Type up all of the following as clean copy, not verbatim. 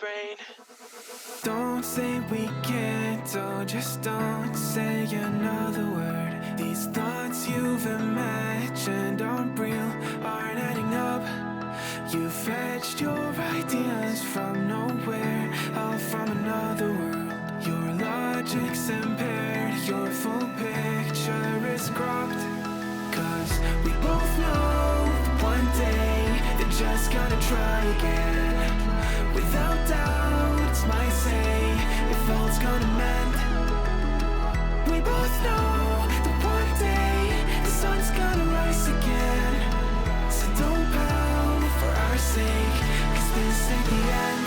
brain. Don't say we can't, oh, just don't say another word. These thoughts you've imagined aren't real, aren't adding up. You fetched your ideas from nowhere, all from another world. Your logic's impaired, your full picture is cropped. Cause we both know that one day they're just gonna try again. Without doubt, it's my say if all's gonna mend. We both know that one day the sun's gonna rise again. So don't pout for our sake, cause this ain't the end.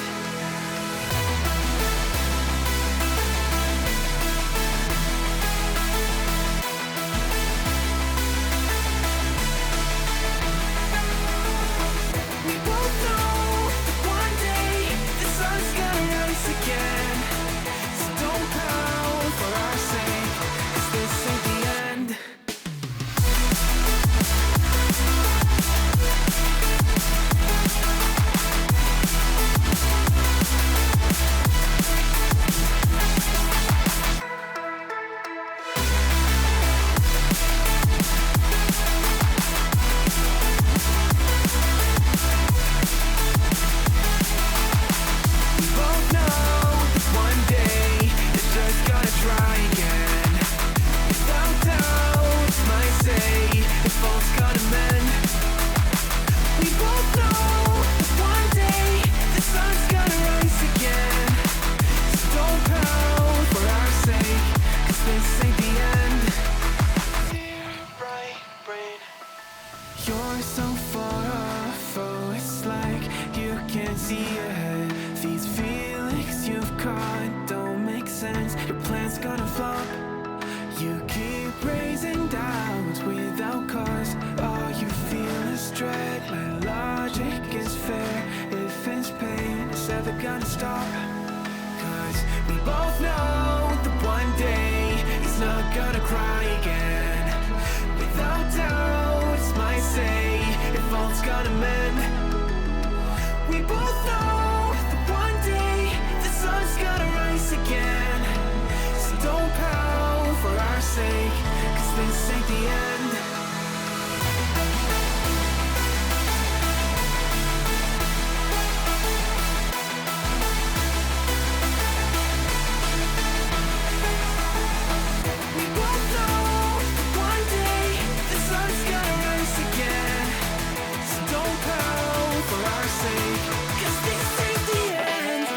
We both know that one day the sun's gonna rise again. So don't pout for our sake, cause this ain't the end. We both know that one day they're just gonna try again. Without doubt, it's my say if all's gonna mend. We both know that one day the sun's gonna rise again. So don't pout for our sake, cause this ain't the end. Dear right brain. You're so far off, oh, it's like you can't see ahead. These feelings you've caught don't make sense. Your plan's gonna flop. You keep raising doubts without cause. All you feel is dread. My logic is fair. If it's pain, it's ever gonna stop. Cause we both know that one day he's not gonna cry again. Without doubt, it's my say if all's gonna mend. We both know that one day the sun's gonna rise again. So don't pout for our sake, cause this ain't the end. We both know that one day the sun's gonna rise again. So don't pout for our sake, cause this ain't the end.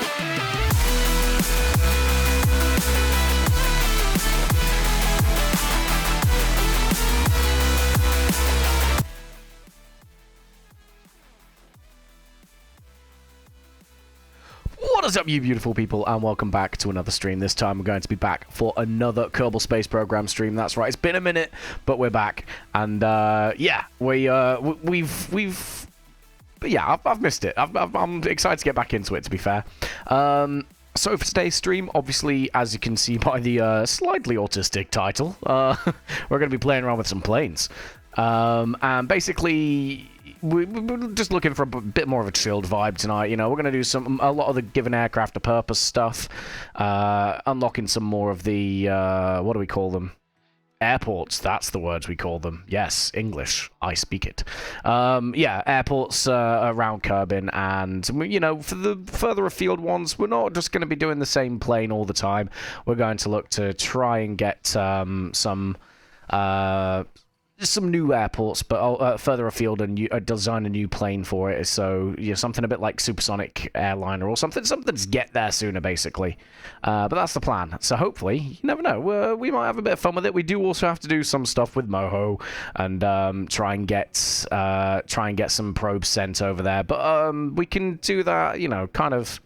What is up, you beautiful people, and welcome back to another stream. This time we're going to be back for another Kerbal Space Program stream. That's right, it's been a minute, but we're back, and yeah, I've missed it. I'm excited to get back into it, to be fair. So for today's stream, obviously, as you can see by the slightly autistic title, we're going to be playing around with some planes, and basically we're just looking for a bit more of a chilled vibe tonight. You know, we're going to do a lot of the giving aircraft a purpose stuff, unlocking some more of the what do we call them? Airports, that's the words we call them. Yes, English, I speak it. Yeah, airports around Kerbin, and, you know, for the further afield ones, we're not just going to be doing the same plane all the time. We're going to look to try and get some new airports, but further afield, and design a new plane for it. So, you know, something a bit like Supersonic Airliner or something to get there sooner, basically. But that's the plan. So hopefully, you never know, we might have a bit of fun with it. We do also have to do some stuff with Moho and try and get some probes sent over there. But we can do that, you know, kind of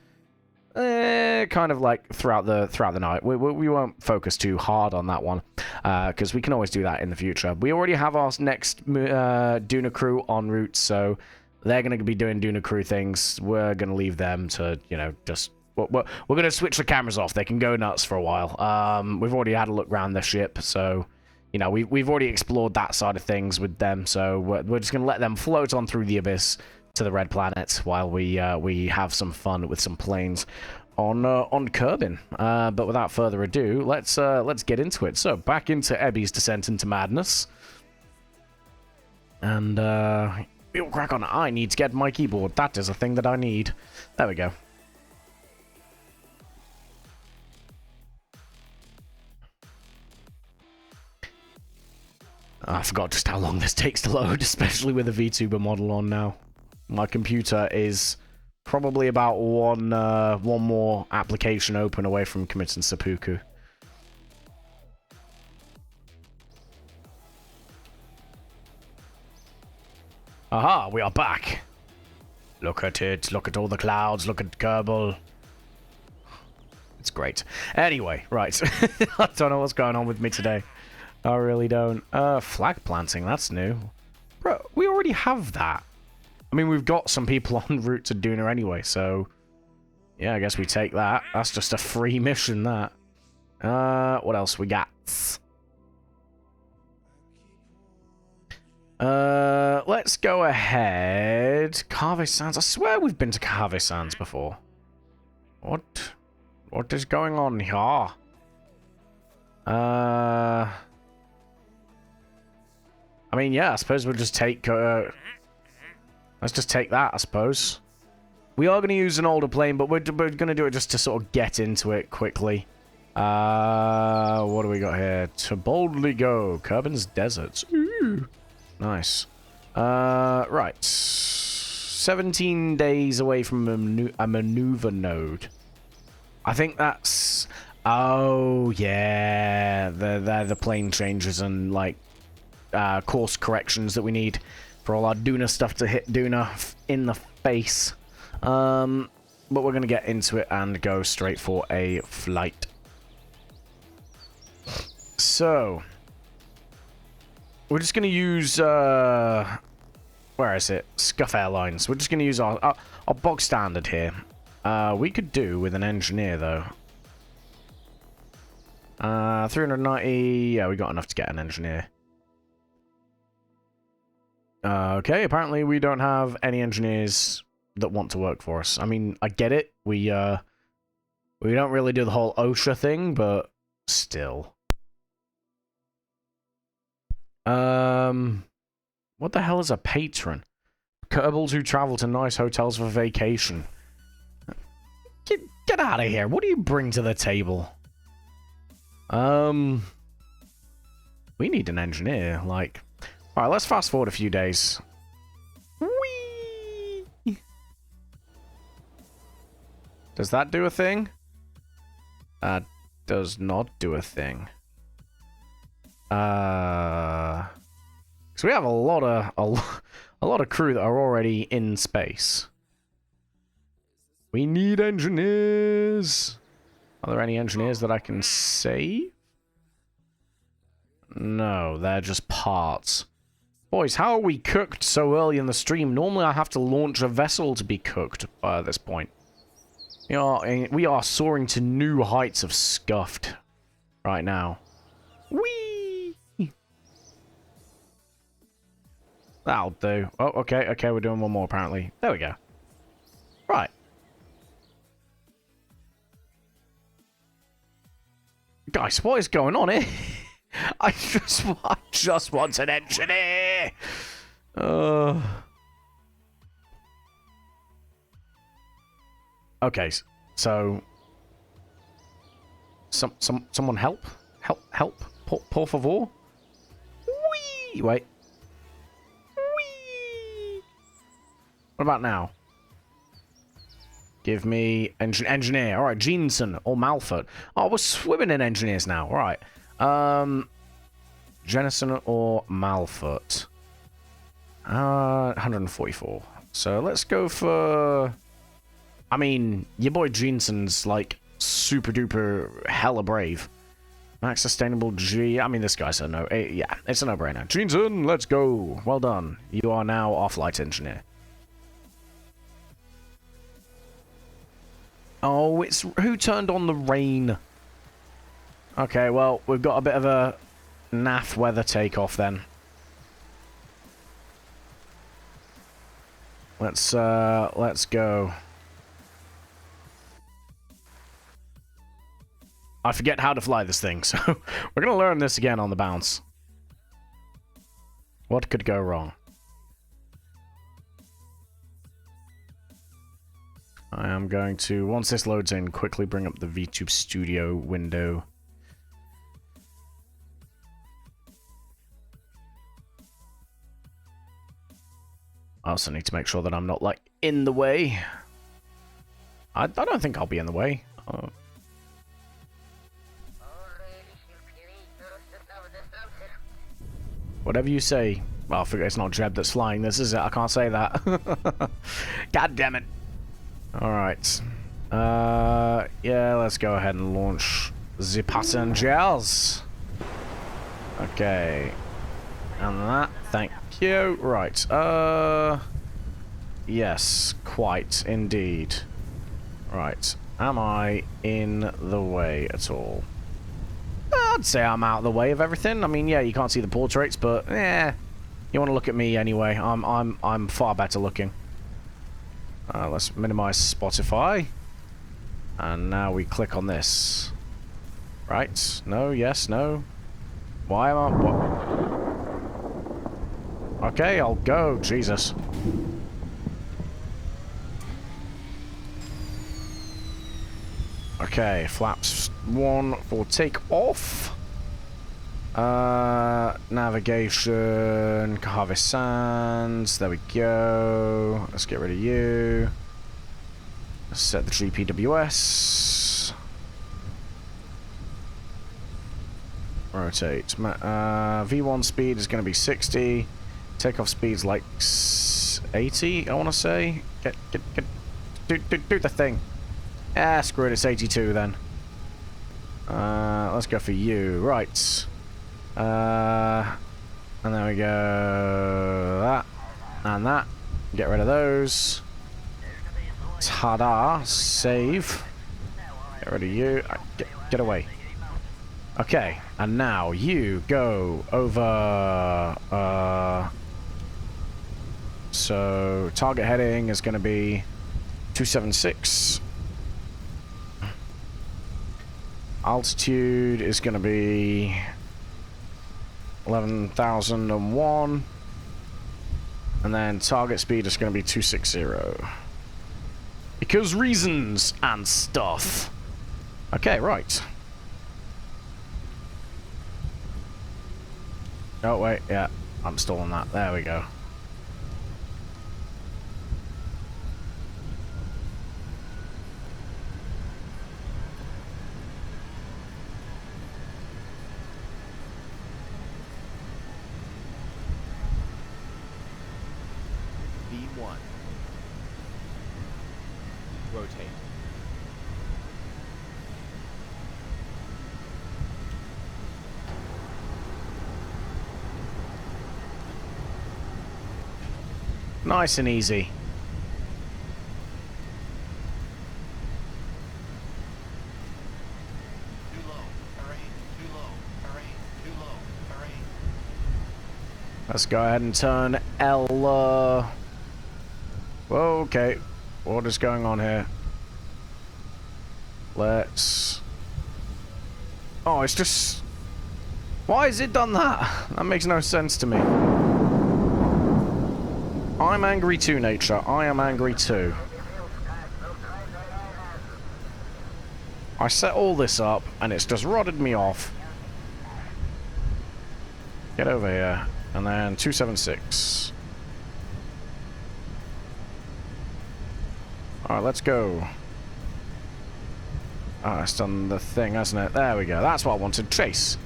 like throughout the night. We won't focus too hard on that one, because we can always do that in the future. We already have our next Duna crew en route, so they're going to be doing Duna crew things. We're going to leave them to, you know, just we're going to switch the cameras off. They can go nuts for a while. We've already had a look around the ship, so, you know, we've already explored that side of things with them. So we're just going to let them float on through the abyss to the red planet while we have some fun with some planes on Kerbin. But without further ado, let's get into it. So back into Ebby's Descent into Madness, and we'll crack on. I need to get my keyboard. That is a thing that I need. There we go. I forgot just how long this takes to load, especially with a VTuber model on now. My computer is probably about one more application open away from committing seppuku. Aha, we are back. Look at it. Look at all the clouds. Look at Kerbal. It's great. Anyway, right. I don't know what's going on with me today. I really don't. Flag planting, that's new. Bro, we already have that. I mean, we've got some people en route to Duna anyway, so... yeah, I guess we take that. That's just a free mission, that. What else we got? Let's go ahead. Cave Sands. I swear we've been to Cave Sands before. What? What is going on here? I mean, yeah, I suppose we'll just take... let's just take that, I suppose. We are going to use an older plane, but we're going to do it just to sort of get into it quickly. What do we got here? To boldly go. Kerbin's Deserts. Ooh. Nice. Right. 17 days away from a maneuver node. I think that's... oh, yeah. The plane changes and, like, course corrections that we need for all our Duna stuff to hit Duna in the face. But we're going to get into it and go straight for a flight. So, we're just going to use, where is it? Scuff Airlines. We're just going to use our bog standard here. We could do with an engineer, though. 390, yeah, we got enough to get an engineer. Okay, apparently we don't have any engineers that want to work for us. I mean, I get it. We don't really do the whole OSHA thing, but still. What the hell is a patron? Kerbals who travel to nice hotels for vacation. Get out of here. What do you bring to the table? We need an engineer, like... alright, let's fast forward a few days. Whee! Does that do a thing? That does not do a thing. So we have a lot of crew that are already in space. We need engineers. Are there any engineers that I can save? No, they're just parts. Boys, how are we cooked so early in the stream? Normally I have to launch a vessel to be cooked at this point. We are soaring to new heights of scuffed right now. Whee! That'll do. Oh, okay, we're doing one more apparently. There we go. Right. Guys, what is going on here? I just want an engineer. Okay, so someone help, por favor. Whee! Wait. Whee! What about now? Give me engineer. All right, Jensen or Malford. Oh, we're swimming in engineers now. All right. Jennison or Malfoot. 144. So let's go for... I mean, your boy Jensen's like super duper hella brave. Max sustainable G. I mean, this guy's a no... yeah, it's a no-brainer. Jensen, let's go. Well done. You are now our flight engineer. Oh, it's... who turned on the rain? Okay, well, we've got a bit of a naff weather takeoff then. let's go. I forget how to fly this thing, so we're gonna learn this again on the bounce. What could go wrong? I am going to, once this loads in, quickly bring up the VTube Studio window. I also need to make sure that I'm not, like, in the way. I don't think I'll be in the way. Whatever you say. Well, I forget it's not Jeb that's flying this, is it? I can't say that. God damn it. Alright. Yeah, let's go ahead and launch the passengers. Okay. And that, thank you. Right. Yes, quite indeed. Right. Am I in the way at all? I'd say I'm out of the way of everything. I mean, yeah, you can't see the portraits, but you want to look at me anyway. I'm far better looking. Let's minimize Spotify. And now we click on this. Right. No, yes, no. Why am I... What? Okay, I'll go. Jesus. Okay, flaps 1 for takeoff. Navigation, Cahave Sands. There we go. Let's get rid of you. Let's set the GPWS. Rotate. V1 speed is going to be 60. Takeoff speed's like 80, I want to say. Do the thing. Ah, screw it, it's 82 then. Let's go for you. Right. And there we go. That. And that. Get rid of those. Ta-da. Save. Get rid of you. Get away. Okay. And now you go over... so, target heading is going to be 276. Altitude is going to be 11,001. And then target speed is going to be 260. Because reasons and stuff. Okay, right. Oh, wait, yeah. I'm still on that. There we go. V1. Rotate. Nice and easy. Too low. Terrain. Too low. Terrain. Too low. Terrain. Let's go ahead and turn L. Whoa, okay. What is going on here? Let's... Oh, it's just... Why has it done that? That makes no sense to me. I'm angry too, nature. I am angry too. I set all this up, and it's just rotted me off. Get over here. And then 276. Alright, let's go. Oh, it's done the thing, hasn't it? There we go. That's what I wanted. Chase.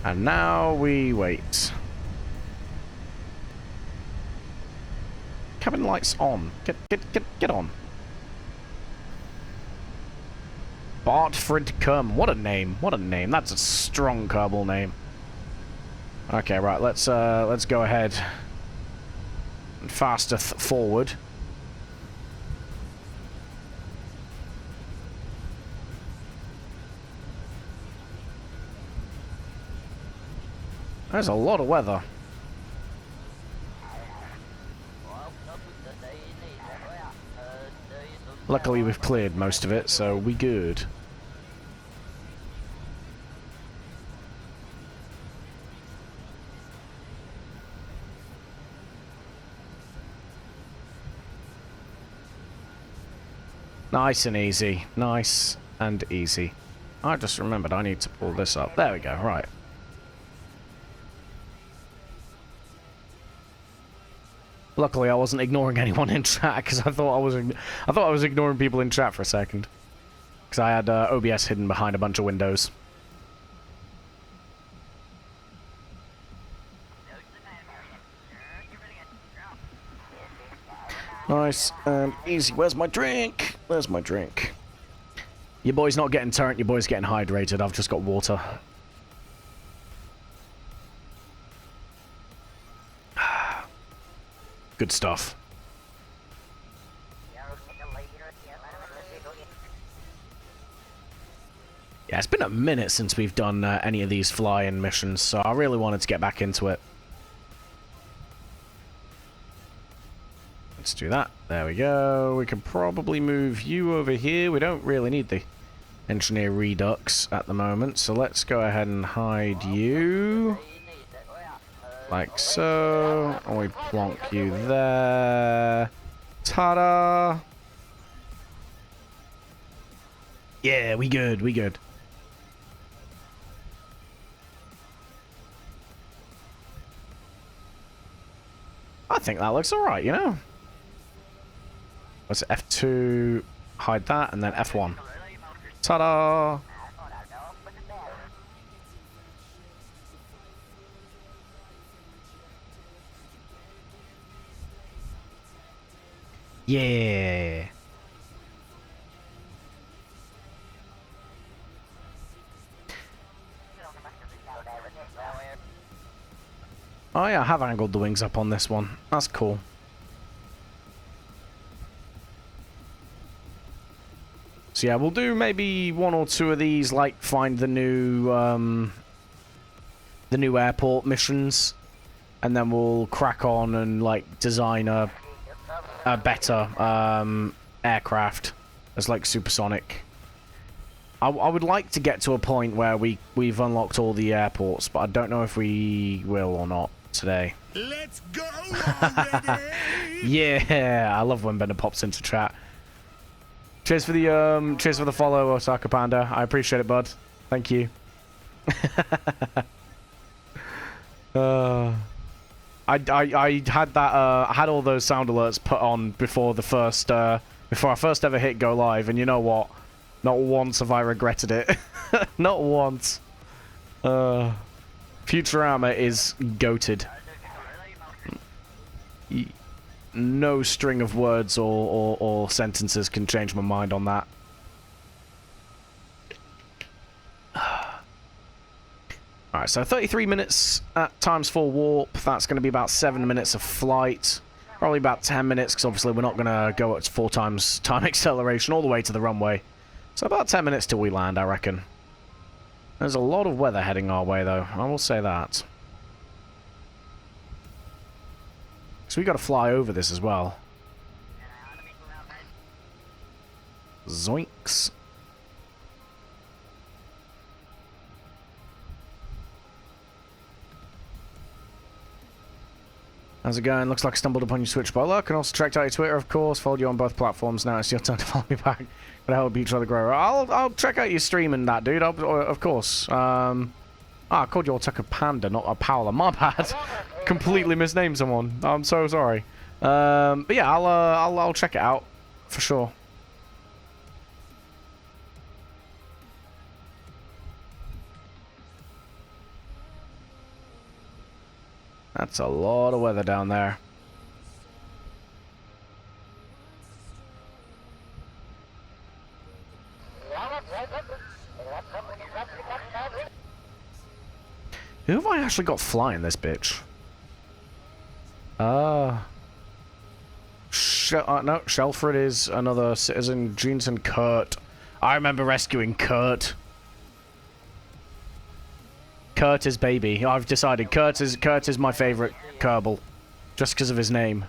And now we wait. Cabin lights on. Get on. Bartfrid Kerm. What a name. What a name. That's a strong Kerbal name. Okay, right. Let's go ahead and faster forward. There's a lot of weather. Luckily, we've cleared most of it, so we good. Nice and easy. Nice and easy. I just remembered I need to pull this up. There we go. Right. Luckily, I wasn't ignoring anyone in chat because I thought I was ignoring people in chat for a second. Because I had OBS hidden behind a bunch of windows. Nice and easy. Where's my drink? Where's my drink? Your boy's not getting turnt, your boy's getting hydrated. I've just got water. Good stuff. Yeah, it's been a minute since we've done any of these fly-in missions, so I really wanted to get back into it. Let's do that. There we go. We can probably move you over here. We don't really need the engineer redux at the moment, so let's go ahead and hide you. Like so. And we plonk you there. Ta-da! Yeah, we good, we good. I think that looks alright, you know? Let's F2, hide that, and then F1. Ta-da! Yeah! Oh yeah, I have angled the wings up on this one. That's cool. So yeah, we'll do maybe one or two of these, like find the new airport missions, and then we'll crack on and like design a better aircraft as like supersonic. I would like to get to a point where we've unlocked all the airports, but I don't know if we will or not today. Let's go already! Yeah, I love when Bender pops into chat. Cheers for the follow, Osaka Panda. I appreciate it, bud. Thank you. I had that I had all those sound alerts put on before the first before I first ever hit go live, and you know what? Not once have I regretted it. Not once. Futurama is goated. No string of words or sentences can change my mind on that. Alright, so 33 minutes at times 4 warp. That's going to be about 7 minutes of flight. Probably about 10 minutes, because obviously we're not going to go at 4 times time acceleration all the way to the runway. So about 10 minutes till we land, I reckon. There's a lot of weather heading our way, though. I will say that. So we got to fly over this as well. Zoinks. How's it going? Looks like I stumbled upon your Switch by luck, and also checked out your Twitter, of course. Followed you on both platforms. Now it's your turn to follow me back. But I help each other grow. I'll check out your stream and that, dude. Of course. I called you Otaka Panda, not a Paola. My bad. Completely misnamed someone. I'm so sorry. But yeah, I'll check it out for sure. That's a lot of weather down there. Who have I actually got flying this bitch? No, Shelford is another citizen. Jeanson Kurt. I remember rescuing Kurt. Kurt is baby. I've decided Kurt is my favorite Kerbal, just because of his name.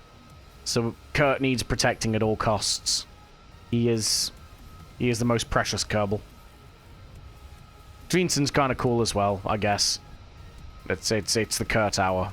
So Kurt needs protecting at all costs. He is the most precious Kerbal. Jeanson's kind of cool as well, I guess. It's the Kerr Tower.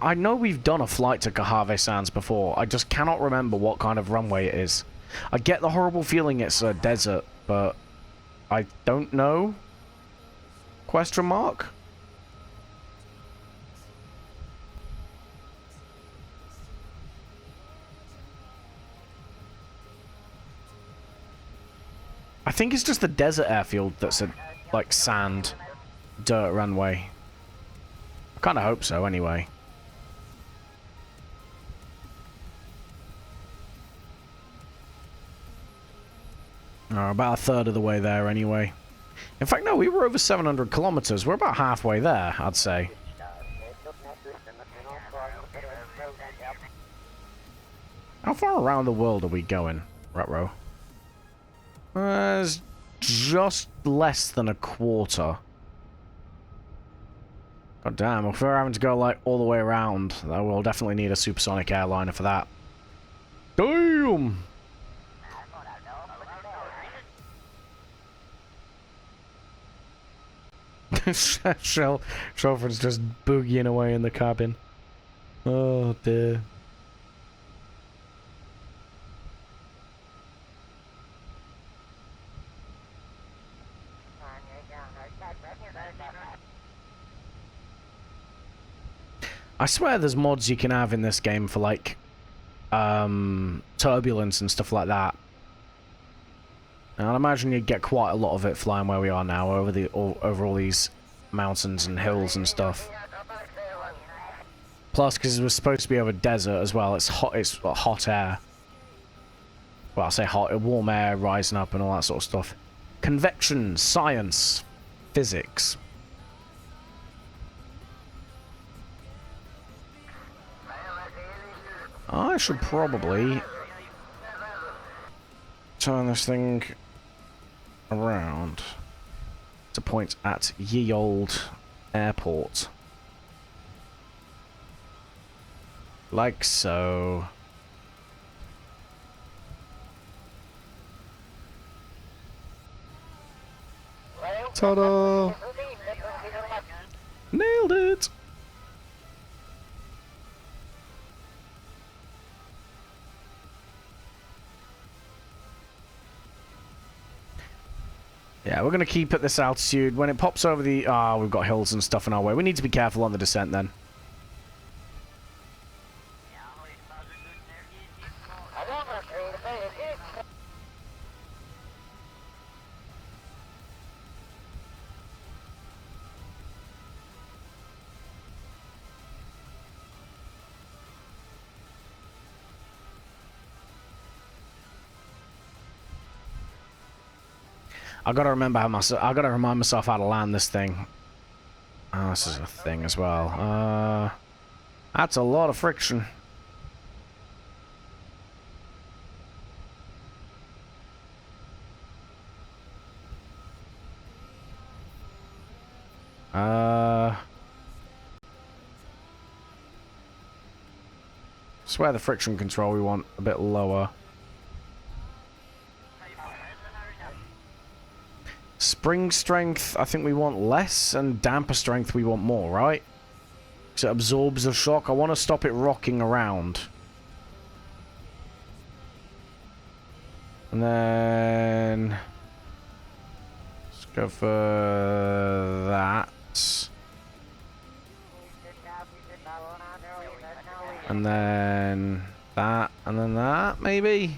I know we've done a flight to Cahave Sands before. I just cannot remember what kind of runway it is. I get the horrible feeling it's a desert, but I don't know. Question mark? I think it's just the desert airfield that's a, like, sand, dirt runway. I kind of hope so, anyway. Oh, about a third of the way there, anyway. In fact, no, we were over 700 kilometers. We're about halfway there, I'd say. How far around the world are we going, Retro? It's just less than a quarter. God damn, if we're having to go, like, all the way around, we'll definitely need a supersonic airliner for that. Damn! Shelford's just boogieing away in the cabin. Oh, dear. I swear there's mods you can have in this game for, like, turbulence and stuff like that. And I'd imagine you'd get quite a lot of it flying where we are now, over all these mountains and hills and stuff. Plus, because we're supposed to be over desert as well, it's hot air. Well, I say hot, warm air rising up and all that sort of stuff. Convection, science, physics. I should probably turn this thing around to point at ye old airport. Like so. Ta-da! Nailed it! Yeah, we're going to keep at this altitude. When it pops over the... Ah, we've got hills and stuff in our way. We need to be careful on the descent then. I gotta remember how I gotta remind myself how to land this thing. Oh, this is a thing as well. That's a lot of friction. Swear the friction control we want a bit lower. Spring strength, I think we want less, and damper strength we want more, right? Because it absorbs the shock. I want to stop it rocking around. And then... let's go for that. And then that, and then that, maybe?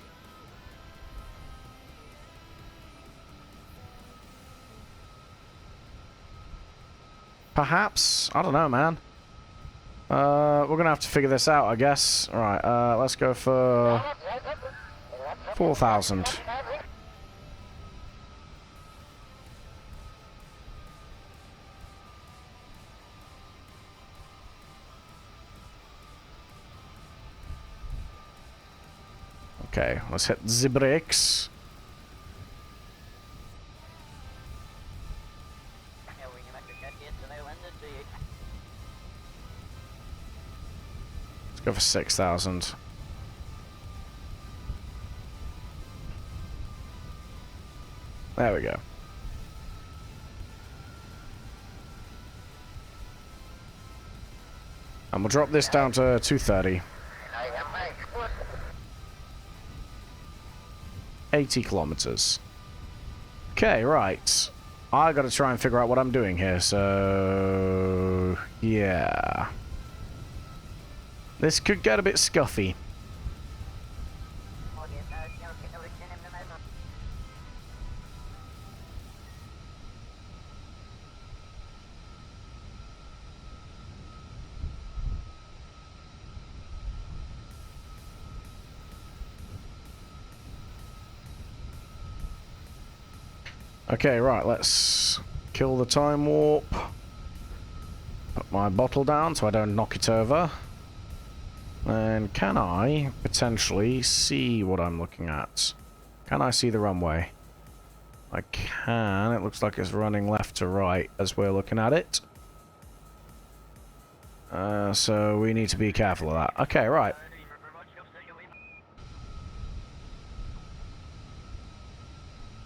Perhaps? I don't know, man. We're gonna have to figure this out, I guess. Alright, let's go for 4,000. Okay, let's hit the brakes. Let's go for 6,000. There we go. And we'll drop this down to 230. 80 kilometers. Okay, right. I gotta try and figure out what I'm doing here, so... yeah. This could get a bit scuffy. Okay, right, let's kill the time warp. Put my bottle down so I don't knock it over. And can I potentially see what I'm looking at? Can I see the runway? I can. It looks like it's running left to right as we're looking at it. So we need to be careful of that. Okay, right.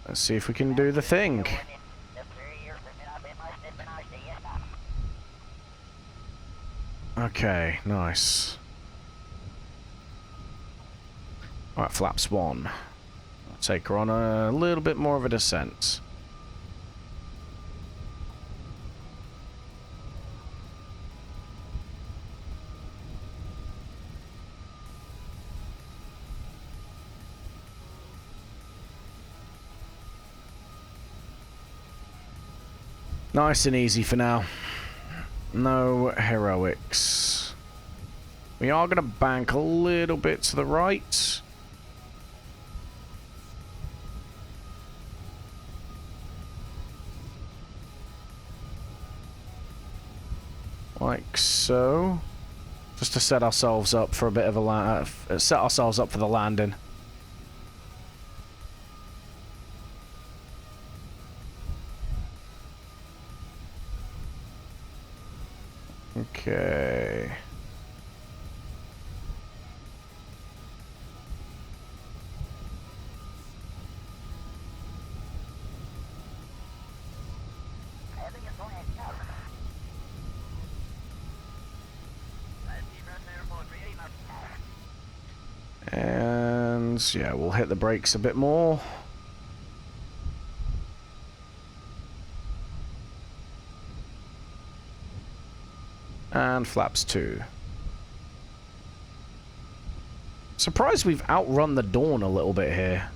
Let's see if we can do the thing. Okay, nice. Alright, flaps 1. I'll take her on a little bit more of a descent. Nice and easy for now. No heroics. We are going to bank a little bit to the right. Like so. Just to set ourselves up for a bit of a set ourselves up for the landing. Okay. And yeah, we'll hit the brakes a bit more. And flaps 2. Surprised we've outrun the dawn a little bit here.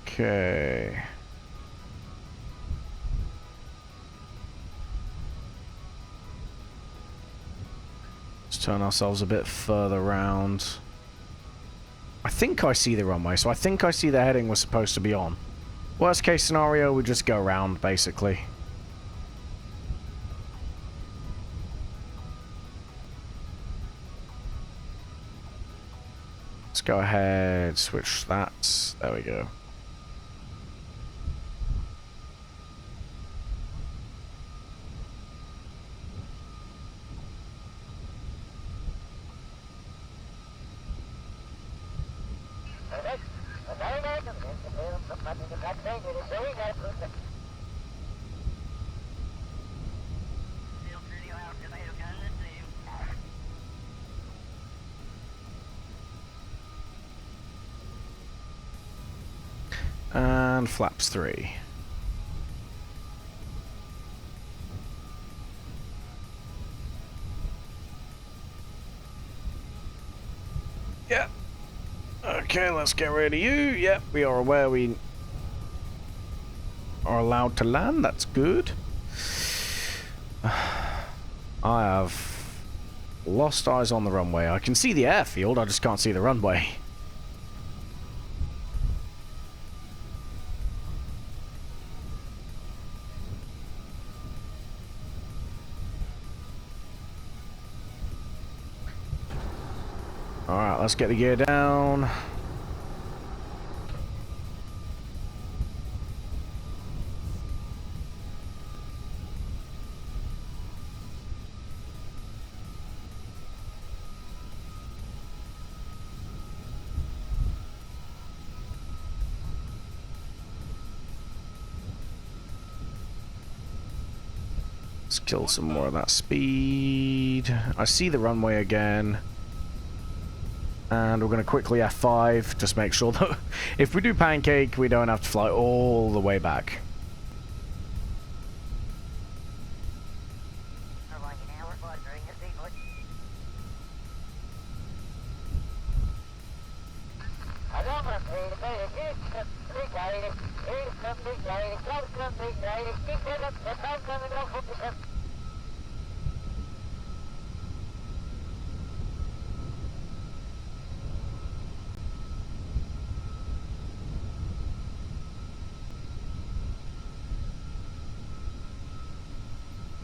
Okay. Turn ourselves a bit further round. I think I see the runway, so I think I see the heading we're supposed to be on. Worst case scenario, we just go around, basically. Let's go ahead, switch that. There we go. And flaps 3. Yep. Okay, let's get rid of you. Yep, we are aware we are allowed to land. That's good. I have lost eyes on the runway. I can see the airfield, I just can't see the runway. let's get the gear down. Let's kill some more of that speed. I see the runway again. And we're going to quickly F5, just make sure that if we do pancake, we don't have to fly all the way back.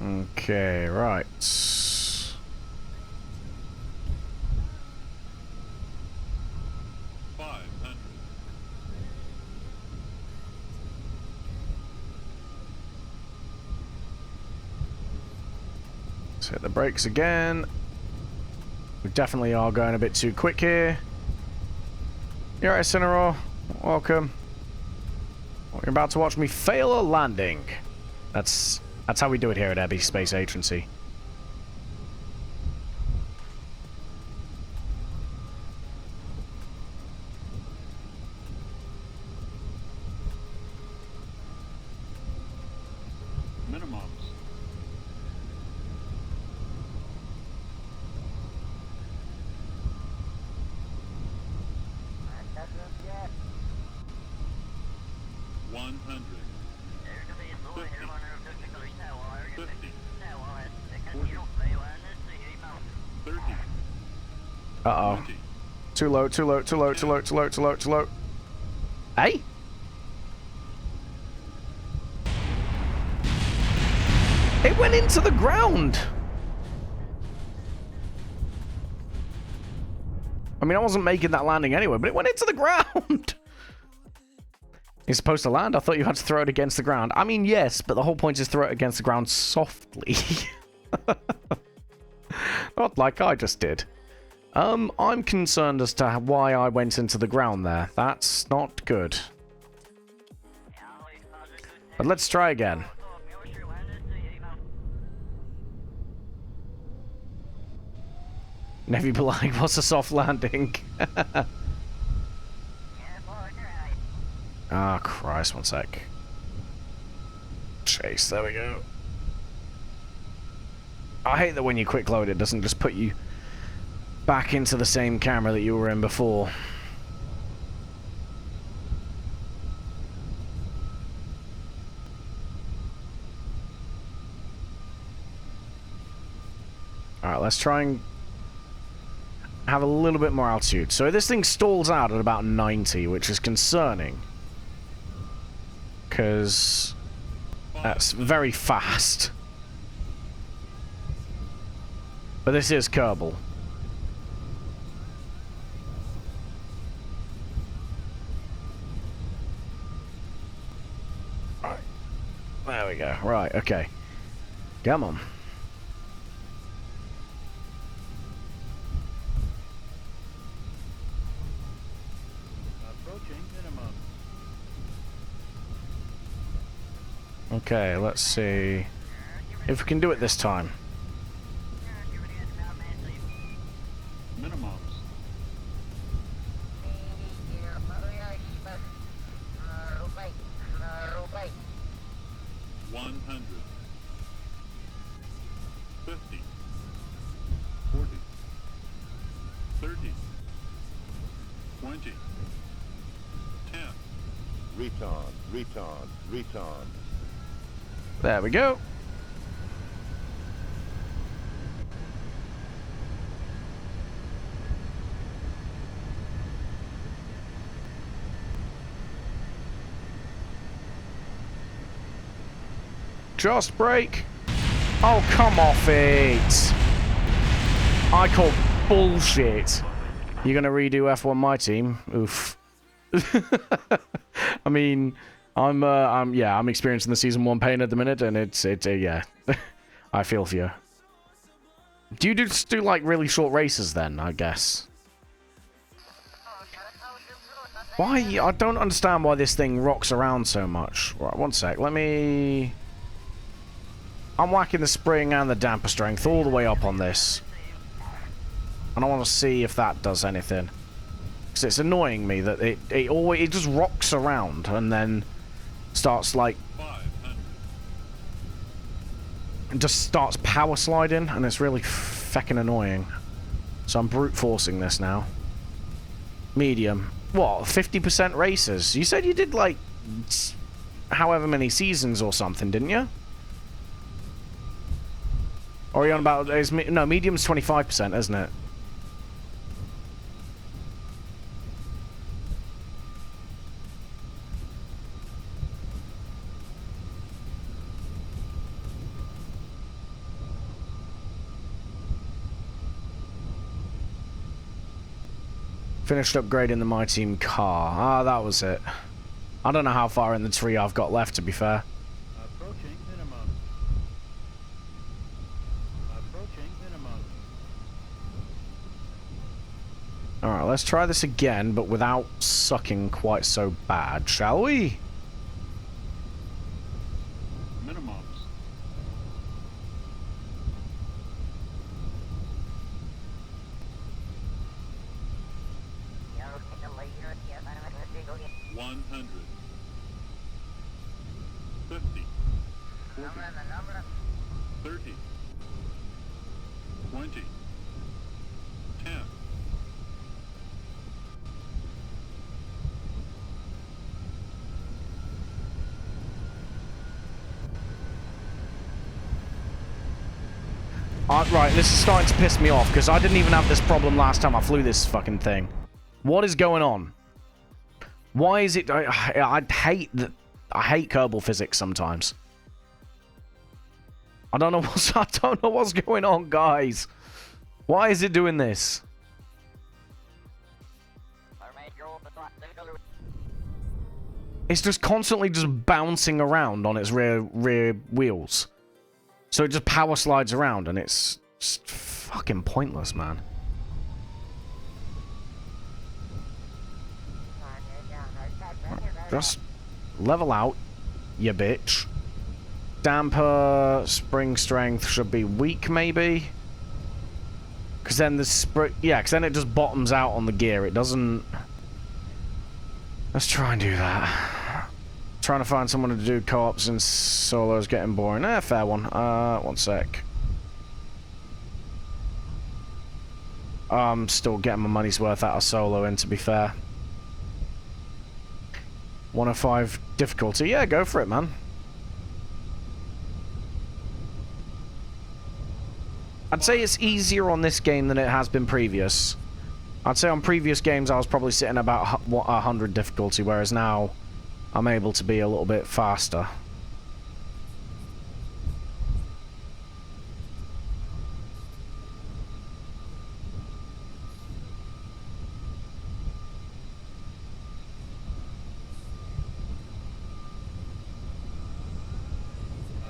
Okay, right. 500. Let's hit the brakes again. We definitely are going a bit too quick here. You're right, Cineroar. Welcome. You're about to watch me fail a landing. That's how we do it here at Ebby Space Agency. Minimums. $100. 50. 30. Uh-oh. 20. Too low, too low, too low, too low, too low, too low, too low. Hey? It went into the ground! I mean, I wasn't making that landing anyway, but it went into the ground! You're supposed to land? I thought you had to throw it against the ground. I mean, yes, but the whole point is throw it against the ground softly. Not like I just did. I'm concerned as to why I went into the ground there. That's not good. But let's try again. Never be like, what's a soft landing? Ah, oh, Christ, one sec. Chase, there we go. I hate that when you quick load, it doesn't just put you back into the same camera that you were in before. Alright, let's try and have a little bit more altitude. So this thing stalls out at about 90, which is concerning. Because that's very fast. But this is Kerbal. Right. There we go. Right, okay. Come on. Approaching minimum. Okay, let's see if we can do it this time. Minimums. 100. 50. 40. 30. 20. 10. Retard. There we go. Just brake. Oh, come off it. I call bullshit. You're gonna redo F1 my team? Oof. I mean, I'm experiencing the season 1 pain at the minute, and yeah. I feel for you. Do you just do like really short races then? I guess. Why? I don't understand why this thing rocks around so much. Right, one sec. Let me. I'm whacking the spring and the damper strength all the way up on this. And I want to see if that does anything. Because it's annoying me that it just rocks around and then starts like... 500. It just starts power sliding and it's really feckin' annoying. So I'm brute forcing this now. Medium. What? 50% races? You said you did like... however many seasons or something, didn't you? Or are you on about... no, medium's 25%, isn't it? Finished upgrading the My Team car. Ah, that was it. I don't know how far in the tree I've got left, to be fair. Approaching minimum. Approaching minimum. Alright, let's try this again, but without sucking quite so bad, shall we? Minimums. $100. 50. 40. 30. 20. 10. Right, this is starting to piss me off, because I didn't even have this problem last time I flew this fucking thing. What is going on? Why is it... I hate that... I hate Kerbal physics sometimes. I don't know what's going on, guys. Why is it doing this? It's just constantly just bouncing around on its rear wheels. So it just power slides around, and it's just fucking pointless, man. Just level out, you bitch. Damper, spring strength should be weak, maybe? Because then the spring... yeah, because then it just bottoms out on the gear. It doesn't... Let's try and do that. Trying to find someone to do co-ops and solos getting boring. Fair one. One sec. I'm still getting my money's worth out of solo in, to be fair. 105 difficulty. Yeah, go for it, man. I'd say it's easier on this game than it has been previous. I'd say on previous games I was probably sitting about 100 difficulty, whereas now I'm able to be a little bit faster.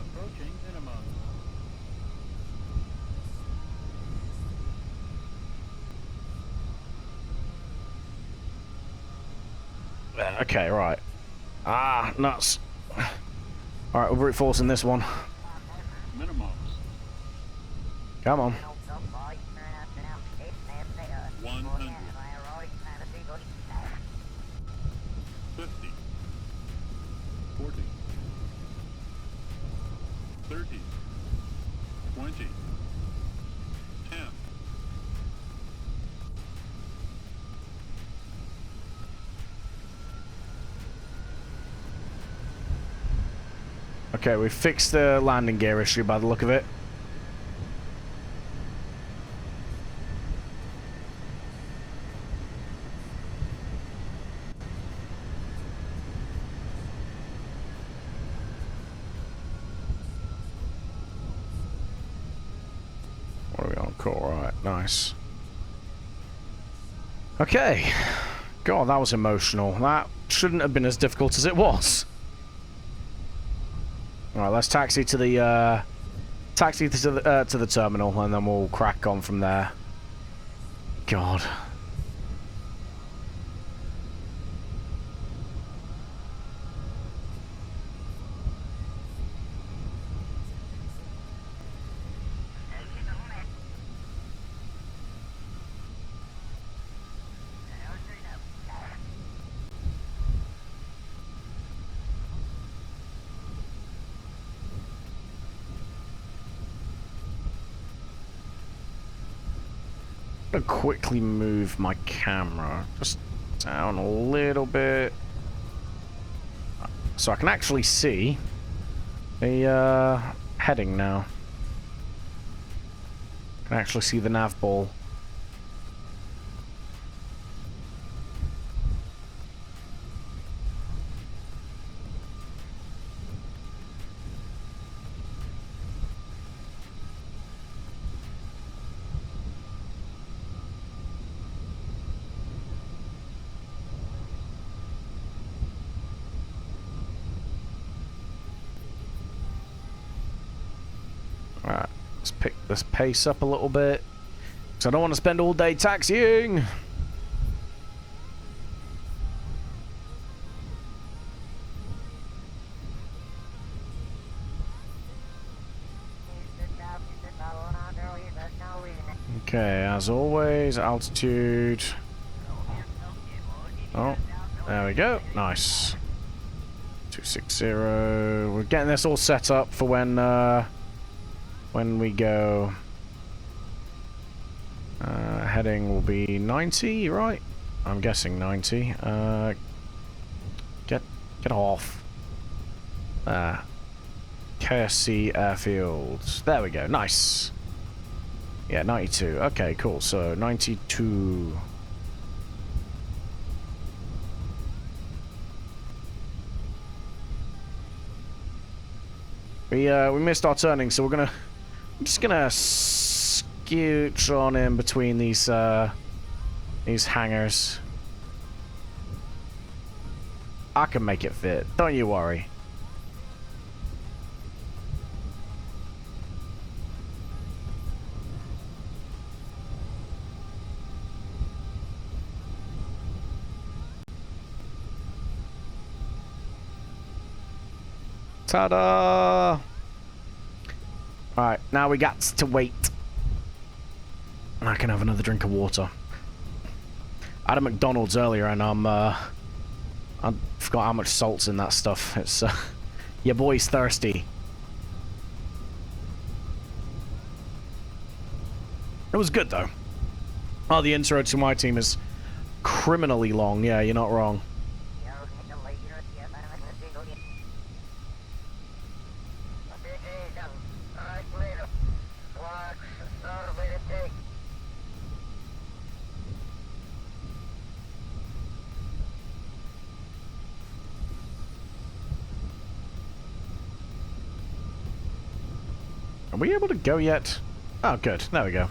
Approaching minimum. Okay, right. Ah, nuts. Alright, we're brute forcing this one. Minimums. Come on. 100. 50. 40. 30. 20. 10. Okay, we fixed the landing gear issue by the look of it. What are we on? Cool, right, nice. Okay. God, that was emotional. That shouldn't have been as difficult as it was. Alright, let's taxi to the to the terminal, and then we'll crack on from there. God. I'm gonna quickly move my camera just down a little bit so I can actually see the heading now. I can actually see the nav ball. Alright, let's pick this pace up a little bit. Because I don't want to spend all day taxiing. Okay, as always, altitude. Oh, there we go. Nice. 260. We're getting this all set up for when we go. Heading will be 90, right? I'm guessing 90. Get off. KSC airfield. There we go. Nice. Yeah, 92. Okay, cool. So 92. We missed our turning, so I'm just gonna scooch on in between these hangars. I can make it fit. Don't you worry. Ta-da! Alright, now we got to wait. And I can have another drink of water. I had a McDonald's earlier and I forgot how much salt's in that stuff. It's your boy's thirsty. It was good though. Oh, the intro to my team is criminally long. Yeah, you're not wrong. Are we able to go yet? Oh, good. There we go.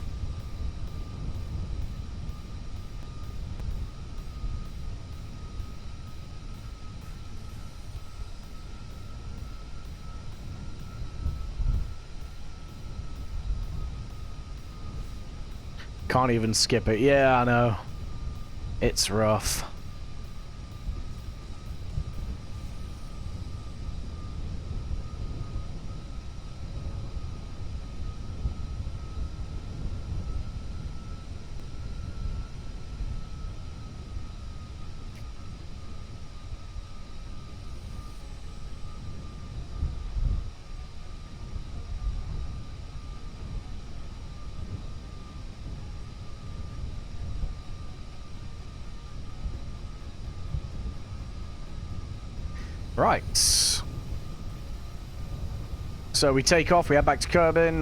Can't even skip it. Yeah, I know. It's rough. Right. So we take off, we head back to Kerbin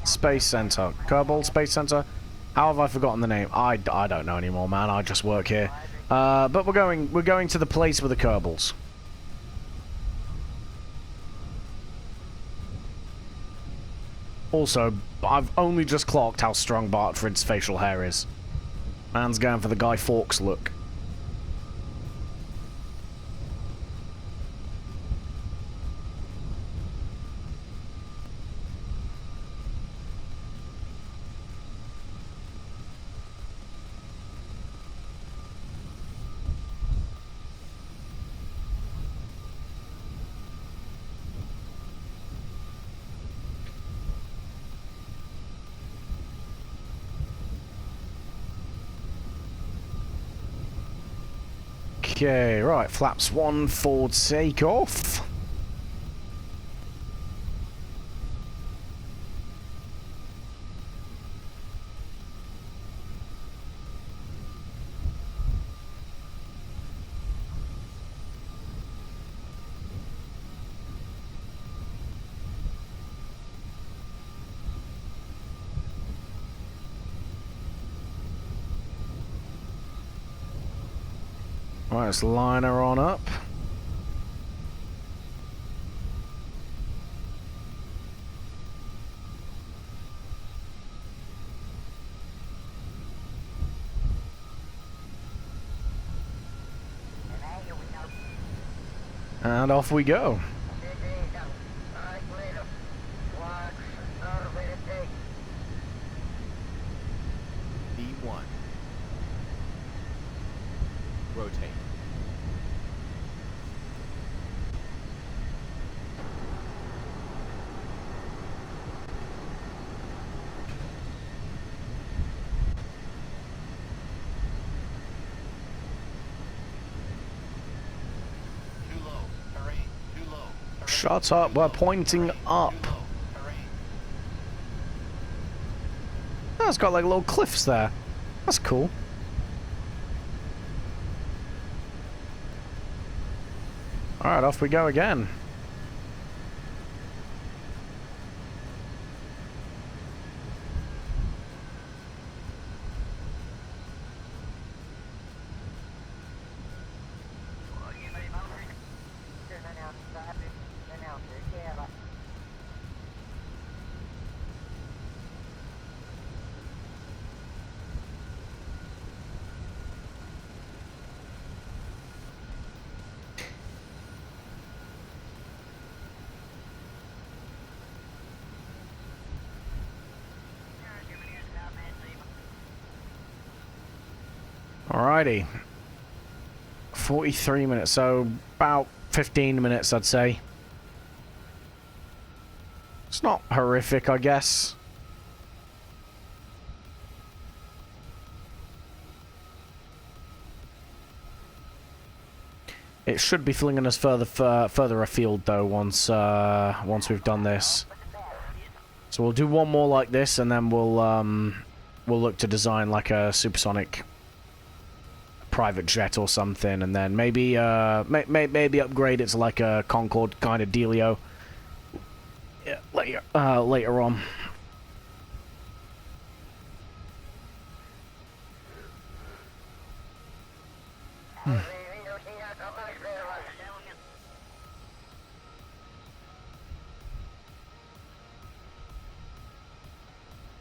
Space Center. Kerbal Space Center? How have I forgotten the name? I don't know anymore, man. I just work here. But we're going to the place with the Kerbals. Also, I've only just clocked how strong Bartford's facial hair is. Man's going for the Guy Fawkes look. Okay, right, flaps 1 forward take off. Right, let's line her on up. And off we go. V1. Rotate. Too low. Terrain. Too low. Terrain. Shut up, we're pointing up. Too low. Terrain. Oh, it's got like little cliffs there. That's cool. Alright, off we go again. Alrighty. 43 minutes, so about 15 minutes, I'd say. It's not horrific, I guess. It should be flinging us further afield, though, once we've done this. So we'll do one more like this, and then we'll look to design like a supersonic private jet or something, and then maybe maybe upgrade it to like a Concorde kind of dealio. Yeah, later on.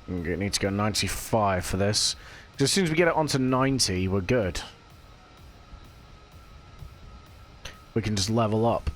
We need to go 95 for this. Because as soon as we get it onto 90, we're good. We can just level up.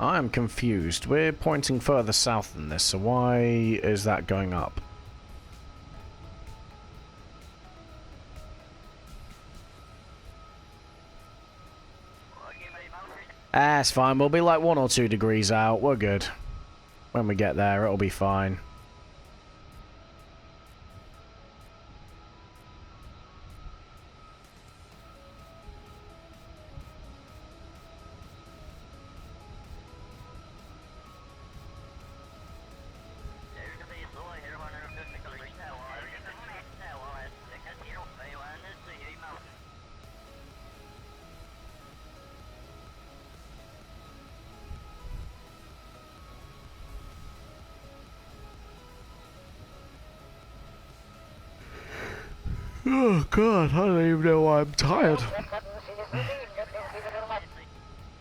I'm confused. We're pointing further south than this, so why is that going up? That's fine. We'll be like 1 or 2 degrees out. We're good. When we get there, it'll be fine. Oh god, I don't even know why I'm tired.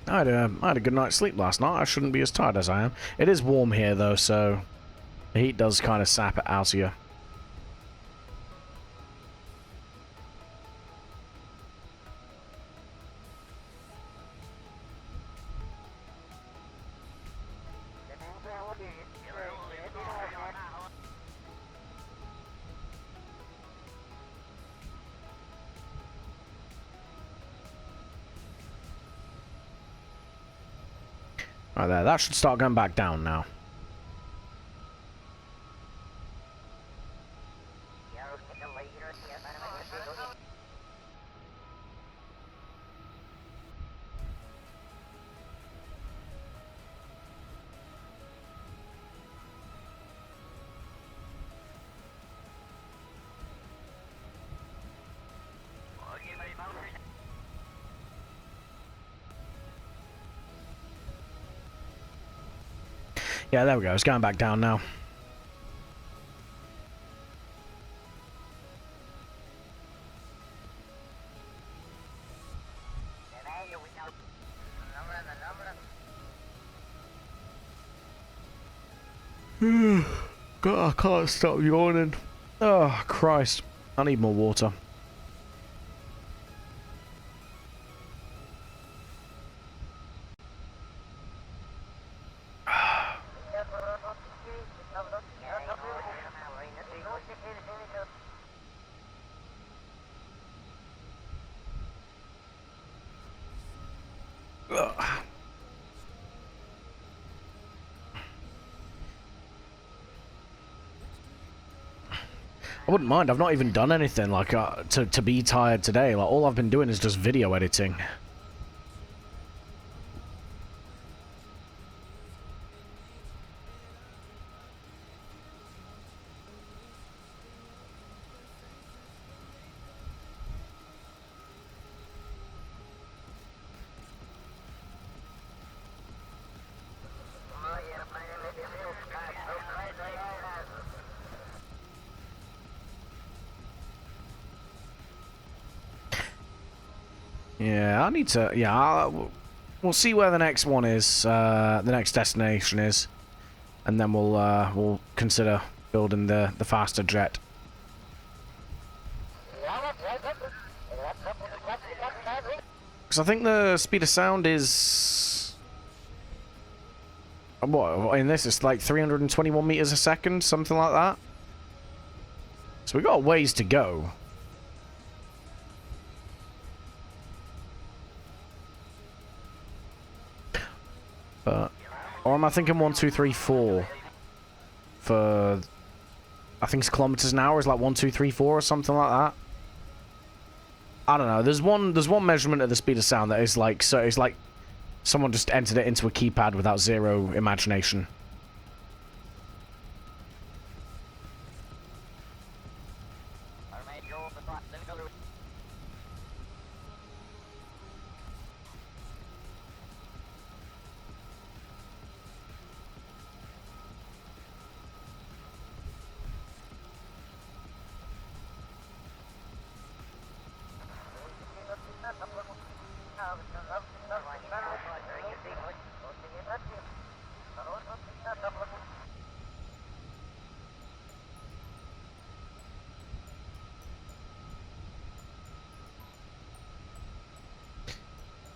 I had a good night's sleep last night. I shouldn't be as tired as I am. It is warm here though, so the heat does kind of sap it out of you. Right there, that should start going back down now. Yeah, there we go. It's going back down now. God, I can't stop yawning. Oh, Christ. I need more water. I wouldn't mind. I've not even done anything like to be tired today. Like all I've been doing is just video editing. Yeah, I need to. Yeah, we'll see where the next one is. The next destination is, and then we'll consider building the faster jet. Because I think the speed of sound is what in this it's like 321 meters a second, something like that. So we got a ways to go. Or am I thinking 1, 2, 3, 4? For I think it's kilometers an hour is like 1, 2, 3, 4 or something like that. I don't know. There's one measurement of the speed of sound that is like so it's like someone just entered it into a keypad without zero imagination.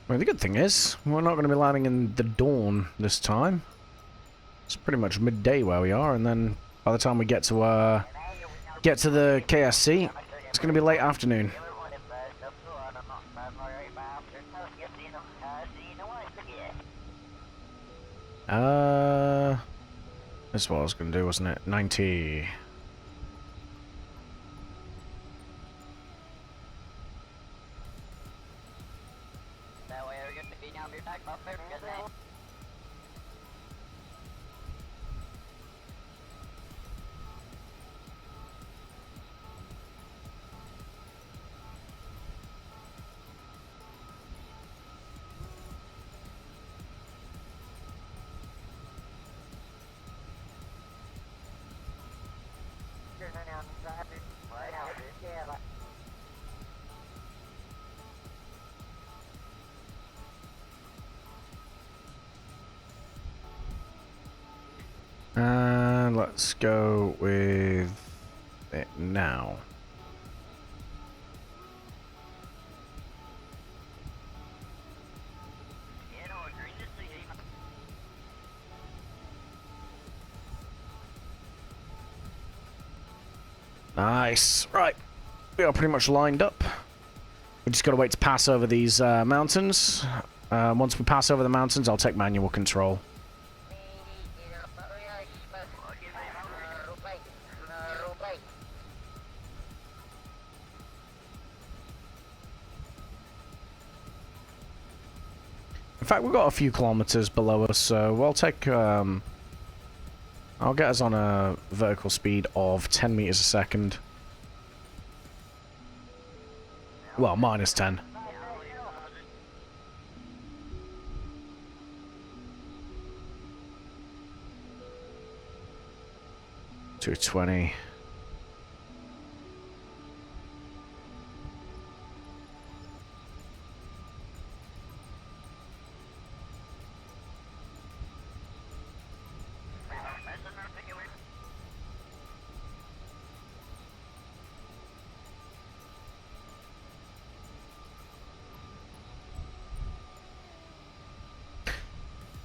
Well, the good thing is, we're not going to be landing in the dawn this time. It's pretty much midday where we are, and then by the time we get to the KSC, it's going to be late afternoon. That's what I was gonna do, wasn't it? 90. And let's go with it now. Nice. Right. We are pretty much lined up. We just got to wait to pass over these mountains. Once we pass over the mountains, I'll take manual control. In fact, we've got a few kilometers below us, so we'll take... I'll get us on a vertical speed of 10 meters a second. Well, minus 10. $220.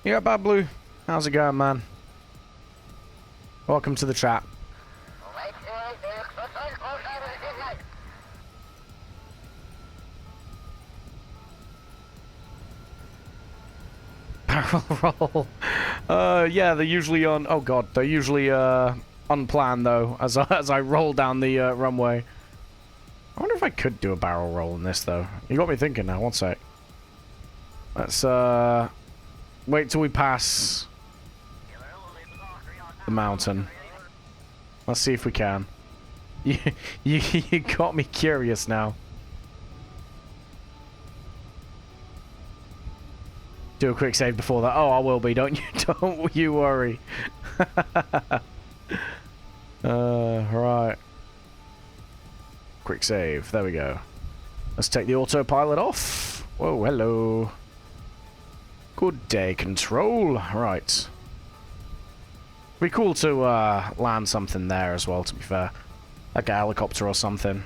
Yeah, Bad Blue. How's it going, man? Welcome to the chat. Barrel roll. Yeah, they're usually on. Oh god, they're usually unplanned though. As I roll down the runway. I wonder if I could do a barrel roll in this though. You got me thinking now. One sec. Let's wait till we pass the mountain. Let's see if we can. You got me curious now. Do a quick save before that. Oh, I will be. Don't you worry. Right. Quick save. There we go. Let's take the autopilot off. Whoa, hello. Good day, control. Right. Be cool to land something there as well, to be fair. Like a helicopter or something.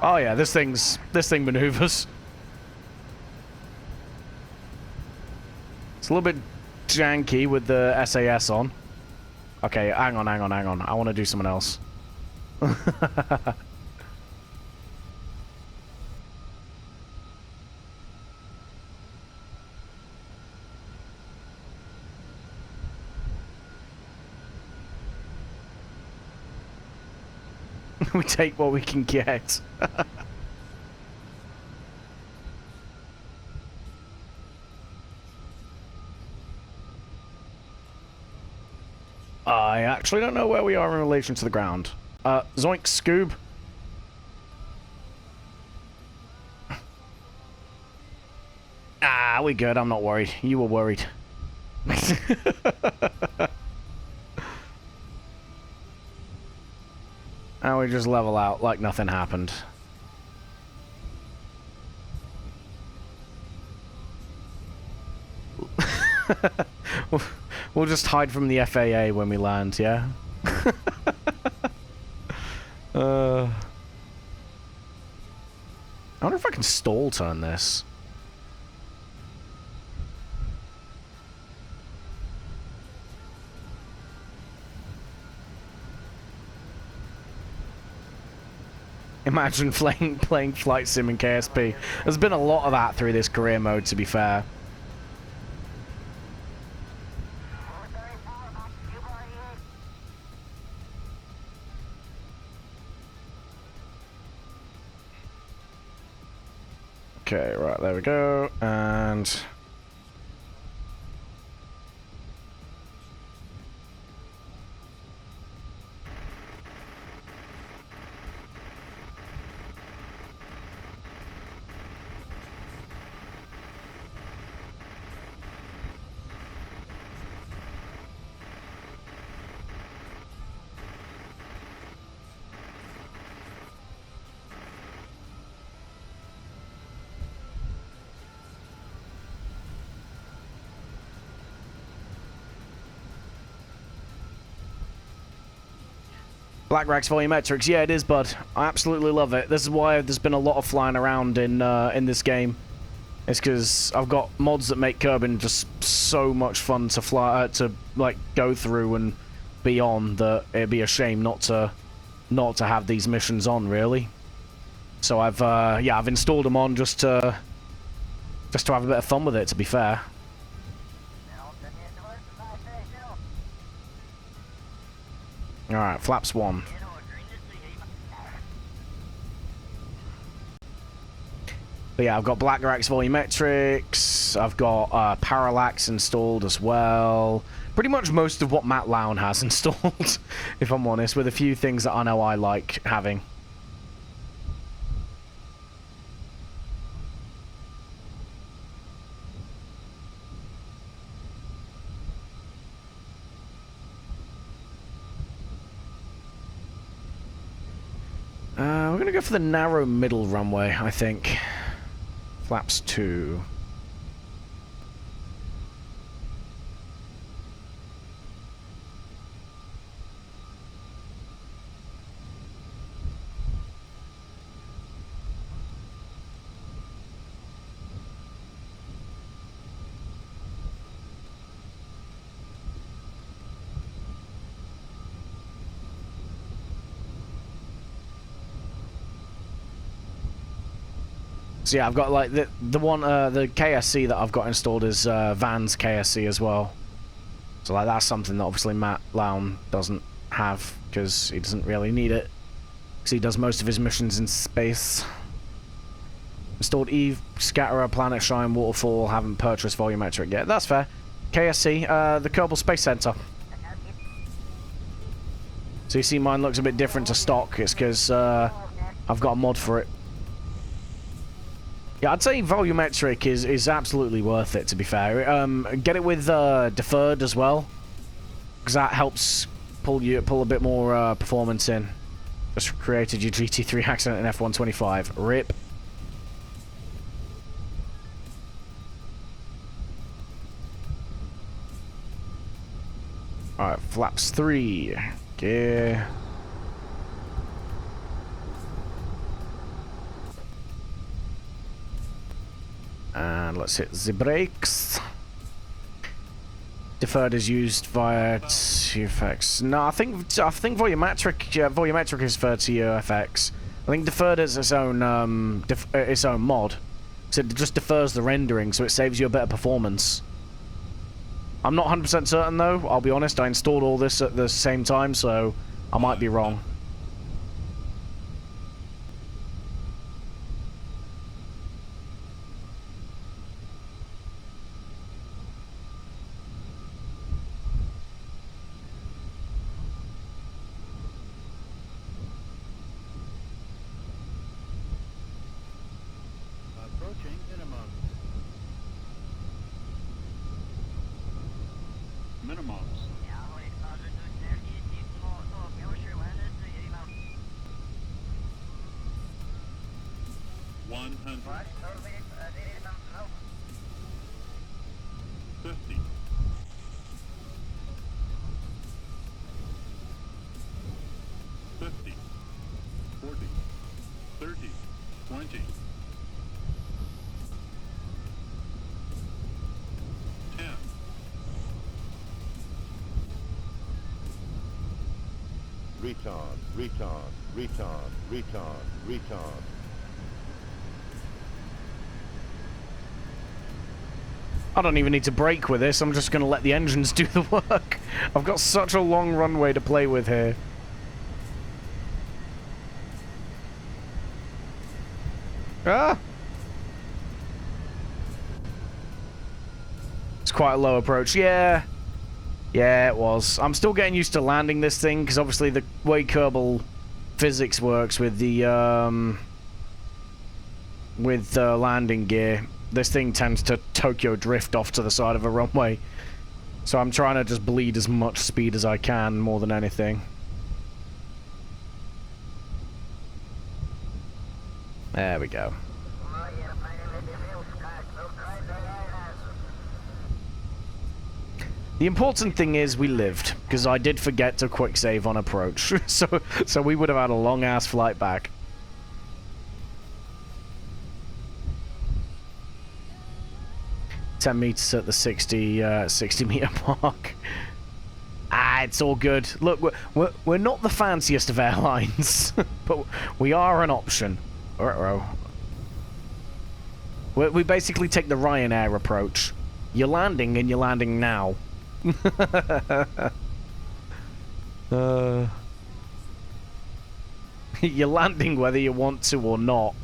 Oh yeah, this thing maneuvers. It's a little bit janky with the SAS on. Okay, hang on. I want to do something else. We take what we can get. I actually don't know where we are in relation to the ground. Zoink, Scoob. Ah, we good. I'm not worried. You were worried. And we just level out like nothing happened. We'll just hide from the FAA when we land, yeah? I wonder if I can stall turn this. Imagine playing Flight Sim in KSP. There's been a lot of that through this career mode, to be fair. Okay, right, there we go, and... Black Rex Volumetrics, yeah, it is, bud. I absolutely love it. This is why there's been a lot of flying around in this game. It's because I've got mods that make Kerbin just so much fun to fly, like go through and be on. That it'd be a shame not to have these missions on, really. So I've installed them on just to have a bit of fun with it. To be fair. Alright, flaps 1. But yeah, I've got Black Rex Volumetrics, I've got Parallax installed as well. Pretty much most of what Matt Lown has installed, if I'm honest, with a few things that I know I like having. We're going to go for the narrow middle runway, I think. Flaps 2. So yeah, I've got like the KSC that I've got installed is Van's KSC as well. So like that's something that obviously Matt Lown doesn't have because he doesn't really need it because he does most of his missions in space. Installed Eve, Scatterer, Planet Shine, Waterfall. Haven't purchased Volumetric yet. That's fair. KSC, the Kerbal Space Center. So you see, mine looks a bit different to stock. It's because I've got a mod for it. Yeah, I'd say Volumetric is absolutely worth it, to be fair. Get it with deferred as well, because that helps pull a bit more performance in. Just created your GT3 accident in F125. RIP. Alright, flaps 3. Gear. And let's hit the brakes. Deferred is used via TFX. No, I think volumetric is for TFX. I think deferred is its own mod, so it just defers the rendering, so it saves you a bit of performance. I'm not 100% certain though. I'll be honest. I installed all this at the same time, so I might be wrong. Approaching minimum. Minimums. 100. 50. 50. 40. 30. 20. retard, retard, retard, retard, retard. I don't even need to brake with this. I'm just going to let the engines do the work. I've got such a long runway to play with here. Ah! It's quite a low approach. Yeah. Yeah, it was. I'm still getting used to landing this thing, because obviously the way Kerbal physics works with the landing gear, this thing tends to Tokyo drift off to the side of a runway. So I'm trying to just bleed as much speed as I can, more than anything. There we go. The important thing is we lived, because I did forget to quick save on approach, so we would have had a long-ass flight back. $10 meters at the 60 meter mark. Ah, it's all good. Look, we're not the fanciest of airlines, but we are an option. We basically take the Ryanair approach. You're landing, and you're landing now. You're landing whether you want to or not.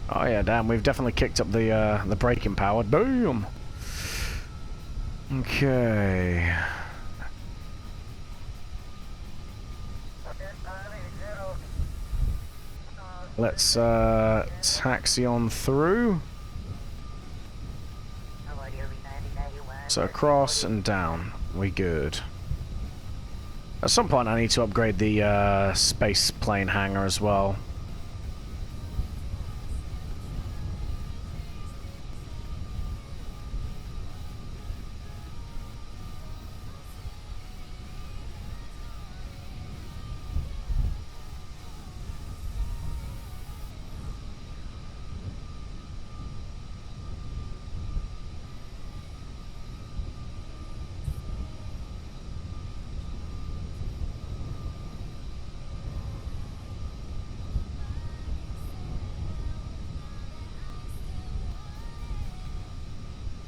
Oh yeah, damn, we've definitely kicked up the braking power. Damn. Okay. Let's taxi on through. So across and down. We good. At some point I need to upgrade the space plane hangar as well.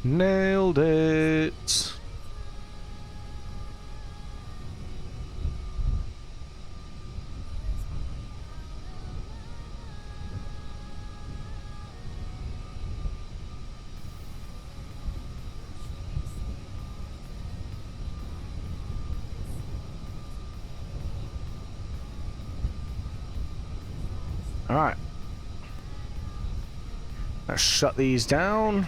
Nailed it. All right. Let's shut these down.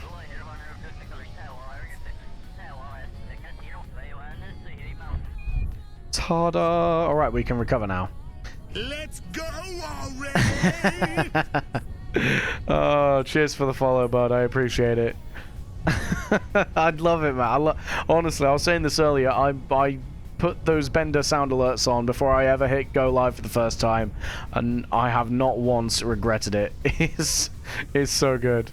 Harder. All right, we can recover now. Let's go already! Oh, cheers for the follow, bud. I appreciate it. I'd love it, man. Honestly, I was saying this earlier. I put those Bender sound alerts on before I ever hit go live for the first time, and I have not once regretted it. It's so good.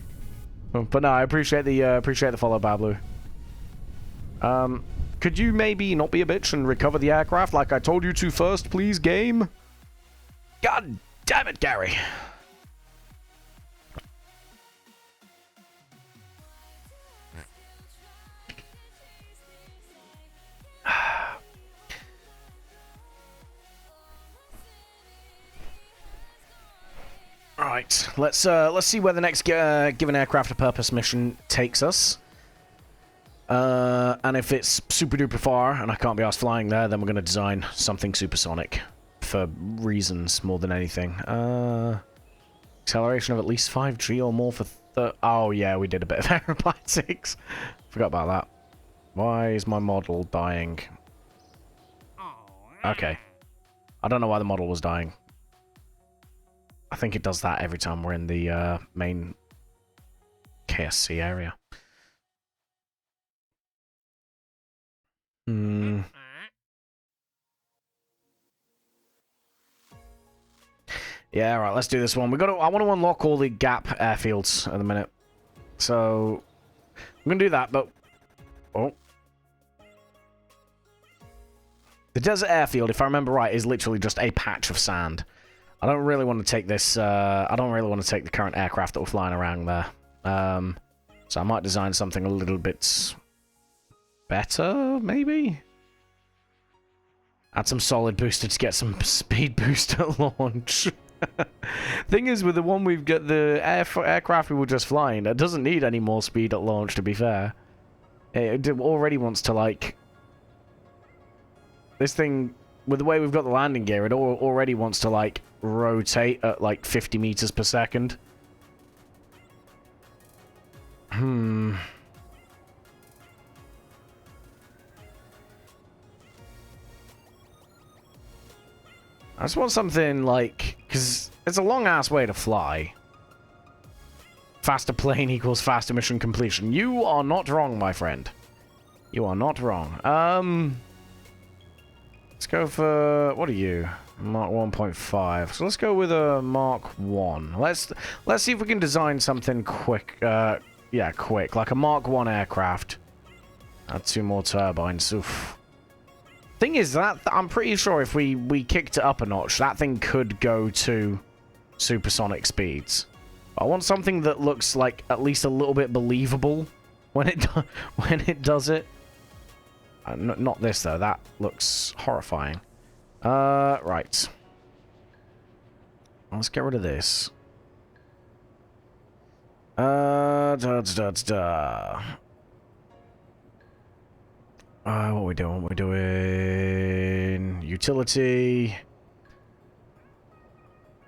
But no, I appreciate the follow, Bablu. Could you maybe not be a bitch and recover the aircraft like I told you to first, please, game? God damn it, Gary. Right, let's see where the next given aircraft a purpose mission takes us. And if it's super duper far and I can't be asked flying there, then we're going to design something supersonic for reasons more than anything. Acceleration of at least 5G or more for oh yeah, we did a bit of aerobatics. Forgot about that. Why is my model dying? Okay. I don't know why the model was dying. I think it does that every time we're in the main KSC area. Yeah, right, let's do this one. I want to unlock all the gap airfields at the minute. So, I'm going to do that, but... Oh. The desert airfield, if I remember right, is literally just a patch of sand. I don't really want to take this... I don't really want to take the current aircraft that were flying around there. So I might design something a little bit... better, maybe? Add some solid booster to get some speed boost at launch. Thing is, with the one we've got, the aircraft we were just flying, it doesn't need any more speed at launch, to be fair. It already wants to, like... This thing, with the way we've got the landing gear, it already wants to, like, rotate at, like, 50 meters per second. I just want something like... Because it's a long-ass way to fly. Faster plane equals faster mission completion. You are not wrong, my friend. You are not wrong. Let's go for... What are you? Mark 1.5. So let's go with a Mark 1. Let's see if we can design something quick. Yeah, quick. Like a Mark 1 aircraft. Add 2 more turbines. Oof. Thing is, that I'm pretty sure if we kicked it up a notch, that thing could go to supersonic speeds. I want something that looks like at least a little bit believable when it does it. Not this though. That looks horrifying. Right. Let's get rid of this. What are we doing? We're doing utility.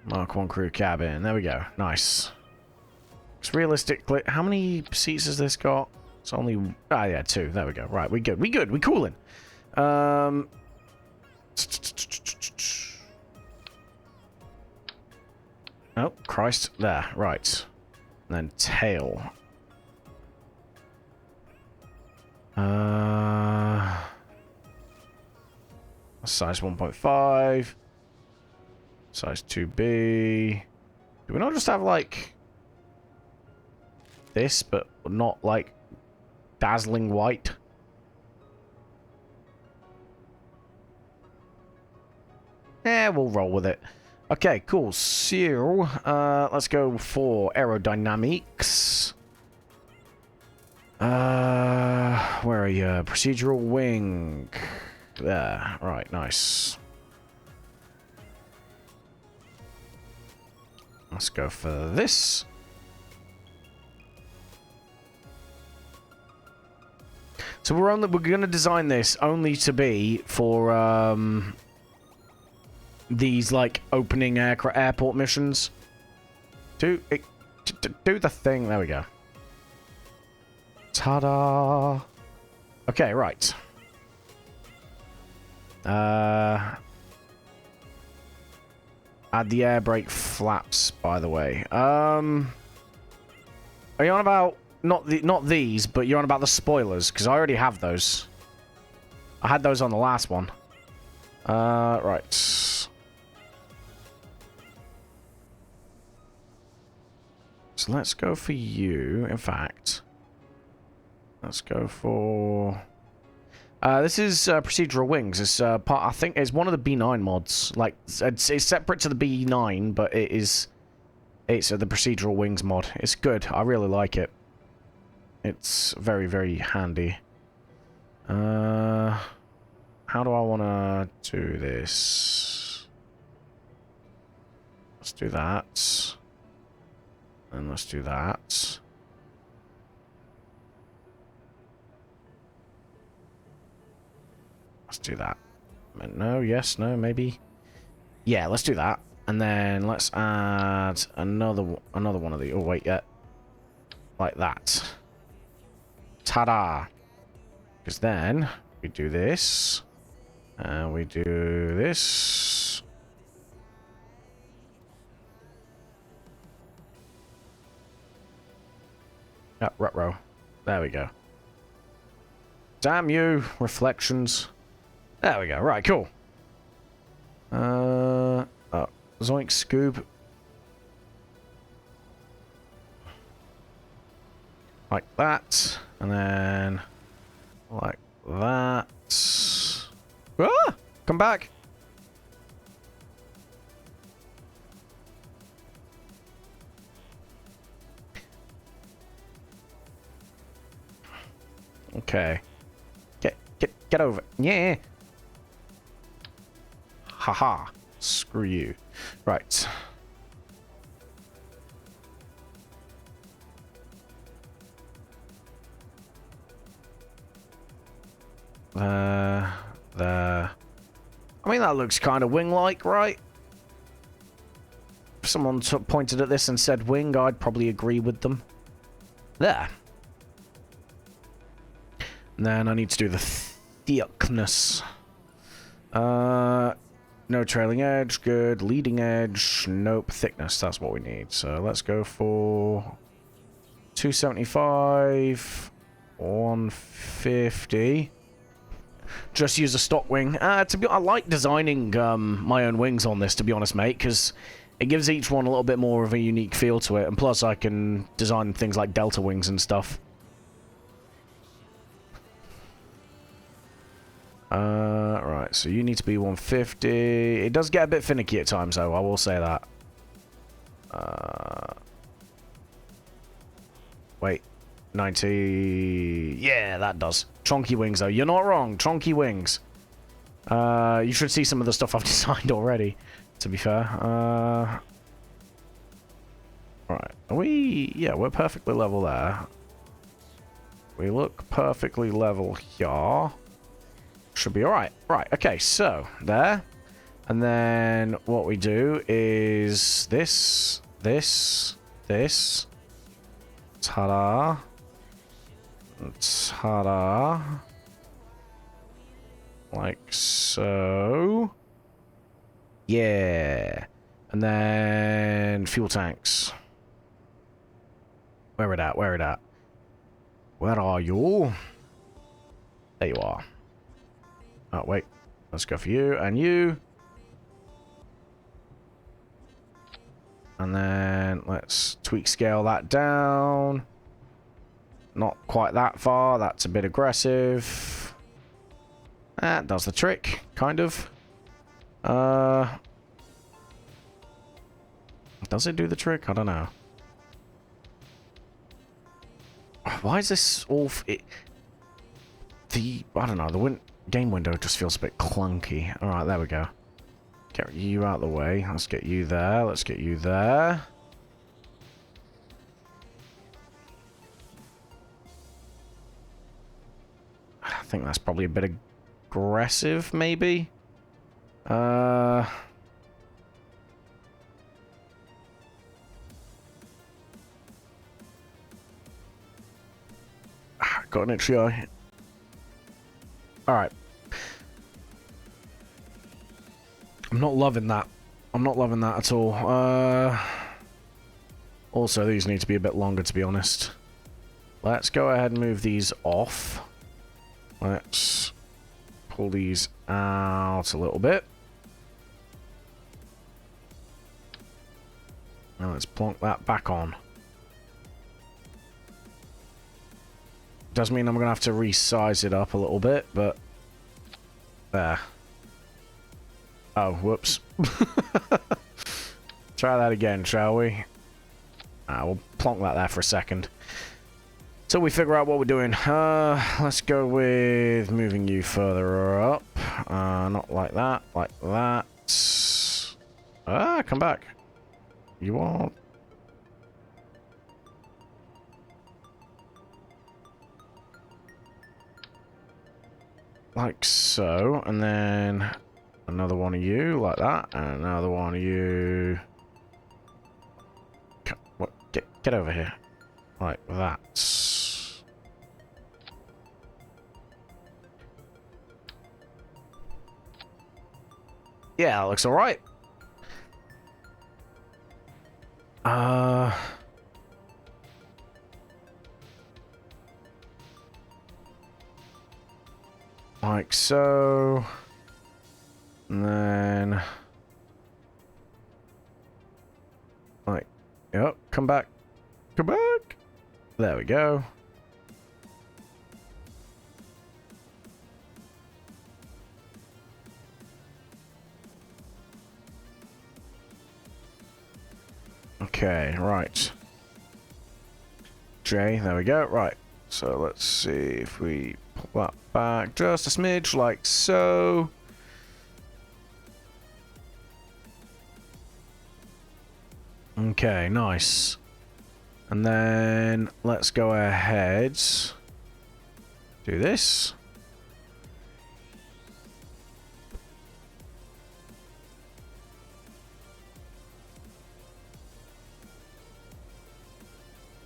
Mark 1 crew cabin. There we go. Nice. It's realistically... How many seats has this got? It's only... Ah, yeah, 2. There we go. Right, we good. We good. We coolin'. Oh, Christ. There. Right. And then tail. Size 1.5. Size 2B. Do we not just have, like... this, but not, like, dazzling white? Eh, we'll roll with it. Okay, cool. So, let's go for aerodynamics. Where are you? Procedural wing. There. Right, nice. Let's go for this. So we're going to design this only to be for these like opening airport missions. Do the thing. There we go. Ta-da! Okay, right. Add the air brake flaps, by the way. Are you on about not these, but you're on about the spoilers? Because I already have those. I had those on the last one. Right. So let's go for you. In fact, let's go for. This is procedural wings. It's part. I think it's one of the B9 mods. Like it's separate to the B9, but it's the procedural wings mod. It's good. I really like it. It's very, very handy. How do I want to do this? Let's do that. And let's do that. Let's do that. No, yes, no, maybe. Yeah, let's do that. And then let's add another one of the. Oh wait, yeah, like that. Ta-da! Because then we do this, and we do this. Oh, ruh-roh. There we go. Damn you, reflections. There we go. Right, cool. Oh, Zoink Scoob. Like that. And then like that. Ah! Come back! Okay. Get over. Yeah. Haha. Screw you. Right. There. I mean, that looks kind of wing-like, right? If someone pointed at this and said wing, I'd probably agree with them. There. And then I need to do the thickness. No trailing edge, good. Leading edge, nope. Thickness, that's what we need. So let's go for 275, 150. Just use a stock wing. I like designing my own wings on this, to be honest, mate, because it gives each one a little bit more of a unique feel to it, and plus I can design things like delta wings and stuff. Right, so you need to be 150. It does get a bit finicky at times, though, I will say that. Wait. 90... Yeah, that does. Chonky wings, though. You're not wrong. Chonky wings. You should see some of the stuff I've designed already, to be fair. Right. Are we... Yeah, we're perfectly level there. We look perfectly level here. Should be alright. Right, okay, so, there. And then what we do is this. Ta-da. Ta-da. Like so. Yeah. And then fuel tanks. Where it at? Where it at? Where are you? There you are. Oh, wait. Let's go for you and you. And then let's tweak scale that down. Not quite that far. That's a bit aggressive. That does the trick, kind of. Does it do the trick? I don't know. Why is this all... I don't know, the game window just feels a bit clunky. Alright, there we go. Get you out of the way. Let's get you there. Let's get you there. I think that's probably a bit aggressive, maybe. Got an itchy eye. Alright. I'm not loving that. I'm not loving that at all. Also, these need to be a bit longer, to be honest. Let's go ahead and move these off. Let's pull these out a little bit. Now let's plonk that back on. Does mean I'm going to have to resize it up a little bit, but... There. Oh, whoops. Try that again, shall we? We'll plonk that there for a second. Till we figure out what we're doing. Let's go with moving you further up. Not like that, like that. Come back. You are... Like so, and then another one of you, like that, and another one of you. What? Get over here, like that. Yeah, that looks all right. Like so. And then... Like, yep, come back. Come back! There we go. Okay, right. J, there we go. Right. So let's see if we pull that back just a smidge, like so. Okay, nice. And then let's go ahead. Do this.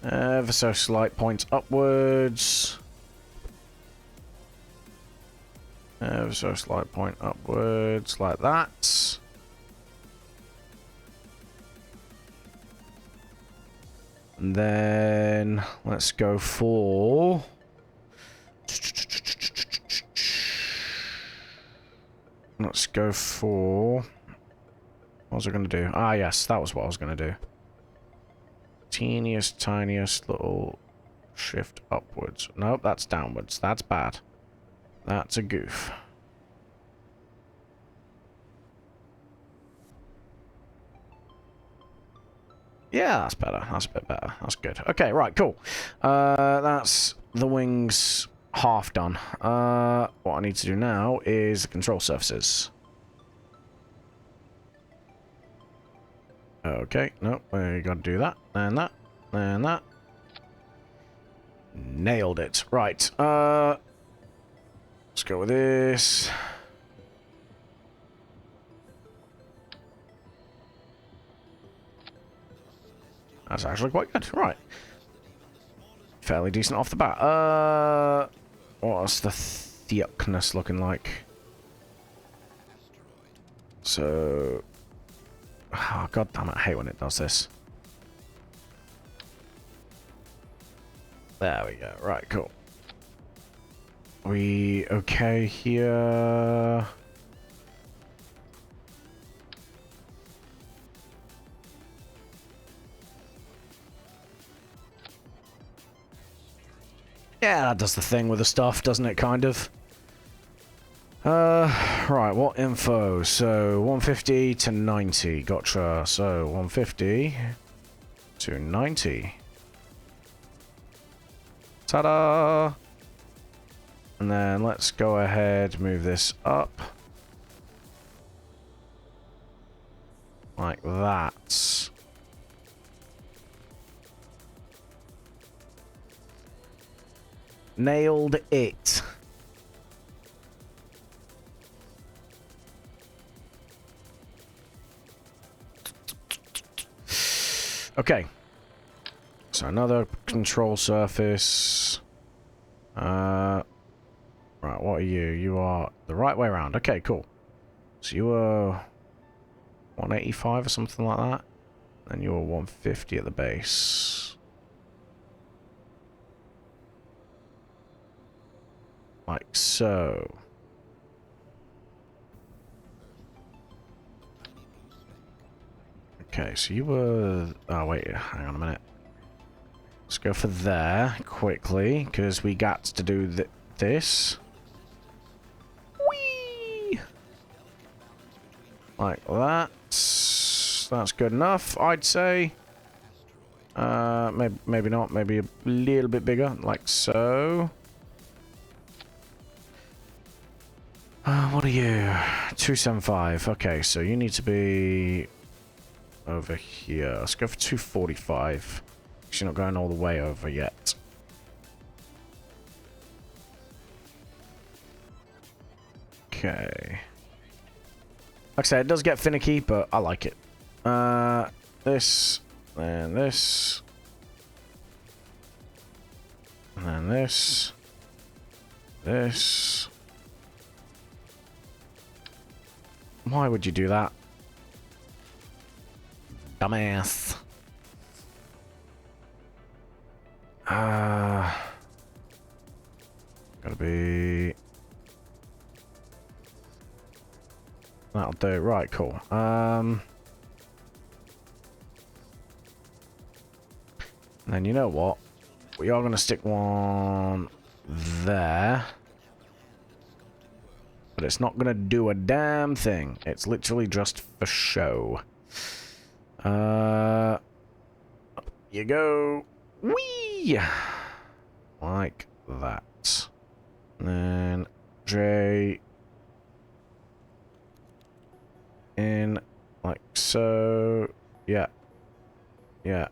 Ever so slight points upwards. Ever so slight point upwards, like that. And then let's go for... Let's go for... What was I going to do? Ah, yes, that was what I was going to do. Teeniest, tiniest little shift upwards. Nope, that's downwards. That's bad. That's a goof. Yeah, that's better. That's a bit better. That's good. Okay, right, cool. That's the wings half done. What I need to do now is the control surfaces. Okay, no, we got to do that, and that, and that. Nailed it. Right, let's go with this. That's actually quite good. Right. Fairly decent off the bat. What's the thickness looking like? So... Oh, God damn it, I hate when it does this. There we go. Right, cool. We okay here? Yeah, that does the thing with the stuff, doesn't it, kind of? Right, what info? So, 150 to 90. Gotcha. So, 150 to 90. Ta-da! And then let's go ahead, move this up. Like that. Nailed it. Okay. So another control surface. Right, what are you? You are the right way around. Okay, cool. So you were 185 or something like that. And you were 150 at the base. Like so. Okay, so you were... Oh, wait, hang on a minute. Let's go for there, quickly, because we got to do this. Whee! Like that. That's good enough, I'd say. Maybe not, maybe a little bit bigger, like so. What are you? 275. Okay, so you need to be... over here. Let's go for 245. Because you're not going all the way over yet. Okay. Like I said, it does get finicky, but I like it. This, and this. And then this. This. Why would you do that? Dumbass. Gotta be... That'll do. Right, cool. And then you know what? We are gonna stick one there. But it's not gonna do a damn thing. It's literally just for show. you go. Whee! Like that. And then J in like so. Yeah. Yeah.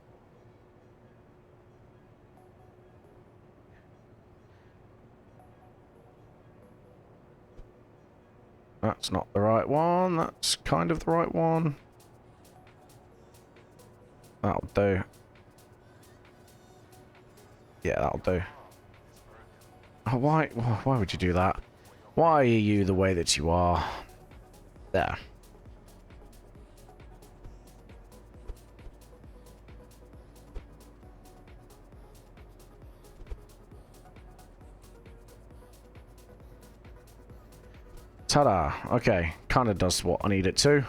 That's not the right one. That's kind of the right one. That'll do. Yeah, that'll do. Oh, why would you do that? Why are you the way that you are? There. Ta-da. Okay, kind of does what I need it to.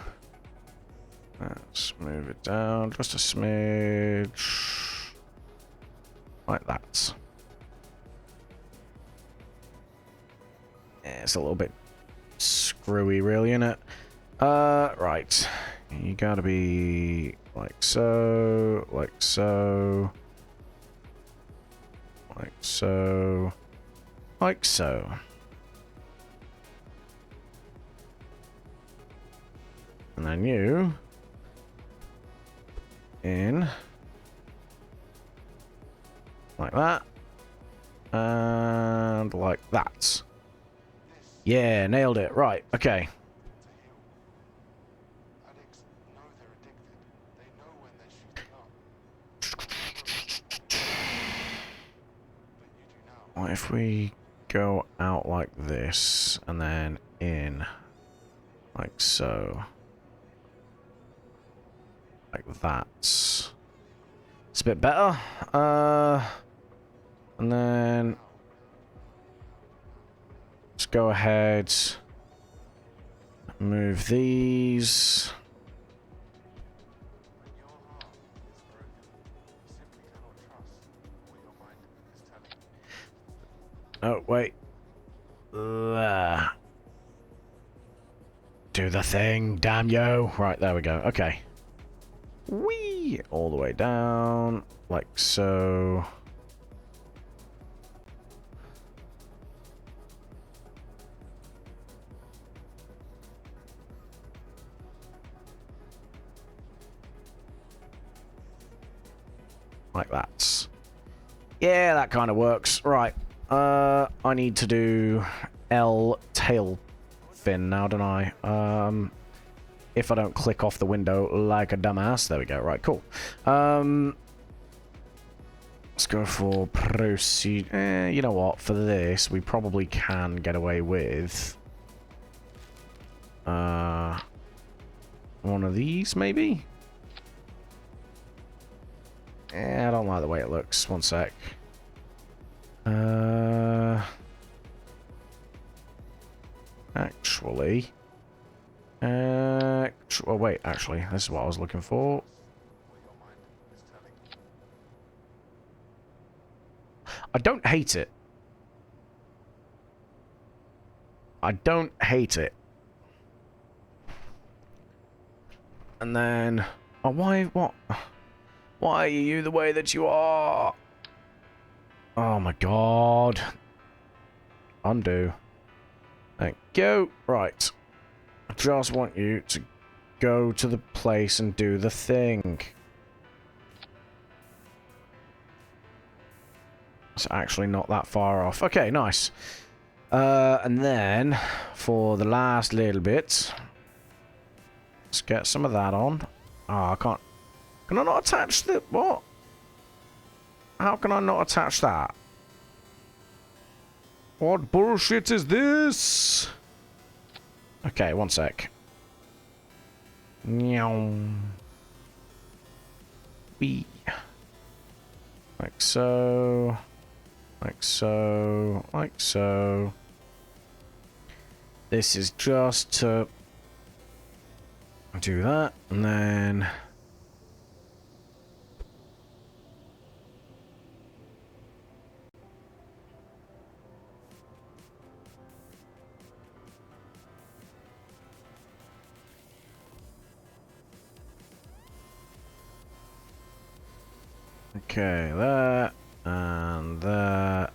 Let's move it down just a smidge. Like that. Yeah, it's a little bit screwy, really, isn't it? Right. You gotta be like so, like so, like so, like so. And then you in like that and like that. Yeah, nailed it. Right, okay. Addicts know they're addicted. They know when they're shooting up. But you do now. What if we go out like this and then in like so? Like that. It's a bit better. And then let's go ahead, move these. When your heart is broken, you simply cannot trust what your mind is telling you. Oh, wait. Do the thing, damn you. Right, there we go. Okay. Whee! All the way down, like so. Like that. Yeah, that kind of works. Right. I need to do L tail fin now, don't I? If I don't click off the window like a dumbass. There we go. Right, cool. Let's go for proceed. You know what? For this, we probably can get away with one of these, maybe? I don't like the way it looks. One sec. Actually... well, wait, actually, this is what I was looking for. What your mind is telling you. I don't hate it. I don't hate it. And then... Oh, why? What? Why are you the way that you are? Oh my god. Undo. Thank you. Right. I just want you to go to the place and do the thing. It's actually not that far off. Okay, nice. And then, for the last little bit, let's get some of that on. Oh, I can't... Can I not attach the... What? How can I not attach that? What bullshit is this? Okay, one sec. Meow. Wee. Like so. Like so. Like so. This is just to do that, and then... Okay, there and there.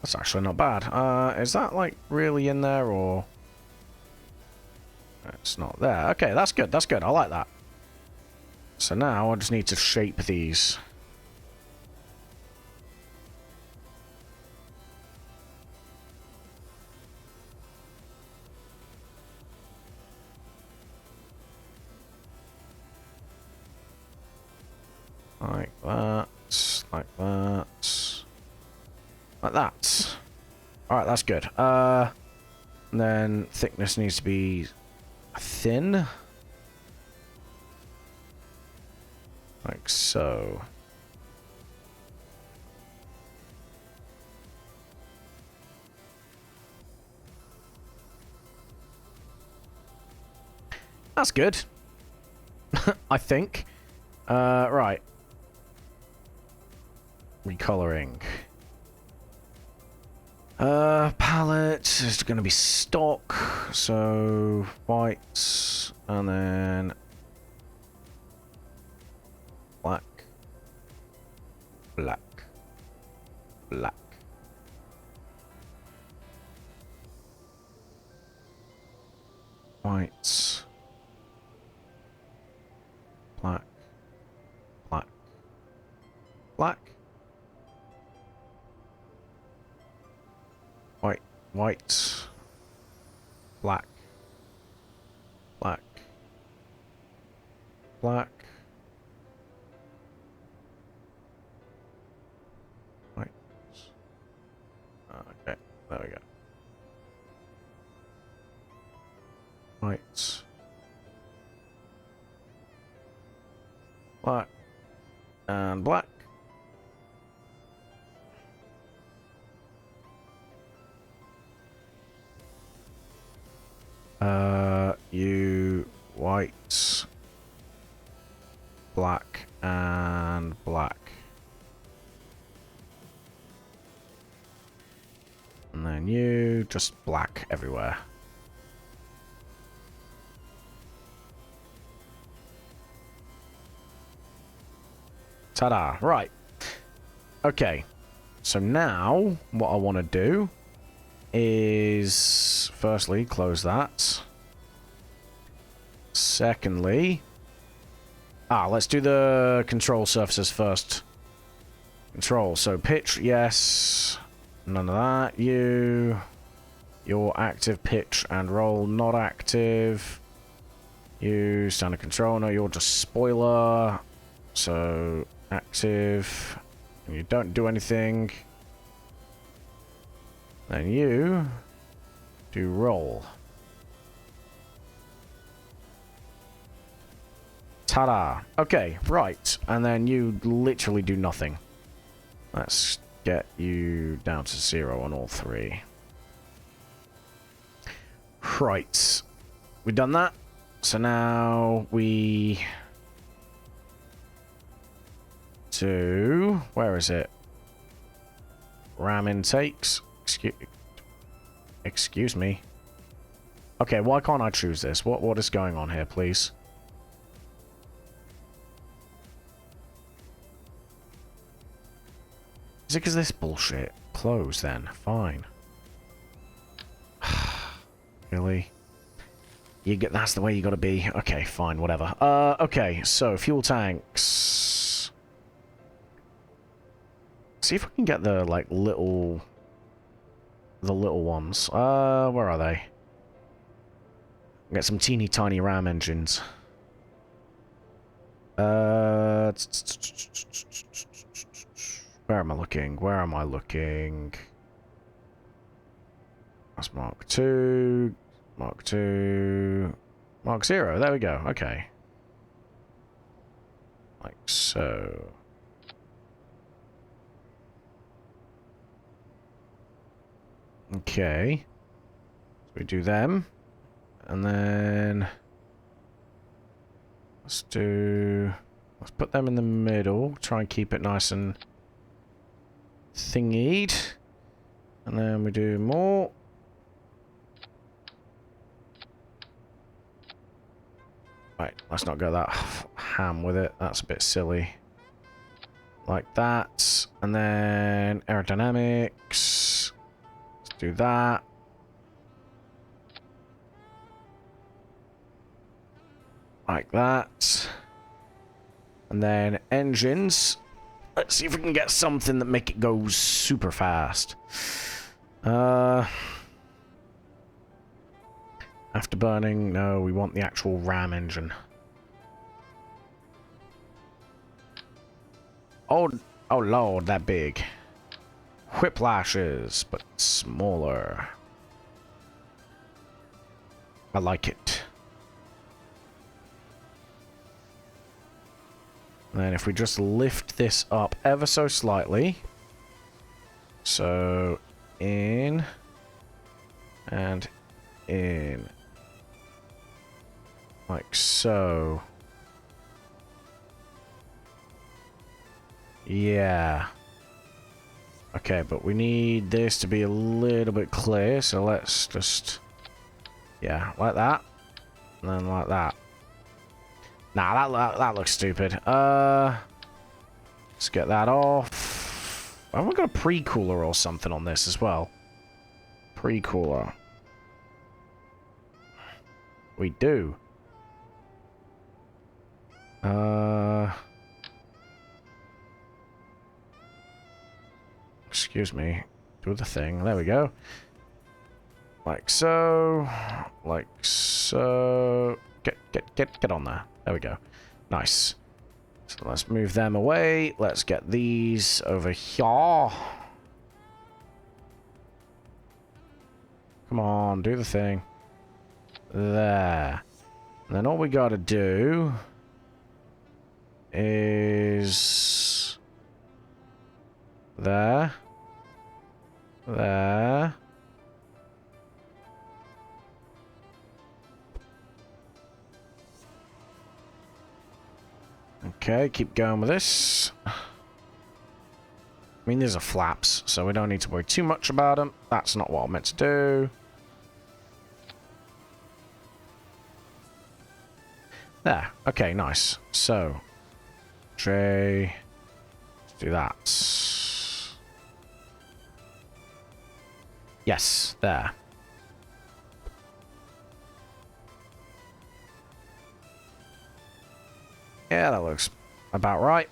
That's actually not bad. Is that like really in there or? It's not there. Okay, that's good. That's good. I like that. So now I just need to shape these. Like that. Like that. Like that. Alright, that's good. And then thickness needs to be thin. Like so. That's good. I think. Right. Recoloring. Palette is going to be stock. So, whites. And then black. Black. Black. Whites. Black. Black. Black. White. White. Black. Black. Black. White. Okay, there we go. White. Black. And black. You white, black, and black. And then you just black everywhere. Ta-da! Right. Okay. So now, what I want to do is, firstly, close that. Secondly, let's do the control surfaces first. Control, so pitch, yes. None of that. Your active pitch and roll, not active. You, standard control, no, you're just spoiler. So, active. And you don't do anything. Then you do roll. Ta-da. Okay, right. And then you literally do nothing. Let's get you down to 0 on all three. Right. We've done that. So now we do... Where is it? RAM intakes. Excuse me. Okay, why can't I choose this? What is going on here, please? Is it because this bullshit? Close then. Fine. Really? That's the way you gotta be. Okay, fine, whatever. Okay, so fuel tanks. See if we can get the like little ones. Where are they? Get some teeny tiny RAM engines. Where am I looking? Where am I looking? That's Mark 2. Mark 2. Mark 0. There we go. Okay. Like so. Okay. So we do them. And then let's put them in the middle. Try and keep it nice and thingied. And then we do more. Right, let's not go that ham with it. That's a bit silly. Like that. And then aerodynamics. Let's do that. Like that. And then engines. Let's see if we can get something that make it go super fast. Afterburning, no, we want the actual RAM engine. Oh lord, that big. Whiplashes, but smaller. I like it. And then if we just lift this up ever so slightly. So, in. And in. Like so. Yeah. Okay, but we need this to be a little bit clear, so let's just... Yeah, like that. And then like that. Nah, that looks stupid. Let's get that off. Haven't we got a pre-cooler or something on this as well? Pre-cooler. We do. Excuse me. Do the thing. There we go. Like so. Like so. Get on there. There we go. Nice. So let's move them away. Let's get these over here. Come on, do the thing. There. And then all we gotta do is there. There. Okay, keep going with this. I mean, these are flaps, so we don't need to worry too much about them. That's not what I meant to do. There. Okay, nice. So, J. Let's do that. Yes, there. Yeah, that looks about right.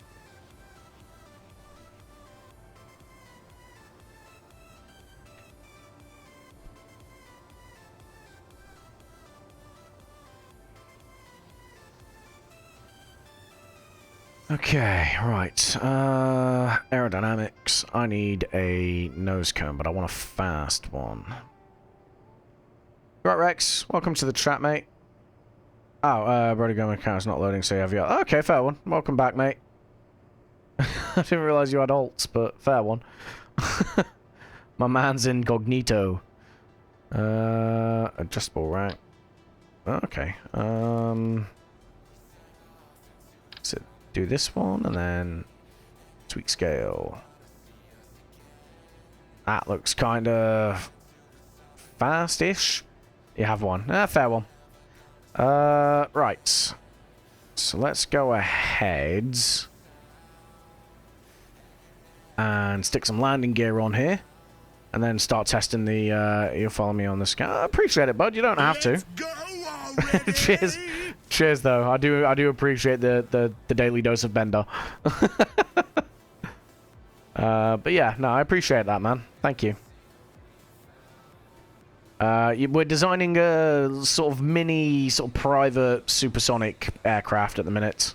Okay, right. Aerodynamics. I need a nose cone, but I want a fast one. Right, Rex. Welcome to the chat, mate. Oh, Brody Gomez account's not loading, so you have your... Okay, fair one. Welcome back, mate. I didn't realise you had alts, but fair one. My man's incognito. Adjustable rack. Okay. So do this one, and then tweak scale. That looks kind of fast-ish. You have one. Fair one. Right. So let's go ahead and stick some landing gear on here, and then start testing the, you'll follow me on the scan. I appreciate it, bud. You don't have to. Let's go already. Cheers. Cheers, though. I do appreciate the daily dose of Bender. But yeah, no, I appreciate that, man. Thank you. We're designing a sort of mini, sort of private supersonic aircraft at the minute.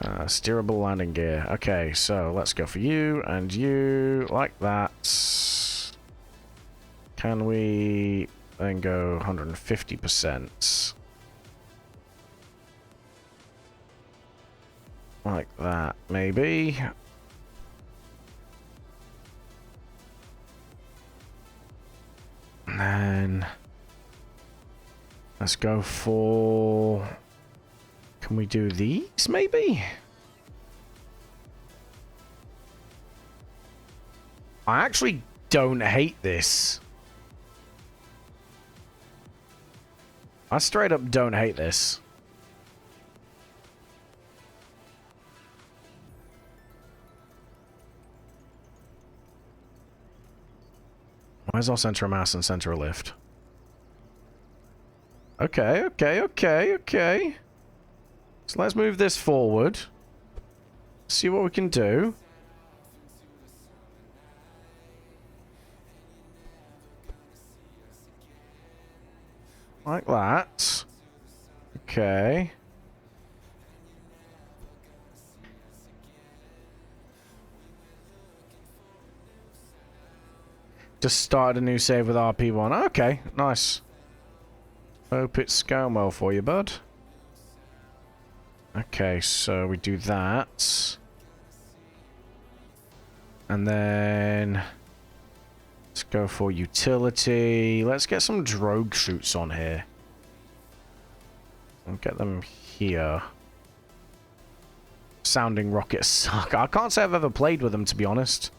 Steerable landing gear. Okay, so let's go for you and you, like that. Can we then go 150%? Like that, maybe. And then let's go for... Can we do these, maybe? I actually don't hate this. I straight up don't hate this. Where's our center of mass and center of lift? Okay, okay, okay, okay. So let's move this forward. See what we can do. Like that. Okay. Just started a new save with RP1. Okay, nice. Hope it's going well for you, bud. Okay, so we do that. And then... let's go for utility. Let's get some drogue shoots on here. I'll get them here. Sounding rockets suck. I can't say I've ever played with them, to be honest.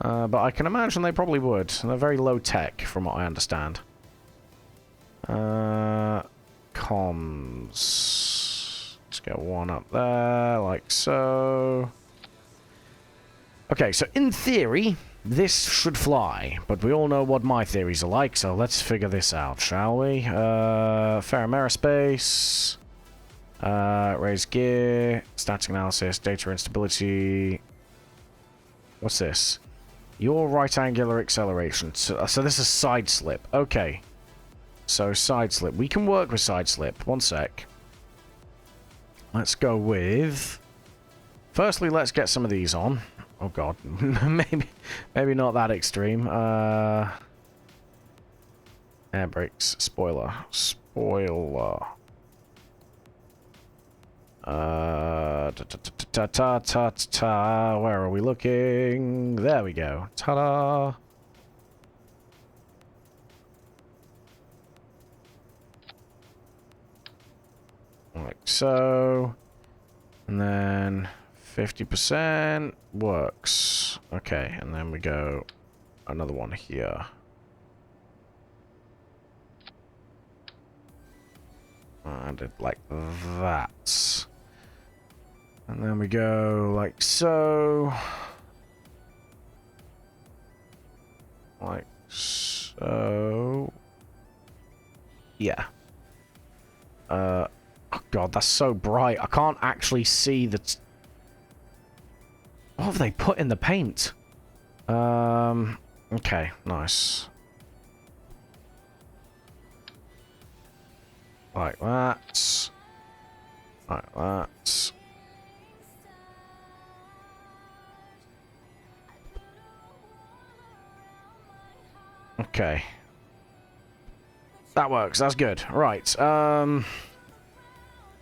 But I can imagine they probably would. They're very low tech, from what I understand. Comms. Let's get one up there, like so. Okay, so in theory, this should fly. But we all know what my theories are like, so let's figure this out, shall we? Ferrum Aerospace. Raise gear. Static analysis. Data instability. What's this? Your right angular acceleration. So this is side slip. Okay. So side slip. We can work with side slip. One sec. Let's go with... firstly, let's get some of these on. Oh god. maybe not that extreme. Air brakes. Spoiler. Spoiler. Ta-ta-ta-ta-ta. Where are we looking? There we go. Ta-da! Like so. And then 50% works. Okay, and then we go another one here. And it like that. And then we go like so. Like so. Yeah. Oh god, that's so bright. I can't actually see the... what have they put in the paint? Okay, nice. Like that. Like that. Okay. That works. That's good. Right.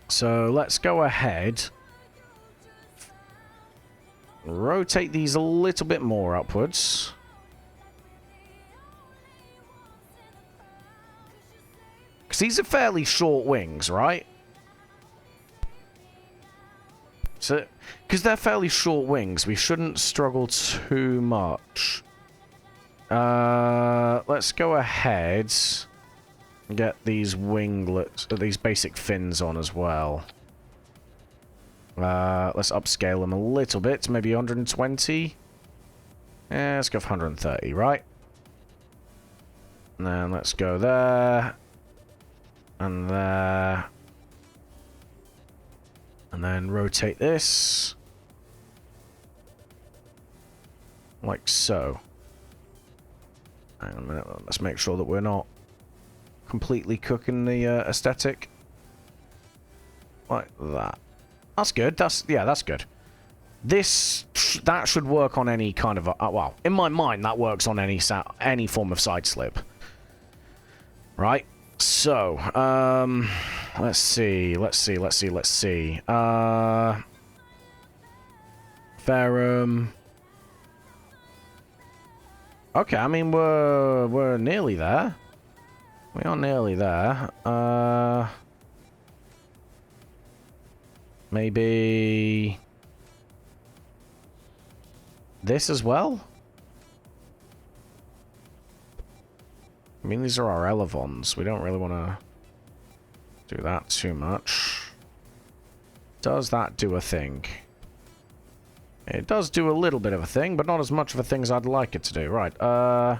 So let's go ahead. Rotate these a little bit more upwards. Because these are fairly short wings, right? So, because they're fairly short wings, we shouldn't struggle too much. Let's go ahead and get these winglets, these basic fins on as well. Let's upscale them a little bit, maybe 120. Yeah, let's go for 130, right? And then let's go there. And there. And then rotate this. Like so. Hang on a minute, let's make sure that we're not completely cooking the aesthetic. Like that. That's good. Yeah, that's good. That should work on any kind of well, in my mind that works on any form of side slip. Right? So, let's see. Ferrum. Okay, I mean we're nearly there. We are nearly there. Maybe this as well? I mean, these are our elevons. We don't really want to do that too much. Does that do a thing? It does do a little bit of a thing, but not as much of a thing as I'd like it to do. Right, nah,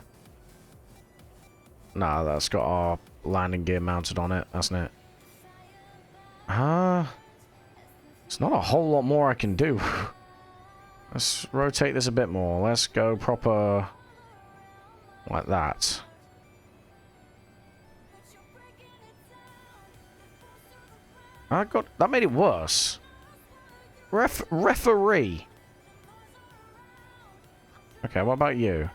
that's got our landing gear mounted on it, hasn't it? It's not a whole lot more I can do. Let's rotate this a bit more. Let's go proper like that. That made it worse. Referee. Okay, what about you?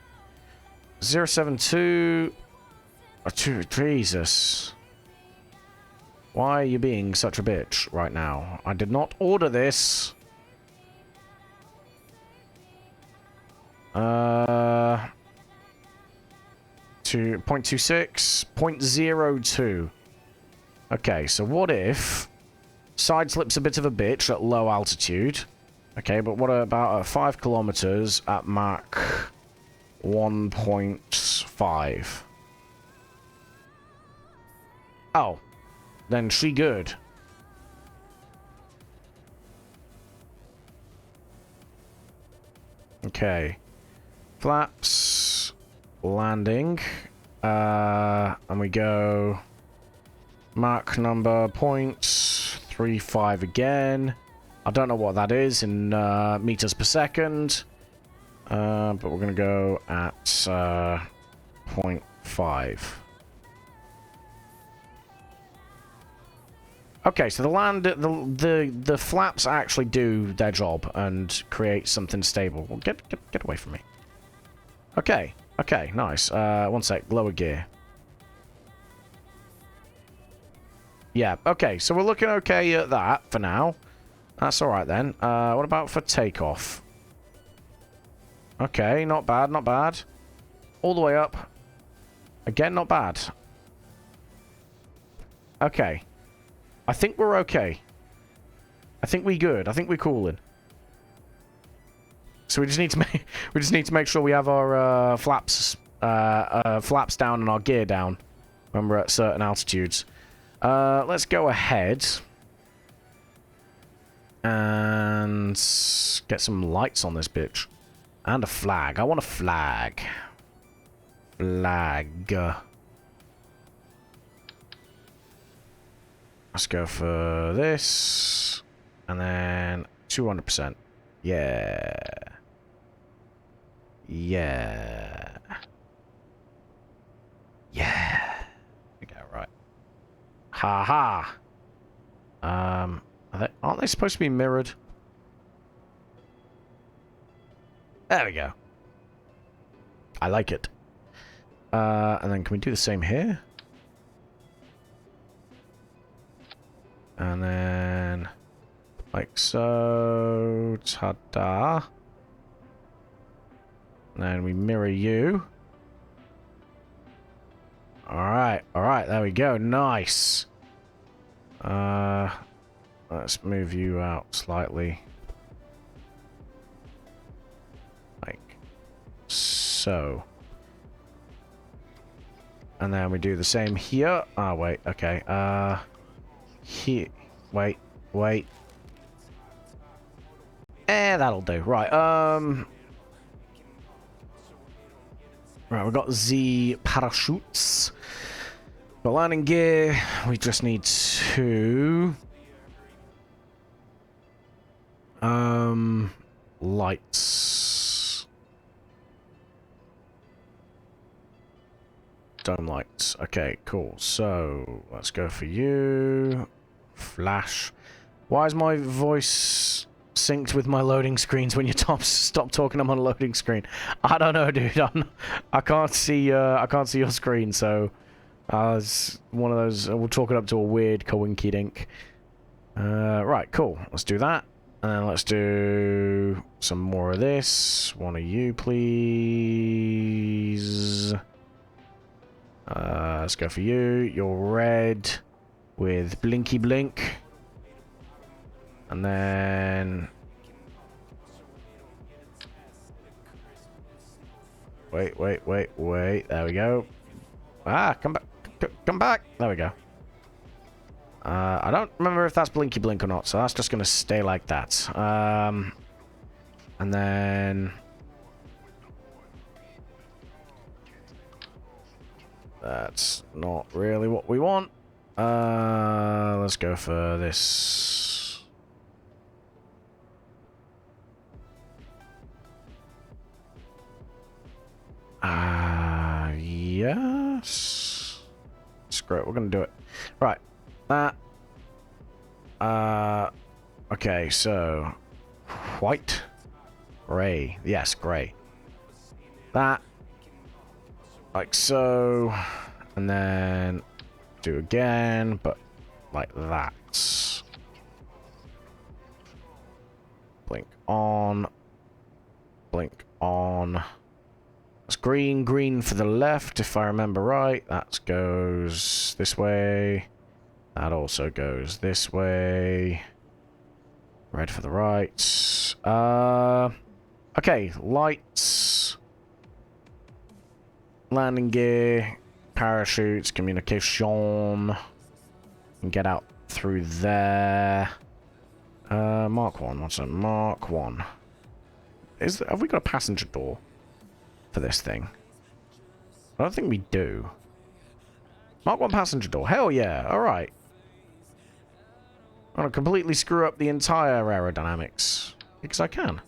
072. Oh, Jesus. Why are you being such a bitch right now? I did not order this. 0.26, 0.02. Okay, so what if side slip's a bit of a bitch at low altitude? Okay, but what about at 5 kilometers at Mach 1.5? Oh, then she good. Okay. Flaps. Landing. And we go Mach number 0.35 again. I don't know what that is in meters per second. But we're going to go at 0.5. Okay, so the flaps actually do their job and create something stable. Well, get away from me. Okay, okay, nice. One sec, lower gear. Yeah, okay, so we're looking okay at that for now. That's alright then. What about for takeoff? Okay, not bad, not bad. All the way up. Again, not bad. Okay. I think we're okay. I think we good. I think we're cooling. So we just need to make sure we have our flaps down and our gear down when we're at certain altitudes. Let's go ahead and get some lights on this bitch and a flag. I want a flag. Flag. Let's go for this. And then 200%. Yeah. Yeah. Yeah. Okay, right. Ha ha. Aren't they supposed to be mirrored? There we go. I like it. And then can we do the same here? And then, like so, ta-da. And then we mirror you. Alright, there we go, nice. Let's move you out slightly. Like so. And then we do the same here. Ah, wait, okay, here. Wait. That'll do. Right, right, we've got the parachutes. The landing gear. We just need to... lights. Dome lights. Okay, cool. So, let's go for you. Flash. Why is my voice synced with my loading screens when you stop talking? I'm on a loading screen. I don't know, dude. I can't see your screen, so it's one of those. We'll chalk it up to a weird coinky dink. Right, cool. Let's do that, and then let's do some more of this. One of you, please. Let's go for you. You're red with blinky blink. And then... Wait. There we go. Ah, come back. Come back. There we go. I don't remember if that's blinky blink or not, so that's just going to stay like that. And then... That's not really what we want. Let's go for this. Yes. Screw it, we're gonna do it. Right. That. Okay, so white, gray. Yes, gray. That. Like so. And then do again, but like that. Blink on. Blink on. It's green, green for the left, if I remember right. That goes this way. That also goes this way. Red for the right. Okay, lights. Landing gear. Parachutes. Communication. And get out through there. Mark 1. What's that? Mark 1. Have we got a passenger door for this thing? I don't think we do. Mark 1 passenger door. Hell yeah. Alright. I'm gonna completely screw up the entire aerodynamics. Because I can.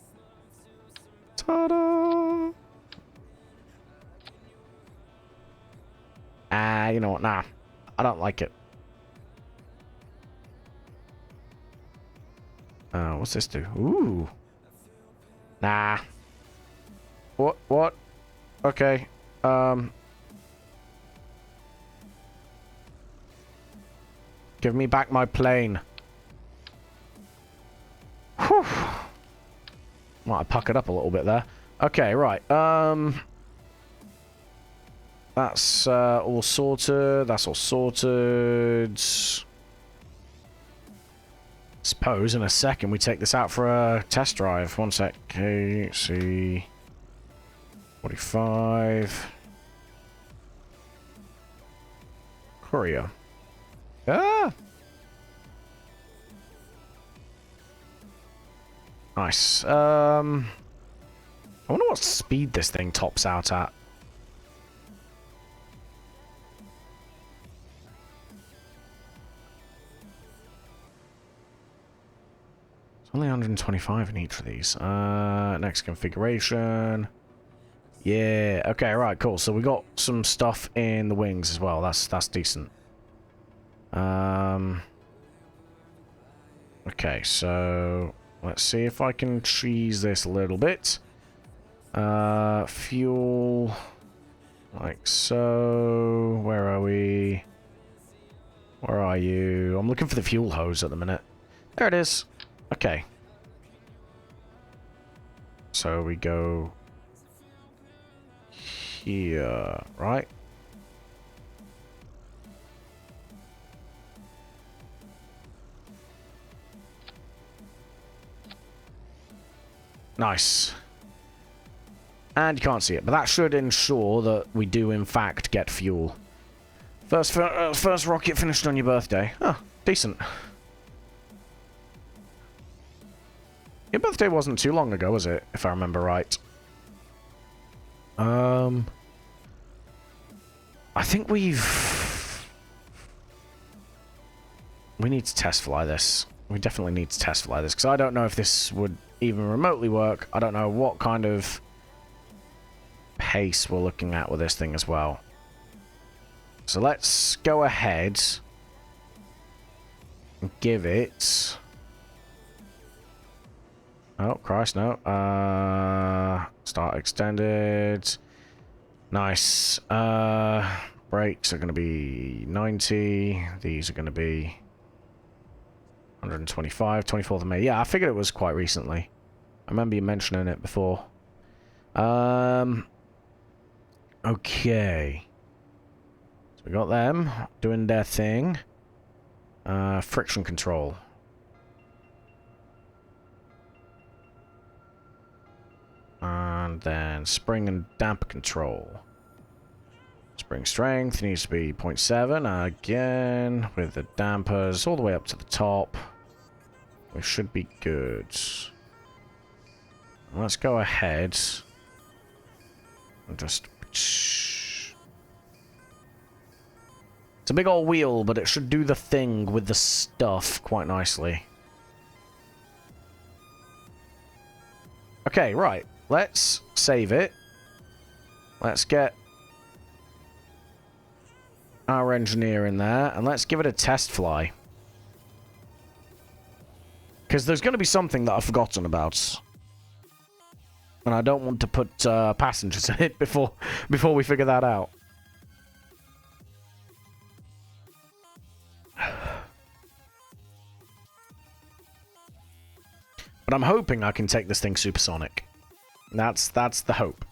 Ta-da! You know what? Nah. I don't like it. What's this do? Ooh. Nah. What? Okay. Give me back my plane. Whew. Might have puckered up a little bit there. Okay, right. That's all sorted. That's all sorted. Suppose in a second we take this out for a test drive. One sec. KC 45. Courier. Ah! Nice. I wonder what speed this thing tops out at. It's only 125 in each of these. Next configuration. Yeah. Okay. Right. Cool. So we got some stuff in the wings as well. That's decent. Okay. So let's see if I can cheese this a little bit. Fuel. Like so. Where are we? Where are you? I'm looking for the fuel hose at the minute. There it is. Okay. So we go here, right? Nice. And you can't see it, but that should ensure that we do in fact get fuel. First rocket finished on your birthday. Oh, decent. Your birthday wasn't too long ago, was it? If I remember right. I think we need to test fly this. We definitely need to test fly this, because I don't know if this would even remotely work. I don't know what kind of pace we're looking at with this thing as well. So let's go ahead and give it... Oh, Christ, no. Start extended. Nice. Brakes are going to be 90. These are going to be 125. 24th of May. Yeah, I figured it was quite recently. I remember you mentioning it before. Okay. So we got them doing their thing. Friction control. And then spring and damper control. Spring strength needs to be 0.7 again with the dampers all the way up to the top. We should be good. Let's go ahead. And just... It's a big old wheel, but it should do the thing with the stuff quite nicely. Okay, right. Let's save it. Let's get our engineer in there, and let's give it a test fly. Because there's going to be something that I've forgotten about. And I don't want to put passengers in it before we figure that out. But I'm hoping I can take this thing supersonic. That's the hope.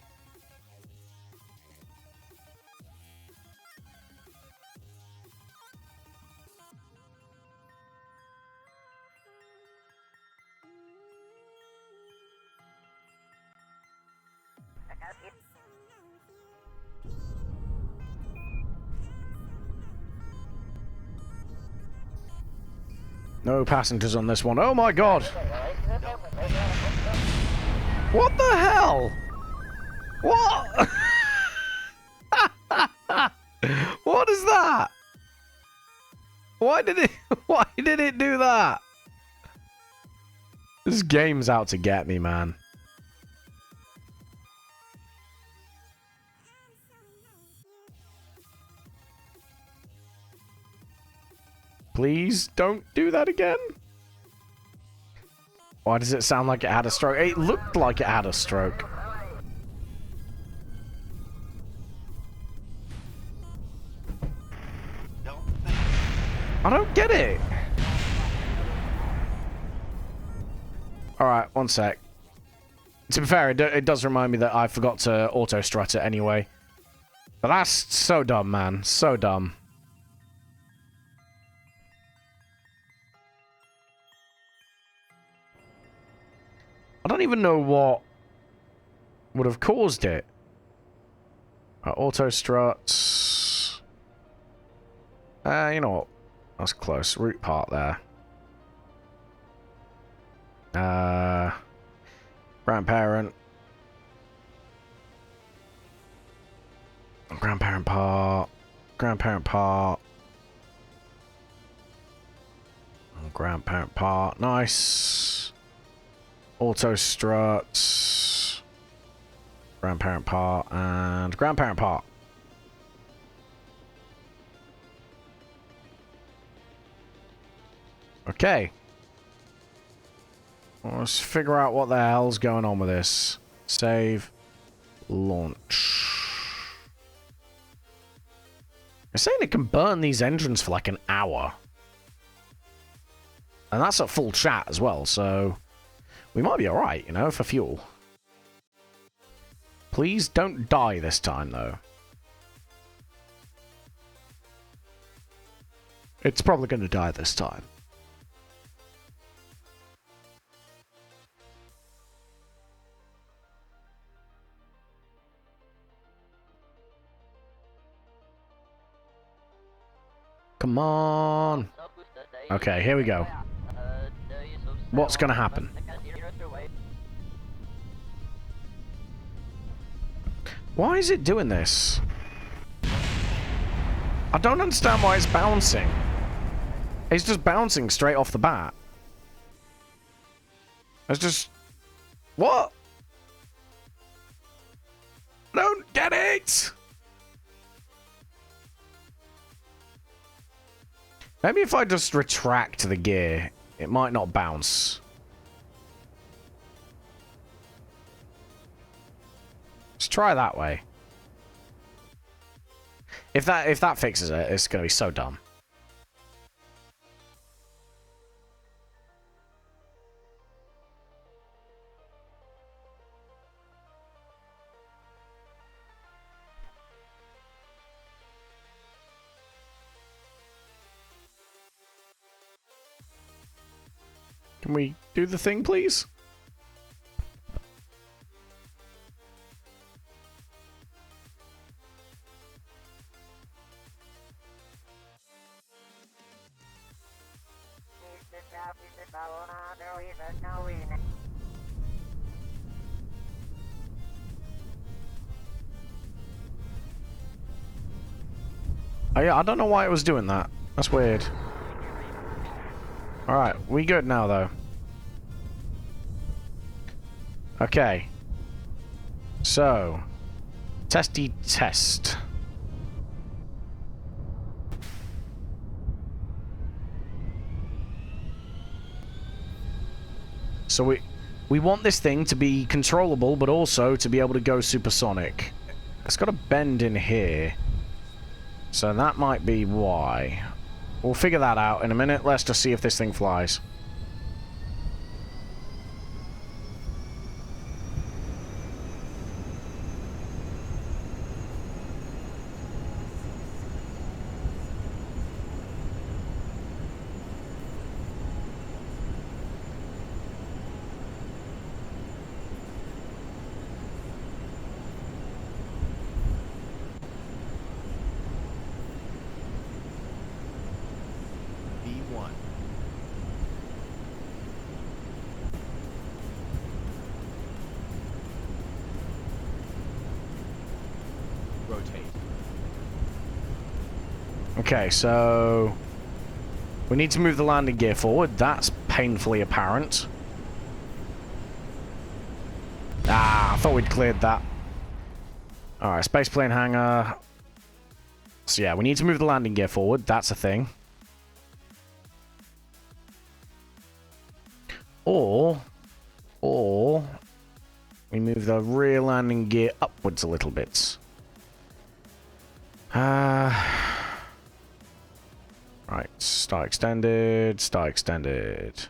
No passengers on this one. Oh my god! What the hell? What? What is that? Why did it do that? This game's out to get me, man. Please don't do that again. Why does it sound like it had a stroke? It looked like it had a stroke. I don't get it. Alright, one sec. To be fair, it does remind me that I forgot to auto-strut it anyway. But that's so dumb, man. So dumb. I don't even know what would have caused it. Auto struts. You know what? That's close. Root part there. Grandparent. Grandparent part. Grandparent part. Grandparent part. Nice. Auto struts, grandparent part, and grandparent part. Okay. Let's figure out what the hell's going on with this. Save. Launch. They're saying it can burn these engines for like an hour. And that's at full chat as well, so... we might be alright, you know, for fuel. Please don't die this time, though. It's probably going to die this time. Come on. Okay, here we go. What's going to happen? Why is it doing this? I don't understand why it's bouncing. It's just bouncing straight off the bat. It's just... what? I don't get it! Maybe if I just retract the gear, it might not bounce. Let's try that way. If that fixes it, it's gonna be so dumb. Can we do the thing, please? I don't know why it was doing that. That's weird. Alright, we good now, though. Okay. So. Testy test. So we want this thing to be controllable, but also to be able to go supersonic. It's got a bend in here. So that might be why. We'll figure that out in a minute. Let's just see if this thing flies. B1. Rotate. Okay, so we need to move the landing gear forward. That's painfully apparent. Ah, I thought we'd cleared that. Alright, spaceplane hangar. So yeah, we need to move the landing gear forward. That's a thing. Or we move the rear landing gear upwards a little bit. Right, start extended, start extended.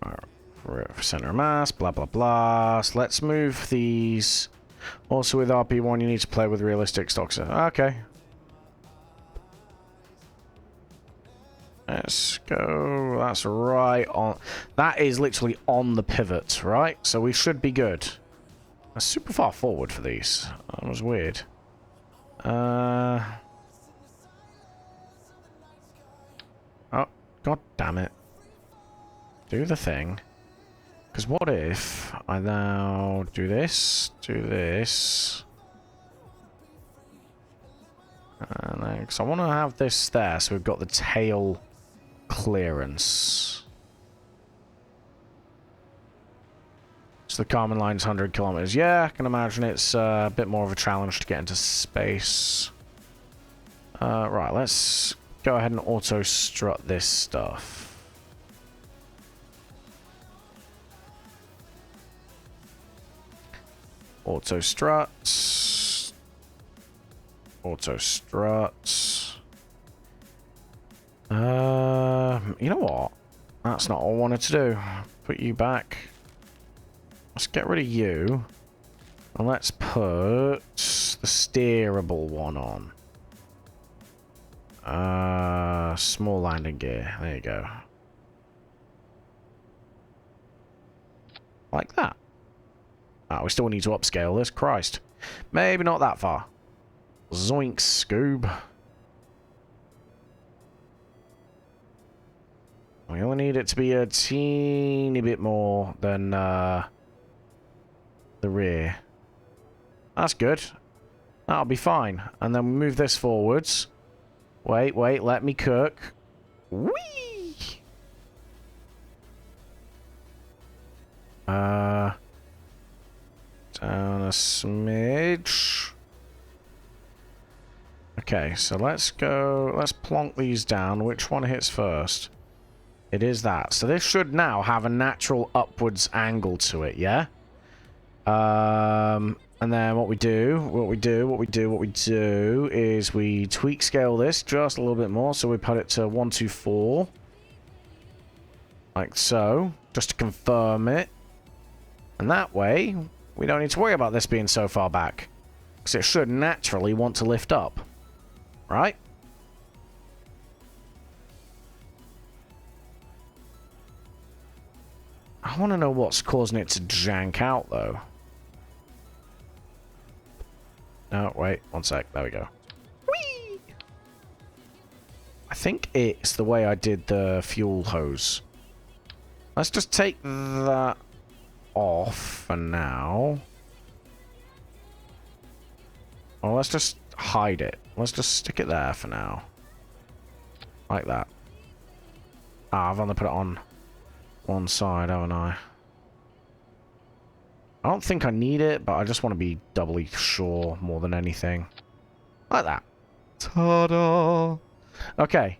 Alright, center of mass, blah blah blah. So let's move these. Also with RP1 you need to play with realistic stocks. Okay. Let's go. That's right on. That is literally on the pivot, right? So we should be good. That's super far forward for these. That was weird. Oh, god damn it. Do the thing. Because what if I now do this, and then, because I want to have this there, so we've got the tail clearance. So the Kármán line's 100 kilometers. Yeah, I can imagine it's a bit more of a challenge to get into space. Right, let's go ahead and auto-strut this stuff. Auto-strut. Auto-strut. You know what? That's not what I wanted to do. Put you back. Let's get rid of you. And let's put the steerable one on. Small landing gear. There you go. Like that. Ah, we still need to upscale this. Christ. Maybe not that far. Zoink, Scoob. We only need it to be a teeny bit more than the rear. That's good. That'll be fine. And then we move this forwards. Wait, let me cook. Whee! Down a smidge. Okay, so let's plonk these down. Which one hits first? It is that. So this should now have a natural upwards angle to it, yeah? And then what we do is we tweak scale this just a little bit more. So we put it to 124. Like so. Just to confirm it. And that way, we don't need to worry about this being so far back. Because it should naturally want to lift up. Right? I want to know what's causing it to jank out, though. No, wait, one sec. There we go. Whee! I think it's the way I did the fuel hose. Let's just take that off for now. Well, let's just hide it. Let's just stick it there for now. Like that. Ah, I've only put it on one side, haven't I? I don't think I need it, but I just want to be doubly sure more than anything. Like that. Ta-da! Okay.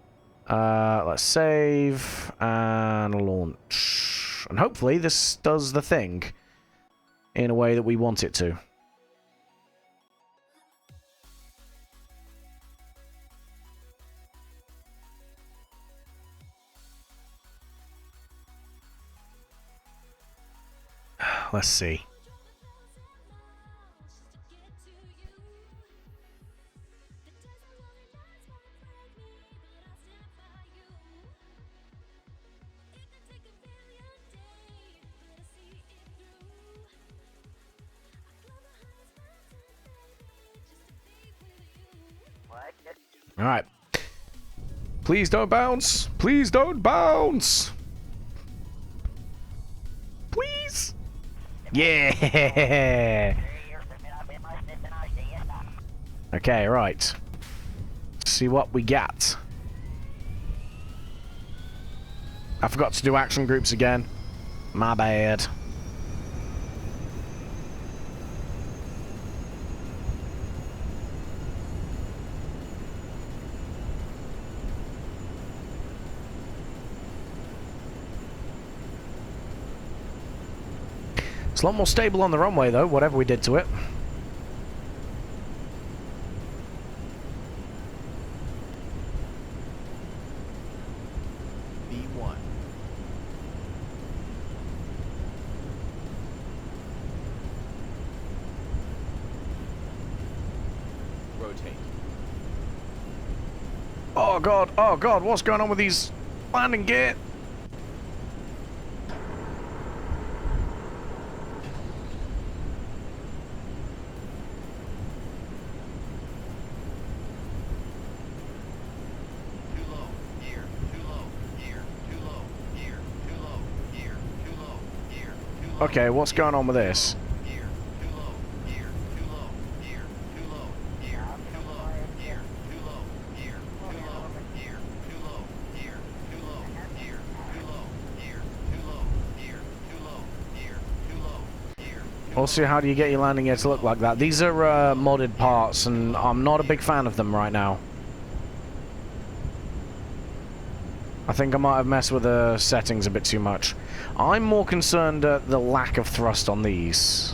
Let's save and launch. And hopefully this does the thing in a way that we want it to. Let's see. Alright. Please don't bounce! Please don't bounce! Please! Yeah! Okay, right. Let's see what we got. I forgot to do action groups again. My bad. It's a lot more stable on the runway, though, whatever we did to it. B1. Rotate. Oh god, what's going on with these landing gear? Okay, what's going on with this? Also, how do you get your landing gear to look like that? These are modded parts, and I'm not a big fan of them right now. I think I might have messed with the settings a bit too much. I'm more concerned at the lack of thrust on these.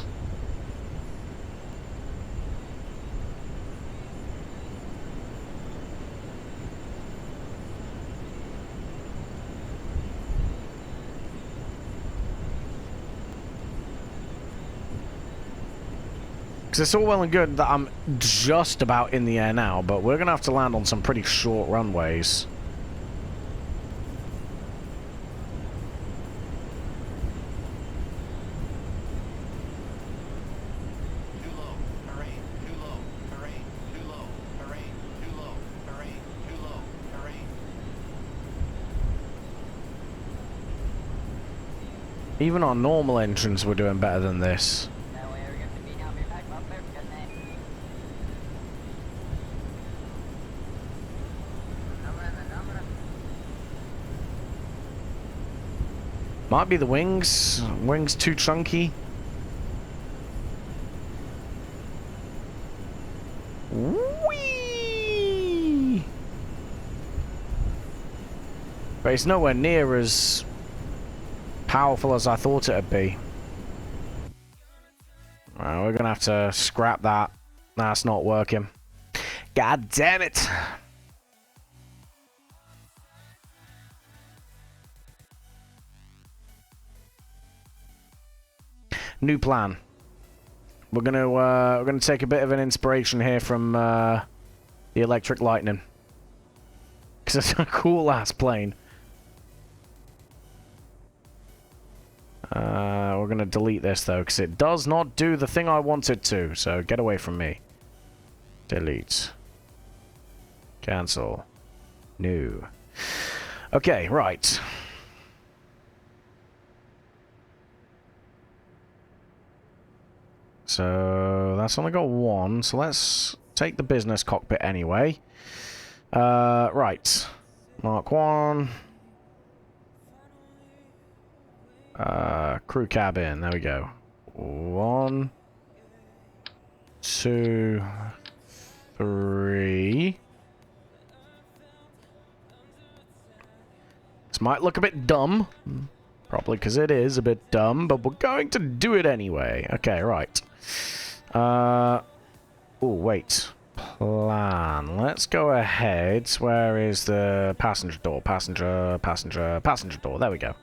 Because it's all well and good that I'm just about in the air now, but we're going to have to land on some pretty short runways. Even our normal engines were doing better than this. Might be the wings. Wings too chunky. Whee! But it's nowhere near as powerful as I thought it'd be. Alright, we're gonna have to scrap that. That's not working. God damn it! New plan. We're gonna take a bit of an inspiration here from the Electric Lightning, because it's a cool ass plane. We're gonna delete this though, because it does not do the thing I want it to. So get away from me. Delete. Cancel. New. Okay, right. So that's only got one, so let's take the business cockpit anyway. Right. Mark 1. Crew cabin. There we go. 1, 2, 3. This might look a bit dumb. Probably because it is a bit dumb, but we're going to do it anyway. Okay, right. Oh, wait. Plan. Let's go ahead. Where is the passenger door? Passenger door. There we go.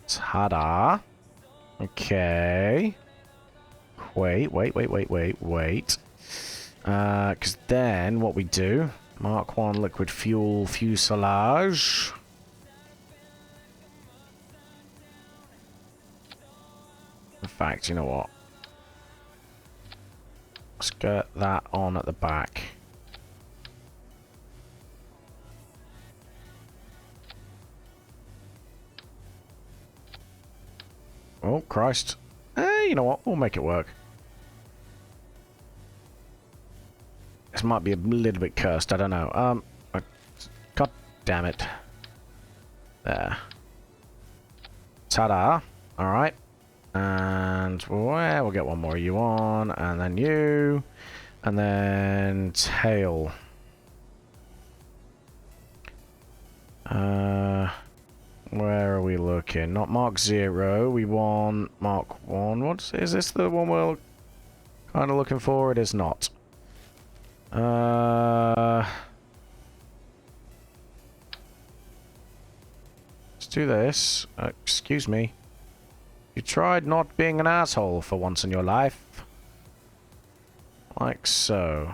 Ta-da. Okay. Wait. Because then what we do, Mark 1 liquid fuel fuselage. In fact, you know what? Let's get that on at the back. Oh, Christ. You know what? We'll make it work. This might be a little bit cursed. I don't know. God damn it. There. Ta-da. Alright. And well, we'll get one more you on. And then you. And then tail. Where are we looking? Not Mark 0. We want Mark 1. What is this? The one we're kind of looking for? It is not. Let's do this. Excuse me. You tried not being an asshole for once in your life. Like so.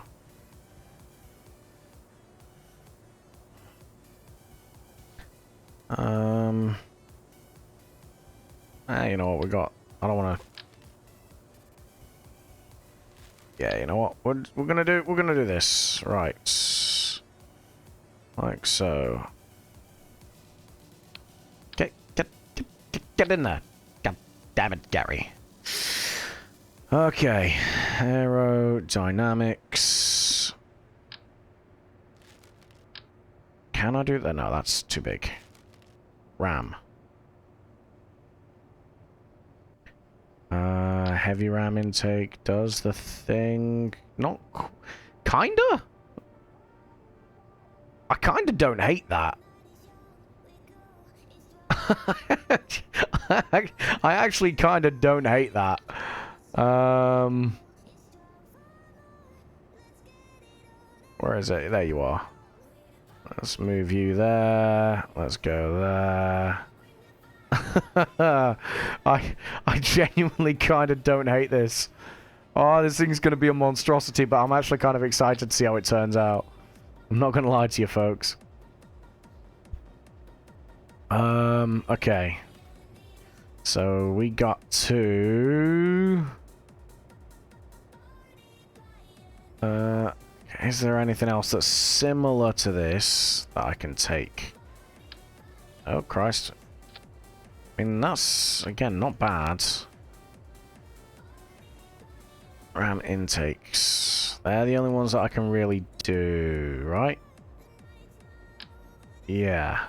You know what we got? I don't want to. Yeah, you know what? We're gonna do this, right? Like so. Get in there! God damn it, Gary. Okay, aerodynamics. Can I do that? No, that's too big. RAM. Heavy RAM intake does the thing. Not kinda? I kinda don't hate that. I actually kinda don't hate that. Where is it? There you are. Let's move you there. Let's go there. I genuinely kind of don't hate this. Oh, this thing's going to be a monstrosity, but I'm actually kind of excited to see how it turns out. I'm not going to lie to you, folks. Okay. So we got to... is there anything else that's similar to this that I can take? Oh, Christ. I mean, that's, again, not bad. RAM intakes. They're the only ones that I can really do, right? Yeah.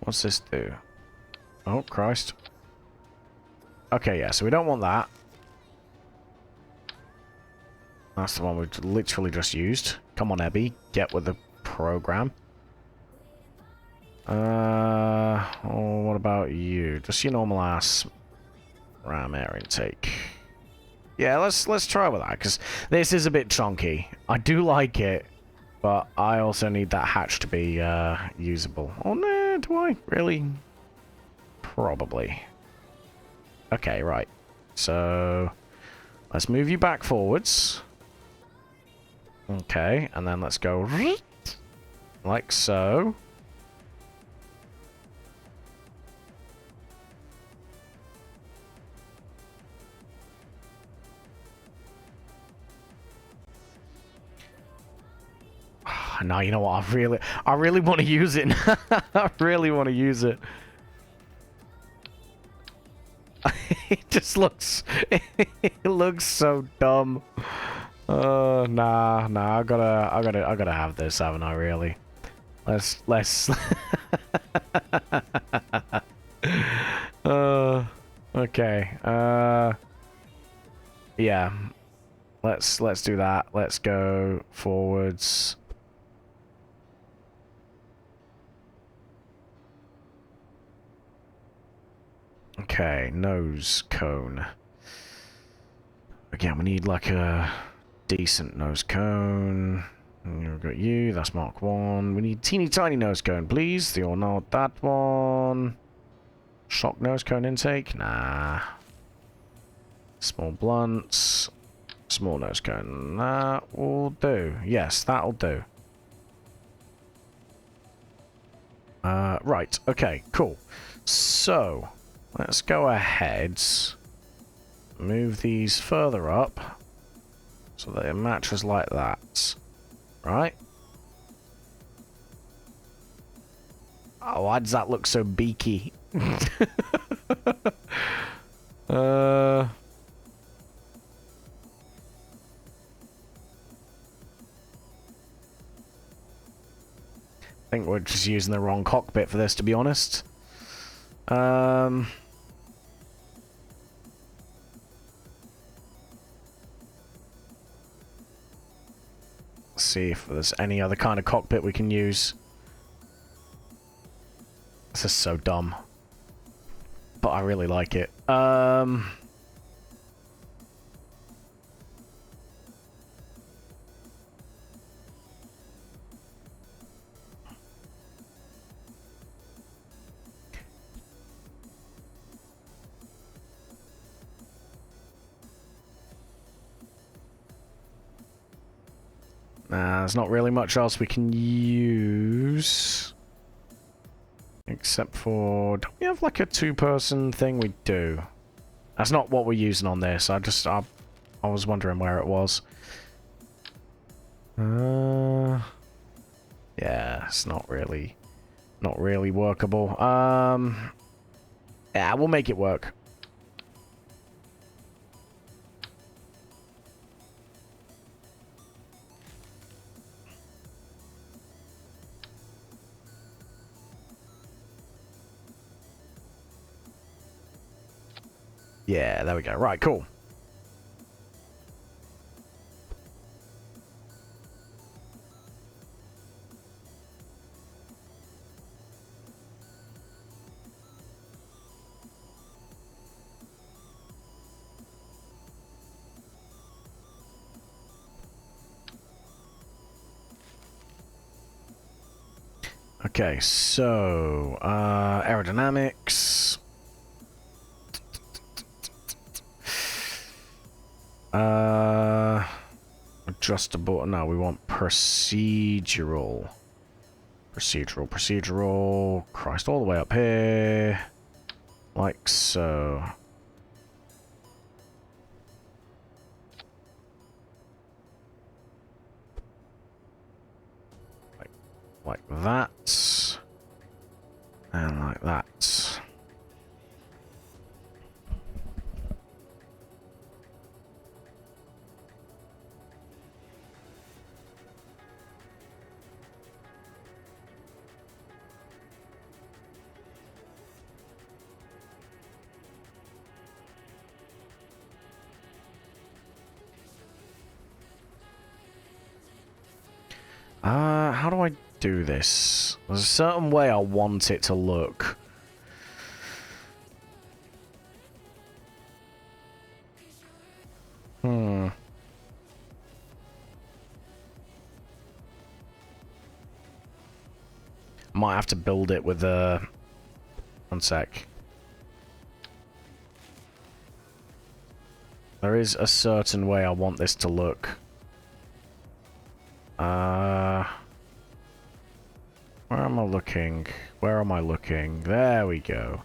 What's this do? Oh, Christ. Okay, yeah, so we don't want that. That's the one we've literally just used. Come on, Ebby. Get with the program. Oh, what about you? Just your normal ass RAM air intake. Yeah, let's try with that, because this is a bit chunky. I do like it, but I also need that hatch to be usable. Oh, no, do I? Really? Probably. Okay, right. So, let's move you back forwards. Okay, and then let's go like so. Now you know what? I really want to use it. I really want to use it. It just looks... It looks so dumb. Nah, I gotta have this, haven't I, really? Let's... Okay, yeah. Let's do that. Let's go forwards. Okay, nose cone. Again, we need like a decent nose cone. We've got you, that's Mark 1. We need teeny tiny nose cone, please. You're not that one. Shock nose cone intake? Nah. Small blunts. Small nose cone. That will do. Yes, that'll do. Right, okay, cool. So, let's go ahead. Move these further up. So that it matches like that. Right? Oh, why does that look so beaky? I think we're just using the wrong cockpit for this, to be honest. Let's see if there's any other kind of cockpit we can use. This is so dumb. But I really like it. Nah, there's not really much else we can use. Except for... Don't we have like a two-person thing? We do. That's not what we're using on this. I was wondering where it was. Yeah, it's not really workable. Yeah, we'll make it work. Yeah, there we go. Right, cool. Okay, so, aerodynamics. Adjustable. No, we want procedural. Procedural. Christ, all the way up here. Like so. Like that. And like that. How do I do this? There's a certain way I want it to look. Might have to build it with a... One sec. There is a certain way I want this to look. Where am I looking? Where am I looking? There we go.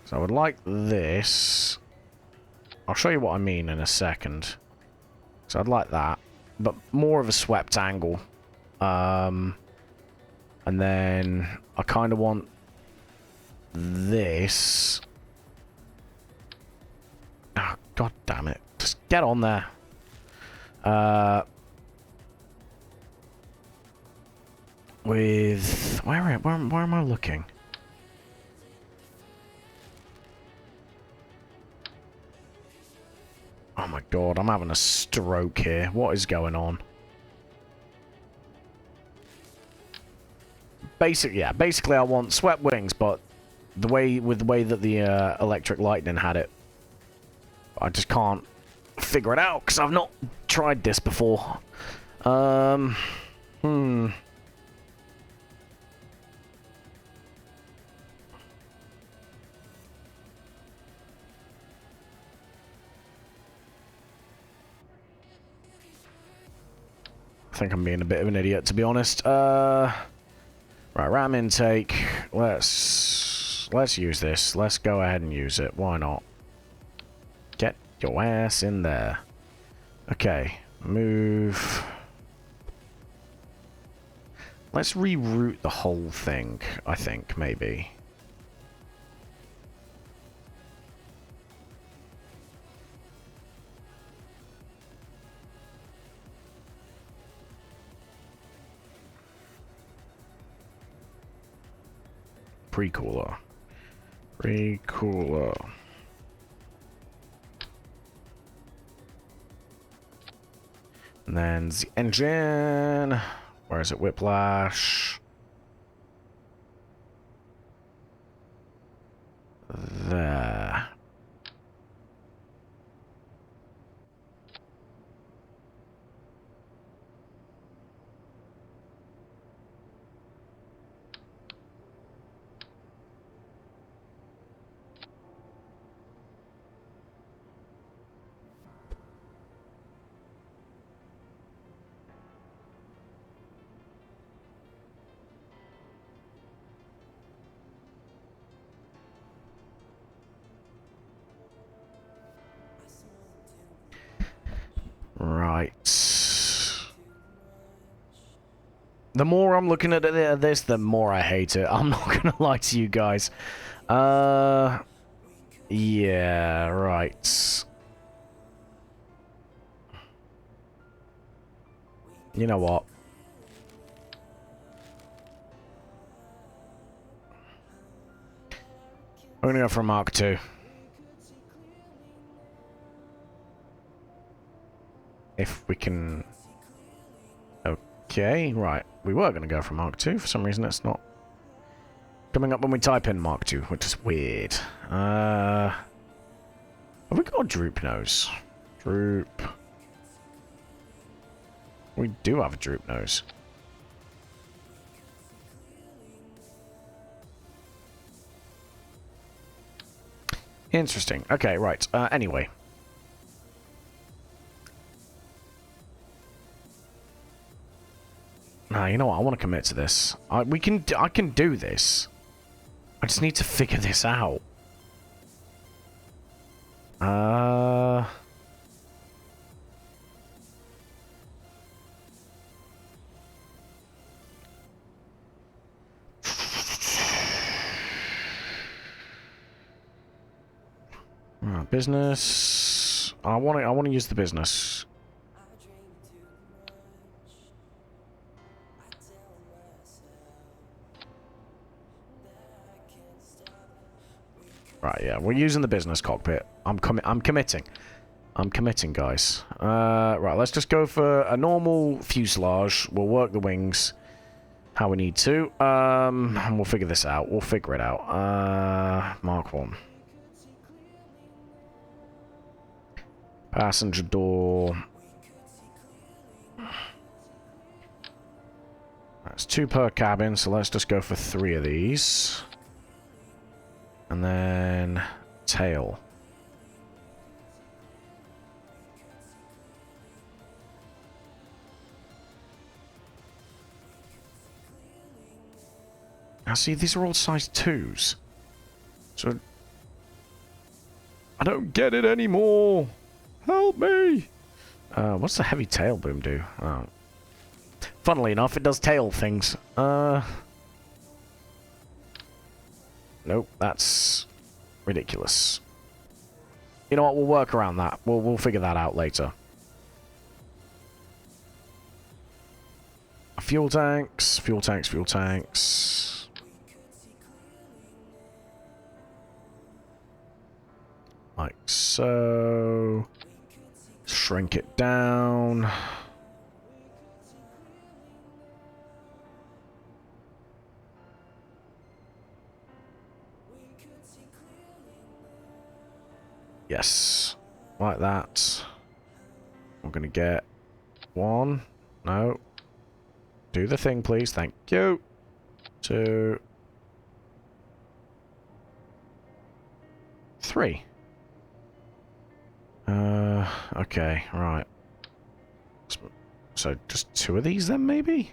So I would like this. I'll show you what I mean in a second. So I'd like that, but more of a swept angle. And then I kind of want this God damn it. Just get on there. With... Where am I looking? Oh my god, I'm having a stroke here. What is going on? Basically I want swept wings, but with the way that the electric lightning had it, I just can't figure it out because I've not tried this before. I think I'm being a bit of an idiot, to be honest. Right, ram intake. Let's use this. Let's go ahead and use it. Why not? Get your ass in there. Okay, move. Let's reroute the whole thing, I think, maybe. Pre-cooler. Pre-cooler. And then the engine. Where is it? Whiplash. There. Right. The more I'm looking at this, the more I hate it. I'm not gonna lie to you guys. Yeah, right. You know what? I'm gonna go for a Mark II. If we can... Okay, right. We were going to go for Mark II. For some reason, it's not coming up when we type in Mark II, which is weird. Have we got a droop nose? Droop. We do have a droop nose. Interesting. Okay, right. Anyway. Nah, you know what? I want to commit to this. I can do this. I just need to figure this out. Business. I want to use the business. Right, yeah, we're using the business cockpit. I'm committing. I'm committing, guys. Right, let's just go for a normal fuselage. We'll work the wings how we need to. And we'll figure this out. We'll figure it out. Mark 1. Passenger door. That's 2 per cabin, so let's just go for 3 of these. And then tail. Now see, these are all size 2s. So I don't get it anymore. Help me. What's the heavy tail boom do? Oh. Funnily enough, it does tail things. Nope, that's ridiculous. You know what? We'll work around that. We'll figure that out later. Fuel tanks, fuel tanks, fuel tanks. Like so. Shrink it down. Yes. Like that. We're gonna get one. No. Do the thing, please. Thank you. 2. 3. Okay, right. So just 2 of these then, maybe?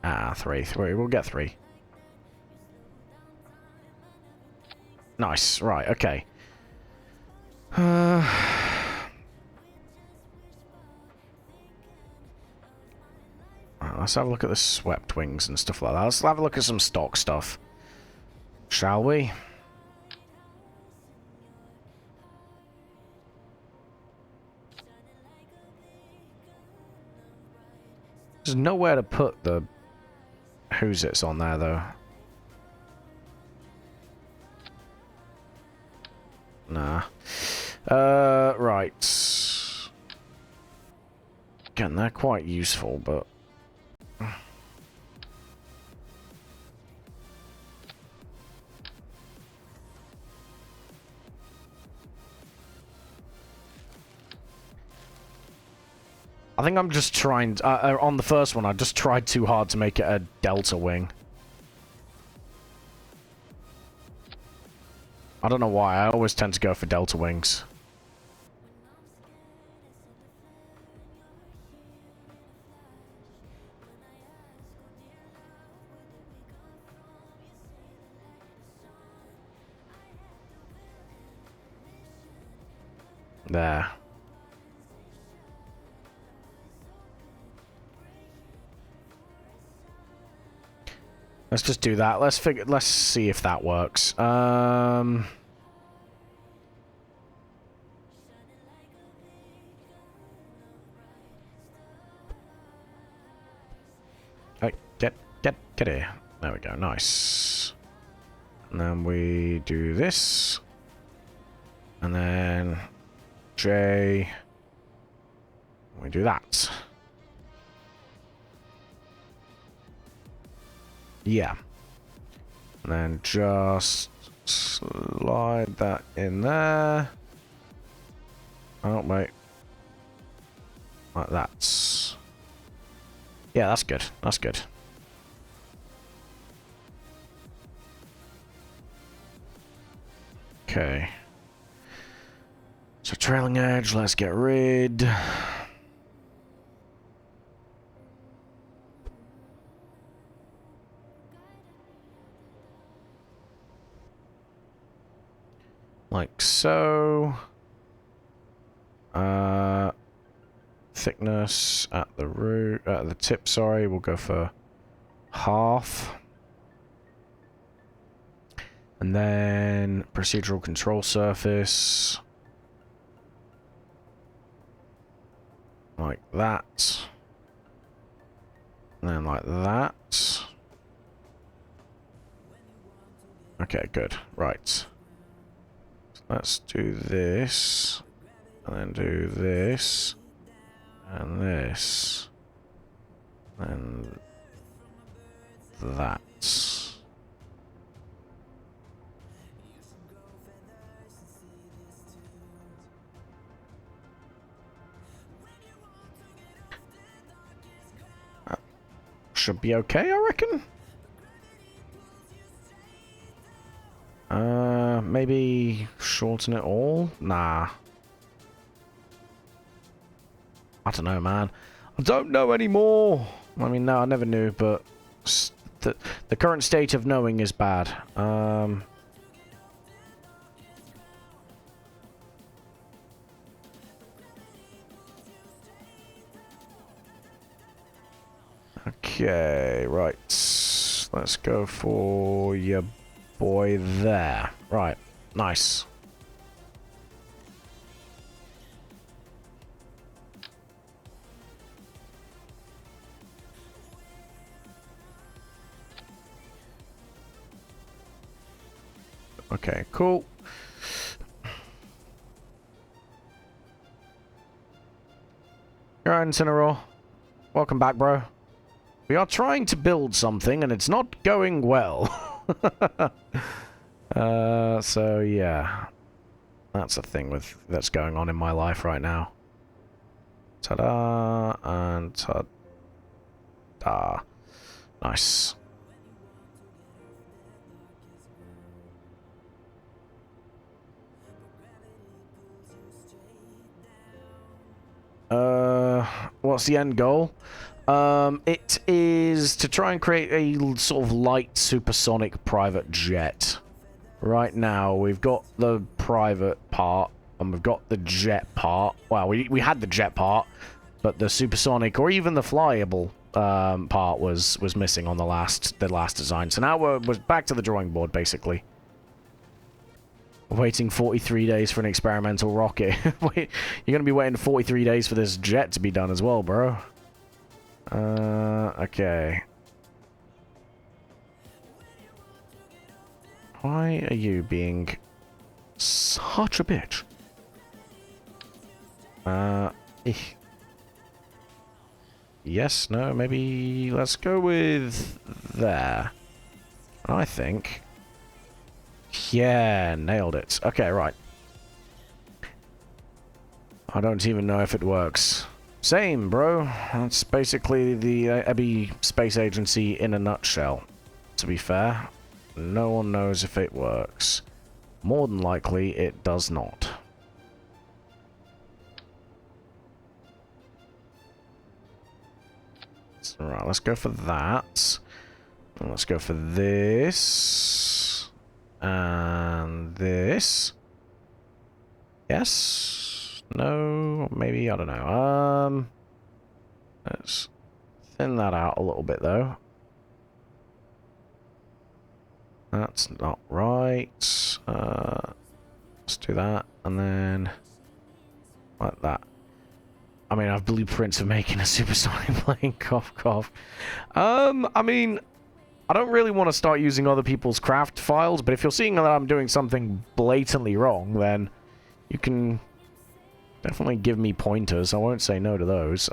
Ah, 3. We'll get 3. Nice. Right, okay. Right, let's have a look at the swept wings and stuff like that. Let's have a look at some stock stuff. Shall we? There's nowhere to put the who's it's on there though. Nah. Right. Again, they're quite useful, but I think I'm just trying... on the first one, I just tried too hard to make it a delta wing. I don't know why, I always tend to go for delta wings. There. Let's just do that. Let's see if that works. Hey, get here. There we go. Nice. And then we do this. And then J. We do that. Yeah. And then just slide that in there. Oh, wait. Like that. Yeah, that's good. That's good. Okay. So trailing edge, let's get rid. Like so. Thickness at the root, at the tip, sorry, we'll go for half. And then procedural control surface. Like that. And then like that. Okay, good. Right. Let's do this, and then do this, and this, and that. That should be okay, I reckon. Maybe shorten it all? Nah. I don't know, man. I don't know anymore. I mean, no, I never knew, but the current state of knowing is bad. Okay, right. let's go for your boy there. Right, nice. Okay, cool. Alright, Incineroar. Welcome back, bro. We are trying to build something, and it's not going well. So yeah. That's a thing that's going on in my life right now. Ta-da, and ta-da. Nice. What's the end goal? It is to try and create a sort of light supersonic private jet. Right now, we've got the private part, and we've got the jet part. Well, we had the jet part, but the supersonic, or even the flyable part was missing on the last design. So now we're back to the drawing board, basically. Waiting 43 days for an experimental rocket. Wait, you're going to be waiting 43 days for this jet to be done as well, bro. Okay. Why are you being such a bitch? Yes, no, maybe let's go with there. I think. Yeah, nailed it. Okay, right. I don't even know if it works. Same, bro. That's basically the Ebby Space Agency in a nutshell. To be fair, no one knows if it works. More than likely, it does not. Right, let's go for that. And let's go for this. And this. Yes? No? Maybe? I don't know. Let's thin that out a little bit, though. That's not right. Let's do that. And then like that. I mean, I have blueprints for making a supersonic plane. Cough, cough. I mean, I don't really want to start using other people's craft files, but if you're seeing that I'm doing something blatantly wrong, then you can definitely give me pointers. I won't say no to those.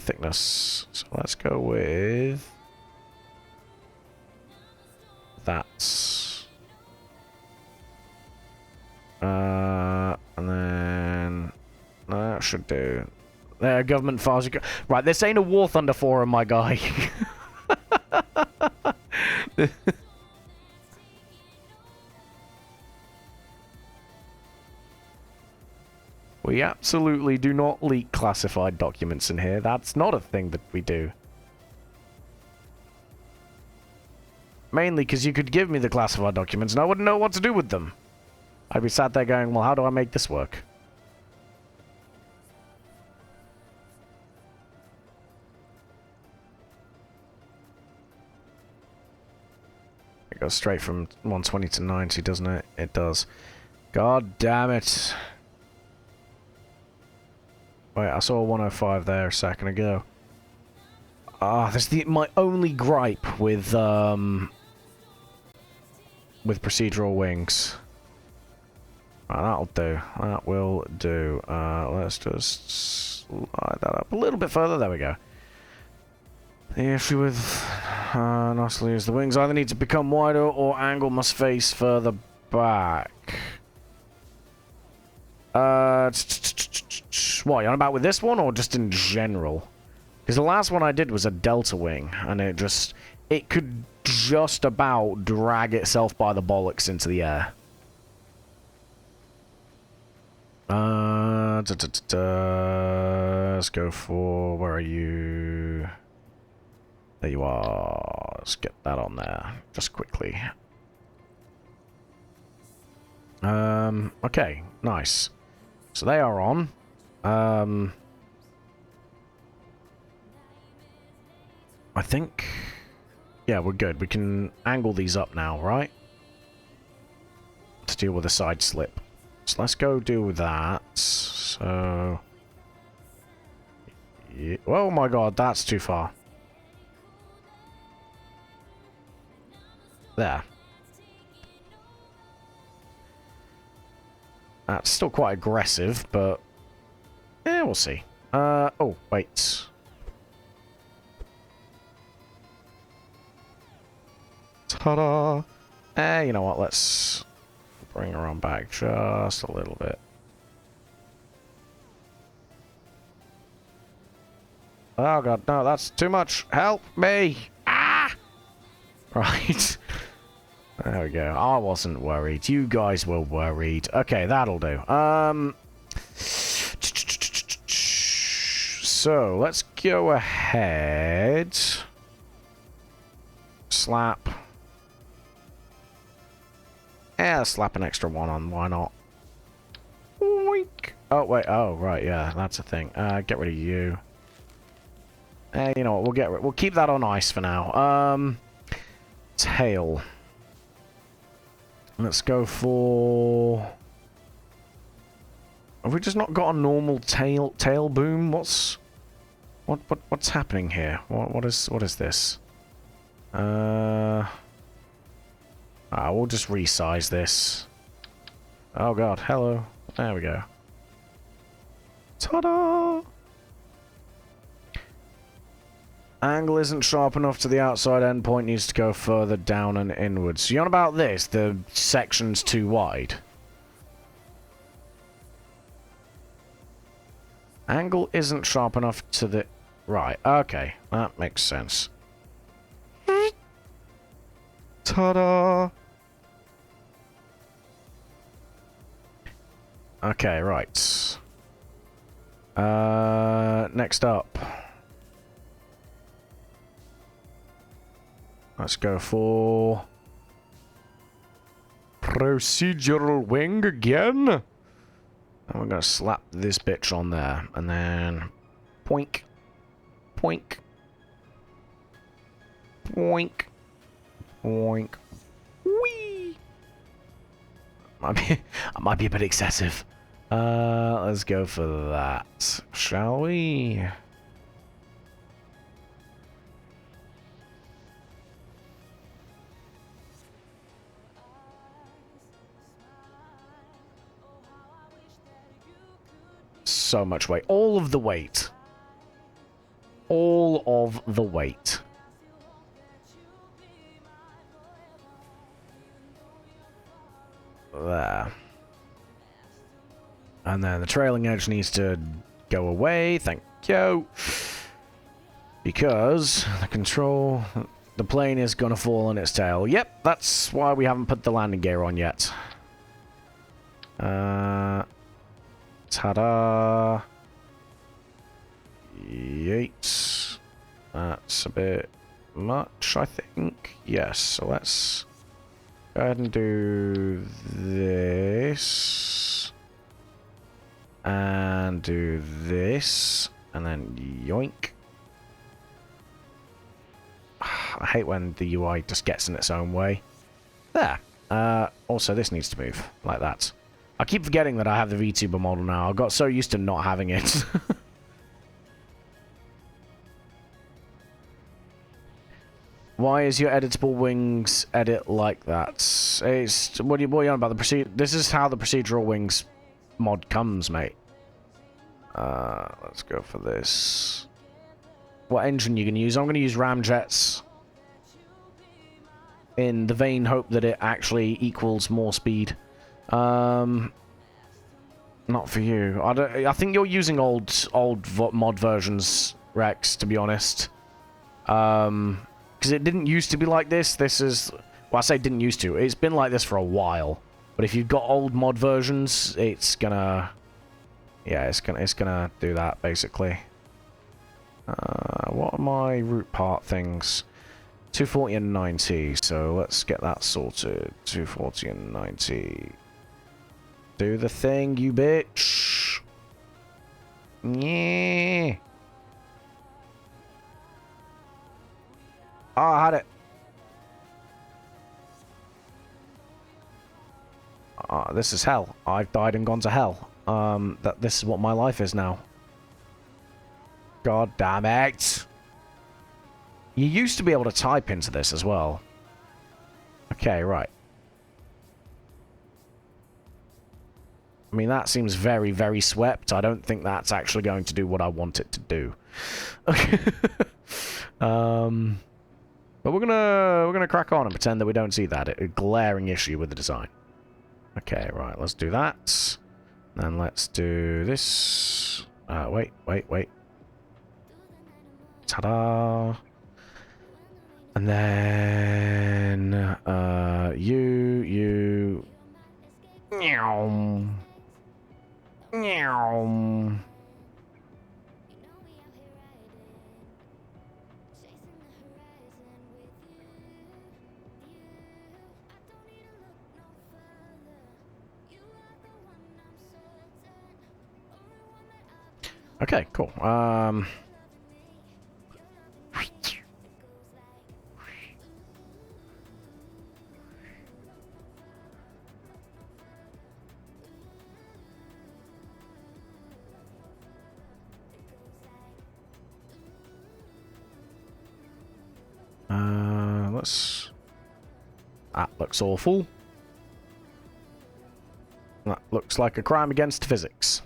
Thickness. So let's go with that. And then that should do. There, government files. Right, this ain't a War Thunder forum, my guy. We absolutely do not leak classified documents in here. That's not a thing that we do. Mainly because you could give me the classified documents and I wouldn't know what to do with them. I'd be sat there going, well, how do I make this work? It goes straight from 120 to 90, doesn't it? It does. God damn it. Wait, I saw 105 there a second ago. Ah, that's my only gripe with procedural wings. Right, that'll do. That will do. Let's just slide that up a little bit further. There we go. The issue with Nossley is the wings either need to become wider or angle must face further back. What, you on about with this one or just in general? Because the last one I did was a delta wing, and it could just about drag itself by the bollocks into the air. Let's go for, where are you? There you are. Let's get that on there, just quickly. Okay, nice. So they are on. I think... Yeah, we're good. We can angle these up now, right? To deal with a side slip. So let's go do that. So... Yeah. Oh my god, that's too far. There. That's still quite aggressive, but... Yeah, we'll see. Oh, wait. Ta-da! You know what, let's bring her on back just a little bit. Oh god, no, that's too much. Help me! Ah! Right. There we go. I wasn't worried. You guys were worried. Okay, that'll do. So, let's go ahead. Slap. Yeah, slap an extra one on. Why not? Oink. Oh, wait. Oh, right. Yeah, that's a thing. Get rid of you. You know what? We'll keep that on ice for now. Tail. Let's go for... Have we just not got a normal tail boom? What's happening here? What is this? We'll just resize this. Oh god, hello. There we go. Ta-da! Angle isn't sharp enough to the outside endpoint, needs to go further down and inwards. You on about this? The section's too wide. Angle isn't sharp enough to the... Right, okay. That makes sense. Ta-da! Okay, right. Next up. Let's go for... Procedural wing again. And we're going to slap this bitch on there. And then... Poink. Poink. Poink. Poink. Whee! I might be a bit excessive. Let's go for that. Shall we? So much weight. All of the weight. All of the weight. There. And then the trailing edge needs to go away. Thank you. Because the plane is going to fall on its tail. Yep, that's why we haven't put the landing gear on yet. Ta-da! Yeet. That's a bit much, I think. Yes, so let's go ahead and do this. And do this. And then yoink. I hate when the UI just gets in its own way. There. Also, this needs to move like that. I keep forgetting that I have the VTuber model now. I got so used to not having it. Why is your editable wings edit like that? It's what are you on about the This is how the procedural wings mod comes, mate. Let's go for this. What engine you gonna use? I'm gonna use ramjets. In the vain hope that it actually equals more speed. Not for you. I think you're using old mod versions, Rex, to be honest. Because it didn't used to be like this. This is... Well, I say didn't used to. It's been like this for a while. But if you've got old mod versions, it's gonna... Yeah, it's gonna do that, basically. What are my root part things? 240 and 90, so let's get that sorted. 240 and 90. Do the thing, you bitch. Yeah. Oh, I had it. This is hell. I've died and gone to hell. This is what my life is now. God damn it. You used to be able to type into this as well. Okay, right. I mean, that seems very, very swept. I don't think that's actually going to do what I want it to do. Okay. But we're gonna crack on and pretend that we don't see that. A glaring issue with the design. Okay, right, let's do that. And let's do this. Wait. Ta-da! And then you meow. Meow. Okay, cool. Let's... That looks awful. That looks like a crime against physics.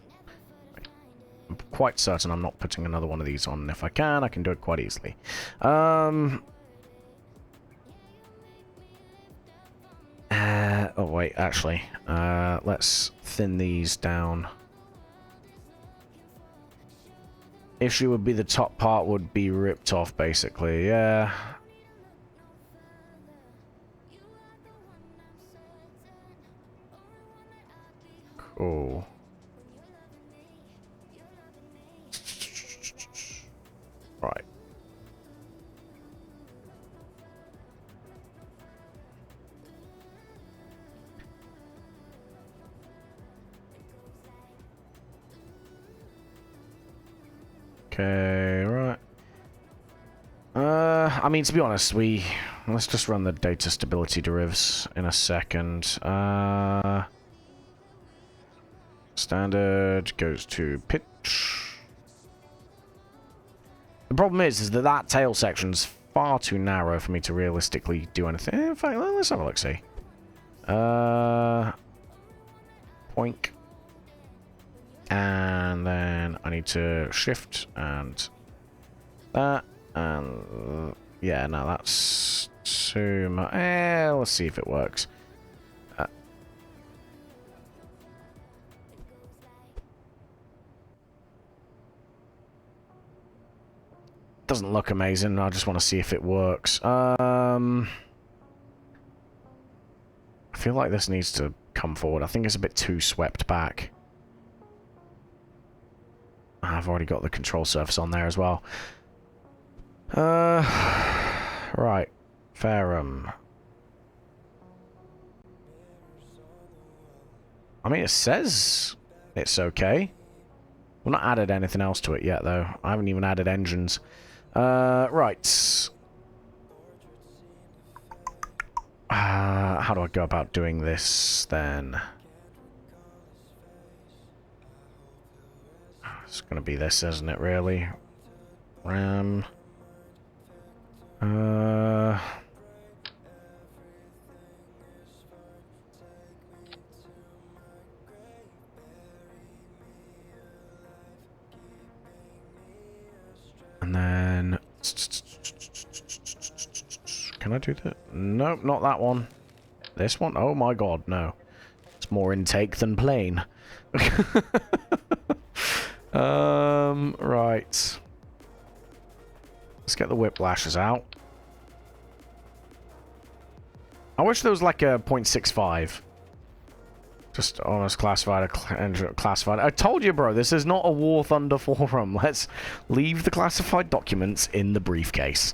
I'm quite certain I'm not putting another one of these on. If I can do it quite easily. Oh, wait, actually. Let's thin these down. Issue would be the top part would be ripped off, basically. Yeah. Cool. Right. Okay, right. I mean, to be honest, let's just run the data stability derivs in a second. Standard goes to pitch. The problem is that tail section's far too narrow for me to realistically do anything. In fact, let's have a look, see. Poink. And then I need to shift and that. And yeah, no, that's too much. Let's see if it works. Doesn't look amazing. I just want to see if it works. I feel like this needs to come forward. I think it's a bit too swept back. I've already got the control surface on there as well. Right. Ferrum. I mean, it says it's okay. We've not added anything else to it yet, though. I haven't even added engines. Right. How do I go about doing this, then? It's gonna be this, isn't it, really? RAM. And then... Can I do that? Nope, not that one. This one? Oh my god, no. It's more intake than plain. Right. Let's get the whiplashes out. I wish there was like a 0.65. Just honest classified, classified. I told you, bro, this is not a War Thunder forum. Let's leave the classified documents in the briefcase.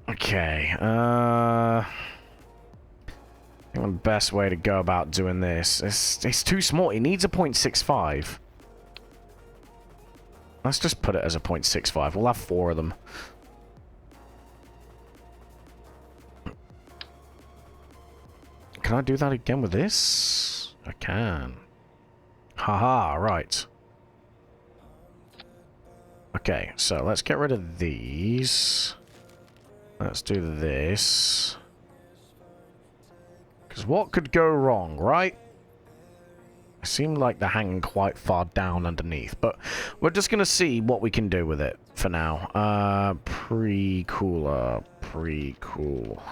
Okay, I think the best way to go about doing this is... It's too small. It needs a 0.65. Let's just put it as a 0.65. We'll have 4 of them. can I do that again with this? I can. Haha, right. Okay, so let's get rid of these. Let's do this. Because what could go wrong, right? It seemed like they're hanging quite far down underneath, but we're just going to see what we can do with it for now. Pre-cooler. Pre-cool.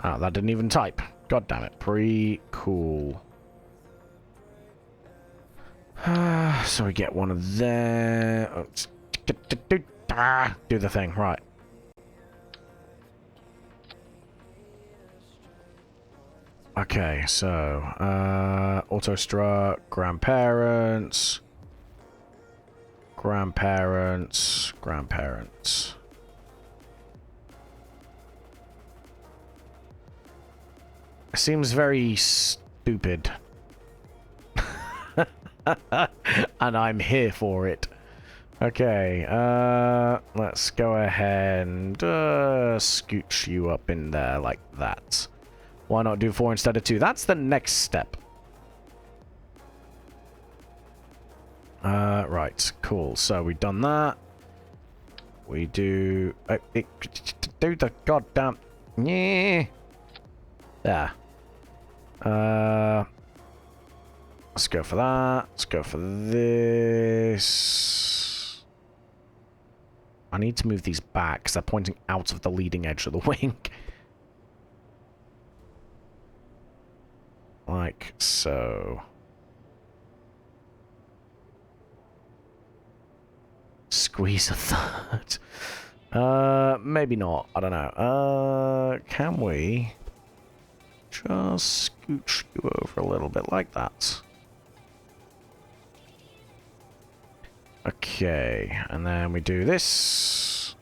Ah, that didn't even type. God damn it. Pre-cool. So we get one of there. Oh, do the thing, right. Okay, so, auto strut, grandparents, grandparents, grandparents. It seems very stupid. And I'm here for it. Okay, let's go ahead and scooch you up in there like that. Why not do 4 instead of 2? That's the next step. Right, cool. So we've done that. We do... do the goddamn... Yeah. There. Let's go for that. Let's go for this. I need to move these back because they're pointing out of the leading edge of the wing. Like so. Squeeze a third. Maybe not. I don't know. Can we just scooch you over a little bit like that? Okay, and then we do this.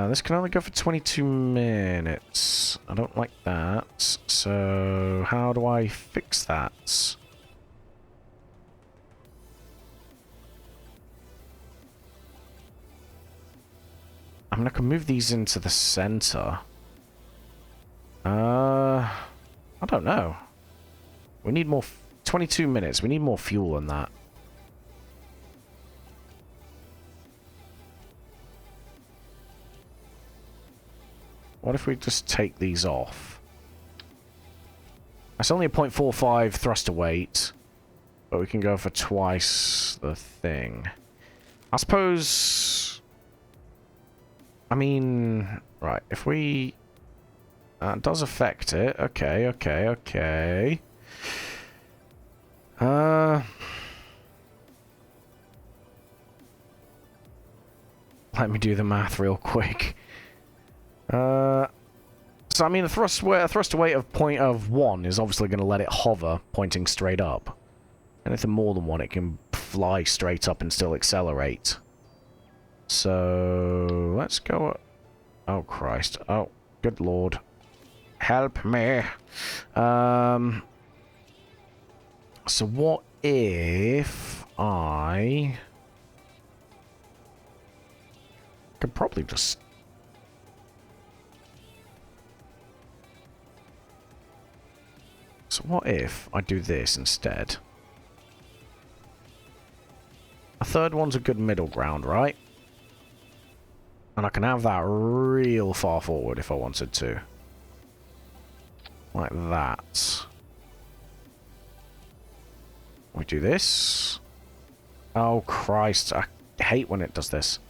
This can only go for 22 minutes. I don't like that. So, how do I fix that? I mean, I can move these into the center. I don't know. We need more... 22 minutes. We need more fuel than that. What if we just take these off? It's only a 0.45 thruster weight, but we can go for twice the thing. I suppose... I mean... Right, if we... That does affect it. Okay, okay, okay. Let me do the math real quick. So I mean, a thruster weight of 0.1 is obviously going to let it hover, pointing straight up. Anything more than 1, it can fly straight up and still accelerate. So let's go. Oh Christ! Oh, good lord! Help me! So what if I could probably just... So what if I do this instead? A third one's a good middle ground, right? And I can have that real far forward if I wanted to. Like that. We do this. Oh Christ, I hate when it does this.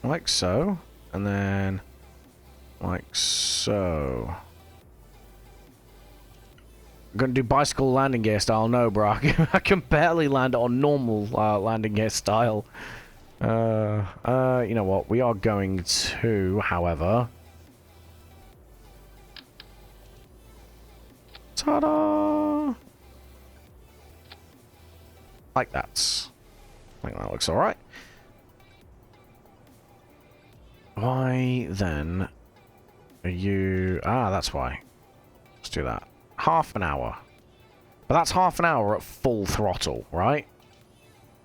Like so, and then like so. I'm gonna do bicycle landing gear style. No, bro, I can barely land it on normal landing gear style. You know what? We are going to, however. Ta-da! Like that. I think that looks all right. Why then are you... Ah, that's why. Let's do that. Half an hour. But that's half an hour at full throttle, right?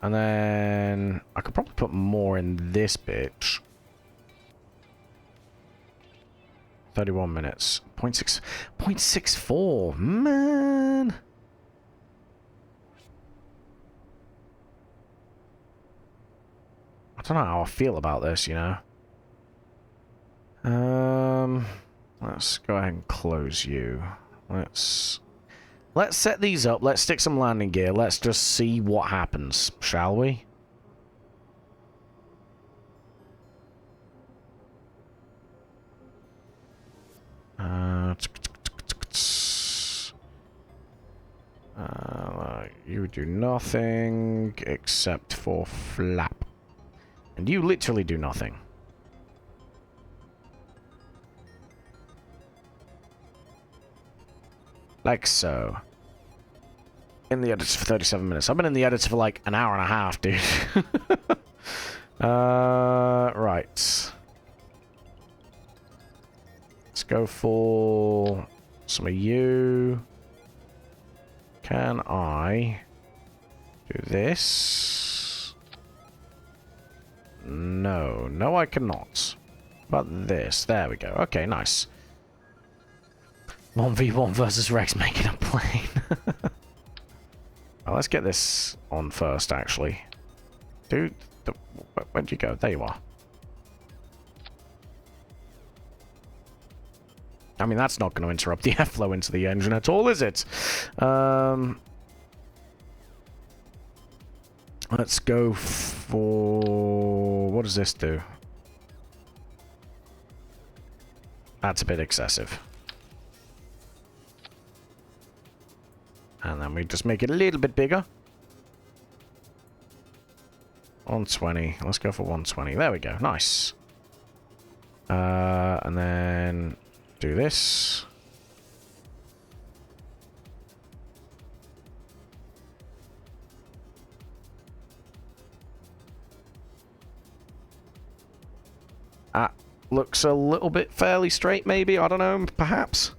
And then I could probably put more in this bitch. 31 minutes. 0.64. Man. I don't know how I feel about this, you know. Let's go ahead and close you. Let's set these up. Let's stick some landing gear. Let's just see what happens, shall we? You do nothing except for flap. And you literally do nothing. Like so. In the editor for 37 minutes. I've been in the editor for like an hour and a half, dude. Right. Let's go for some of you. Can I do this? No. No, I cannot. But this. There we go. Okay, nice. 1v1 versus Rex making a plane. Well, let's get this on first, actually. Dude, where'd you go? There you are. I mean, that's not going to interrupt the airflow into the engine at all, is it? Let's go for... What does this do? That's a bit excessive. And then we just make it a little bit bigger. 120. Let's go for 120. There we go. Nice. And then do this. Looks a little bit fairly straight, maybe. I don't know. Perhaps.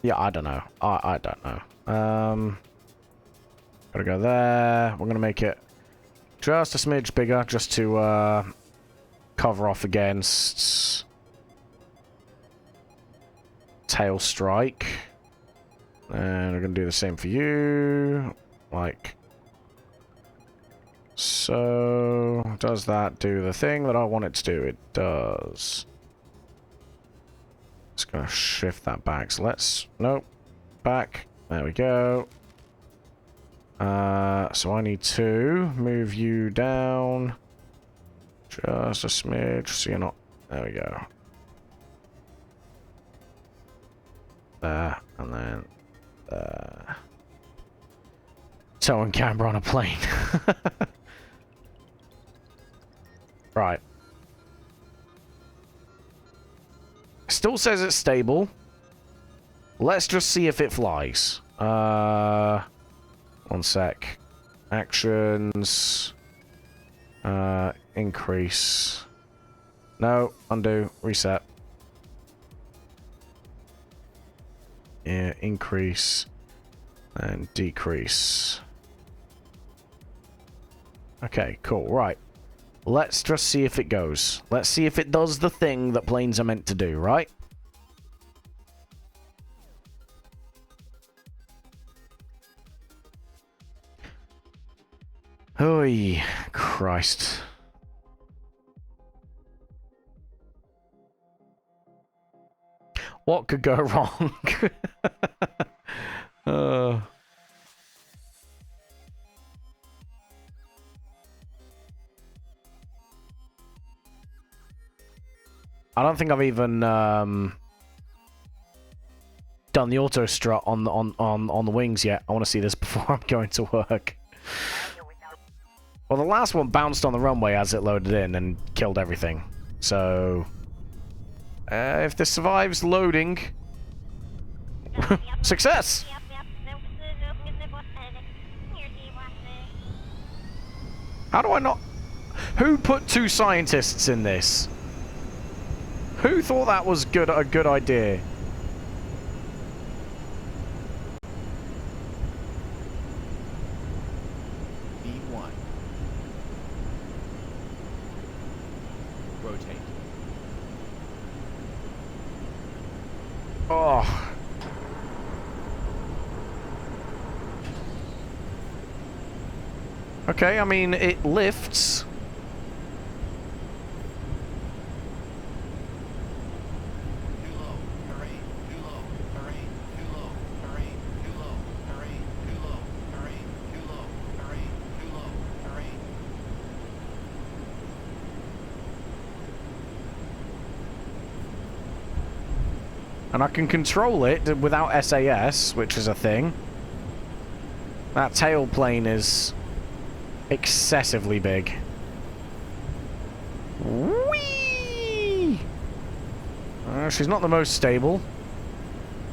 Yeah, I don't know. I don't know. Gotta go there. We're gonna make it just a smidge bigger, just to cover off against tail strike. And we're gonna do the same for you, like so. Does that do the thing that I want it to do? It does. Just gonna shift that back. So let's... Nope. Back. There we go. So I need to move you down just a smidge so you're not... There we go. There. And then... there. Towing camera on a plane. Right. Still says it's stable. Let's just see if it flies. One sec. Actions. Increase. No, undo, reset. Yeah, increase. And decrease. Okay, cool, right. Let's just see if it goes. Let's see if it does the thing that planes are meant to do, right? Oy, Christ. What could go wrong? I don't think I've even done the auto strut on the wings yet. I want to see this before I'm going to work. Well, the last one bounced on the runway as it loaded in and killed everything. So, if this survives loading, success! How do I not... Who put 2 scientists in this? Who thought that was a good idea? V1. Rotate. Oh. Okay, I mean, it lifts. Too low. Terrain. Too low. Terrain. Too low. Terrain. Too low. Terrain. Too low. Terrain. Too low. Terrain. Too low. Terrain. And I can control it without SAS, which is a thing. That tail plane is excessively big. Whee! She's not the most stable,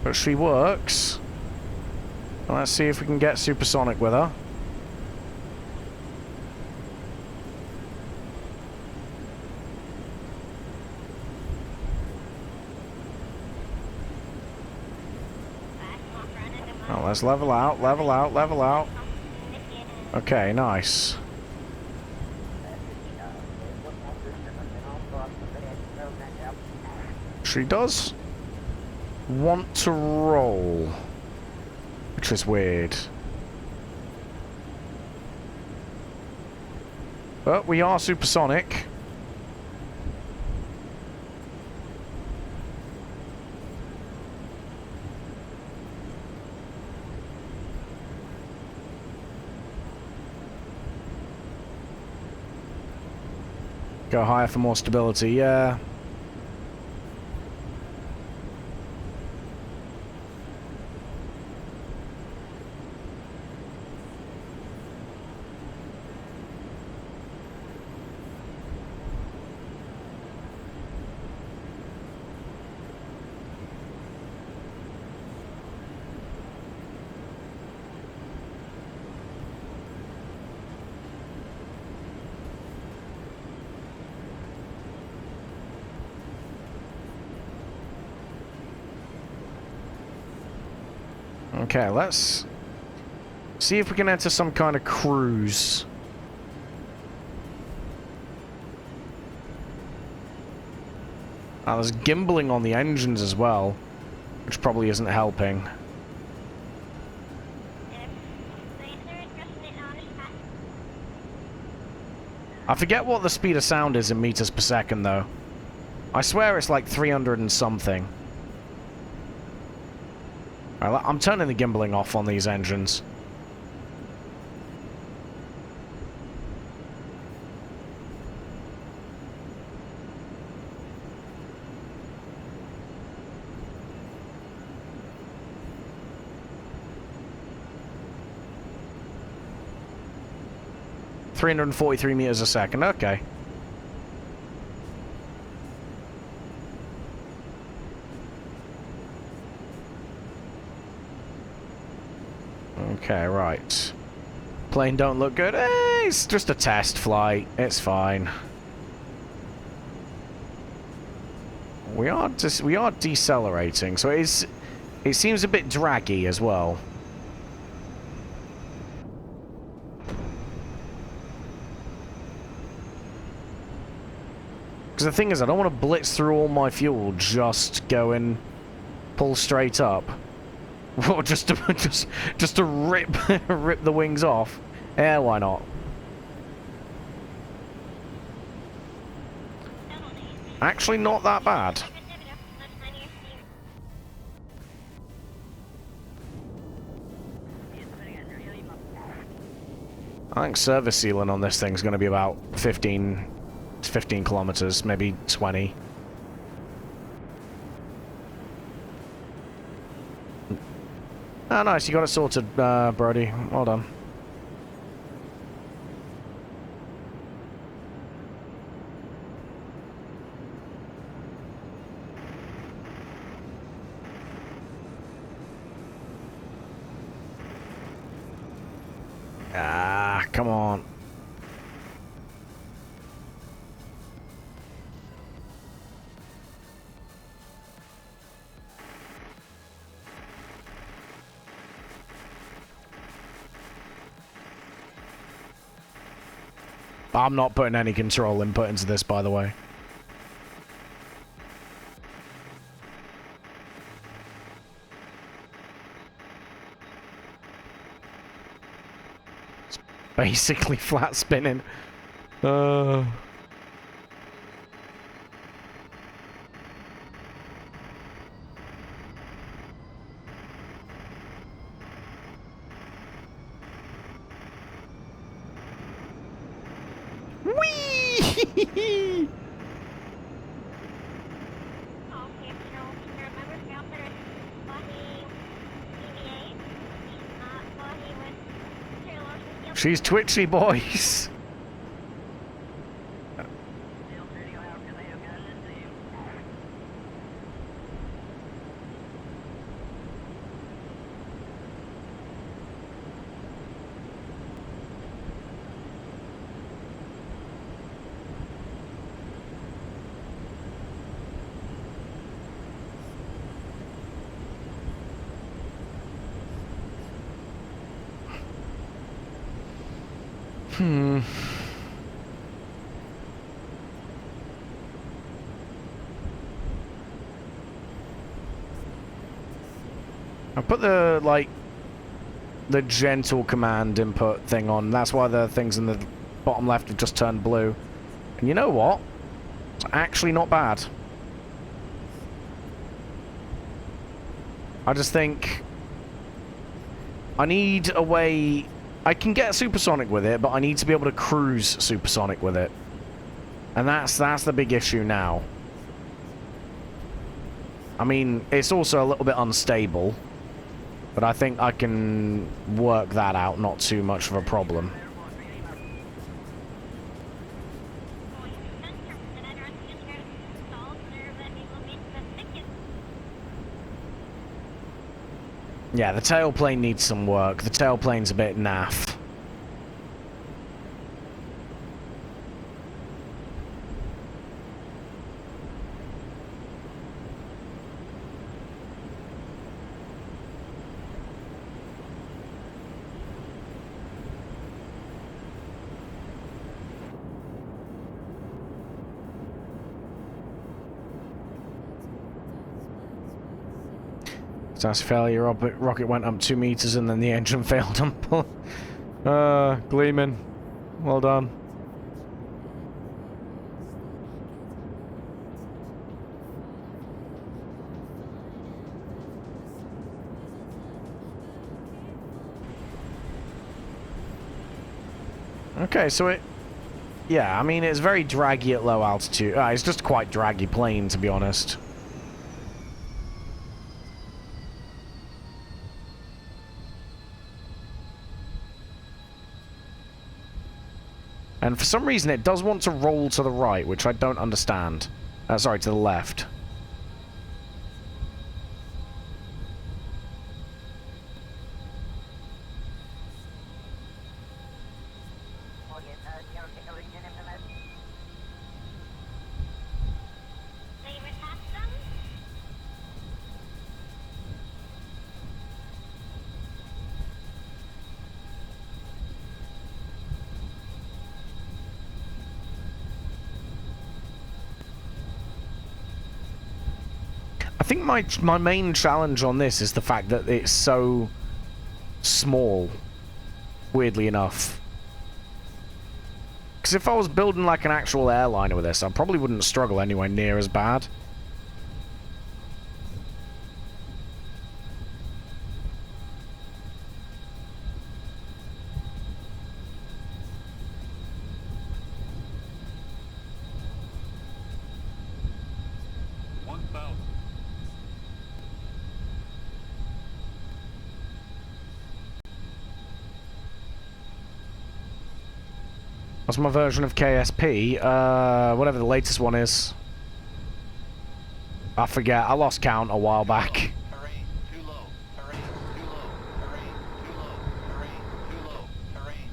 but she works. Let's see if we can get supersonic with her. Oh, let's level out, level out, level out. Okay, nice. She does want to roll, which is weird. But we are supersonic. Go higher for more stability, yeah. Okay, let's see if we can enter some kind of cruise. There's gimbling on the engines as well, which probably isn't helping. I forget what the speed of sound is in meters per second, though. I swear it's like 300 and something. I'm turning the gimbling off on these engines. $343 meters a second, okay. Okay, right. Plane don't look good. It's just a test flight. It's fine. We are decelerating, so it seems a bit draggy as well. Because the thing is, I don't want to blitz through all my fuel just going pull straight up. Or just to rip rip the wings off. Yeah, why not? Actually, not that bad. I think service ceiling on this thing's going to be about 15 kilometers, maybe 20. Ah, nice, you got it sorted, Brody. Well done. Ah, come on. I'm not putting any control input into this, by the way. It's basically flat spinning. Whee! She's twitchy, boys. I put the, like, the gentle command input thing on. That's why the things in the bottom left have just turned blue. And you know what? It's actually not bad. I just think I need a way... I can get supersonic with it, but I need to be able to cruise supersonic with it. And that's the big issue now. I mean, it's also a little bit unstable. But I think I can work that out, not too much of a problem. Yeah, the tailplane needs some work. The tailplane's a bit naff. That's failure. Rocket went up 2 meters and then the engine failed on pull. Gleeman. Well done. Okay, so it... Yeah, I mean, it's very draggy at low altitude. It's just quite draggy plane, to be honest. And for some reason, it does want to roll to the right, which I don't understand. Sorry, to the left. I think my main challenge on this is the fact that it's so small, weirdly enough. Because if I was building like an actual airliner with this, I probably wouldn't struggle anywhere near as bad. What's my version of KSP? Whatever the latest one is. I forget. I lost count a while back. Terrain, too low. Terrain, too low. Terrain, too low. Terrain, too low. Terrain.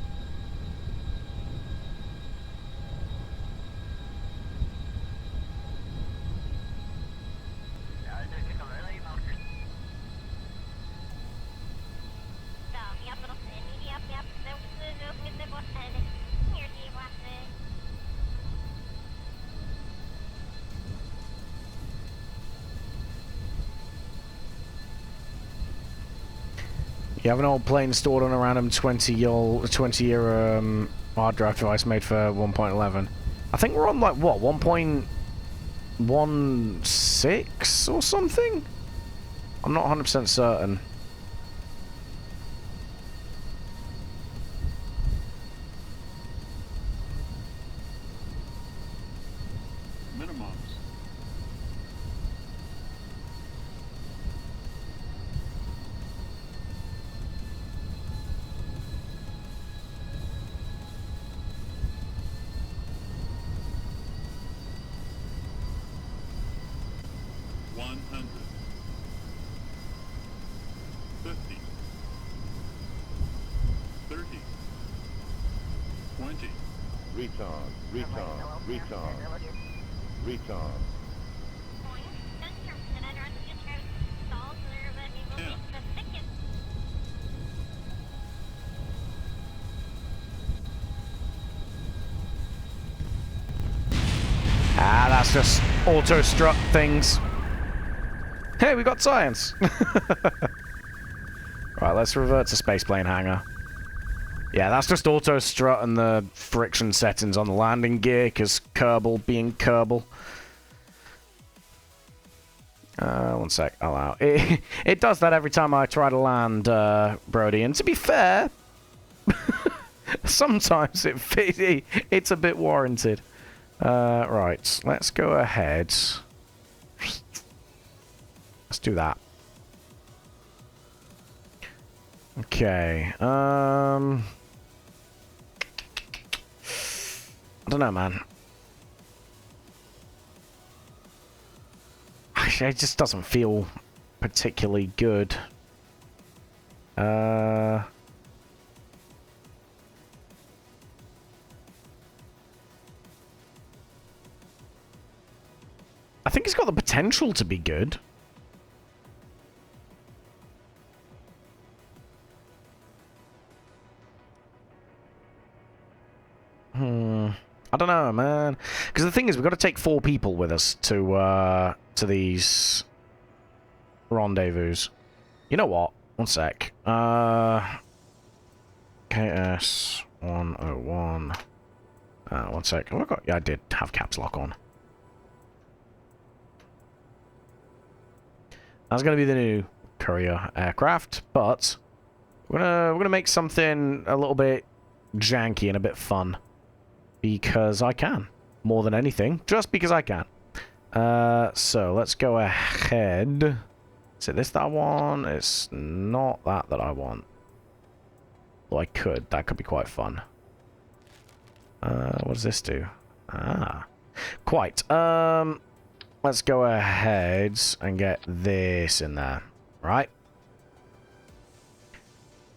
You have an old plane stored on a random 20-year hard drive device made for 1.11. I think we're on like what 1.16 or something. I'm not 100% certain. Minimums. $100. 50. 30. 20. Recon, recon, recon, recon. 10. Ah, that's just auto strut things. Hey, we got science. Right, let's revert to spaceplane hangar. Yeah, that's just auto strut and the friction settings on the landing gear, because Kerbal being Kerbal. One sec, allow. It does that every time I try to land, Brody, and to be fair, sometimes it's a bit warranted. Right, let's go ahead. Let's do that. Okay, I don't know, man. It just doesn't feel particularly good. I think it's got the potential to be good. I don't know, man. Because the thing is, we've got to take 4 people with us to these rendezvous. You know what? One sec. KS 101. One sec. Oh, yeah, I did have caps lock on. That's gonna be the new courier aircraft, but we're gonna make something a little bit janky and a bit fun. Because I can. More than anything. Just because I can. So, let's go ahead. Is it this that I want? It's not that I want. Well, I could. That could be quite fun. What does this do? Ah. Quite. Let's go ahead and get this in there. Right?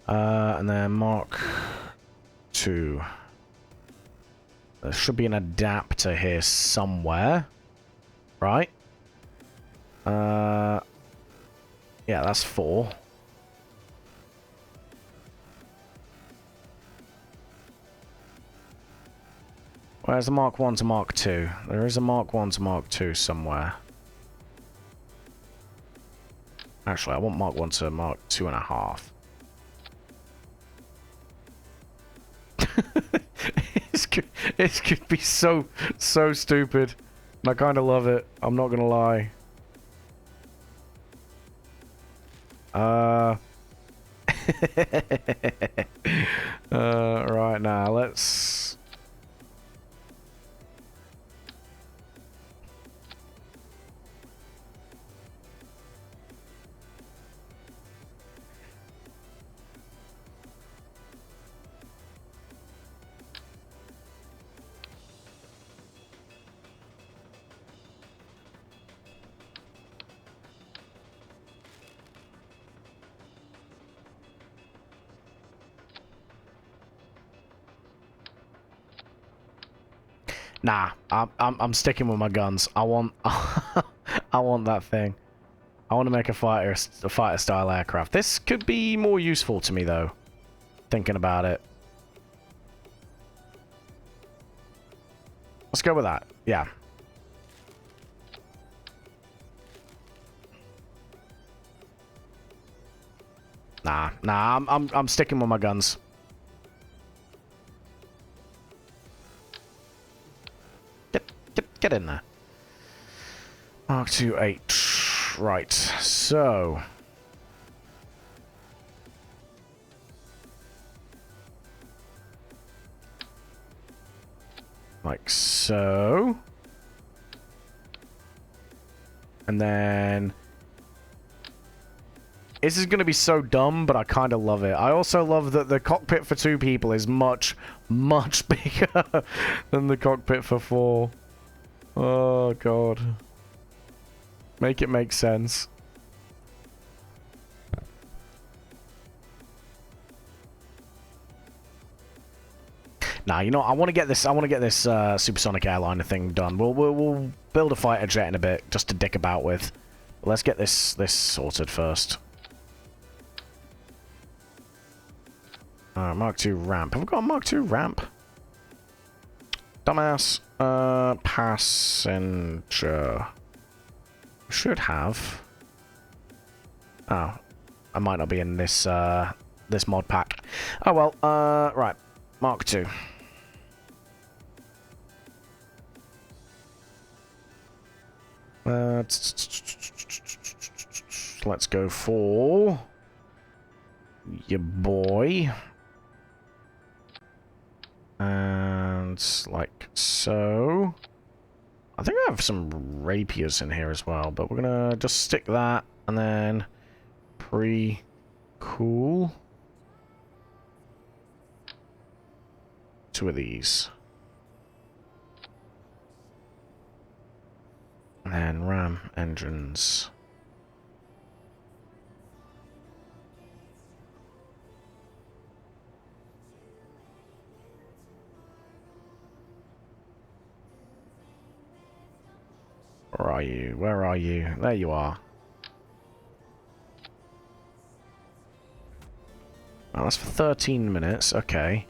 And then Mark 2. There should be an adapter here somewhere. Right? Yeah, that's 4. Where's the Mark 1 to Mark 2? There is a Mark 1 to Mark 2 somewhere. Actually, I want Mark 1 to Mark 2.5. It could be so stupid. And I kind of love it. I'm not gonna lie. Right now, let's... Nah, I'm sticking with my guns. I want I want that thing. I want to make a fighter style aircraft. This could be more useful to me though. Thinking about it. Let's go with that. Yeah. Nah, I'm sticking with my guns. Get in there. Mark 2-8. Right, so... like so. And then... this is going to be so dumb, but I kind of love it. I also love that the cockpit for 2 people is much, much bigger than the cockpit for 4. Oh, God. Make it make sense. Nah, you know, I want to get this supersonic airliner thing done. We'll build a fighter jet in a bit, just to dick about with. Let's get this sorted first. Mark II ramp. Have we got a Mark II ramp? Dumbass. Passenger. Should have. Oh. I might not be in this, this mod pack. Oh well, right. Mark II. Let's go for... your boy. And like so. I think I have some rapiers in here as well, but we're gonna just stick that and then cool. 2 of these. And then ram engines. Where are you? Where are you? There you are. Oh, that's for 13 minutes. Okay.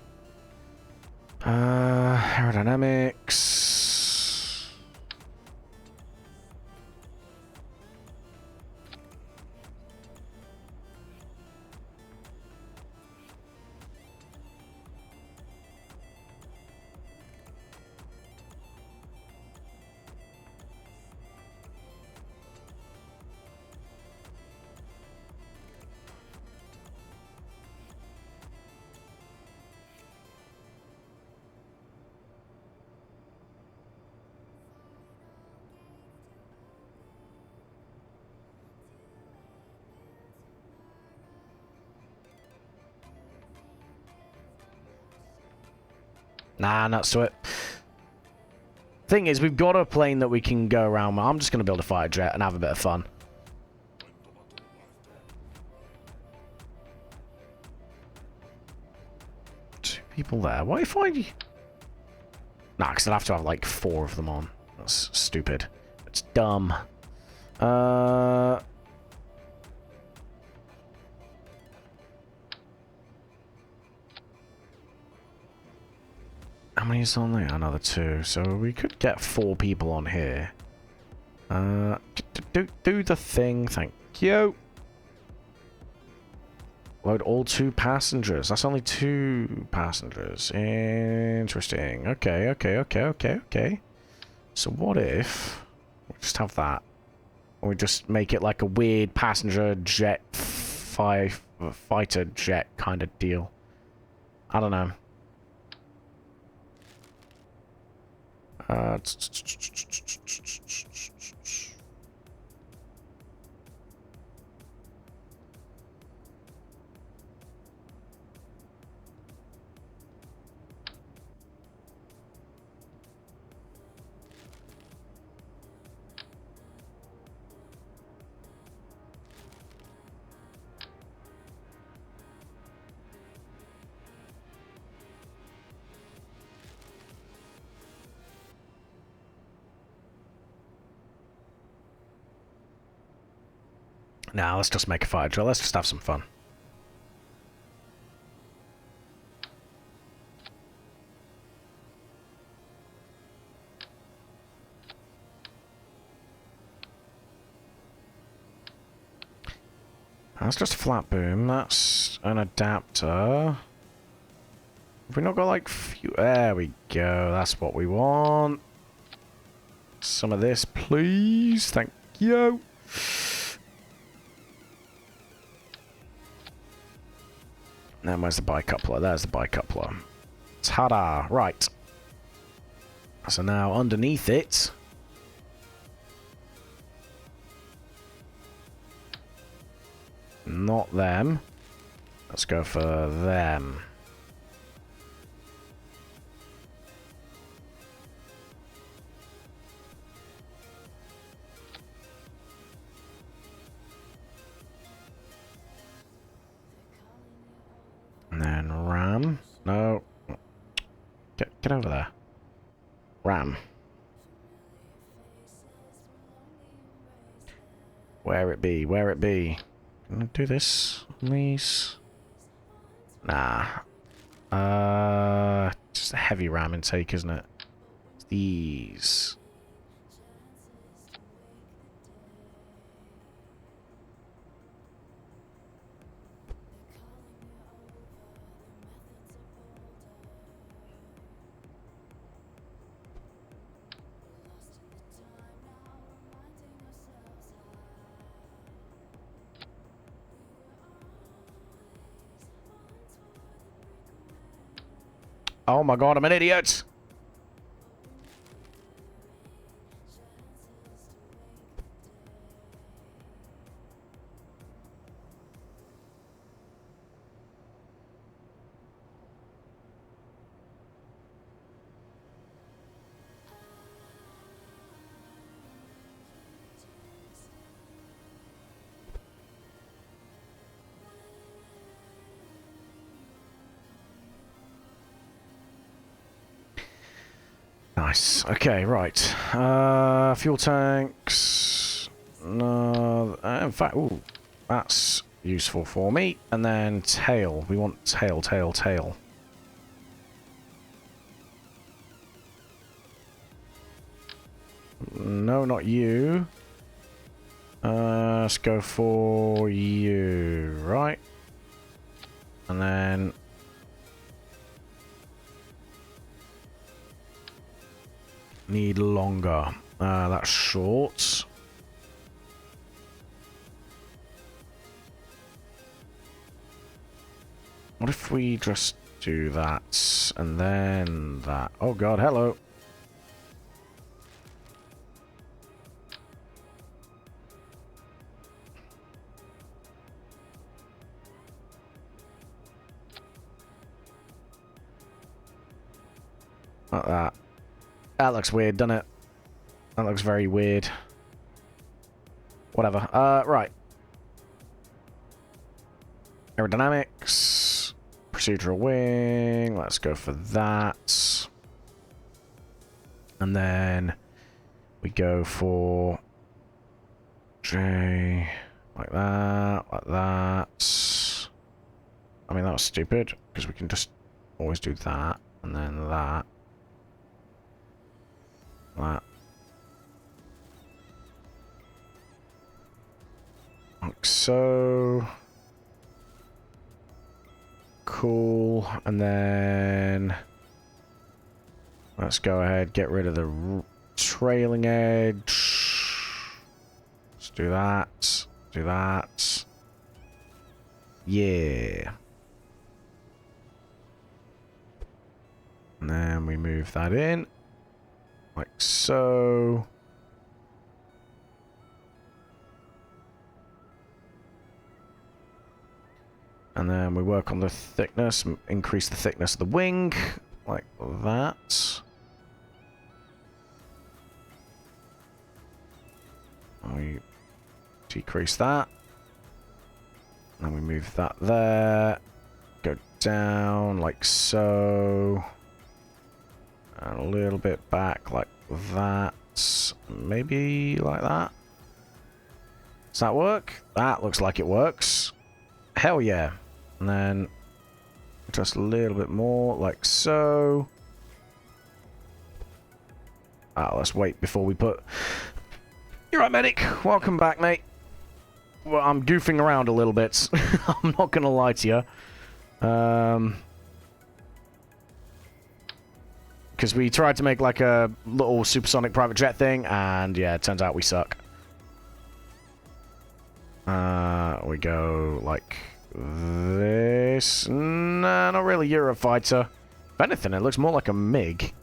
Aerodynamics. Nah, nuts to it. Thing is, we've got a plane that we can go around. I'm just going to build a fighter jet and have a bit of fun. Two people there. What if I... nah, because I'd have to have like 4 of them on. That's stupid. It's dumb. How many is on there? Another 2. So we could get 4 people on here. Do the thing. Thank you. Load all 2 passengers. That's only 2 passengers. Interesting. Okay. So what if we just have that? Or we just make it like a weird passenger jet fighter jet kind of deal. I don't know. Now let's just make a fire drill. Let's just have some fun. That's just a flat boom. That's an adapter. Have we not got like there we go. That's what we want. Some of this, please. Thank you. Then where's the bicoupler? There's the bicoupler. Ta-da! Right. So now underneath it, not them. Let's go for them. And then ram. No. Get over there. Ram. Where it be? Where it be? Can I do this on these? Nah. Just a heavy ram intake, isn't it? It's these. Oh my god, I'm an idiot! Nice. Okay, right. Fuel tanks. No. In fact, ooh, that's useful for me. And then tail. We want tail, tail, tail. No, not you. Let's go for you, right? And then need longer. That's short. What if we just do that and then that? Oh god, hello. Like that. That looks weird, doesn't it? That looks very weird. Whatever. Right. Aerodynamics. Procedural wing. Let's go for that. And then we go for J. Like that. Like that. I mean, that was stupid, because we can just always do that. And then that. That. Like so. Cool. And then let's go ahead, get rid of the trailing edge. Let's do that. Do that. Yeah. And then we move that in. Like so. And then we work on the thickness, increase the thickness of the wing, like that. And we decrease that. And then we move that there. Go down like so. And a little bit back like that. Maybe like that. Does that work? That looks like it works. Hell yeah. And then just a little bit more like so. Let's wait before we put... You're right, medic. Welcome back, mate. well, I'm goofing around a little bit. I'm not gonna lie to you. Because we tried to make like a little supersonic private jet thing, and yeah, it turns out we suck. We go like this. Nah, not really Eurofighter. If anything, it looks more like a MiG.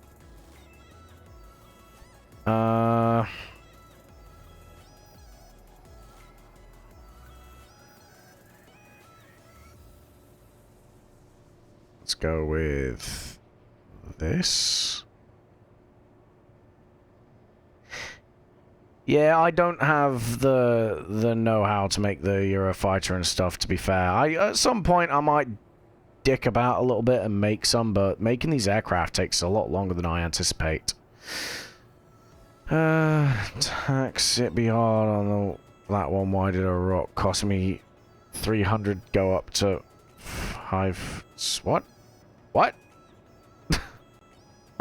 Let's go with this. Yeah, I don't have the know-how to make the Eurofighter and stuff, to be fair. At some point I might dick about a little bit and make some, but making these aircraft takes a lot longer than I anticipate. Tax it be hard on that one. Why did a rock cost me 300 go up to 5? What? What?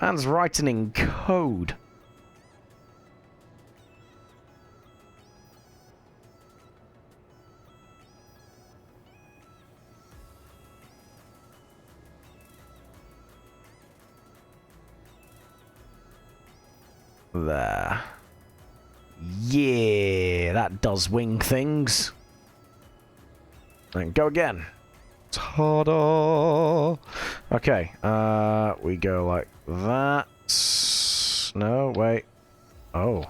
Man's writing in code. There. Yeah, that does wing things. And go again. Ta-da! Okay, we go like that. No, wait. Oh.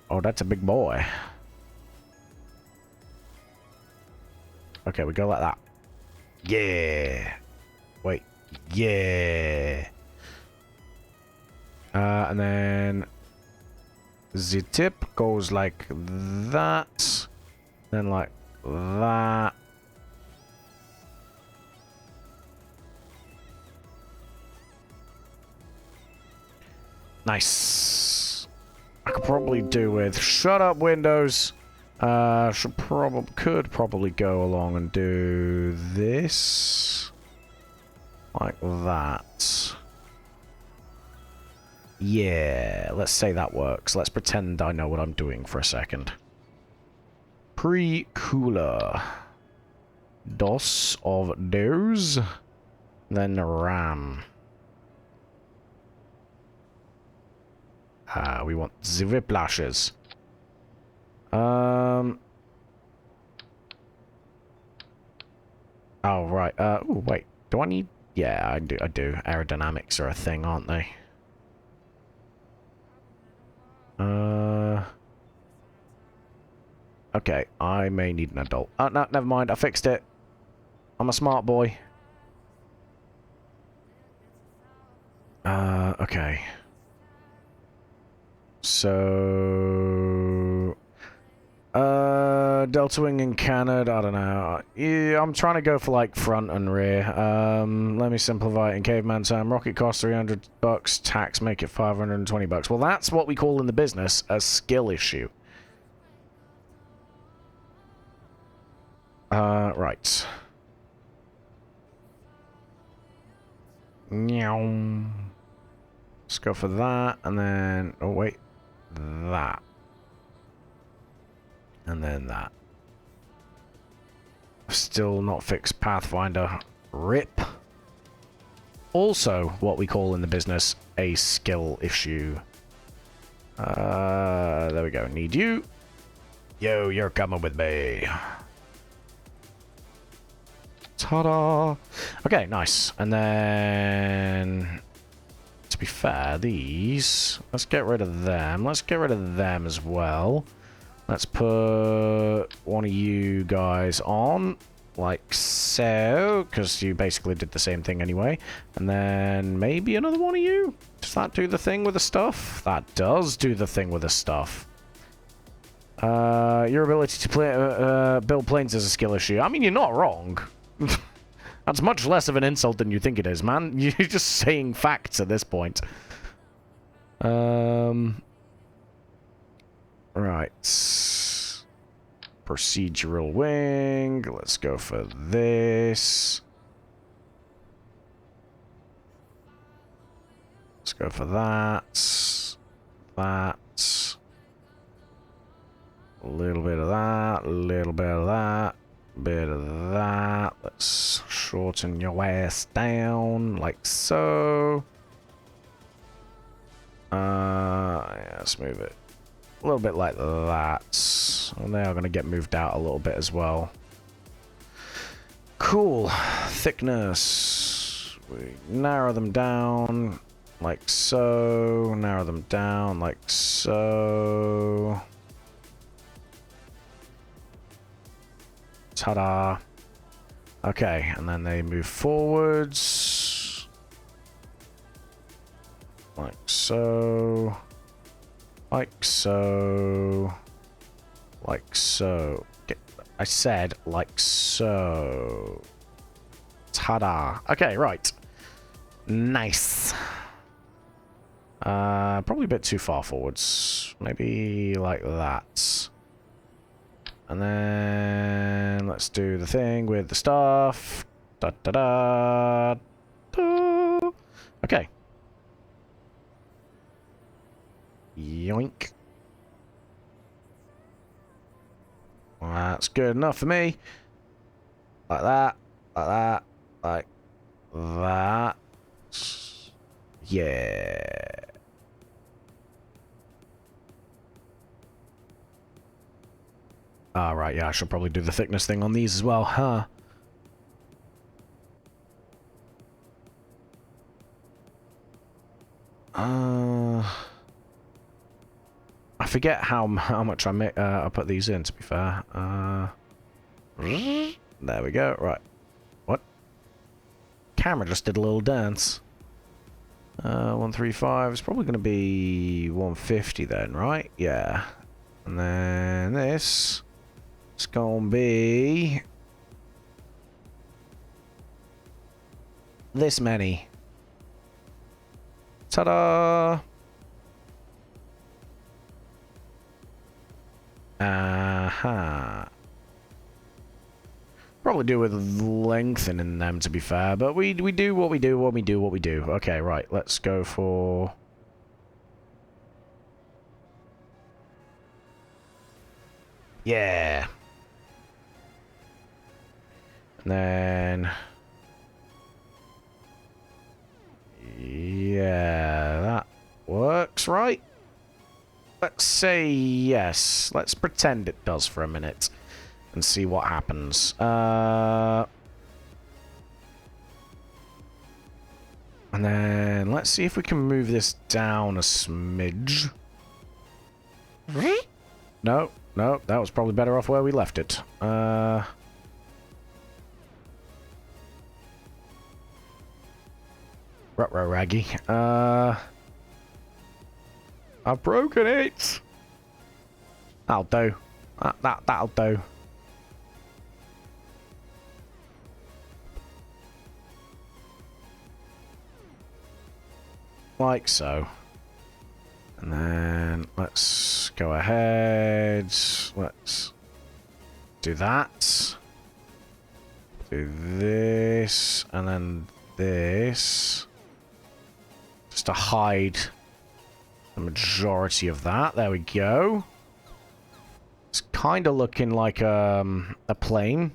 Oh, that's a big boy. Okay, we go like that. Yeah. Wait. Yeah. And then the tip goes like that. Then like that. Nice. I could probably do with shut up Windows. Could probably go along and do this like that. Yeah, let's say that works. Let's pretend I know what I'm doing for a second. Pre-cooler. DOS of those. Then RAM. We want the whiplashes. Oh, right. Oh, wait. Do I need... Yeah, I do. Aerodynamics are a thing, aren't they? Okay, I may need an adult. Oh, no, never mind. I fixed it. I'm a smart boy. Okay. So... Delta Wing and Canada, I don't know. Yeah, I'm trying to go for, like, front and rear. Let me simplify it in caveman time. Rocket costs $300, tax make it $520. Well, that's what we call in the business a skill issue. Right. Meow. Let's go for that, and then... Oh, wait. That. And then that. Still not fixed Pathfinder. RIP. Also, what we call in the business a skill issue. There we go. Need you. Yo, you're coming with me. Ta-da! Okay, nice. And then... To be fair, these... Let's get rid of them. Let's get rid of them as well. Let's put one of you guys on, like so, because you basically did the same thing anyway. And then maybe another one of you? Does that do the thing with the stuff? That does do the thing with the stuff. Your ability to build planes is a skill issue. I mean, you're not wrong. That's much less of an insult than you think it is, man. You're just saying facts at this point. Right. Procedural wing. Let's go for this. Let's go for that. That. A little bit of that, a little bit of that, bit of that. Let's shorten your ass down like so. Yeah, let's move it a little bit like that. And they are going to get moved out a little bit as well. Cool. Thickness. We narrow them down like so. Narrow them down like so. Ta-da. Okay, and then they move forwards. Like so. Like so. Like so. I said like so. Ta-da. Okay, right. Nice. Probably a bit too far forwards. Maybe like that. And then let's do the thing with the stuff. Da da da. Da. Okay. Yoink. Well, that's good enough for me. Like that. Like that. Like that. Yeah. Right, yeah, I should probably do the thickness thing on these as well, huh? I forget how much I put these in, to be fair. There we go, right. What? Camera just did a little dance. 135 is probably going to be 150 then, right? Yeah. And then this... It's gonna be this many. Ta-da! Aha. Probably do with lengthening them, to be fair, but we do what we do when we do what we do. Okay, right, let's go for... Yeah. And then... Yeah, that works, right? Let's say yes. Let's pretend it does for a minute. And see what happens. And then let's see if we can move this down a smidge. No, no, that was probably better off where we left it. Ruh-roh, Raggy. I've broken it. That'll do. That'll do. Like so. And then let's go ahead. Let's do that. Do this. And then this. Just to hide the majority of that. There we go. It's kind of looking like a plane.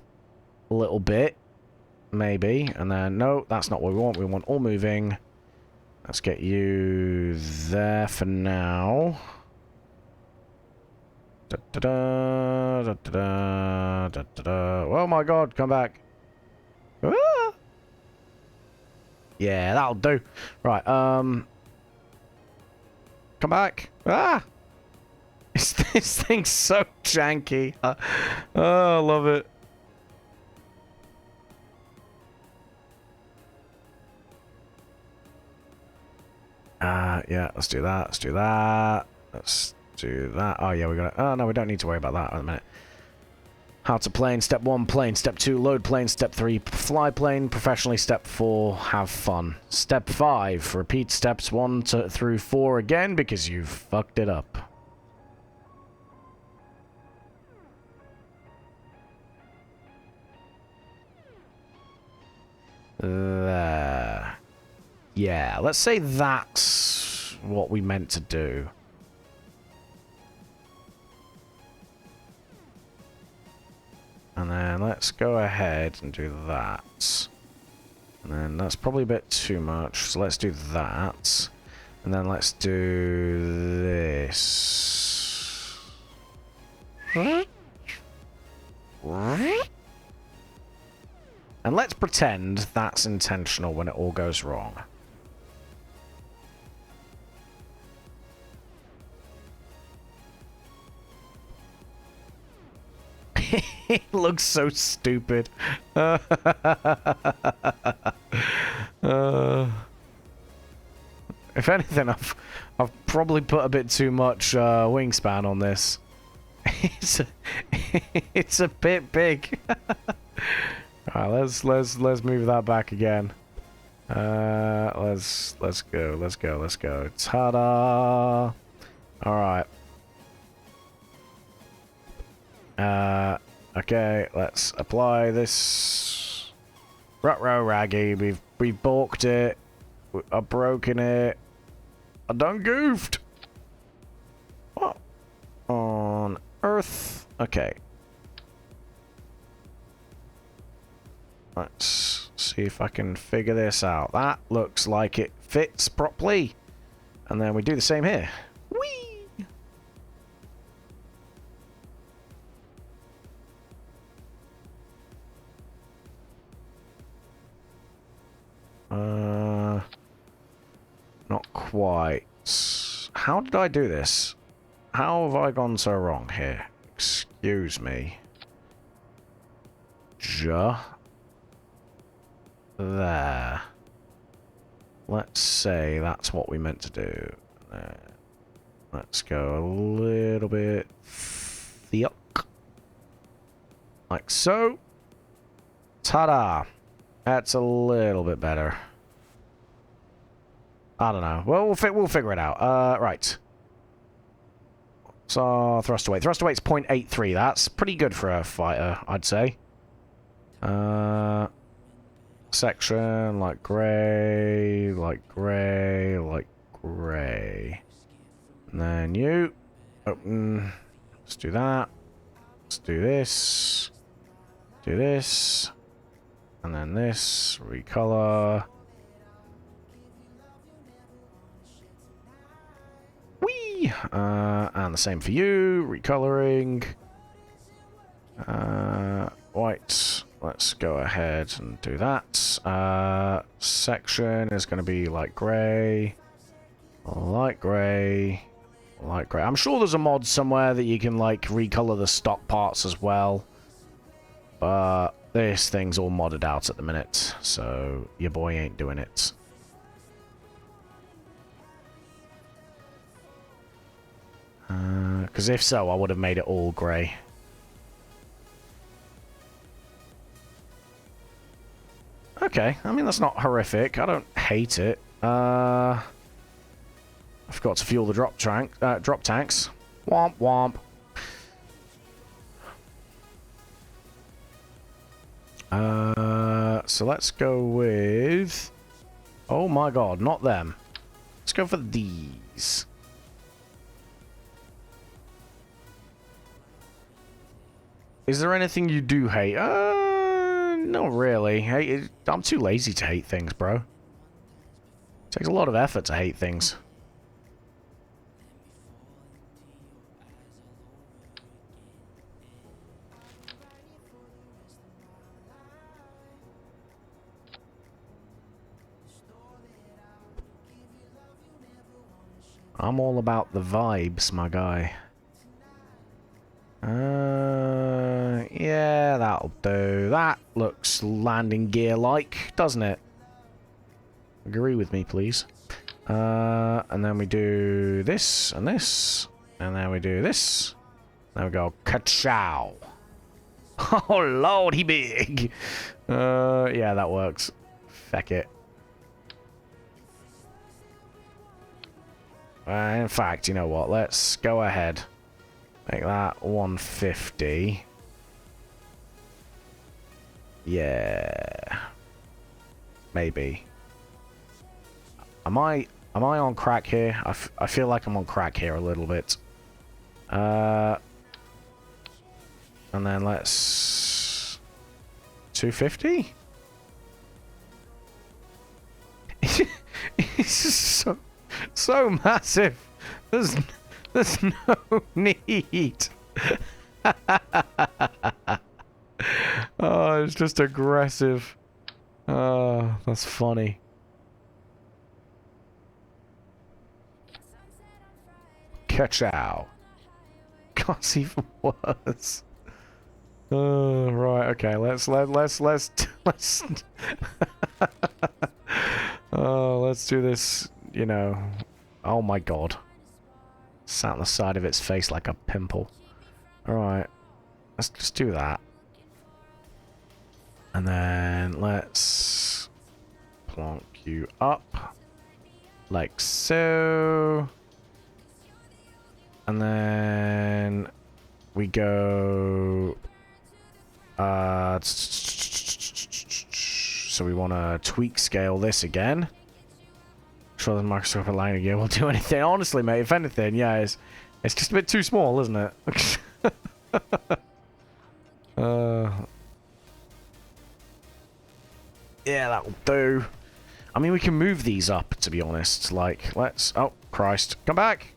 A little bit. Maybe. And then, no, that's not what we want. We want all moving. Let's get you there for now. Da, da, da, da, da, da, da, da. Oh my god, come back. Ah! Yeah, that'll do. Right, come back. Ah! This thing's so janky. Oh, I love it. Yeah, let's do that. Let's do that. Let's do that. Oh, yeah, we got it. Oh, no, we don't need to worry about that in a minute. How to plane. Step 1, plane. Step 2, load plane. Step 3, fly plane. Professionally. Step 4, have fun. Step 5, repeat steps 1 through 4 again because you fucked it up. There. Yeah, let's say that's what we meant to do. And then let's go ahead and do that. And then that's probably a bit too much, so let's do that. And then let's do this. And let's pretend that's intentional when it all goes wrong. It looks so stupid. If anything, I've probably put a bit too much wingspan on this. It's a bit big. Alright, let's move that back again. Let's go. Ta-da! Alright. Okay, let's apply this. Ruh-roh raggy, we've balked it. I've broken it. I done goofed. What on earth? Okay. Let's see if I can figure this out. That looks like it fits properly. And then we do the same here. Whee! Not quite. How did I do this? How have I gone so wrong here? Excuse me. There. Let's say that's what we meant to do. Let's go a little bit thick. Like so. Ta-da! That's a little bit better. I don't know. Well, we'll figure it out. Right. So, thrust weight. Thrust weight's 0.83. That's pretty good for a fighter, I'd say. Section, like grey, like grey, like grey. And then you. Open. Let's do that. Let's do this. Do this. And then this. Recolor. Whee! And the same for you. Recoloring. White. Let's go ahead and do that. Section is going to be light grey. Light grey. Light grey. I'm sure there's a mod somewhere that you can, like, recolor the stock parts as well. But this thing's all modded out at the minute, so your boy ain't doing it. Because if so, I would have made it all grey. Okay, I mean, that's not horrific. I don't hate it. I forgot to fuel the drop tanks. Womp womp. So let's go with... Oh my god, not them. Let's go for these. Is there anything you do hate? Not really. I'm too lazy to hate things, bro. It takes a lot of effort to hate things. I'm all about the vibes, my guy. Yeah, that'll do. That looks landing gear-like, doesn't it? Agree with me, please. And then we do this and this. And then we do this. Then we go ka-chow. Oh, Lord, he big. Yeah, that works. Feck it. In fact, you know what? Let's go ahead. Make that 150. Yeah. Maybe. Am I on crack here? I feel like I'm on crack here a little bit. And then let's 250? It's just so massive. There's no need. Oh, it's just aggressive. Oh, that's funny. Catch out. God's even worse. Right, okay, let's oh, let's do this, you know. Oh my god. Sat on the side of its face like a pimple. Alright. Let's just do that. And then let's plonk you up. Like so. And then we go... so we want to tweak scale this again. Sure the Microsoft Aligner gear will do anything. Honestly, mate, if anything, yeah, it's just a bit too small, isn't it? Yeah, that'll do. I mean, we can move these up, to be honest. Like, let's... Oh, Christ. Come back!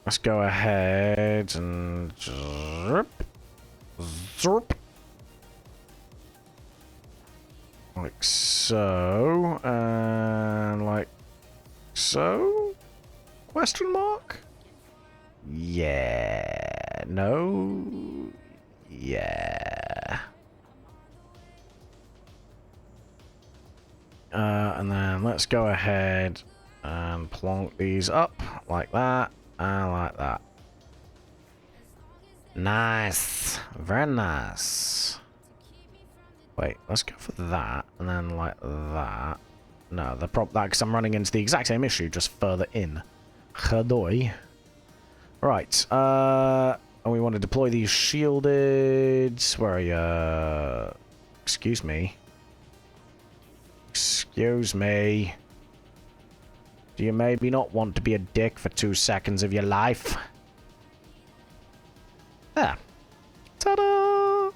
Let's go ahead and... Zerp. Zerp. Like so. And like so? Question mark? Yeah. No. Yeah. And then let's go ahead and plonk these up like that and like that. Nice. Very nice. Wait, let's go for that and then like that. No, the that because I'm running into the exact same issue, just further in. Chadoy. Right. And we want to deploy these shielded. Where are you? Excuse me. Excuse me. Do you maybe not want to be a dick for 2 seconds of your life? There. Ta-da!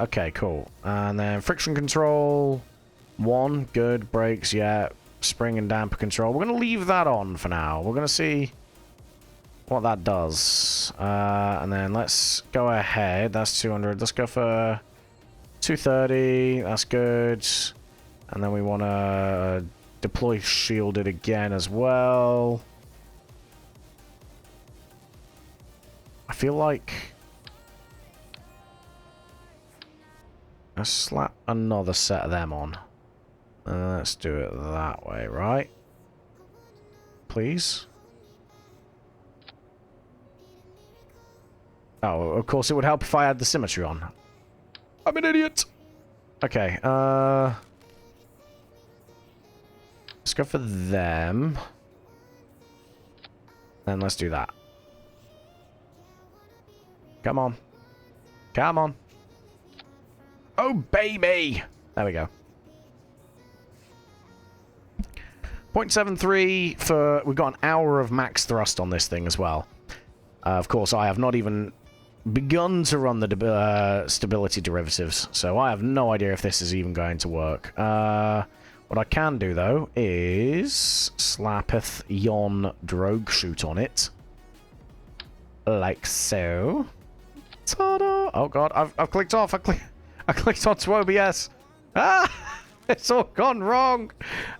Okay, cool. And then friction control. 1. Good. Brakes, yeah. Spring and damper control. We're going to leave that on for now. We're going to see what that does. And then let's go ahead. That's 200. Let's go for 230. That's good. And then we want to deploy shielded again as well. I feel like... Let's slap another set of them on. Let's do it that way, right? Please? Oh, of course it would help if I had the symmetry on. I'm an idiot! Okay, let's go for them. Then let's do that. Come on. Come on. Oh, baby! There we go. 0.73 for... We've got an hour of max thrust on this thing as well. Of course, I have not even begun to run the stability derivatives, so I have no idea if this is even going to work. What I can do, though, is slappeth yon drogue shoot on it. Like so. Ta-da! Oh, God, I've clicked off. I clicked onto OBS. Ah! It's all gone wrong.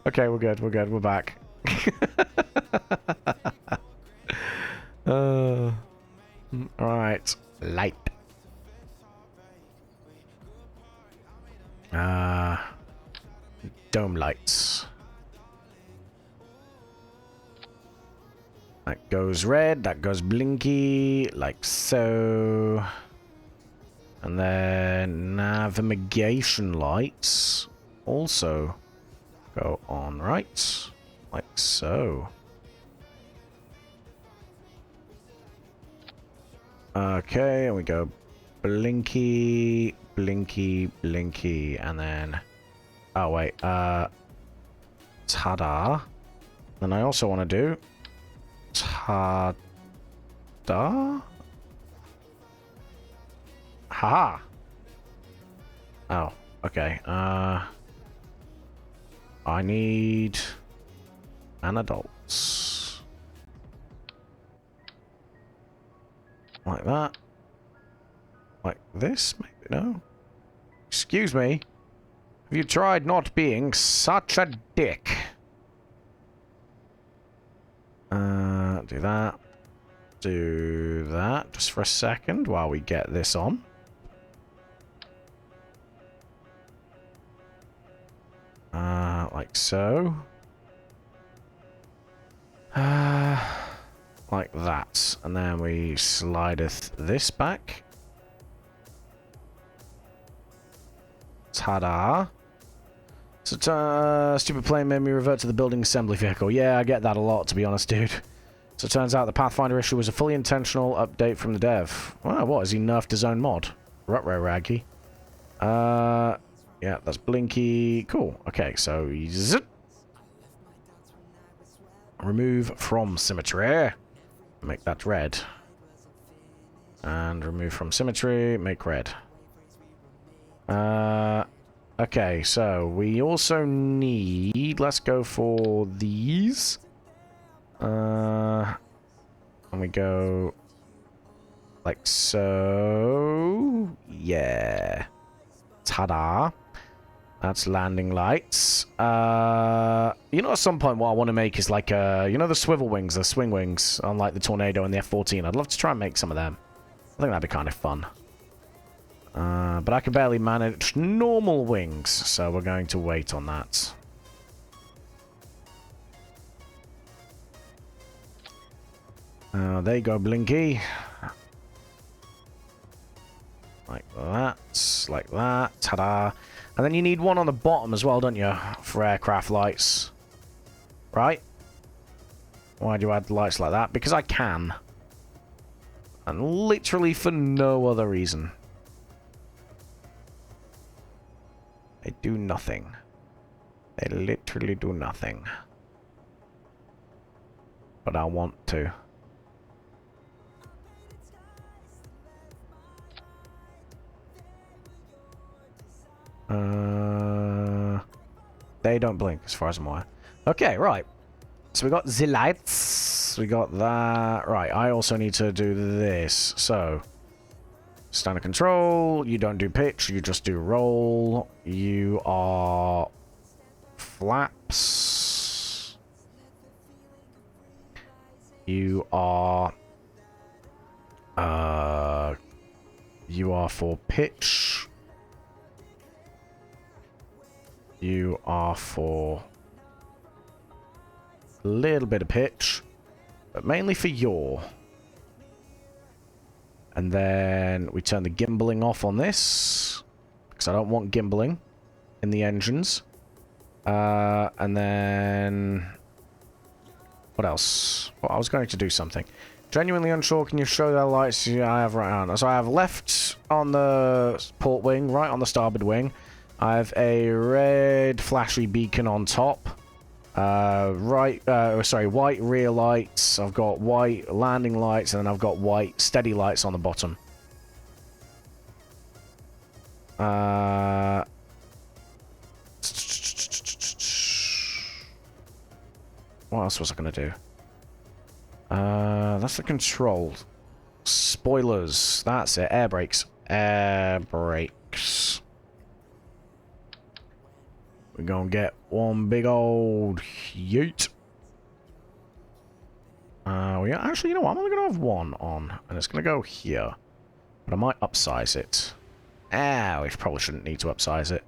Okay, we're good. We're good. We're back. Alright. Light. Dome lights. That goes red. That goes blinky. Like so. And then navigation lights also go on, right? Like so. Okay, and we go blinky, blinky, blinky, and then... Oh, wait, ta-da. Then I also want to do Ta-da? Haha. Oh, okay. I need an adults. Like that. Like this, maybe? No? Excuse me. Have you tried not being such a dick? Do that. Do that. Just for a second while we get this on. Like so. Like that. And then we slideth this back. Ta-da. So, stupid plane made me revert to the building assembly vehicle. Yeah, I get that a lot, to be honest, dude. So it turns out the Pathfinder issue was a fully intentional update from the dev. Wow, what? Has he nerfed his own mod? Ruh-roh raggy. Yeah, that's Blinky. Cool. Okay, so zip. Remove from symmetry. Make that red. And remove from symmetry. Make red. Okay, so we also need... Let's go for these. And we go... like so... Yeah. Ta-da. That's landing lights. You know, at some point what I want to make is like, you know the swivel wings, the swing wings on like the Tornado and the F-14. I'd love to try and make some of them. I think that'd be kind of fun. But I can barely manage normal wings, so we're going to wait on that. There you go, Blinky. Like that, like that. Ta-da. And then you need one on the bottom as well, don't you? For aircraft lights. Right? Why do you add lights like that? Because I can. And literally for no other reason. They do nothing. They literally do nothing. But I want to. They don't blink as far as I'm aware. Okay, right. So we got the lights. We got that. Right, I also need to do this. So, standard control. You don't do pitch. You just do roll. You are flaps. You are for pitch. You are for a little bit of pitch, but mainly for yaw. And then we turn the gimbaling off on this, because I don't want gimbaling in the engines. And then... what else? Well, I was going to do something. Genuinely unsure, can you show their lights? Yeah, I have right on. So I have left on the port wing, right on the starboard wing. I have a red flashy beacon on top. White rear lights. I've got white landing lights, and then I've got white steady lights on the bottom. What else was I going to do? That's the control. Spoilers. That's it. Air brakes. Air brakes. We're gonna get one big old yeet. Actually, you know what? I'm only gonna have one on, and it's gonna go here. But I might upsize it. We probably shouldn't need to upsize it.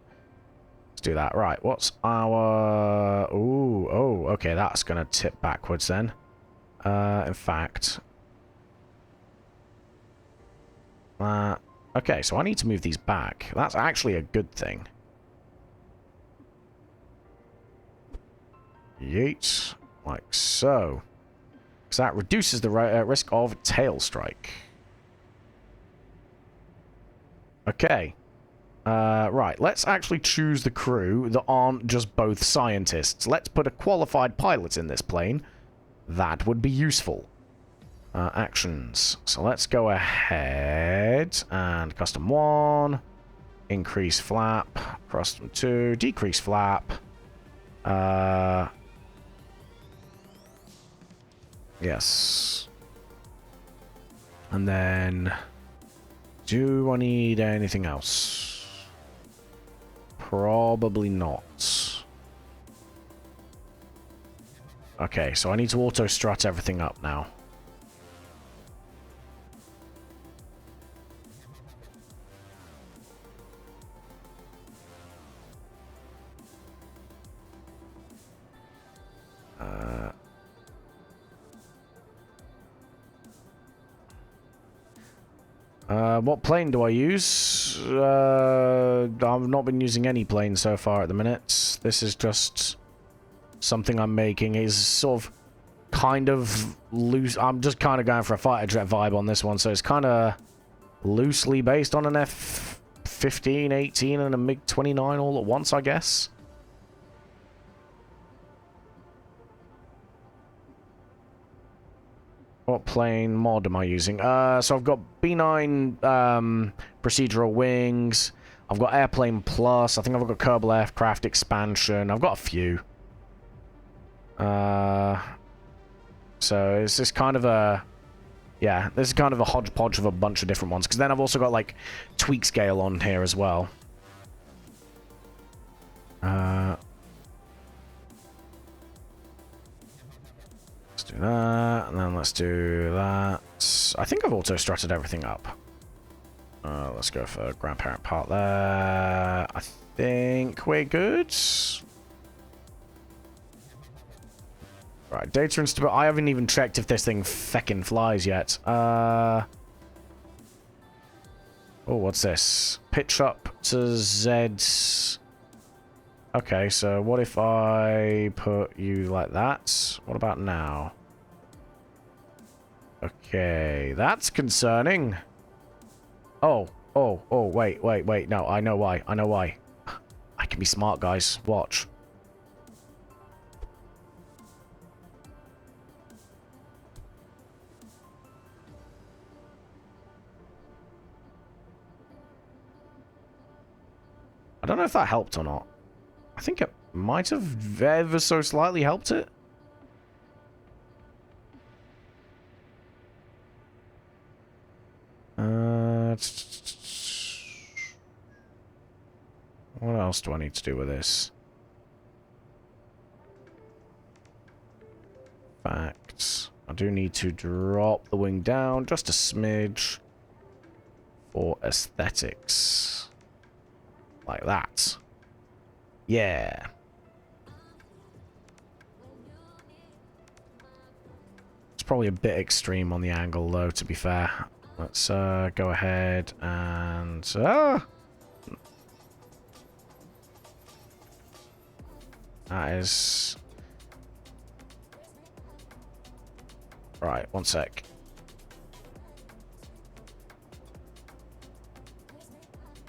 Let's do that. Right, what's our... Ooh, oh, okay, that's gonna tip backwards then. In fact... okay, so I need to move these back. That's actually a good thing. Yeet. Like so. Because that reduces the risk of tail strike. Okay. Right, let's actually choose the crew that aren't just both scientists. Let's put a qualified pilot in this plane. that would be useful. Actions. So let's go ahead and custom 1, increase flap, custom 2, decrease flap. Yes. And then, do I need anything else? Probably not. Okay, so I need to auto strut everything up now. What plane do I use? I've not been using any plane so far at the minute. This is just something I'm making. Is sort of kind of loose. I'm just kind of going for a fighter jet vibe on this one, so it's kind of loosely based on an F-15, 18, and a MiG-29 all at once, I guess. What plane mod am I using? So I've got B9 procedural wings. I've got Airplane Plus. I think I've got Kerbal Aircraft Expansion. I've got a few. So it's just kind of a... Yeah, this is kind of a hodgepodge of a bunch of different ones. Because then I've also got, like, tweak scale on here as well. Let's do that, and then let's do that. I think I've auto-strutted everything up. Let's go for grandparent part there. I think we're good. Right, data instability. I haven't even checked if this thing feckin' flies yet. Oh, what's this? Pitch up to Z. Okay, so what if I put you like that? What about now? Okay, that's concerning. Oh, wait. No, I know why. I can be smart, guys. Watch. I don't know if that helped or not. I think it might have ever so slightly helped it. What else do I need to do with this? Facts. I do need to drop the wing down just a smidge for aesthetics. Like that. Yeah. It's probably a bit extreme on the angle, though, to be fair. Let's go ahead and... That is... Right, one sec.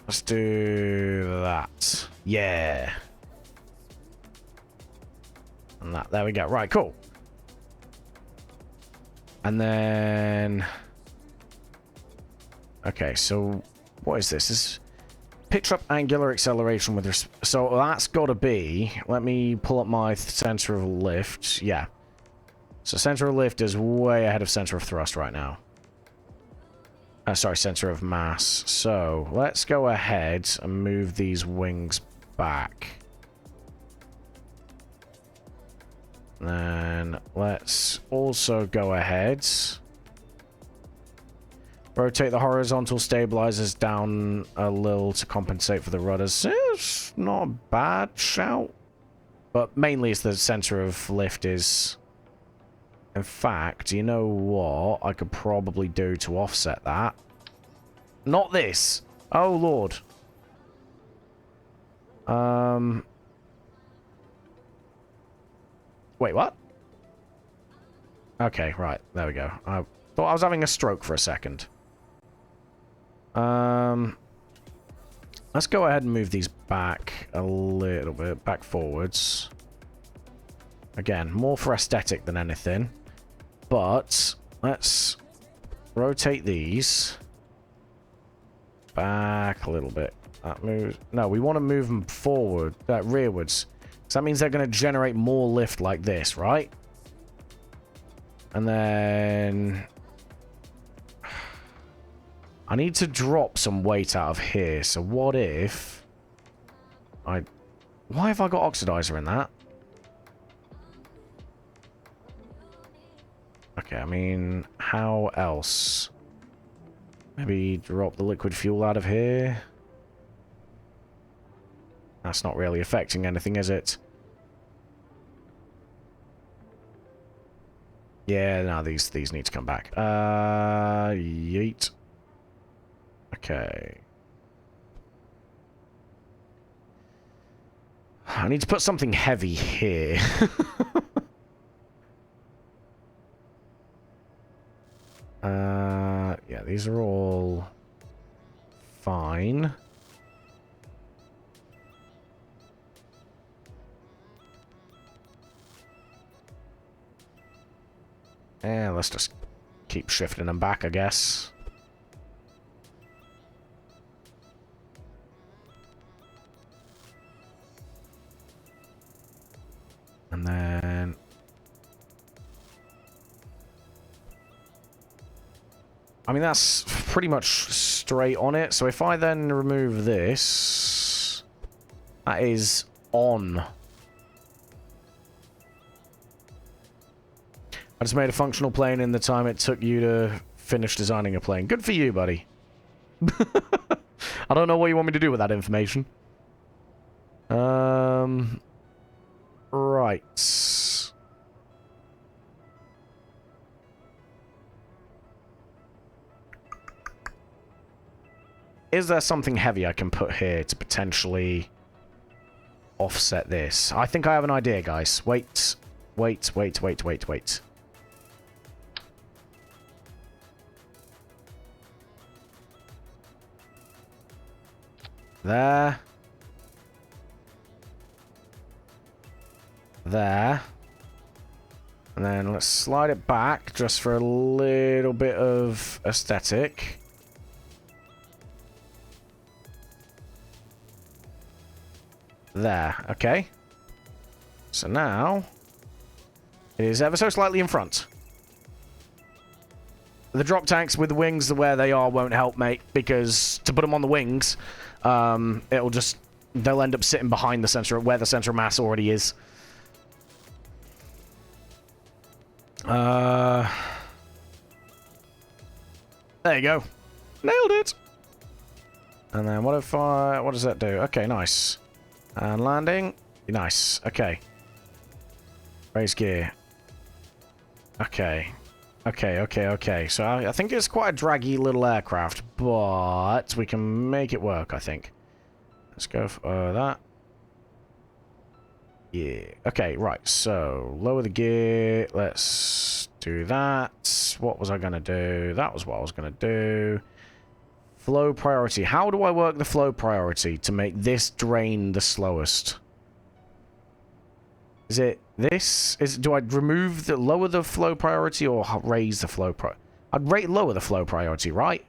Let's do that. Yeah. And that. There we go. Right, cool. And then... Okay, so what is this? This is pitch up angular acceleration with... So that's got to be... Let me pull up my center of lift. Yeah. So center of lift is way ahead of center of thrust right now. Sorry, center of mass. So let's go ahead and move these wings back. Then let's also go ahead. Rotate the horizontal stabilizers down a little to compensate for the rudders. It's not a bad shout. But mainly it's the center of lift is... In fact, you know what I could probably do to offset that? Not this. Oh, Lord. Wait, what? Okay, right. There we go. I thought I was having a stroke for a second. Let's go ahead and move these back a little bit. Back forwards. Again, more for aesthetic than anything. But let's rotate these back a little bit. That moves. No, we want to move them forward, rearwards. So that means they're going to generate more lift like this, right? And then I need to drop some weight out of here. So what if I... Why have I got oxidizer in that? Okay, I mean, how else? Maybe drop the liquid fuel out of here. That's not really affecting anything, is it? Yeah, no, these need to come back. Yeet. Okay. I need to put something heavy here. Yeah, these are all fine. And let's just keep shifting them back, I guess. And then... I mean, that's pretty much straight on it. So if I then remove this... That is on. I just made a functional plane in the time it took you to finish designing a plane. Good for you, buddy. I don't know what you want me to do with that information. Right. Is there something heavy I can put here to potentially offset this? I think I have an idea, guys. Wait. There. There. And then let's slide it back just for a little bit of aesthetic. There. Okay. So now it is ever so slightly in front. The drop tanks with the wings where they are won't help, mate, because to put them on the wings, it'll just... They'll end up sitting behind the center, where the center of mass already is. There you go. Nailed it! And then what if I... What does that do? Okay, nice. And landing. Nice. Okay. Raise gear. Okay. Okay. So I think it's quite a draggy little aircraft, but we can make it work, I think. Let's go for that. Yeah. Okay, right. So, lower the gear. Let's do that. What was I going to do? That was what I was going to do. Flow priority. How do I work the flow priority to make this drain the slowest? Is it this? Do I remove the... Lower the flow priority or raise the flow priority? I'd lower the flow priority, right?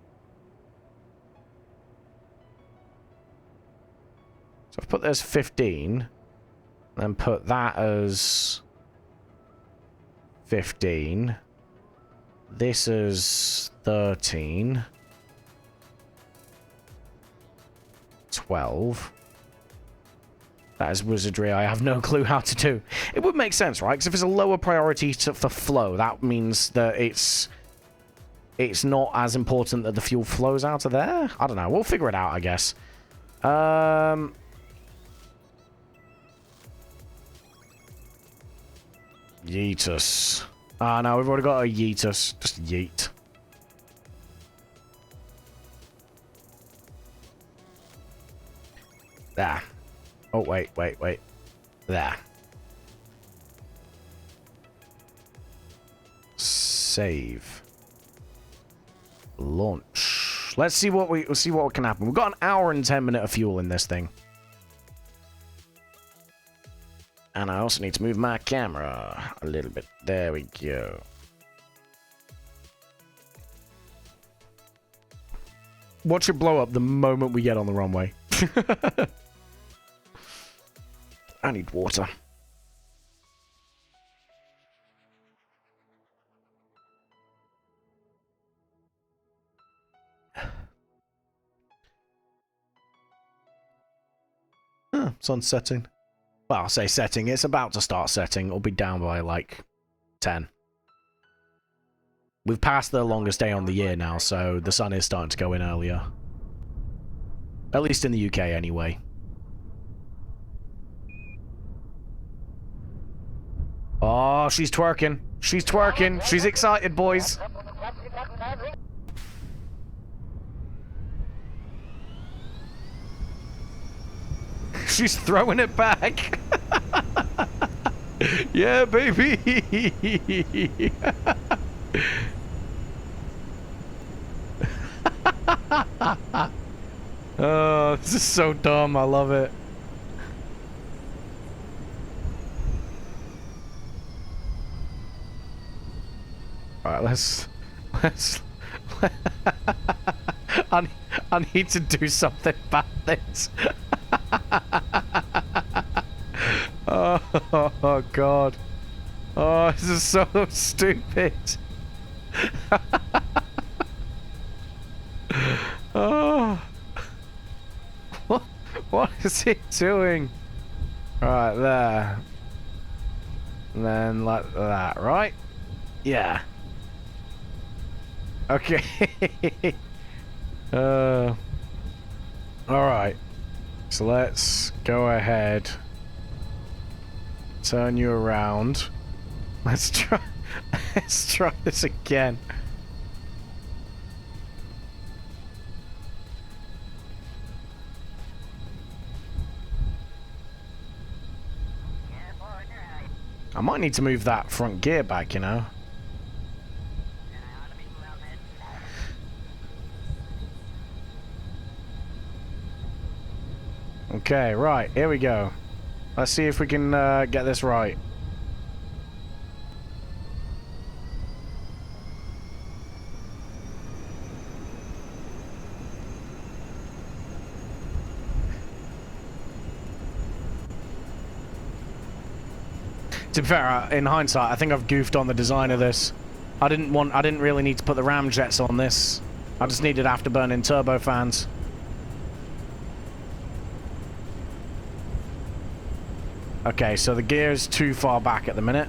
So I've put this 15... Then put that as 15. This is 13. 12. That is wizardry I have no clue how to do. It would make sense, right? Because if it's a lower priority for flow, that means that it's not as important that the fuel flows out of there? I don't know. We'll figure it out, I guess. Yeetus. Ah, no, we've already got a Yeetus. Just yeet. There. Oh, wait. There. Save. Launch. Let's see what can happen. We've got an hour and 10 minutes of fuel in this thing. And I also need to move my camera a little bit. There we go. Watch it blow up the moment we get on the runway. I need water. Sun's setting. Well, I'll say setting. It's about to start setting. It'll be down by like 10. We've passed the longest day on the year now, so the sun is starting to go in earlier. At least in the UK, anyway. Oh, she's twerking. She's twerking. She's excited, boys. She's throwing it back. Yeah, baby. Oh, this is so dumb. I love it. All right, let's I need to do something about this. Oh God. Oh, this is so stupid. Oh. What is he doing? Right there. And then like that, right? Yeah. Okay. Alright. So let's go ahead. Turn you around. Let's try this again. I might need to move that front gear back, you know. Okay, right, here we go. Let's see if we can get this right. To be fair, in hindsight, I think I've goofed on the design of this. I didn't really need to put the ramjets on this. I just needed afterburning turbofans. Okay, so the gear's too far back at the minute.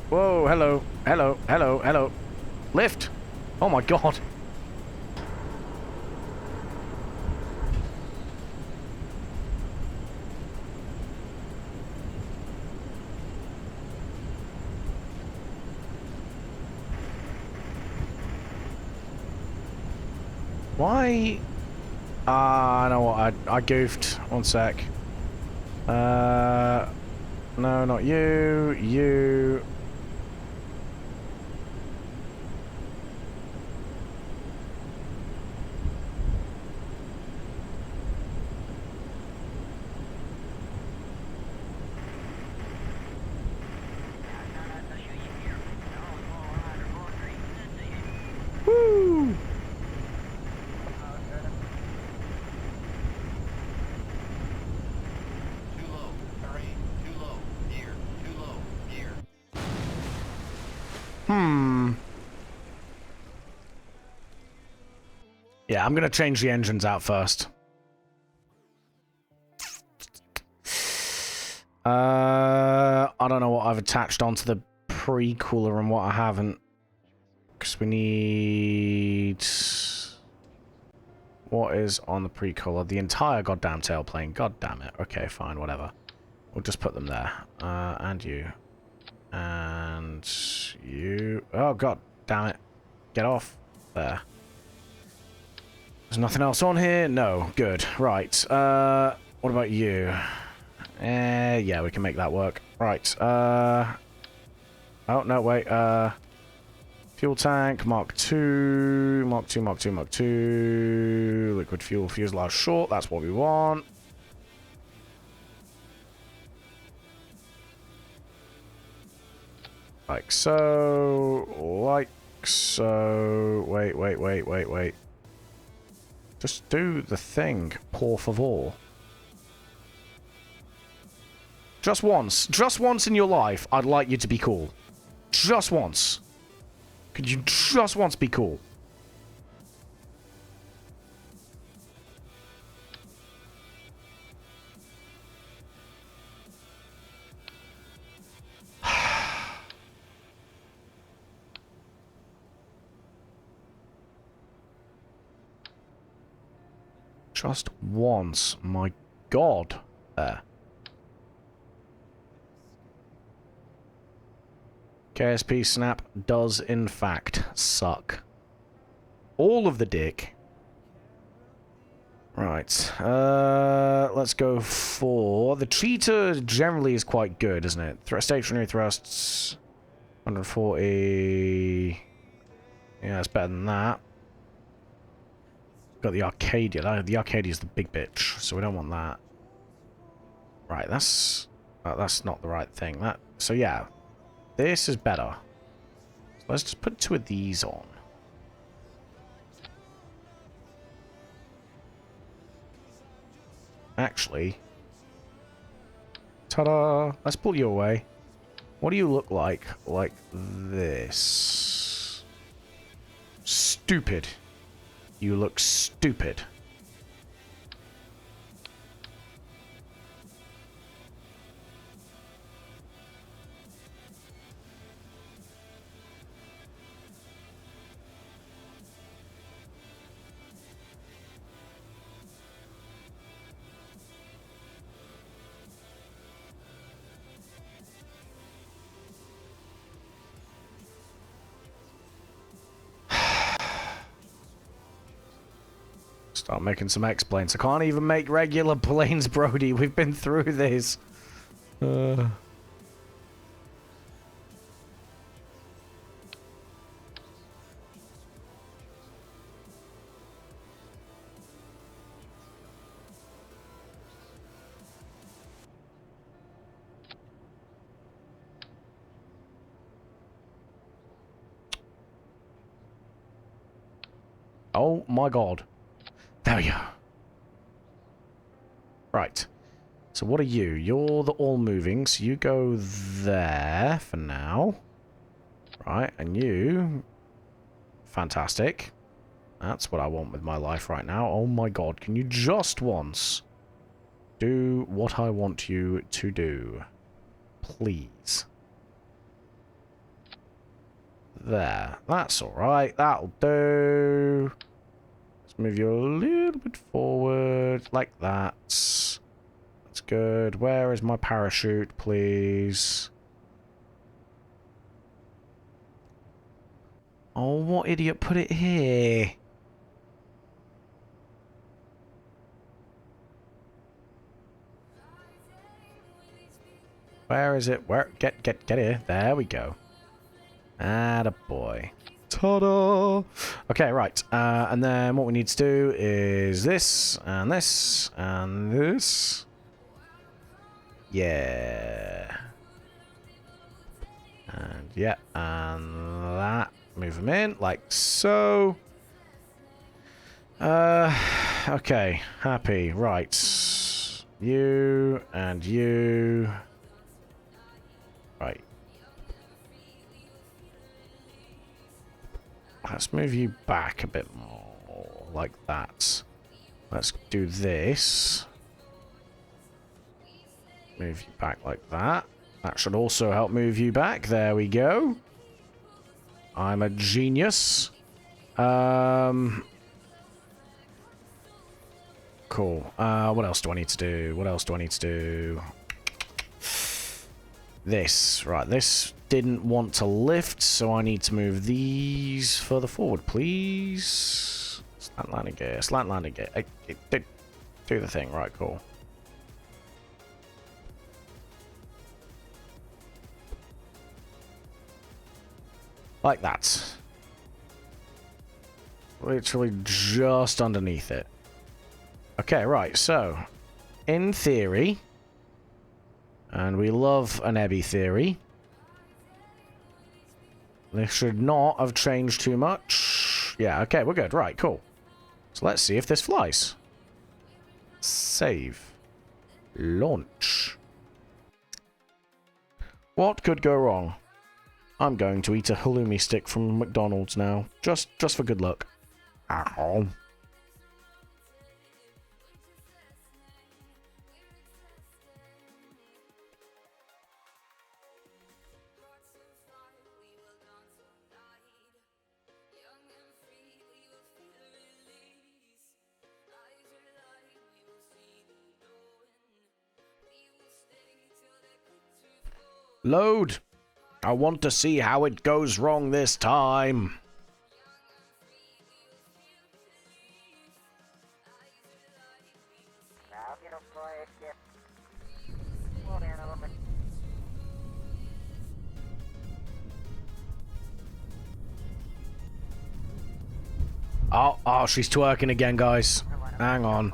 Whoa, hello, hello, hello, hello. Lift! Oh my God. Why? I know what, I goofed. One sec. No, not you. You. Woo! Too low. Terrain. Too low. Gear. Too low. Gear. Yeah, I'm gonna change the engines out first. I don't know what I've attached onto the pre-cooler and what I haven't. Because we need... What is on the pre-cooler? The entire goddamn tailplane. God damn it. Okay, fine, whatever. We'll just put them there. And you. And you. Oh, god damn it. Get off. There. There's nothing else on here? No. Good. Right. What about you? Yeah, we can make that work. Right. Oh, no, wait. Fuel tank, Mark II, Mark II, Mark II, Mark II. Liquid fuel fuselage short, that's what we want. Like so, like so. Wait. Just do the thing, por favor. Just once in your life, I'd like you to be cool. Just once. Could you just once be cool? Just once. My God. There. KSP Snap does, in fact, suck. All of the dick. Right. Let's go for... The cheetah generally is quite good, isn't it? Stationary thrusts... 140... Yeah, it's better than that. Got the Arcadia. The Arcadia is the big bitch, so we don't want that. Right, that's not the right thing. So yeah, this is better. So let's just put 2 of these on. Actually, ta-da! Let's pull you away. What do you look like? Like this. Stupid. You look stupid. Start making some X-planes. I can't even make regular planes, Brody. We've been through this. Oh my God. There we go. Right. So what are you? You're the all-moving, so you go there for now. Right, and you... Fantastic. That's what I want with my life right now. Oh my God, can you just once do what I want you to do? Please. There. That's alright. That'll do. Move you a little bit forward, like that. That's good. Where is my parachute, please? Oh, what idiot put it here? Where is it? Where? Get here. There we go. Attaboy. Ta-da! Okay, right. And then what we need to do is this, and this, and this. Yeah. And yeah, and that. Move them in, like so. Okay, happy. Right. You, and you. Right. Let's move you back a bit more, like that. Let's do this. Move you back like that. That should also help move you back. There we go. I'm a genius. Cool. What else do I need to do? What else do I need to do? This. Right, this didn't want to lift, so I need to move these further forward, please. Slant landing gear. Slant landing gear. Do the thing. Right, cool. Like that. Literally just underneath it. Okay, right, so in theory, and we love an Ebby theory, this should not have changed too much. Yeah, okay, we're good. Right, cool. So let's see if this flies. Save. Launch. What could go wrong? I'm going to eat a halloumi stick from McDonald's now. Just for good luck. Ow. Load! I want to see how it goes wrong this time. Oh, she's twerking again, guys. Hang on.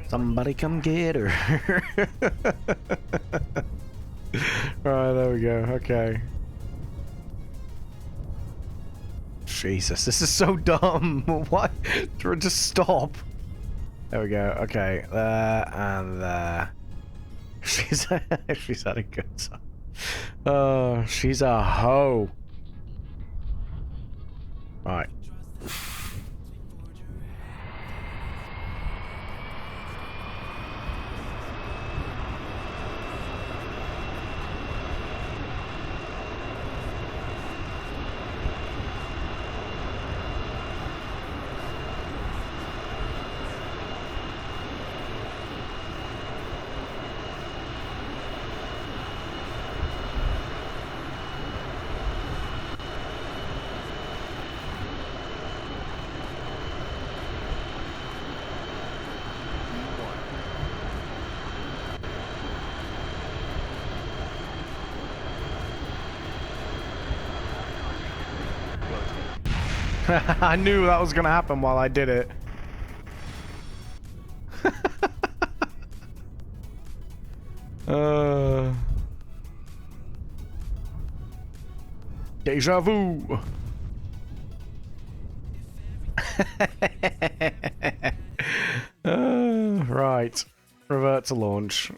Somebody come get her. Right, there we go. Okay. Jesus, this is so dumb. What? Just stop. There we go. Okay, there and there. She's had a good time. Oh, she's a hoe. Right. I knew that was gonna happen while I did it. Deja vu. Right. Revert to launch.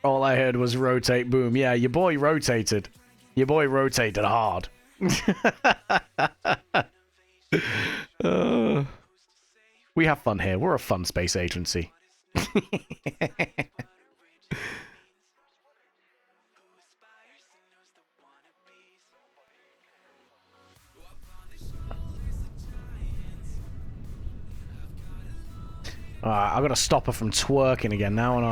All I heard was rotate boom. Yeah, your boy rotated. Your boy rotated hard. We have fun here. We're a fun space agency. Alright, I've got to stop her from twerking again now, and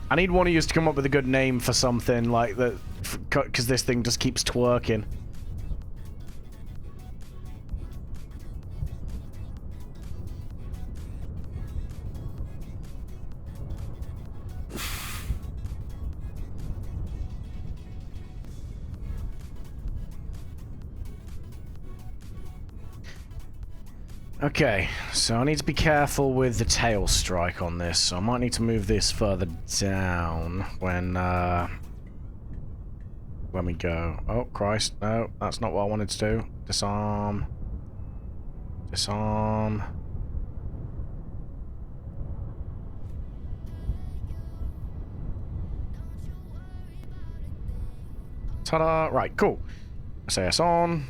I need one of you to come up with a good name for something like that, because this thing just keeps twerking. Okay, so I need to be careful with the tail strike on this, so I might need to move this further down when we go. Oh, Christ, no, that's not what I wanted to do. Disarm. Disarm. Ta-da! Right, cool. SAS on.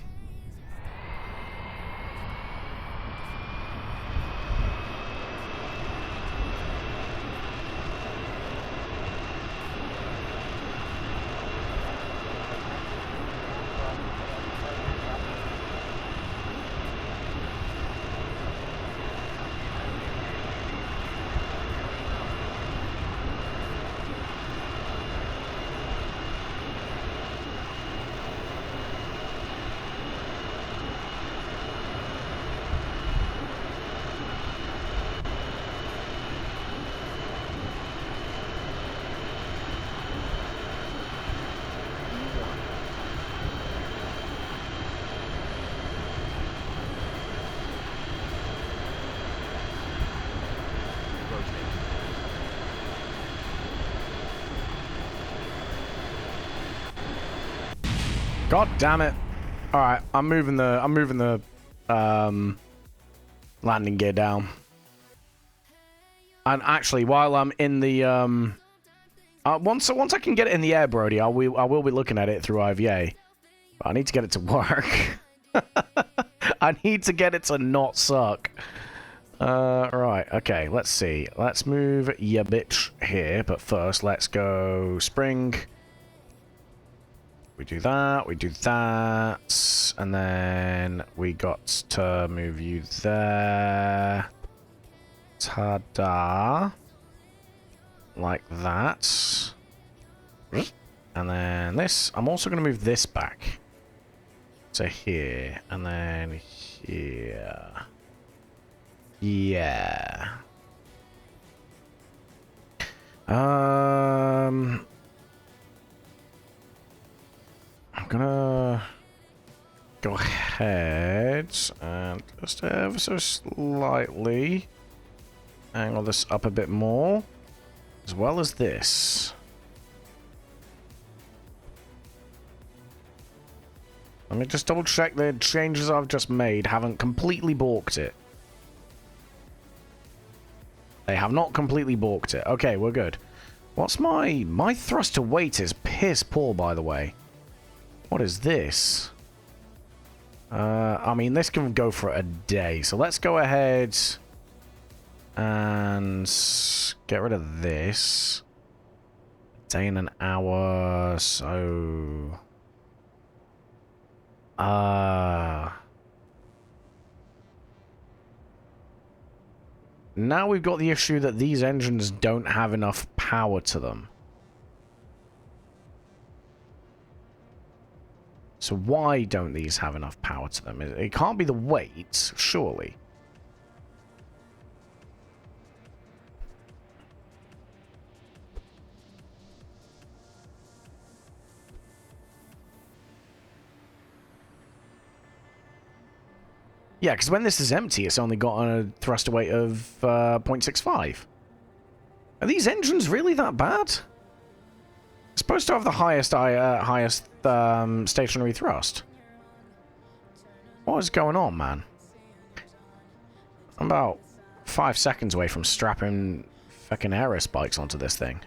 God damn it. Alright, I'm moving the landing gear down. And actually, while I'm in the once I can get it in the air, Brody, I will be looking at it through IVA. But I need to get it to work. I need to get it to not suck. Right, okay, let's see. Let's move ya bitch here, but first let's go spring. We do that, and then we got to move you there. Ta-da. Like that. And then this, I'm also going to move this back to here, and then here. Yeah. I'm gonna go ahead and just ever so slightly angle this up a bit more, as well as this. Let me just double check the changes I've just made haven't completely balked it. They have not completely balked it. Okay, we're good. What's my thrust to weight is piss poor, by the way. What is this? I mean, this can go for a day. So let's go ahead and get rid of this. A day and an hour, so... Now we've got the issue that these engines don't have enough power to them. So why don't these have enough power to them? It can't be the weight, surely. Yeah, because when this is empty, it's only got a thrust weight of 0.65. Are these engines really that bad? It's supposed to have the highest stationary thrust. What is going on, man? I'm about 5 seconds away from strapping fucking aero spikes onto this thing.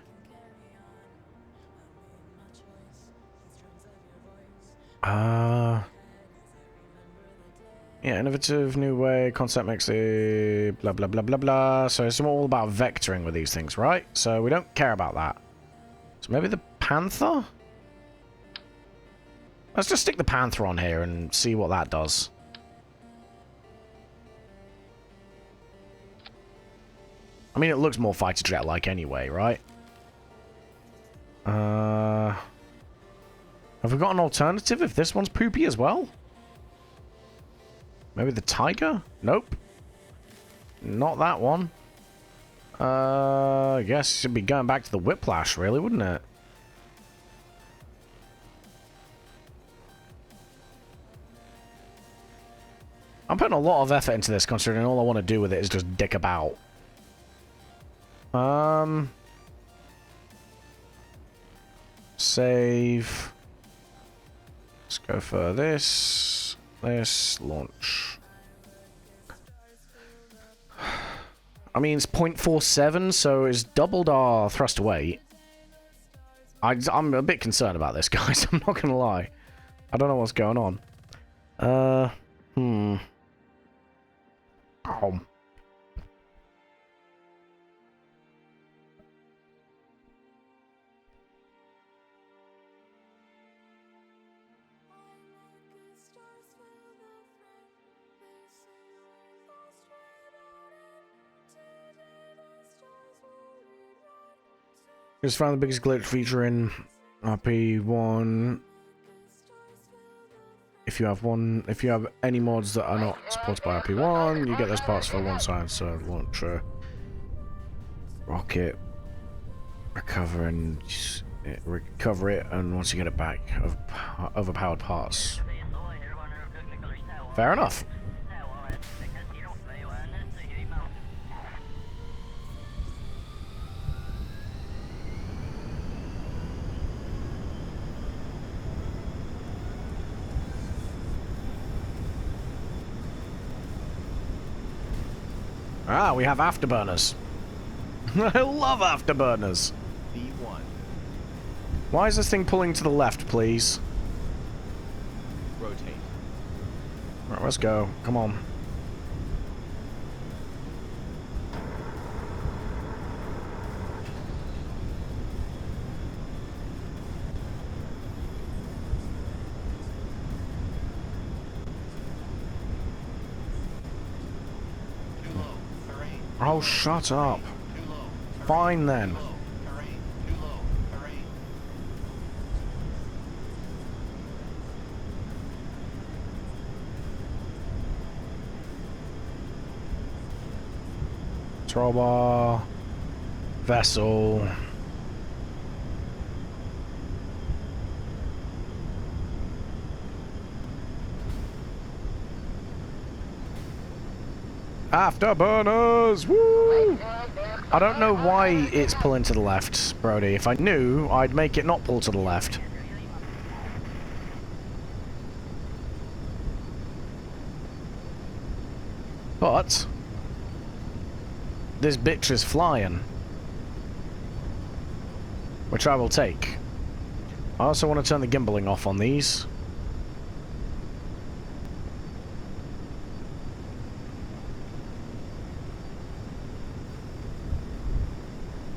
Yeah, innovative new way, concept makes it blah blah blah blah blah. So it's all about vectoring with these things, right? So we don't care about that. So maybe the Panther? Let's just stick the Panther on here and see what that does. I mean, it looks more fighter jet-like anyway, right? Have we got an alternative if this one's poopy as well? Maybe the Tiger? Nope. Not that one. I guess it should be going back to the Whiplash, really, wouldn't it? I'm putting a lot of effort into this, considering all I want to do with it is just dick about. Save. Let's go for this. This, launch. I mean, it's 0.47, so it's doubled our thrust weight. I'm a bit concerned about this, guys. I'm not gonna lie. I don't know what's going on. Oh. Just found the biggest glitch feature in RP1. If you have any mods that are not supported by RP1, you get those parts for one silencer, launcher, rocket, recover it, and once you get it back, overpowered parts. Fair enough. Ah, we have afterburners. I love afterburners. V1. Why is this thing pulling to the left, please? Rotate. Right, let's go. Come on. Too low. Terrain. Oh, shut up. Too low. Terrain. Fine then. Too low. Terrain. Too low. Terrain. Throw bar. Vessel. Afterburners! Woo! I don't know why it's pulling to the left, Brody. If I knew, I'd make it not pull to the left. But this bitch is flying, which I will take. I also want to turn the gimbaling off on these.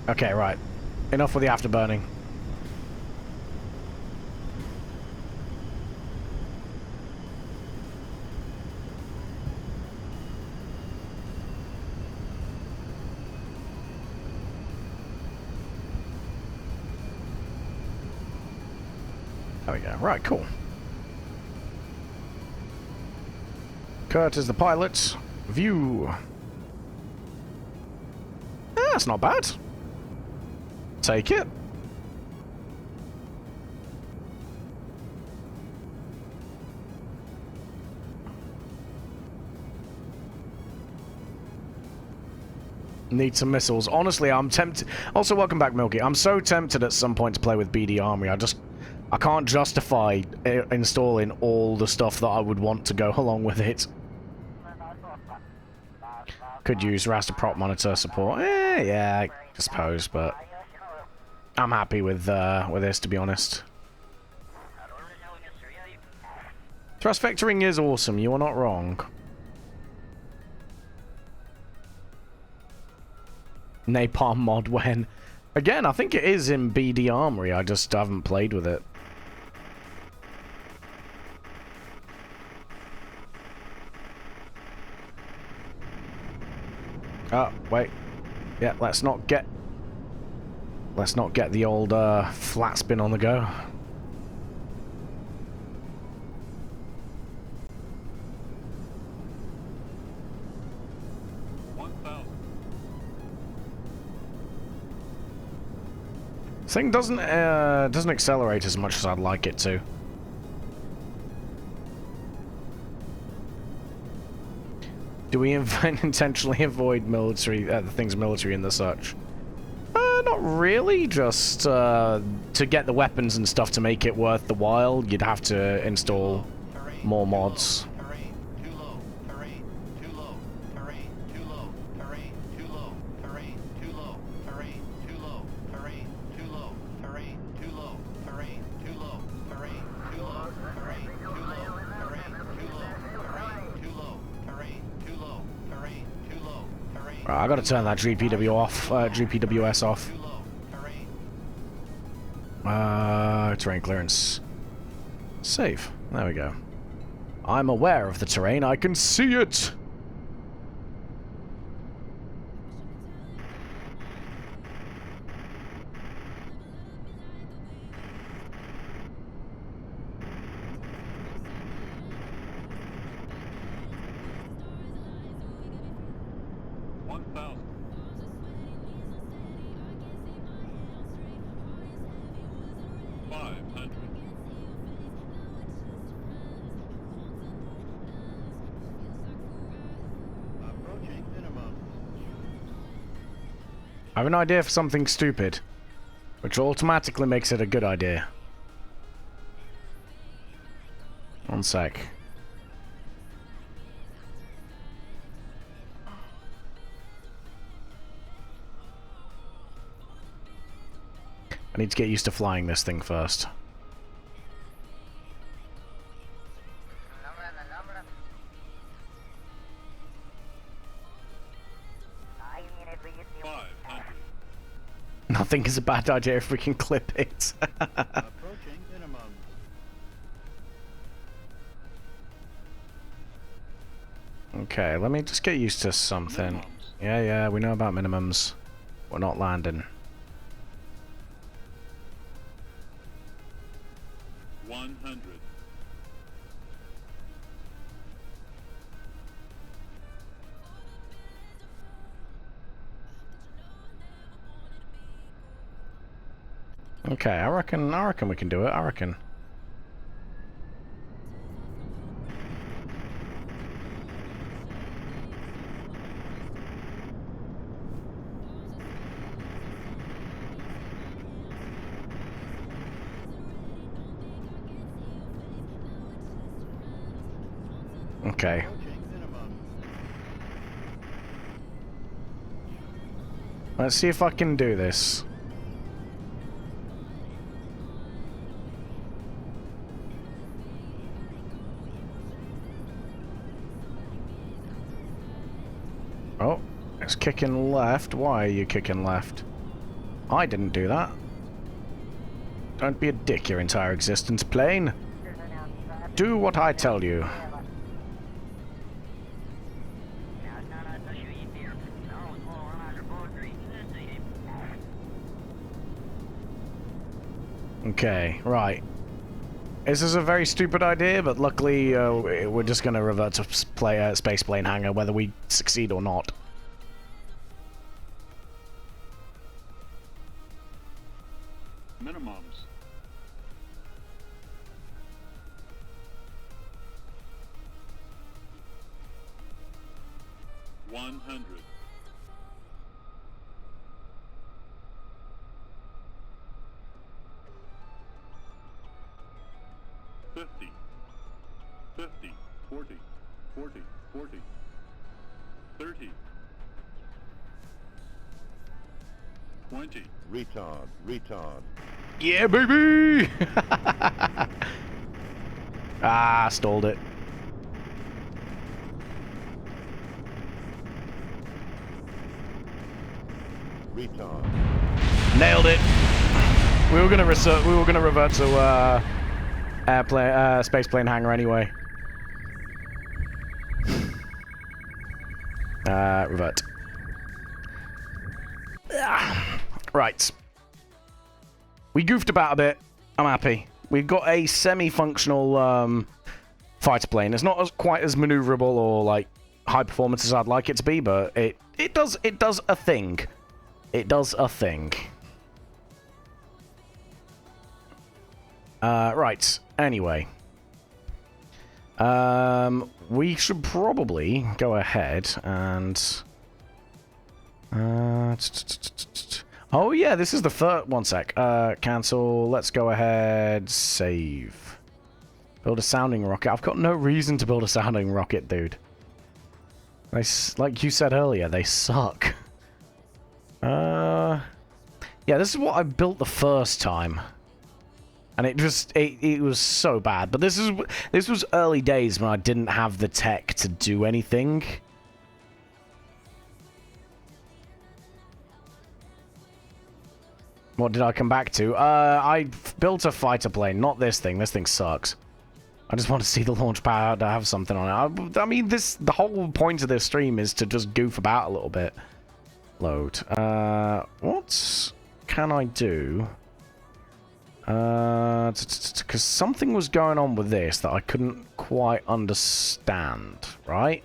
Okay, right. Enough with the afterburning. There we go. Right, cool. Kurt is the pilot. View. That's not bad. Take it. Need some missiles. Honestly, I'm tempted. Also, welcome back, Milky. I'm so tempted at some point to play with BD Armory. I can't justify installing all the stuff that I would want to go along with it. Could use raster prop monitor support. Yeah, I suppose, but I'm happy with this, to be honest. Thrust vectoring is awesome. You are not wrong. Napalm mod when? Again, I think it is in BD Armory. I just haven't played with it. Oh, wait. Yeah, let's not get the old flat spin on the go. This thing doesn't accelerate as much as I'd like it to. Do we intentionally avoid military things military and the such? Not really. Just to get the weapons and stuff to make it worth the while, you'd have to install more mods. Terrain. Too low. Terrain. Too low. Terrain. Too low. Terrain. Too low. Terrain. Too low. Terrain. Too low. Terrain. Too low. Terrain. Too low. Terrain. Too low. Terrain. Too low. Terrain. Too low. Terrain. Too low. Terrain. Too low. Terrain. Too low. Terrain. Too low. Terrain. Right, I gotta turn that GPW off. GPWS off. Too low. Terrain. Terrain clearance. Save. There we go. I'm aware of the terrain. I can see it. I have an idea for something stupid, which automatically makes it a good idea. One sec. I need to get used to flying this thing first. Nothing is a bad idea if we can clip it. Approaching minimum. Okay, let me just get used to something. Minimums. Yeah, we know about minimums. We're not landing. 100. Okay, I reckon we can do it. I reckon. Okay. Approaching minimum. Let's see if I can do this. Oh, it's kicking left. Why are you kicking left? I didn't do that. Don't be a dick your entire existence, plane. Do what I tell you. Okay, right. This is a very stupid idea, but luckily we're just going to revert to space plane hangar whether we succeed or not. Minimums. 100. 50. 50. 40. 40. 40. 30. 20. Retard. Yeah, baby! Ah, stalled it. Retard. Nailed it. We were gonna revert to space plane hangar anyway. Revert. Right. We goofed about a bit. I'm happy. We've got a semi-functional fighter plane. It's not quite as maneuverable or like high performance as I'd like it to be, but it does a thing. It does a thing. Right. Anyway. We should probably go ahead and... oh yeah, this is the first... One sec. Cancel. Let's go ahead. Save. Build a sounding rocket. I've got no reason to build a sounding rocket, dude. Like you said earlier, they suck. Yeah, this is what I built the first time. And it was so bad. But this was early days when I didn't have the tech to do anything. What did I come back to? I built a fighter plane, not this thing. This thing sucks. I just want to see the launch pad to have something on it. I mean, the whole point of this stream is to just goof about a little bit. Load. What can I do? Because something was going on with this that I couldn't quite understand, right?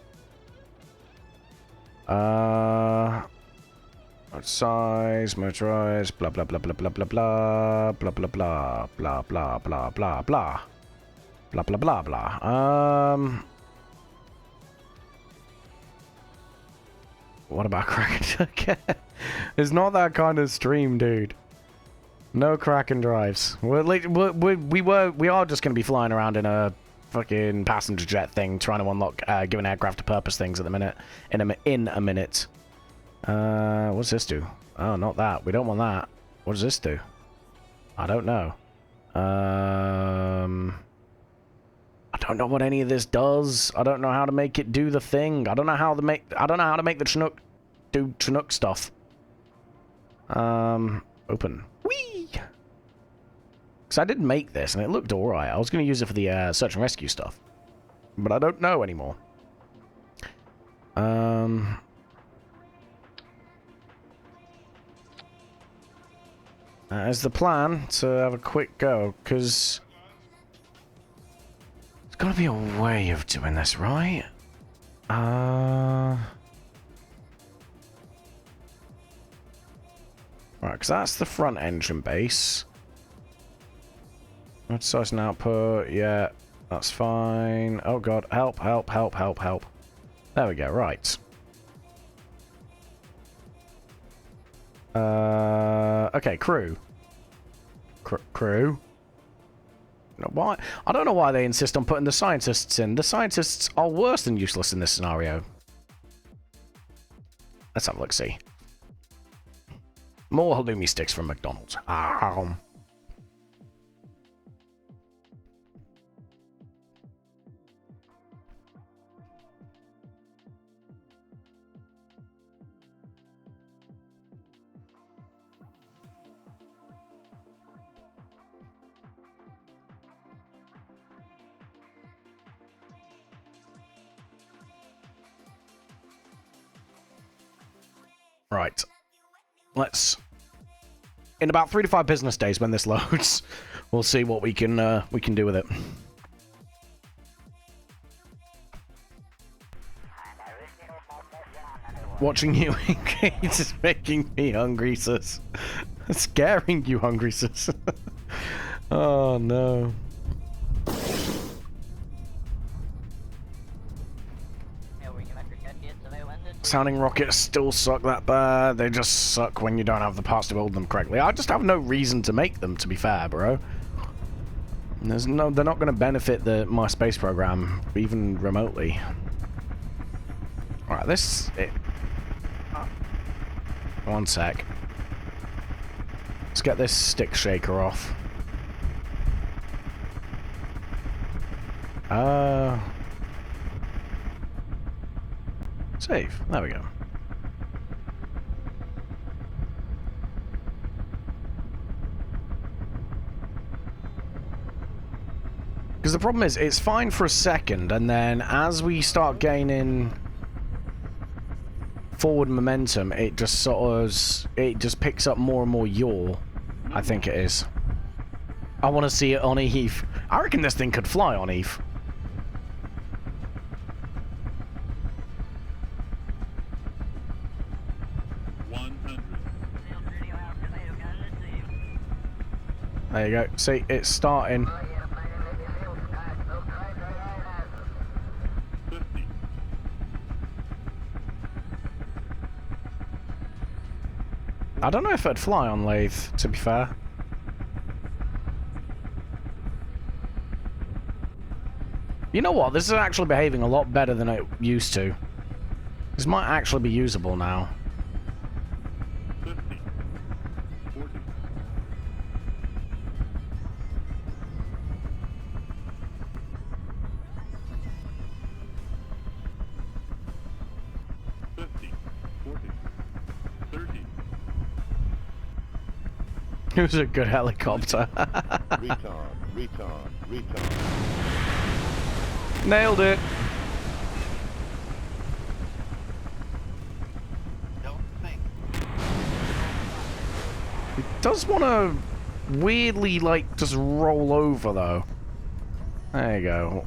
Size, motorized, blah blah blah blah blah blah blah blah blah blah blah blah blah blah blah blah blah blah blah. What about Kraken? It's not that kind of stream, dude. No Kraken drives. We are just going to be flying around in a fucking passenger jet thing, trying to unlock given aircraft to purpose things at the minute. In a minute. What's this do? Oh, not that. We don't want that. What does this do? I don't know. I don't know what any of this does. I don't know how to make it do the thing. I don't know how to make the Chinook do Chinook stuff. Open. Whee! Because I did make this and it looked alright. I was going to use it for the search and rescue stuff. But I don't know anymore. That is the plan, to have a quick go, because there's got to be a way of doing this, right? Right, because that's the front engine base. What's size and output? Yeah, that's fine. Oh god, help, help, help, help, help. There we go, right. Okay, crew. Crew? Why? I don't know why they insist on putting the scientists in. The scientists are worse than useless in this scenario. Let's have a look-see. More halloumi sticks from McDonald's. Right. Let's... In about 3 to 5 business days when this loads, we'll see what we can do with it. Watching you engage is making me hungry, sis. Scaring you hungry, sis. Oh, no. Sounding rockets still suck that bad. They just suck when you don't have the parts to build them correctly. I just have no reason to make them, to be fair, bro. They're not going to benefit my space program, even remotely. Alright, one sec. Let's get this stick shaker off. Save. There we go. Because the problem is, it's fine for a second, and then as we start gaining forward momentum, it just picks up more and more yaw. I think it is. I want to see it on Eve. I reckon this thing could fly on Eve. There you go. See, it's starting. 50. I don't know if it'd fly on lathe, to be fair. You know what? This is actually behaving a lot better than it used to. This might actually be usable now. 50. 40. 50. 40. 30. It was a good helicopter. Retard. Nailed it. Don't think. It does want to weirdly, like, just roll over, though. There you go.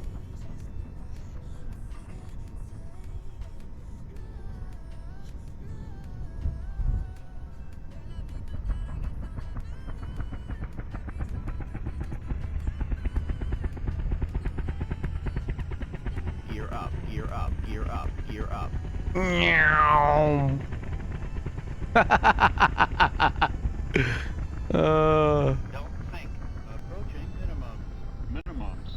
Gear up. Meow. Don't think. Approaching minimum. Minimums.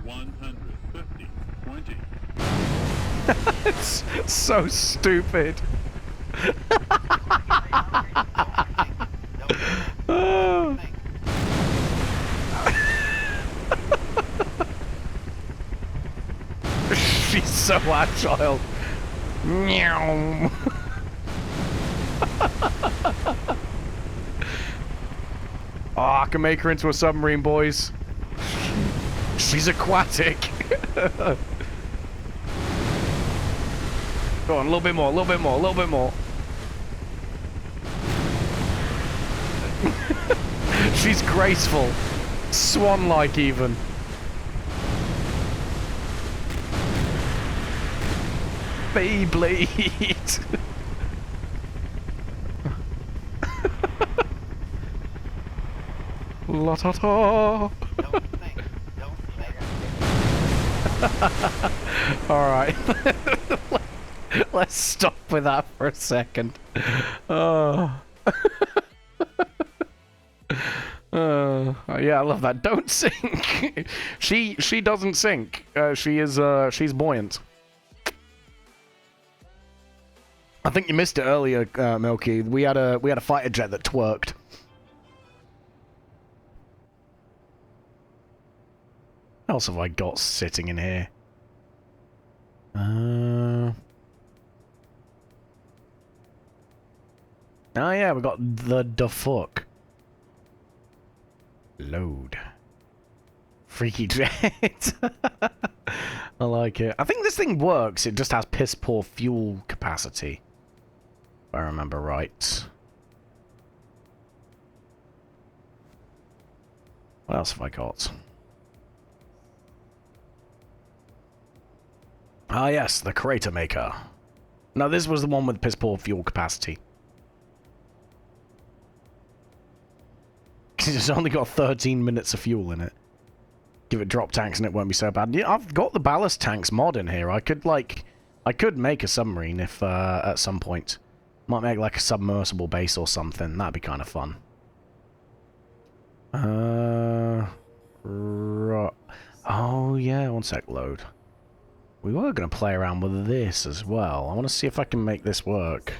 150. 20. It's so stupid. Don't think. Oh. Think. so agile. Meow. Oh, I can make her into a submarine, boys. She's aquatic. Go on, a little bit more, a little bit more, a little bit more. She's graceful. Swan-like, even. Beyblade. La ta ta. Don't think. Don't think. Alright. Let's stop with that for a second. Oh. Yeah, I love that. Don't sink. She doesn't sink. She's buoyant. I think you missed it earlier, Milky. We had a fighter jet that twerked. What else have I got sitting in here? Oh yeah, we got the fuck. Load. Freaky jet. I like it. I think this thing works. It just has piss poor fuel capacity. If I remember right. What else have I got? Ah yes, the crater maker. No, this was the one with piss poor fuel capacity. It's only got 13 minutes of fuel in it. Give it drop tanks and it won't be so bad. Yeah, I've got the ballast tanks mod in here. I could make a submarine if at some point. Might make like a submersible base or something. That'd be kind of fun. Oh yeah, one sec, load. We were gonna play around with this as well. I want to see if I can make this work.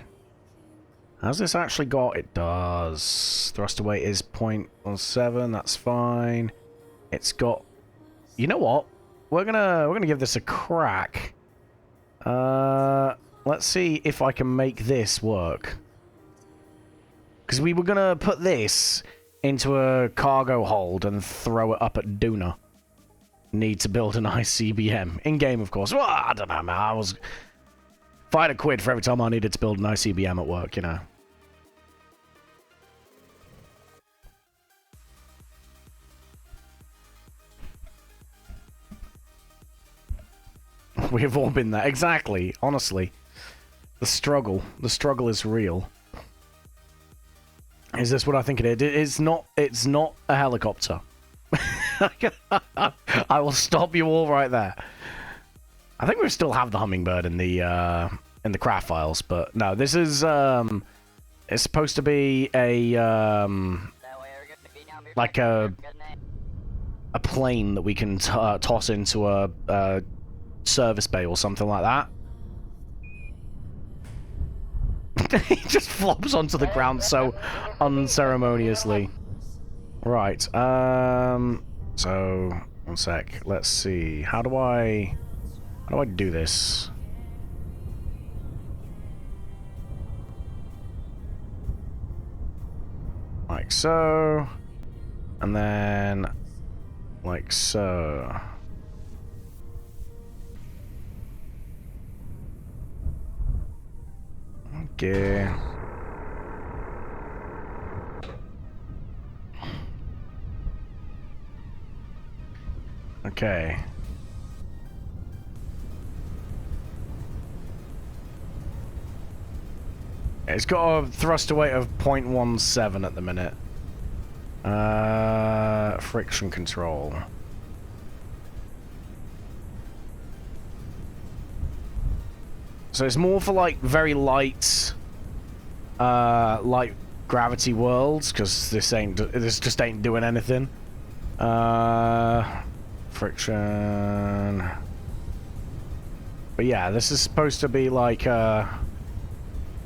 Has this actually got? It does. Thruster weight is 0.17. That's fine. It's got. You know what? We're gonna give this a crack. Let's see if I can make this work. Because we were gonna put this into a cargo hold and throw it up at Duna. Need to build an ICBM in game, of course. Well, I don't know, man. If I had a quid for every time I needed to build an ICBM at work, you know. We've all been there. Exactly. Honestly. The struggle is real. Is this what I think it is? It's not a helicopter. I will stop you all right there. I think we still have the hummingbird in the craft files, but no, this is it's supposed to be a like a plane that we can toss into a service bay or something like that. He just flops onto the ground so unceremoniously. Right, so, one sec, let's see, how do I do this? Like so, and then, like so. Okay. Okay. It's got a thruster weight of 0.17 at the minute. Friction control. So it's more for like very light, light gravity worlds, because this just ain't doing anything. Friction. But yeah, this is supposed to be like a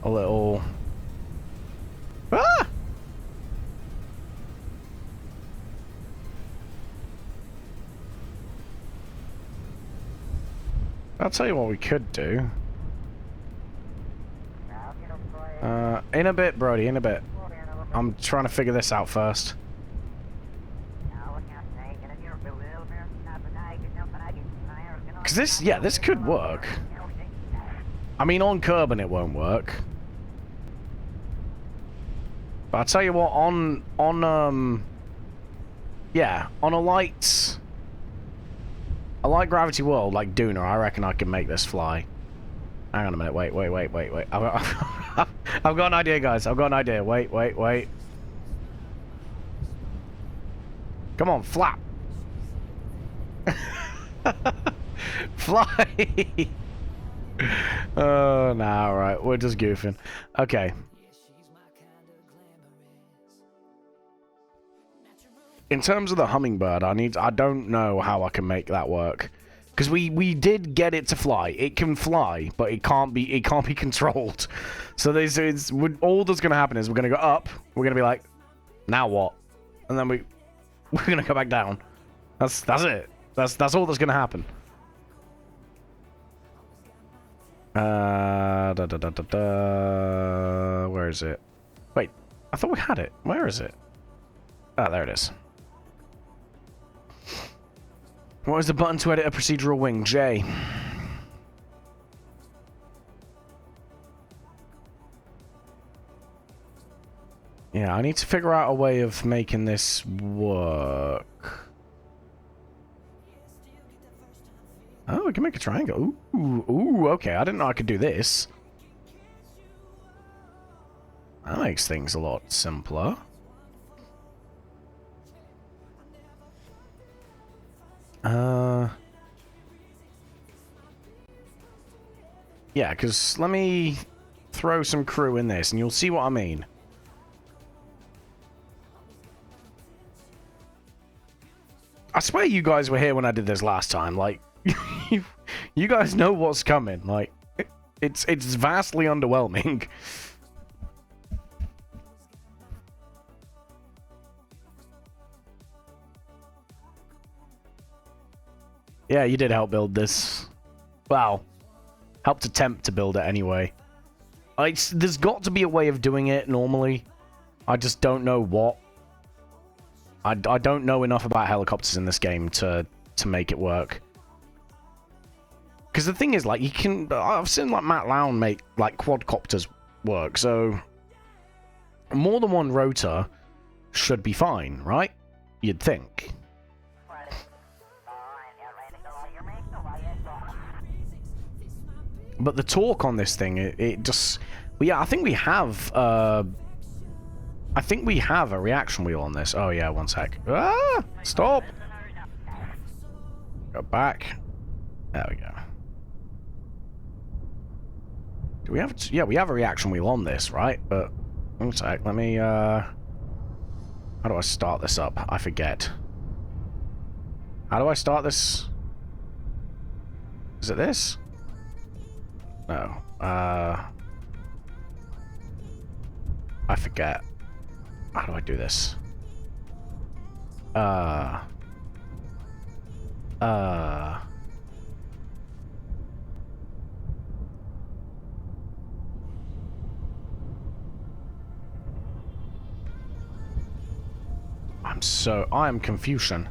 little. Ah! I'll tell you what we could do. In a bit, Brody, in a bit. I'm trying to figure this out first. Because this, yeah, this could work. I mean, on Kerbin it won't work. But I'll tell you what, yeah, on a light gravity world like Duna, I reckon I can make this fly. Hang on a minute, wait. I've got an idea, guys. I've got an idea. Wait. Come on, flap. Fly. Oh, nah, alright. We're just goofing. Okay. In terms of the hummingbird, I don't know how I can make that work. Because we did get it to fly. It can fly, but it can't be controlled. So all that's gonna happen is we're gonna go up, we're gonna be like, now what? And then we're gonna go back down. That's it. That's all that's gonna happen. Where is it? Wait, I thought we had it. Where is it? Ah, there it is. What is the button to edit a procedural wing? J. Yeah, I need to figure out a way of making this work. Oh, we can make a triangle. Ooh, okay. I didn't know I could do this. That makes things a lot simpler. Yeah, because let me throw some crew in this, and you'll see what I mean. I swear you guys were here when I did this last time. Like, you guys know what's coming. Like, it's vastly underwhelming. Yeah, you did help build this. Wow. Helped attempt to build it anyway. There's got to be a way of doing it normally. I just don't know what. I don't know enough about helicopters in this game to make it work. Because the thing is, like, you can... I've seen, like, Matt Lown make, like, quadcopters work, so... More than one rotor should be fine, right? You'd think. But the torque on this thing, it just... Well, yeah, I think we have a reaction wheel on this. Oh, yeah, one sec. Ah! Stop! Go back. There we go. Do we have... Yeah, we have a reaction wheel on this, right? But... One sec, let me, How do I start this up? I forget. How do I start this? Is it this? No. I forget. How do I do this? I am Confucian.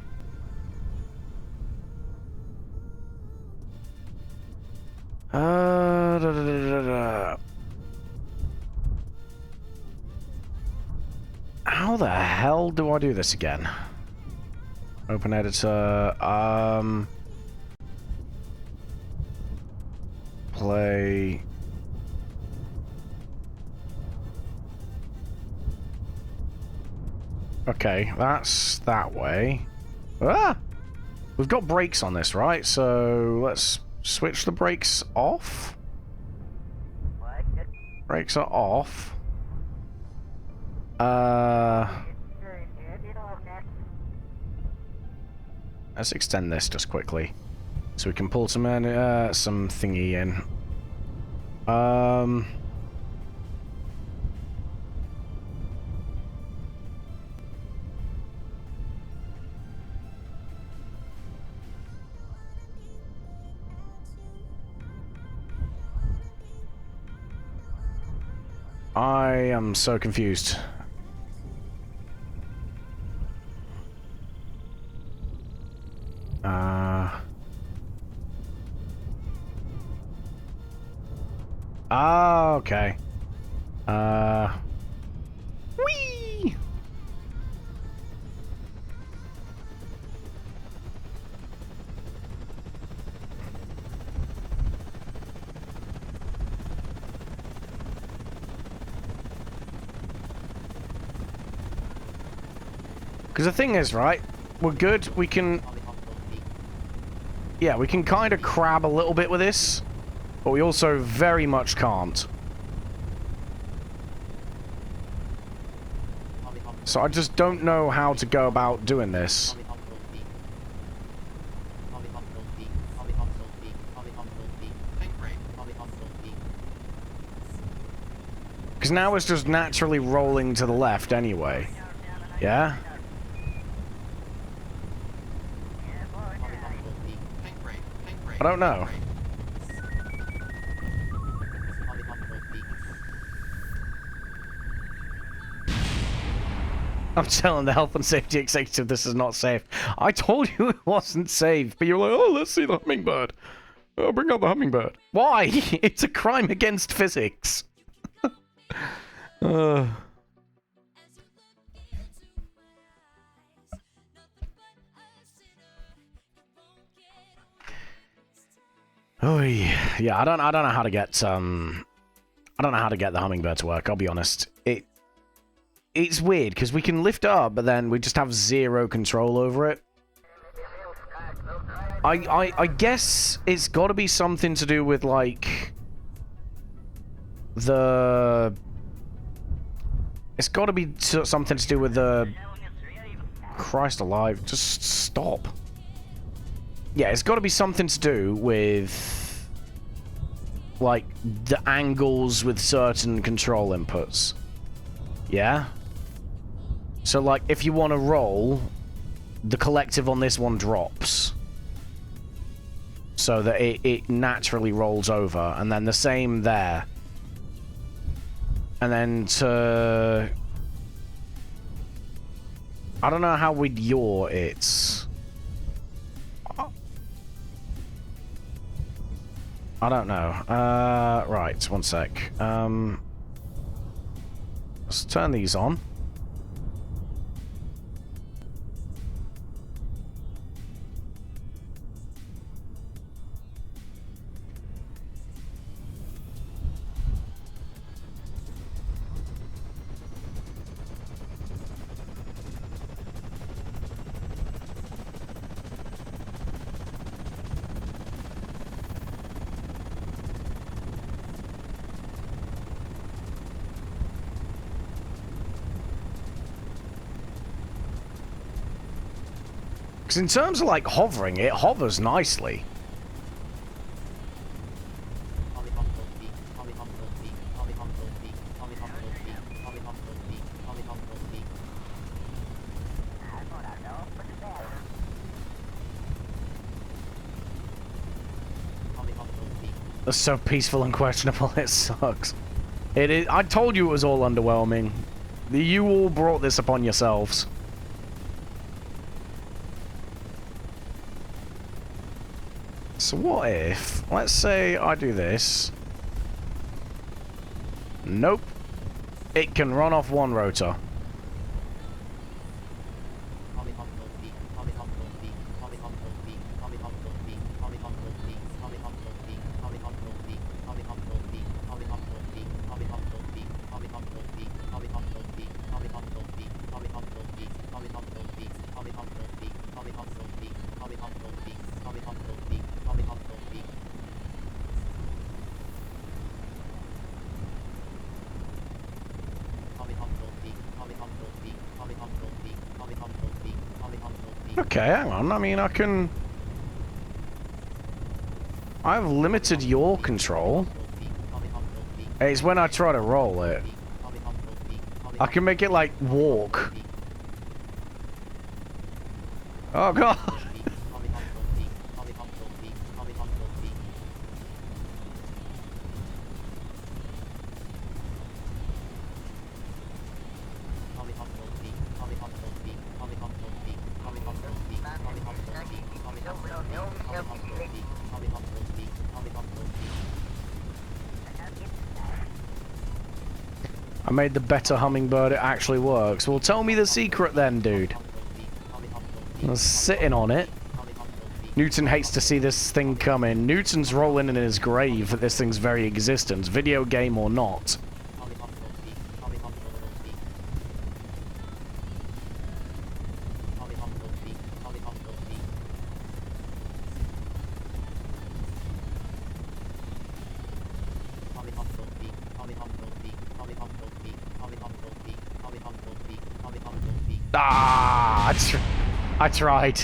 How the hell do I do this again? Open editor, play. Okay, that's that way. Ah! We've got brakes on this, right? So let's switch the brakes off. Brakes are off. Let's extend this just quickly, so we can pull some thingy in. I am so confused. Okay. Whee! Because the thing is, right, we're good, we can... Yeah, we can kind of crab a little bit with this, but we also very much can't. So I just don't know how to go about doing this. Because now it's just naturally rolling to the left anyway. Yeah? I don't know. I'm telling the health and safety executive this is not safe. I told you it wasn't safe, but you're like, oh, let's see the hummingbird. Oh, bring out the hummingbird. Why? It's a crime against physics. Oh yeah, I don't know how to get I don't know how to get the hummingbird to work. I'll be honest. It's weird because we can lift it up, but then we just have zero control over it. I guess it's got to be something to do with like the. It's got to be something to do with the. Christ alive! Just stop. Yeah, it's got to be something to do with like the angles with certain control inputs. Yeah? So like if you want to roll, the collective on this one drops. So that it naturally rolls over, and then the same there. And then to... I don't know how we'd yaw it. I don't know. Right, one sec. Let's turn these on. Because in terms of, like, hovering, it hovers nicely. That's so peaceful and questionable, it sucks. It is. I told you it was all underwhelming. You all brought this upon yourselves. So what if, let's say I do this. Nope. It can run off one rotor. Okay, hang on. I mean, I can... I have limited yaw control. It's when I try to roll it. I can make it, like, walk. Oh, God. I made the better hummingbird. It actually works. Well, tell me the secret then, dude. I was sitting on it. Newton hates to see this thing coming. Newton's rolling in his grave at this thing's very existence, video game or not. Ah, I tried.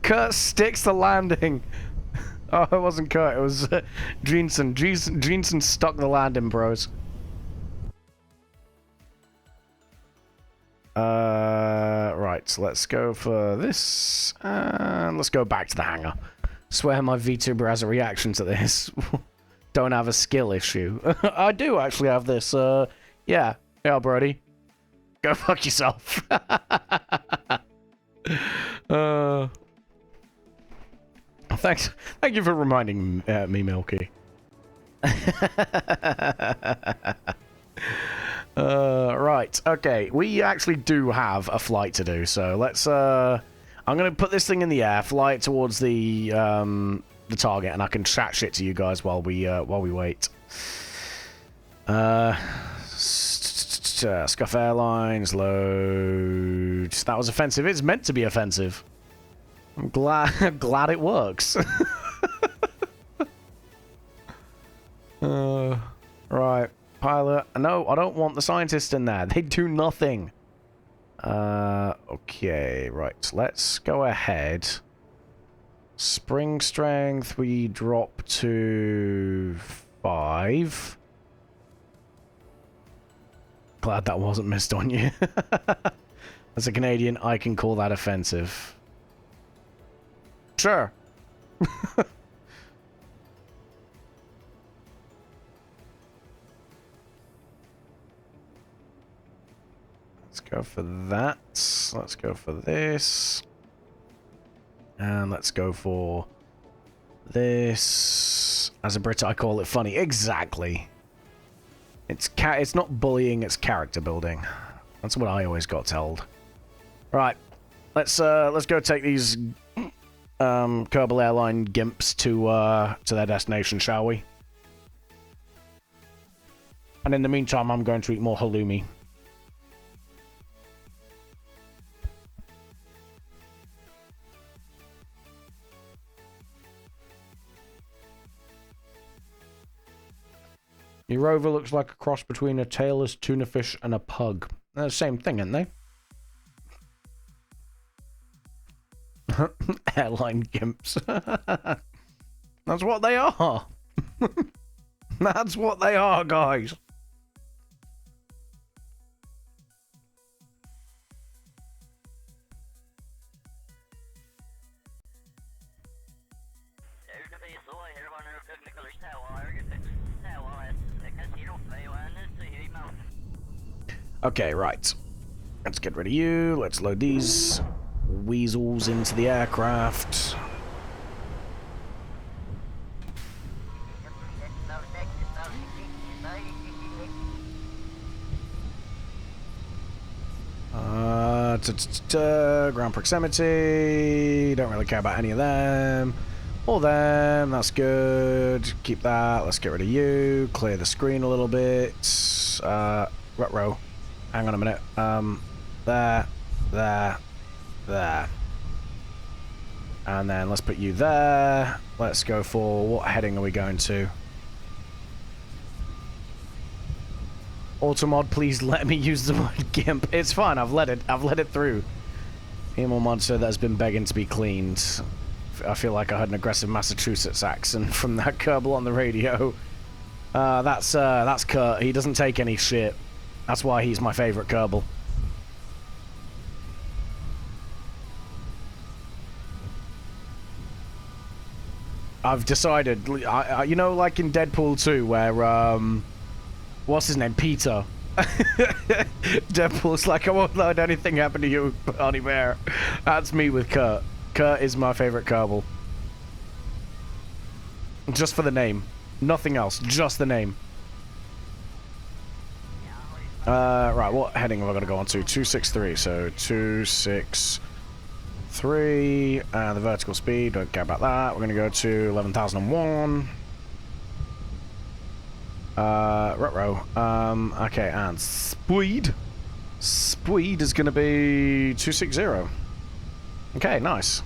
Kurt sticks the landing. Oh, it wasn't Kurt, it was Dreenson. Dreenson stuck the landing, bros. Right, so let's go for this. And let's go back to the hangar. Swear my VTuber has a reaction to this. Don't have a skill issue. I do actually have this. Yeah, Brody. Go fuck yourself. Thank you for reminding me, Milky. Right, okay. We actually do have a flight to do, so let's. I'm gonna put this thing in the air, fly it towards the target, and I can chat shit to you guys while we wait. Scuff Airlines, load. That was offensive. It's meant to be offensive. I'm glad it works. Right, pilot. No, I don't want the scientists in there. They do nothing. Okay, right. Let's go ahead. Spring strength, we drop to 5. Glad that wasn't missed on you. As a Canadian, I can call that offensive. Sure. Let's go for that. Let's go for this. And let's go for this. As a Brit, I call it funny. Exactly. It's not bullying, it's character building. That's what I always got told. Right. Let's go take these Kerbal Airline gimps to their destination, shall we? And in the meantime, I'm going to eat more halloumi. Your rover looks like a cross between a tailless tuna fish and a pug. They're the same thing, aren't they? Airline gimps. That's what they are. That's what they are, guys. Okay, right. Let's get rid of you. Let's load these weasels into the aircraft. Ground proximity. Don't really care about any of them. All them. That's good. Keep that. Let's get rid of you. Clear the screen a little bit. Ruh-roh. Hang on a minute. There. And then let's put you there. Let's go for... What heading are we going to? Automod, please let me use the word GIMP. It's fine, I've let it through. Emo monster that has been begging to be cleaned. I feel like I heard an aggressive Massachusetts accent from that Kerbal on the radio. That's Kurt. He doesn't take any shit. That's why he's my favorite Kerbal. I've decided, you know, like in Deadpool 2, where, what's his name? Peter. Deadpool's like, I won't let anything happen to you, Honey Bear. That's me with Kurt. Kurt is my favorite Kerbal. Just for the name. Nothing else. Just the name. Right, what heading have I got to go on to? 263. So 263. The vertical speed. Don't care about that. We're going to go to 11,001. Ruh-roh. Okay, and speed. Speed is going to be 260. Okay, nice.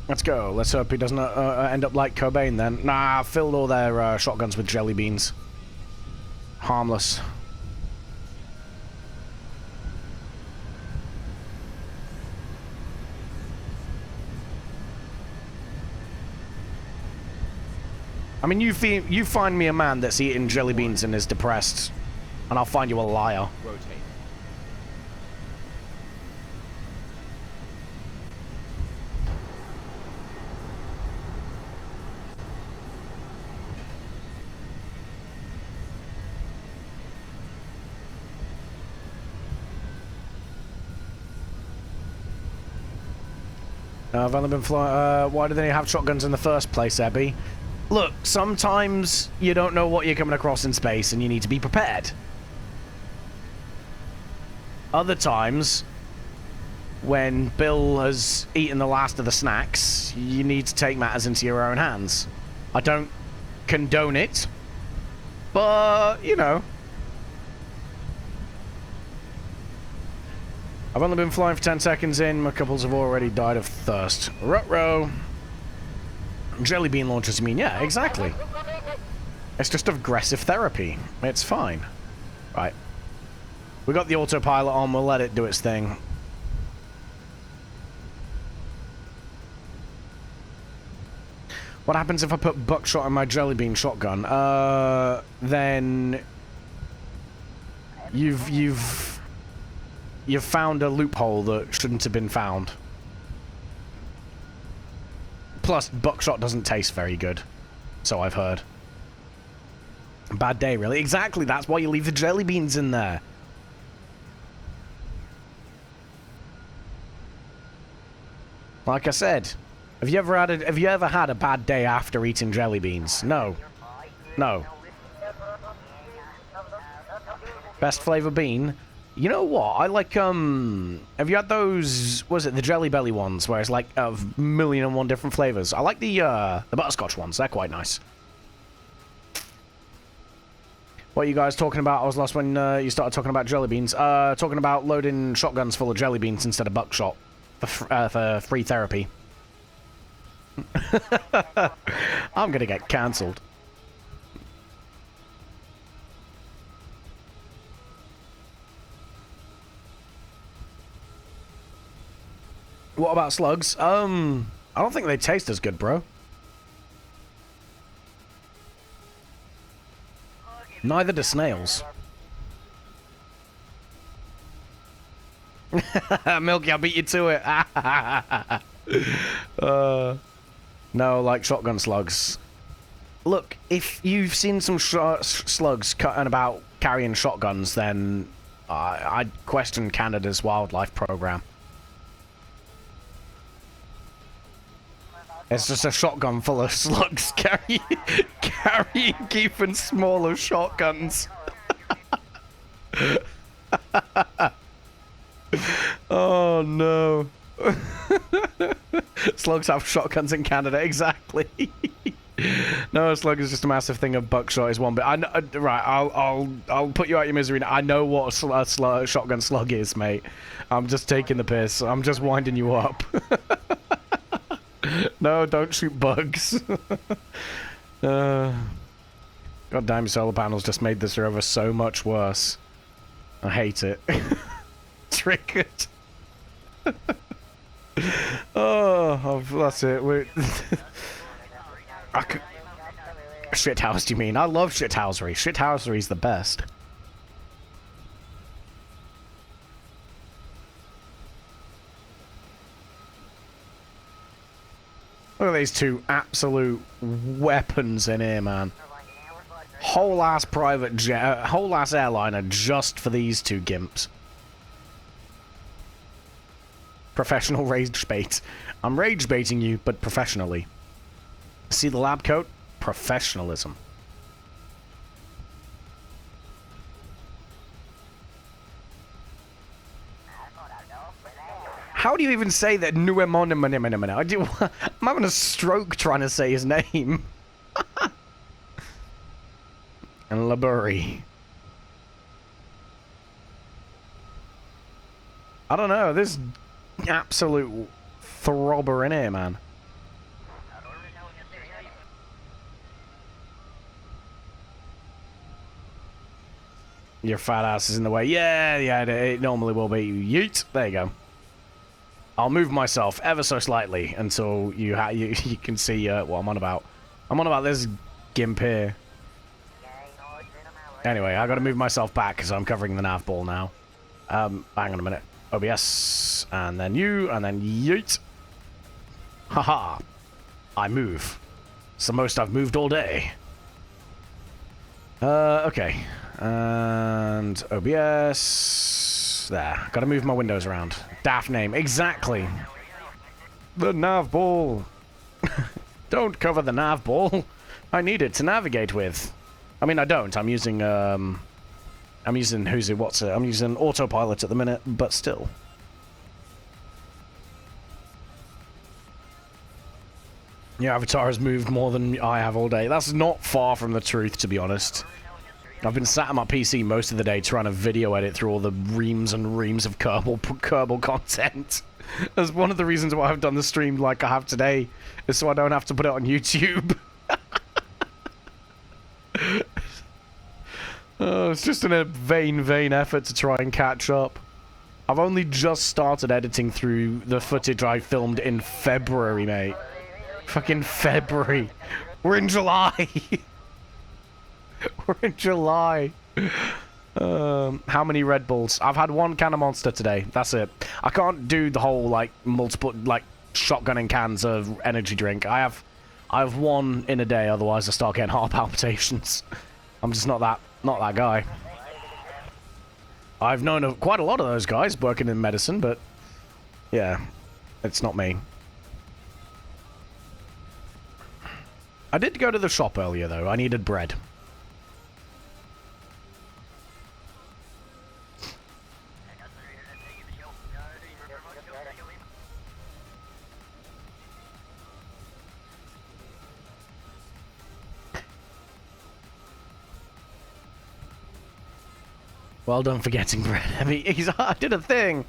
Let's go. Let's hope he doesn't end up like Cobain then. Nah, I've filled all their shotguns with jelly beans. Harmless. I mean, you find me a man that's eating jelly beans and is depressed, and I'll find you a liar. Rotate. I've only been flying. Why do they have shotguns in the first place, Ebby? Look, sometimes you don't know what you're coming across in space and you need to be prepared. Other times, when Bill has eaten the last of the snacks, you need to take matters into your own hands. I don't condone it, but, you know. I've only been flying for 10 seconds in, my couples have already died of thirst. Ruh-roh. Jelly bean launchers, you mean? Yeah, exactly. It's just aggressive therapy. It's fine. Right. We got the autopilot on, we'll let it do its thing. What happens if I put buckshot in my jelly bean shotgun? Then... You've found a loophole that shouldn't have been found. Plus, buckshot doesn't taste very good. So I've heard. Bad day, really. Exactly, that's why you leave the jelly beans in there. Like I said, have you ever had a bad day after eating jelly beans? No. No. Best flavor bean? You know what? I like, have you had those, was it the Jelly Belly ones, where it's like a million and one different flavors? I like the butterscotch ones. They're quite nice. What are you guys talking about? I was lost when you started talking about jelly beans. Talking about loading shotguns full of jelly beans instead of buckshot for free therapy. I'm gonna get cancelled. What about slugs? I don't think they taste as good, bro. Neither do snails. Milky, I beat you to it. No, like shotgun slugs. Look, if you've seen some slugs cutting about carrying shotguns, then I'd question Canada's wildlife program. It's just a shotgun full of slugs carrying even smaller shotguns. Oh no. Slugs have shotguns in Canada, exactly. No, a slug is just a massive thing of buckshot is one bit. I know, right, I'll put you out your misery. I know what a shotgun slug is, mate. I'm just taking the piss. I'm just winding you up. No, don't shoot bugs. Goddamn solar panels just made this rover so much worse. I hate it. Triggered. Oh, that's it. Shithouse, do you mean? I love shithousery. Shithousery's the best. Look at these two absolute weapons in here, man. Whole ass private jet, whole ass airliner just for these two gimps. Professional rage bait. I'm rage baiting you, but professionally. See the lab coat? Professionalism. How do you even say that? I'm having a stroke trying to say his name. And Laburi. I don't know, this absolute throbber in here, man. Your fat ass is in the way. Yeah, it normally will be. Yeet. There you go. I'll move myself ever so slightly until you can see what I'm on about. I'm on about this gimp here. Anyway, I gotta move myself back because I'm covering the nav ball now. Hang on a minute. OBS, and then you, and then yeet. Haha. I move. It's the most I've moved all day. Okay. And OBS. There. Gotta move my windows around. Daft name. Exactly. The nav ball. Don't cover the nav ball. I need it to navigate with. I mean, I don't. I'm using I'm using I'm using autopilot at the minute, but still. Your avatar has moved more than I have all day. That's not far from the truth, to be honest. I've been sat at my PC most of the day trying to video edit through all the reams and reams of Kerbal content. That's one of the reasons why I've done the stream like I have today, is so I don't have to put it on YouTube. It's just in a vain effort to try and catch up. I've only just started editing through the footage I filmed in February, mate. Fucking February. We're in July. We're in July. How many Red Bulls? I've had one can of Monster today. That's it. I can't do the whole, like, multiple, like, shotgunning cans of energy drink. I have one in a day, otherwise I start getting heart palpitations. I'm just not that guy. I've known quite a lot of those guys working in medicine, but yeah, it's not me. I did go to the shop earlier, though. I needed bread. Well done for getting bread. I mean, I did a thing.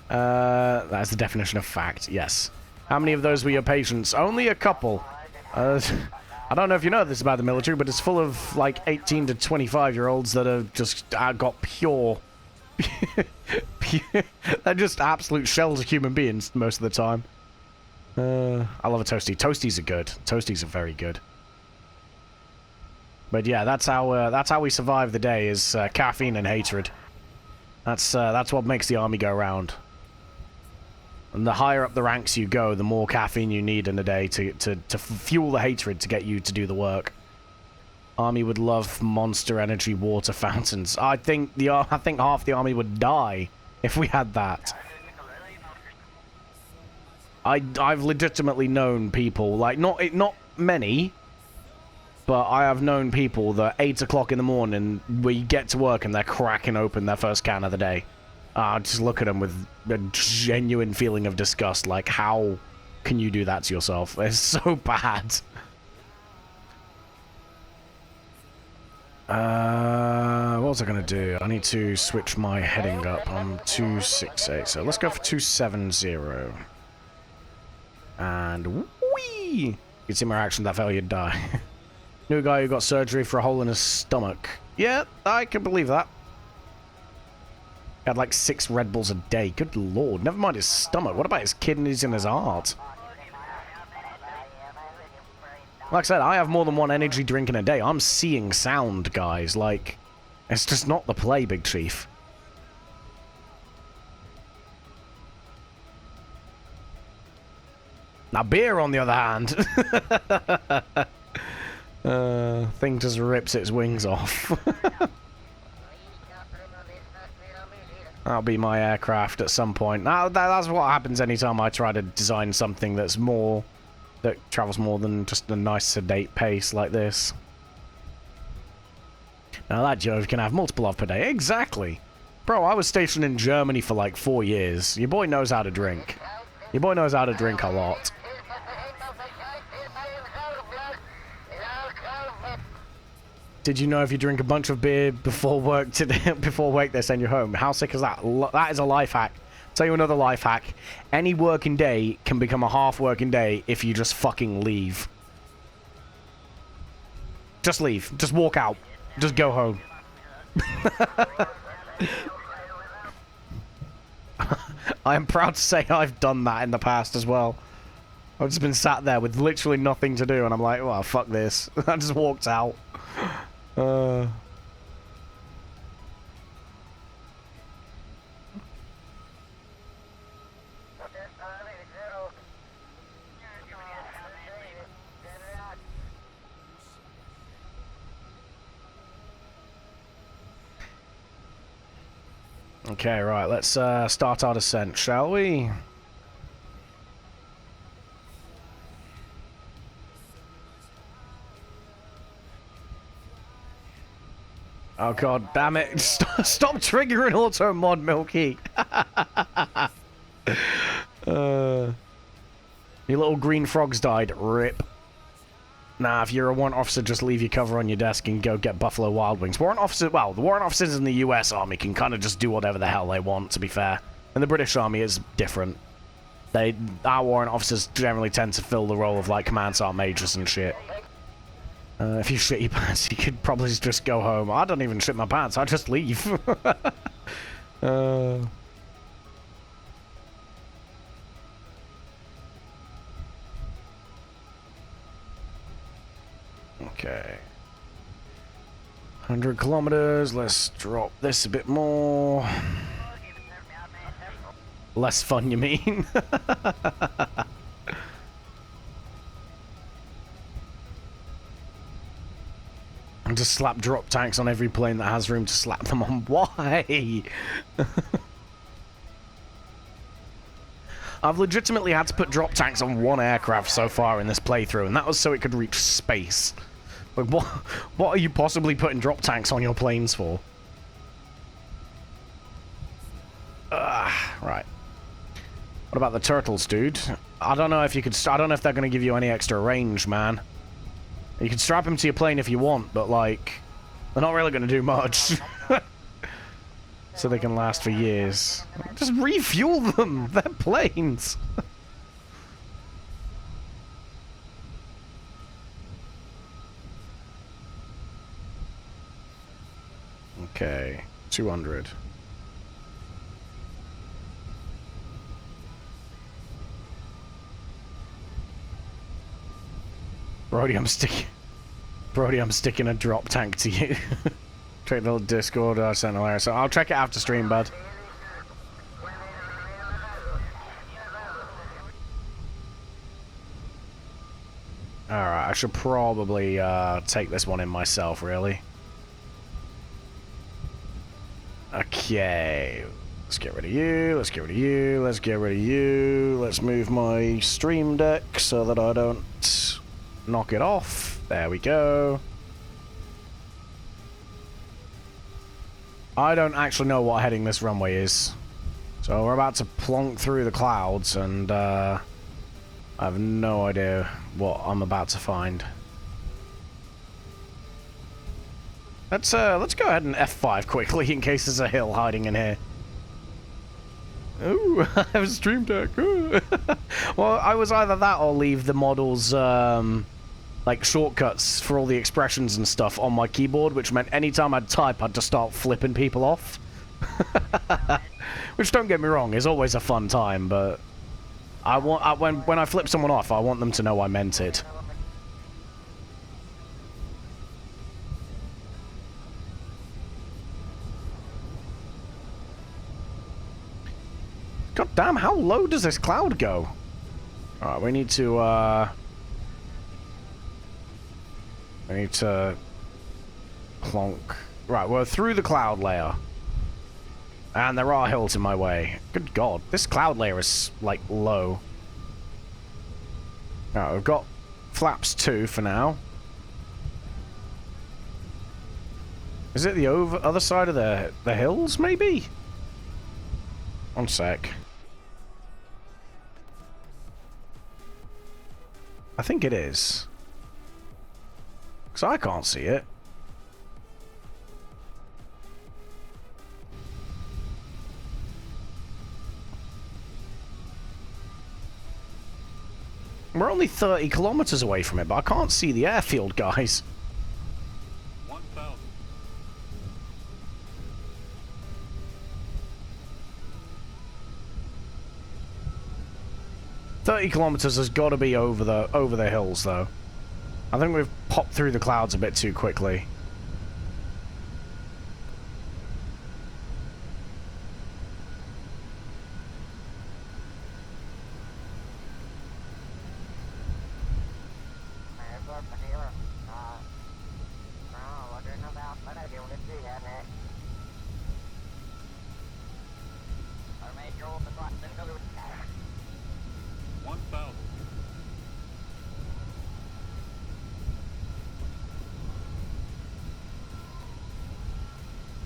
That's the definition of fact, yes. How many of those were your patients? Only a couple. I don't know if you know this about the military, but it's full of, like, 18 to 25-year-olds that have just got pure... They're just absolute shells of human beings most of the time. I love a toasty. Toasties are good. Toasties are very good. But yeah, that's how we survive the day, is caffeine and hatred. That's what makes the army go round. And the higher up the ranks you go, the more caffeine you need in a day to fuel the hatred to get you to do the work. Army would love Monster Energy water fountains. I think half the army would die if we had that. I've legitimately known people, like, not many, but I have known people that 8 o'clock in the morning, we get to work and they're cracking open their first can of the day. I just look at them with a genuine feeling of disgust, like, how can you do that to yourself? It's so bad. What was I going to do? I need to switch my heading up. I'm 268, so let's go for 270. And whee! You can see my reaction to that fella, you'd die. New guy who got surgery for a hole in his stomach. Yeah, I can believe that. He had like 6 Red Bulls a day. Good lord. Never mind his stomach. What about his kidneys and his heart? Like I said, I have more than one energy drink in a day. I'm seeing sound, guys. Like, it's just not the play, Big Chief. Now, beer, on the other hand. Thing just rips its wings off. That'll be my aircraft at some point. Now, that's what happens anytime I try to design something that's more... that travels more than just a nice sedate pace like this. Now that Jove can have multiple of per day. Exactly! Bro, I was stationed in Germany for like 4 years. Your boy knows how to drink. Your boy knows how to drink a lot. Did you know if you drink a bunch of beer before work today, before work, they send you home? How sick is that? That is a life hack. Tell you another life hack. Any working day can become a half working day if you just fucking leave. Just leave. Just walk out. Just go home. I am proud to say I've done that in the past as well. I've just been sat there with literally nothing to do and I'm like, well, fuck this. I just walked out. Okay, right, let's start our descent, shall we? Oh god, damn it. Stop triggering auto mod, Milky. Your little green frogs died. Rip. Nah, if you're a warrant officer, just leave your cover on your desk and go get Buffalo Wild Wings. Warrant officer, well, the warrant officers in the US Army can kind of just do whatever the hell they want, to be fair. And the British Army is different. Our warrant officers generally tend to fill the role of, like, command sergeant majors and shit. If you shit your pants, you could probably just go home. I don't even shit my pants, I just leave. Okay. 100 kilometers, let's drop this a bit more. Less fun, you mean? And just slap drop tanks on every plane that has room to slap them on. Why? I've legitimately had to put drop tanks on one aircraft so far in this playthrough, and that was so it could reach space. Like, what are you possibly putting drop tanks on your planes for? Right. What about the turtles, dude? I don't know if you could... I don't know if they're going to give you any extra range, man. You can strap them to your plane if you want, but, like... they're not really going to do much. So they can last for years. Just refuel them! They're planes! Okay. 200. Brody, I'm sticking a drop tank to you. Check the Discord Sentinel, so I'll check it after stream, bud. Alright, I should probably take this one in myself, really. Okay. Let's get rid of you, let's get rid of you, let's get rid of you. Let's move my stream deck so that I don't knock it off. There we go. I don't actually know what heading this runway is. So we're about to plonk through the clouds and I have no idea what I'm about to find. Let's go ahead and F5 quickly in case there's a hill hiding in here. Ooh, I have a stream deck. Well, I was either that or leave the models like shortcuts for all the expressions and stuff on my keyboard, which meant anytime I'd type, I'd just start flipping people off. Which, don't get me wrong, is always a fun time, but when I flip someone off, I want them to know I meant it. God damn, how low does this cloud go? Alright, we need to plonk. Right, we're through the cloud layer. And there are hills in my way. Good God, this cloud layer is, like, low. Alright, we've got flaps 2 for now. Is it the other side of the hills, maybe? One sec. I think it is. Because I can't see it. We're only 30 kilometers away from it, but I can't see the airfield, guys. 1,000. 30 kilometers has got to be over the hills, though. I think we've popped through the clouds a bit too quickly.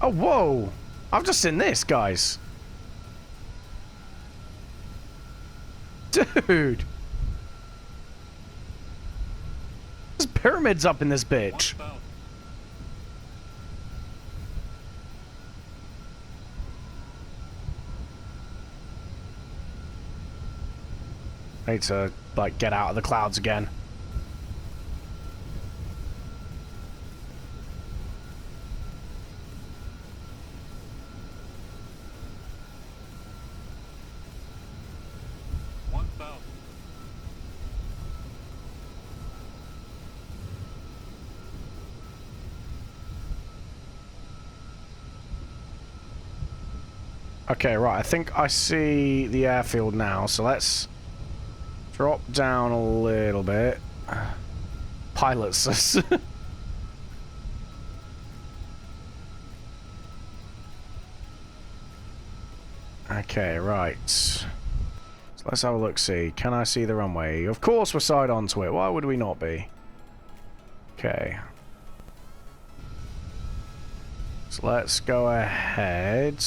Oh, whoa! I've just seen this, guys. Dude! There's pyramids up in this bitch. 1,000. I need to, like, get out of the clouds again. Okay, right, I think I see the airfield now, so let's drop down a little bit. Pilots. Okay, right. So let's have a look, see. Can I see the runway? Of course we're side onto it. Why would we not be? Okay. So let's go ahead.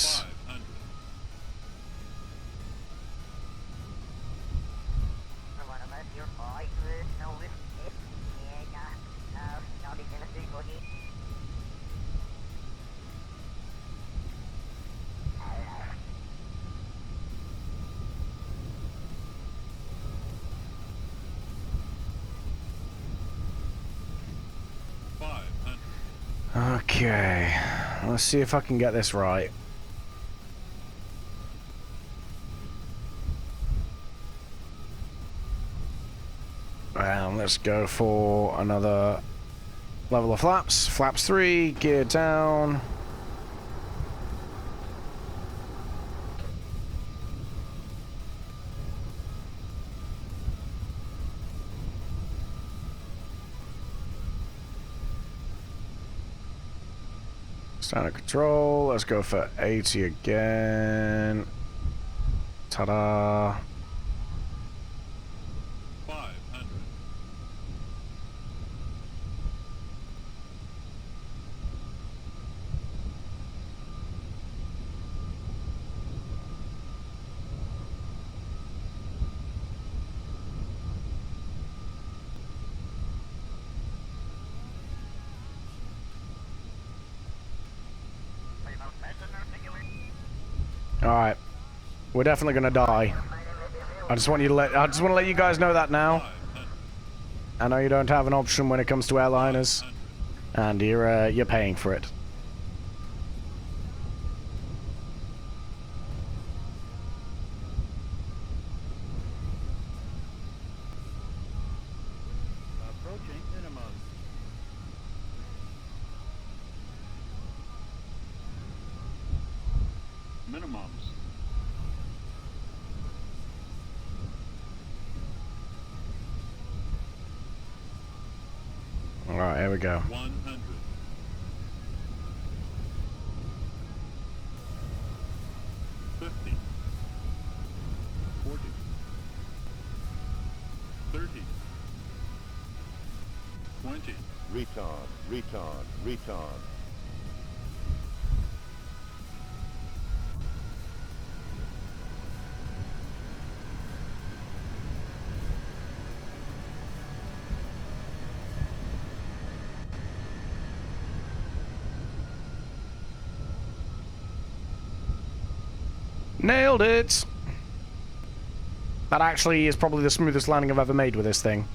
500. Okay, let's see if I can get this right. And let's go for another level of flaps. Flaps 3, gear down. Standard control, let's go for 80 again. Ta-da. 500. Alright. We're definitely gonna die. I just want to let you guys know that now. 500. I know you don't have an option when it comes to airliners, and you're paying for it. Approaching minimum. Minimums. Alright, here we go. 100. 20. Retard, retard, retard. Nailed it! That actually is probably the smoothest landing I've ever made with this thing.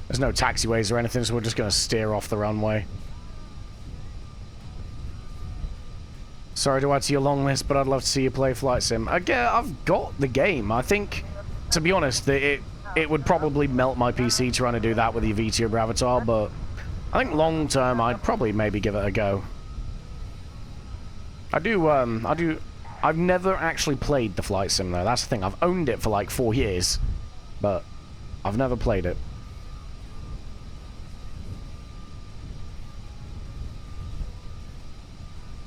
There's no taxiways or anything, so we're just going to steer off the runway. Sorry to add to your long list, but I'd love to see you play Flight Sim. Again, I've got the game. I think, to be honest, it would probably melt my PC trying to do that with the VTuber avatar, but I think long term I'd probably maybe give it a go. I've never actually played the Flight Sim though. That's the thing. I've owned it for like 4 years, but I've never played it.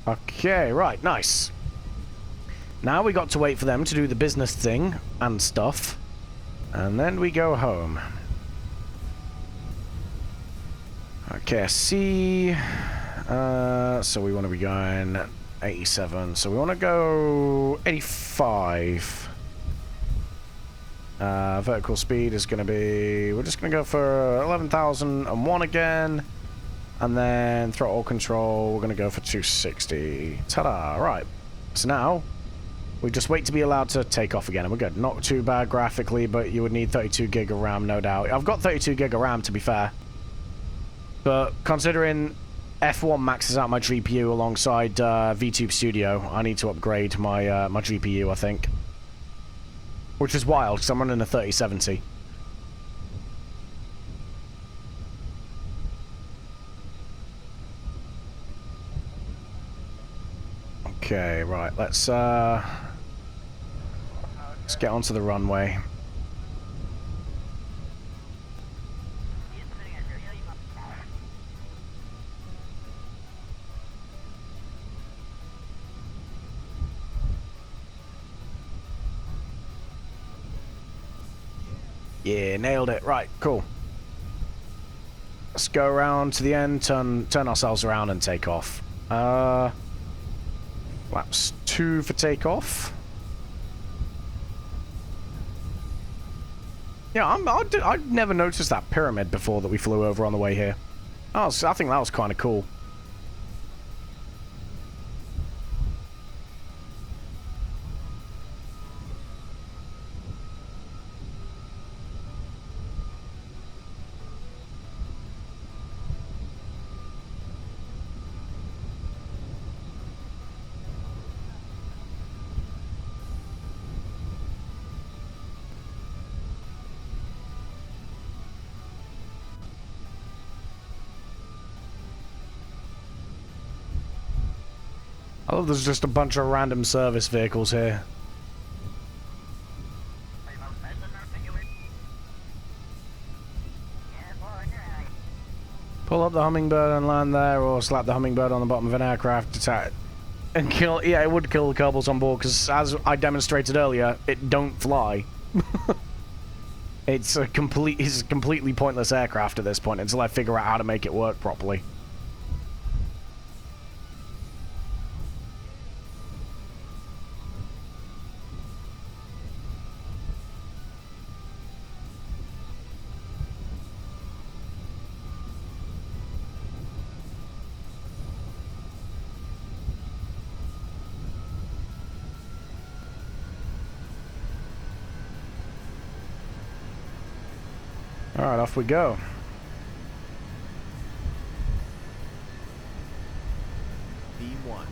Okay, right, nice. Now we got to wait for them to do the business thing and stuff, and then we go home. Okay, see. So we want to be going 87. So we want to go 85. Vertical speed is going to be... We're just going to go for 11,001 again. And then throttle control, we're going to go for 260. Ta-da! Right. So now, we just wait to be allowed to take off again, and we're good. Not too bad graphically, but you would need 32 gig of RAM, no doubt. I've got 32 gig of RAM, to be fair. But considering F1 maxes out my GPU alongside VTube Studio, I need to upgrade my my GPU, I think. Which is wild, because I'm running a 3070. Okay, right, let's get onto the runway. Yeah, nailed it. Right, cool. Let's go around to the end, turn ourselves around and take off. Laps 2 for takeoff. Yeah, I'd never noticed that pyramid before that we flew over on the way here. I think that was kind of cool. I love there's just a bunch of random service vehicles here. Pull up the Hummingbird and land there, or slap the Hummingbird on the bottom of an aircraft attack and kill. Yeah, it would kill the Kerbals on board because, as I demonstrated earlier, it don't fly. It's a completely pointless aircraft at this point until I figure out how to make it work properly. Alright, off we go. B1.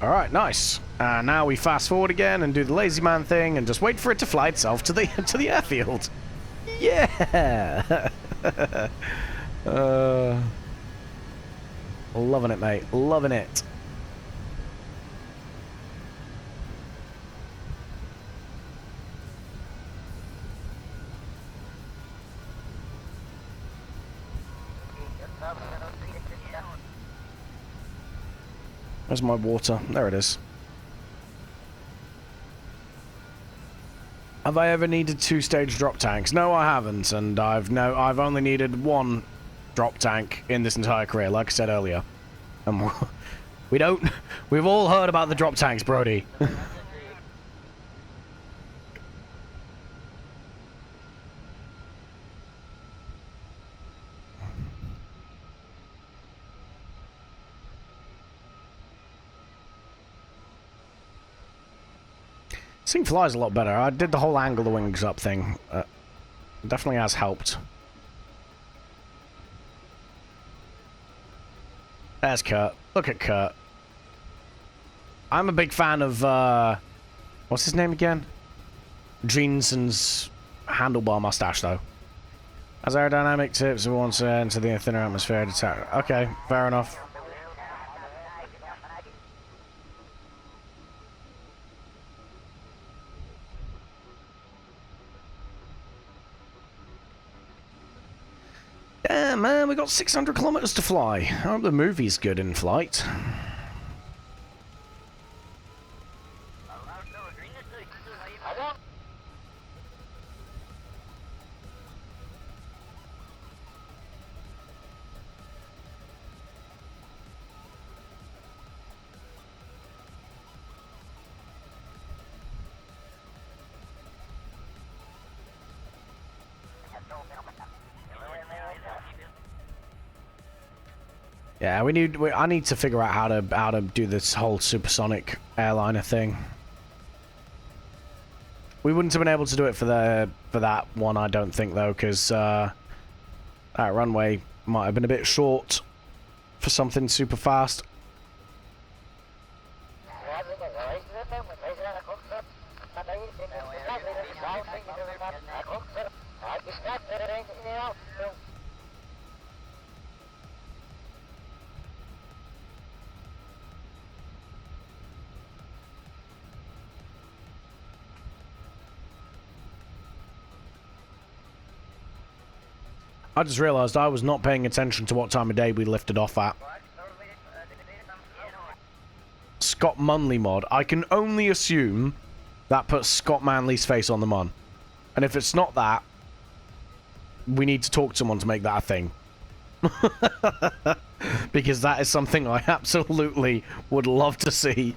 Alright, nice. Now we fast forward again and do the lazy man thing and just wait for it to fly itself to the airfield. Yeah! Loving it, mate. Loving it. Where's my water? There it is. Have I ever needed 2-stage drop tanks? No, I haven't, and I've only needed 1 drop tank in this entire career, like I said earlier. And we've all heard about the drop tanks, Brody. This thing flies a lot better. I did the whole angle the wings up thing. Definitely has helped. There's Kurt. Look at Kurt. I'm a big fan of, what's his name again? Jeanson's handlebar mustache, though. As aerodynamic tips, we want to enter the thinner atmosphere. Okay, fair enough. Yeah, man, we got 600 kilometers to fly. I hope the movie's good in flight. Yeah, I need to figure out how to do this whole supersonic airliner thing. We wouldn't have been able to do it for that one, I don't think, though, because that runway might have been a bit short for something super fast. I just realised I was not paying attention to what time of day we lifted off at. Scott Munley mod. I can only assume that puts Scott Manley's face on the mon. And if it's not that, we need to talk to someone to make that a thing. Because that is something I absolutely would love to see.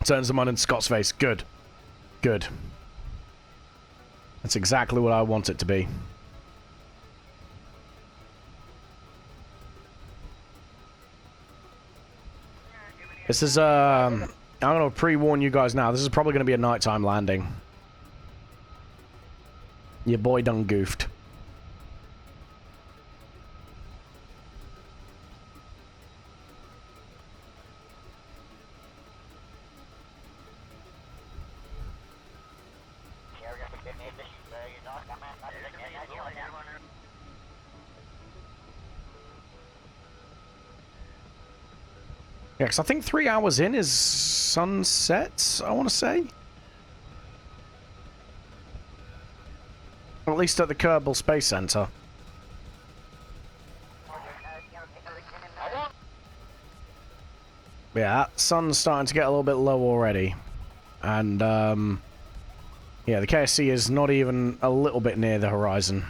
Turns them on in Scott's face. Good. Good. That's exactly what I want it to be. This is, I'm going to pre-warn you guys now. This is probably going to be a nighttime landing. Your boy done goofed. Yeah, because I think 3 hours in is sunset, I want to say. Or at least at the Kerbal Space Center. Yeah, that sun's starting to get a little bit low already. And, yeah, the KSC is not even a little bit near the horizon.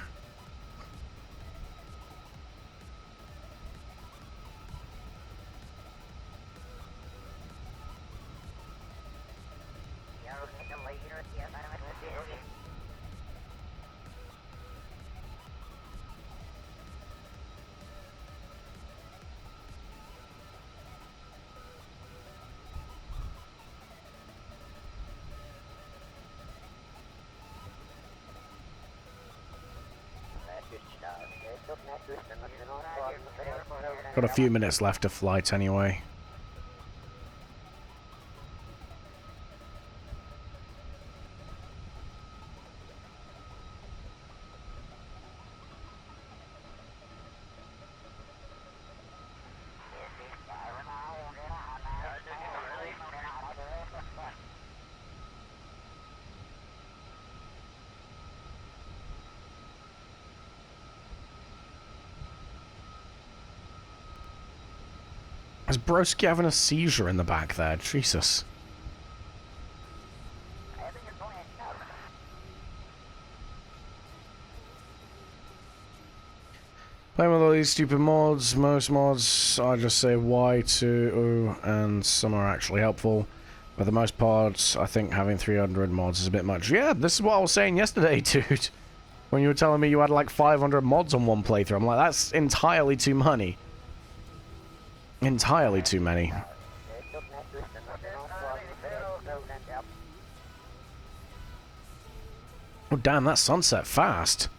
Got a few minutes left of flight anyway. Is Broski having a seizure in the back there? Jesus. Playing with all these stupid mods, most mods I just say why to, and some are actually helpful. For the most part, I think having 300 mods is a bit much. Yeah, this is what I was saying yesterday, dude. When you were telling me you had like 500 mods on one playthrough, I'm like, that's entirely too many. Entirely too many. Oh damn, that sunset fast.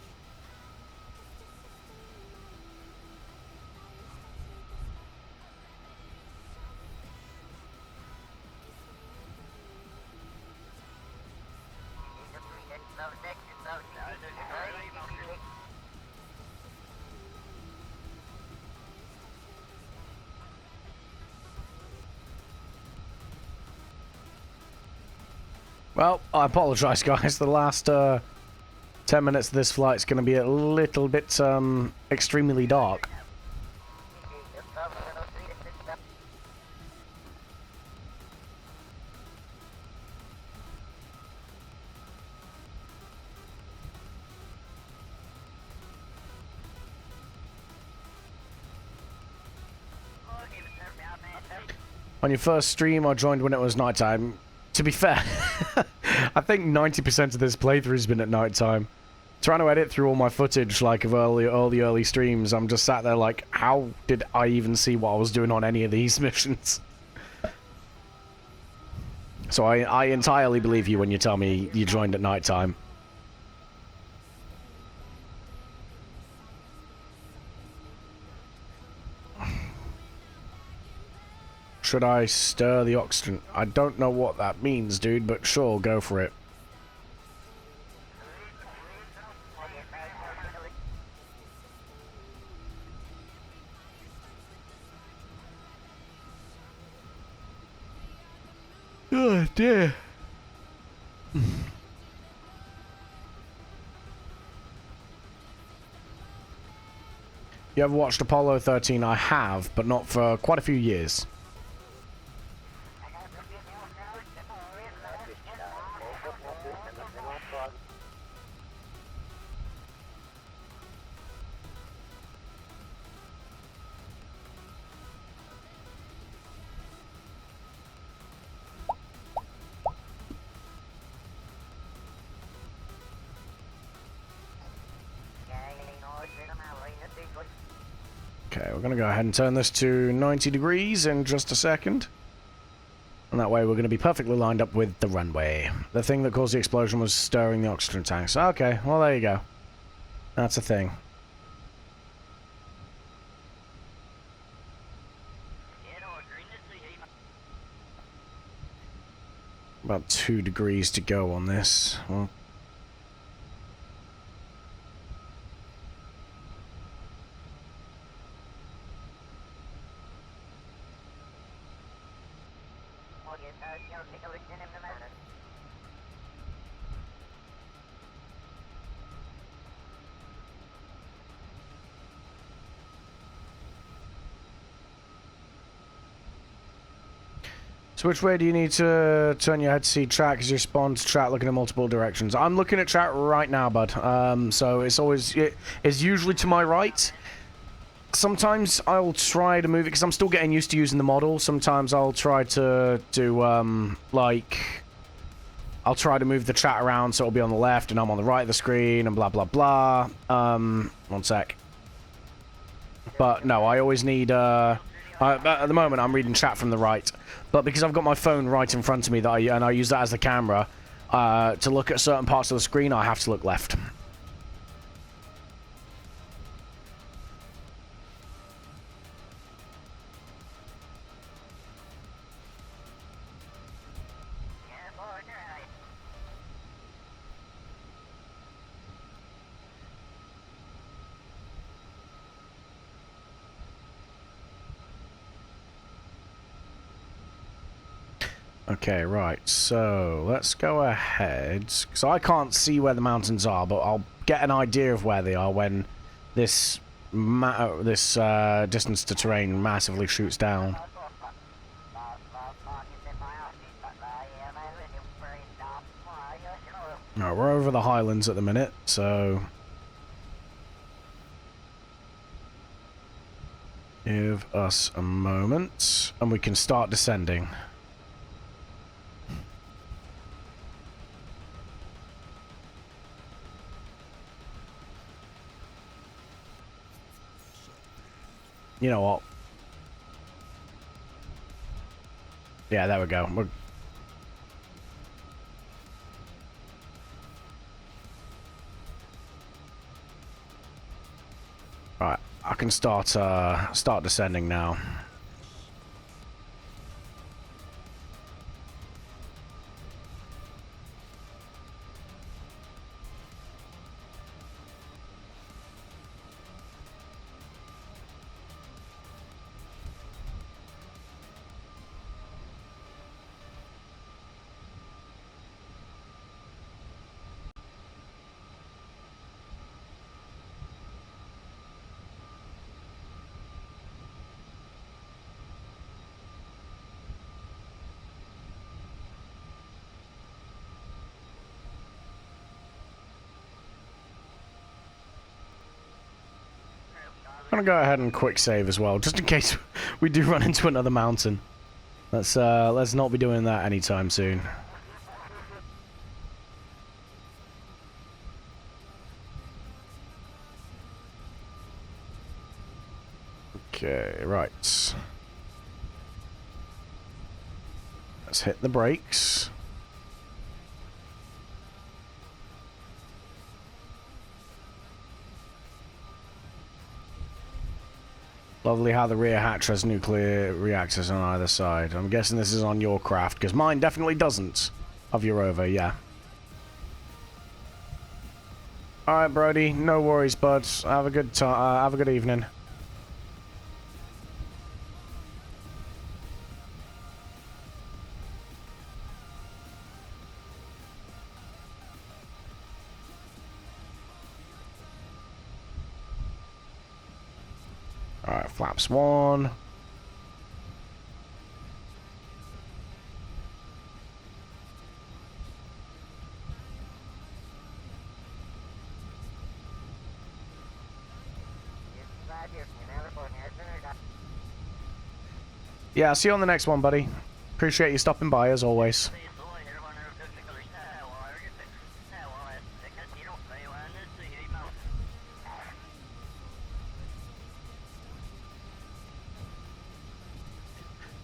Well, I apologise, guys. The last 10 minutes of this flight's going to be a little bit extremely dark. On your first stream, I joined when it was nighttime. To be fair, I think 90% of this playthrough has been at nighttime. Trying to edit through all my footage, like, of early streams, I'm just sat there like, how did I even see what I was doing on any of these missions? So I entirely believe you when you tell me you joined at nighttime. Should I stir the oxygen? I don't know what that means, dude, but sure, go for it. Oh, dear. You ever watched Apollo 13? I have, but not for quite a few years. Okay, we're going to go ahead and turn this to 90 degrees in just a second. And that way we're going to be perfectly lined up with the runway. The thing that caused the explosion was stirring the oxygen tanks. Okay, well there you go. That's a thing. About 2 degrees to go on this. Well, so which way do you need to turn your head to see chat as you respond to chat looking in multiple directions? I'm looking at chat right now, bud. So it's usually to my right. Sometimes I'll try to move it because I'm still getting used to using the model. Sometimes I'll try to do I'll try to move the chat around so it'll be on the left and I'm on the right of the screen and blah blah blah. One sec. But no, I always need at the moment I'm reading chat from the right. But because I've got my phone right in front of me and I use that as the camera, to look at certain parts of the screen, I have to look left. Okay, right, so let's go ahead, because I can't see where the mountains are, but I'll get an idea of where they are when this distance to terrain massively shoots down. No, we're over the highlands at the minute, so give us a moment, and we can start descending. You know what? Yeah, there we go. Right, I can start descending now. I'm gonna go ahead and quick save as well, just in case we do run into another mountain. Let's not be doing that anytime soon. Okay, right. Let's hit the brakes. Lovely how the rear hatch has nuclear reactors on either side. I'm guessing this is on your craft, because mine definitely doesn't. Of your rover, yeah. Alright, Brody. No worries, bud. Have a good time. Have a good evening. Alright, flaps 1. Yeah, see you on the next one, buddy. Appreciate you stopping by, as always.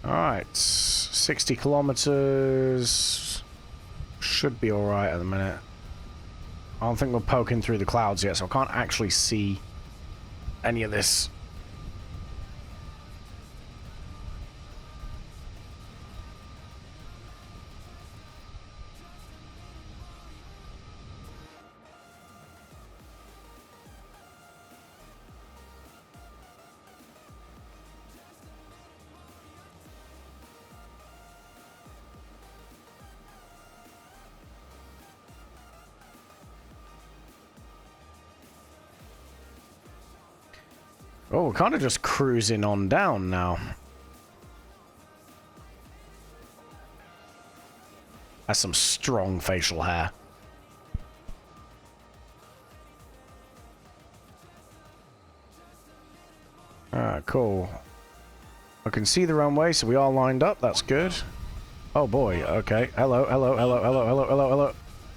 Alright, 60 kilometers should be alright at the minute. I don't think we're poking through the clouds yet, so I can't actually see any of this. Oh, we're kind of just cruising on down now. That's some strong facial hair. Alright, cool. I can see the runway, so we are lined up. That's good. Oh boy, okay. Hello, hello, hello, hello, hello, hello, hello.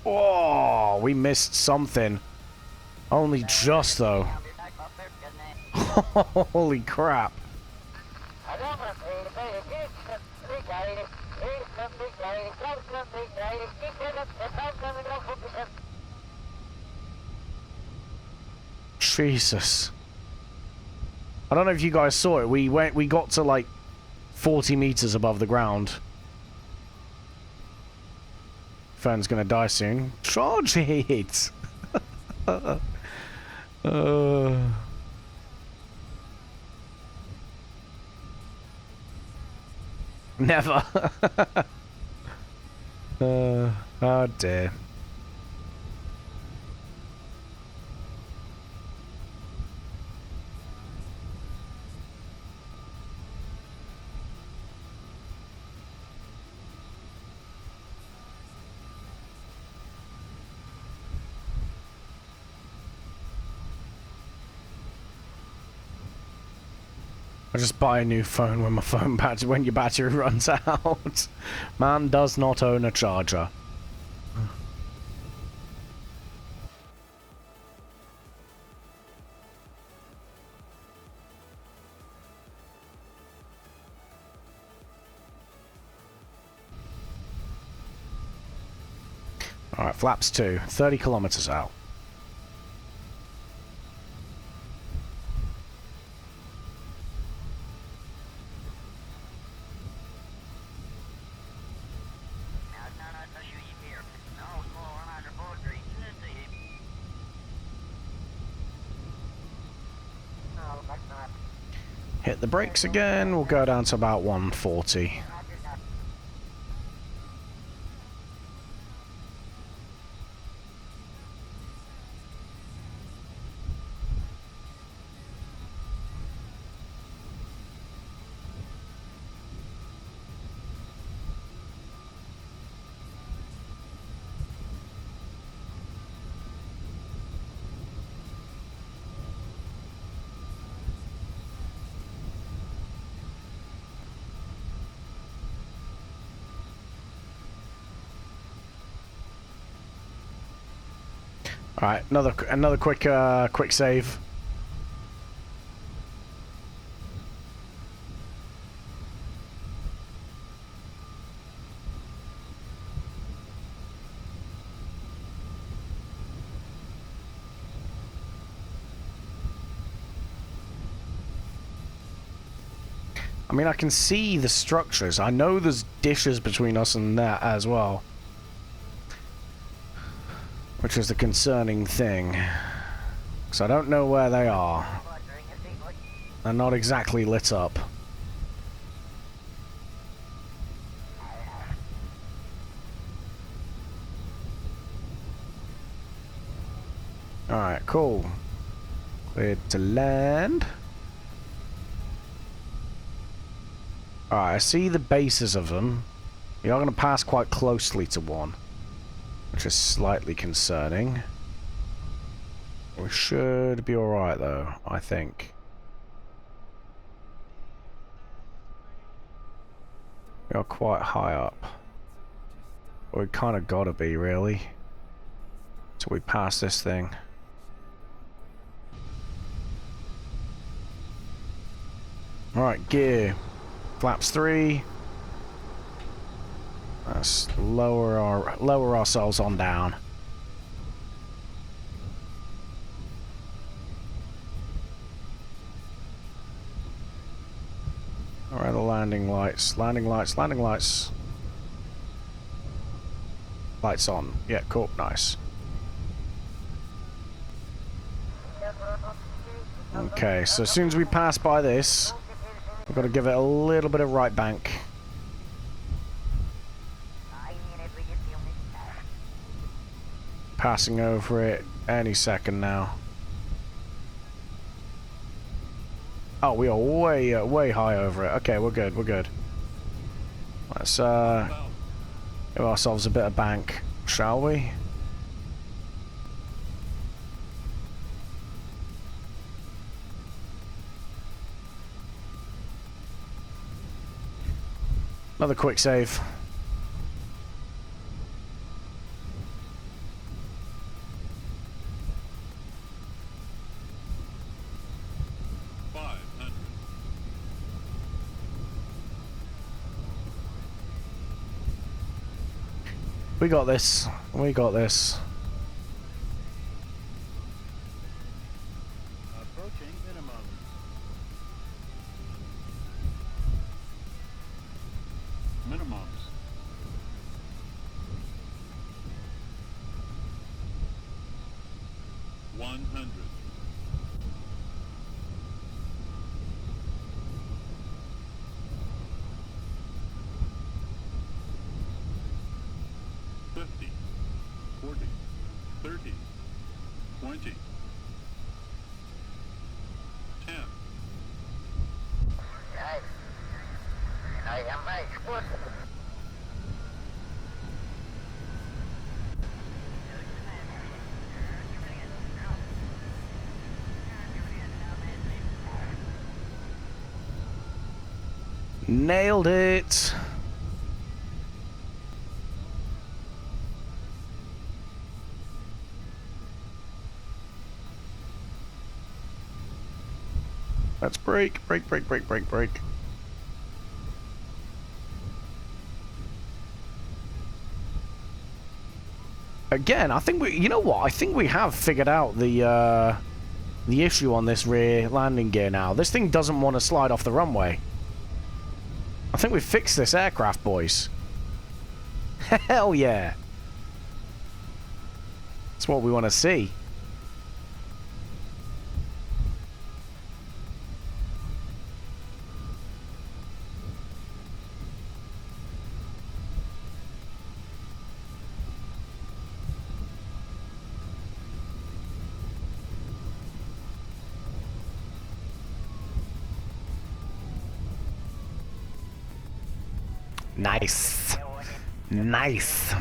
Oh, we missed something. Only just, though. Holy crap. Jesus. I don't know if you guys saw it. We got to like 40 meters above the ground. Fern's gonna die soon. Charge it! Never. Oh dear. I just buy a new phone when my phone battery when your battery runs out. Man does not own a charger. Alright, flaps 2, 30 kilometers out. Hit the brakes again, we'll go down to about 140. All right, another quick save. I mean, I can see the structures. I know there's dishes between us and that as well. Which is the concerning thing. Because I don't know where they are. They're not exactly lit up. Alright, cool. Cleared to land. Alright, I see the bases of them. You're going to pass quite closely to one, which is slightly concerning. We should be alright though, I think. We are quite high up. We kind of gotta be, really. So we pass this thing. Alright, gear. Flaps 3. Let's lower ourselves on down. Alright, the landing lights. Landing lights. Lights on. Yeah, cool. Nice. Okay, so as soon as we pass by this, we've got to give it a little bit of right bank. Passing over it any second now. Oh, we are way high over it. Okay, we're good. Let's give ourselves a bit of bank, shall we? Another quick save. We got this. We got this. Approaching minimum. Minimums. $100. $50, $40, $30, $20, $10. Nailed it. Let's brake. Again, I think you know what? I think we have figured out the issue on this rear landing gear now. This thing doesn't want to slide off the runway. I think we've fixed this aircraft, boys. Hell yeah. That's what we want to see. Nice. Nice.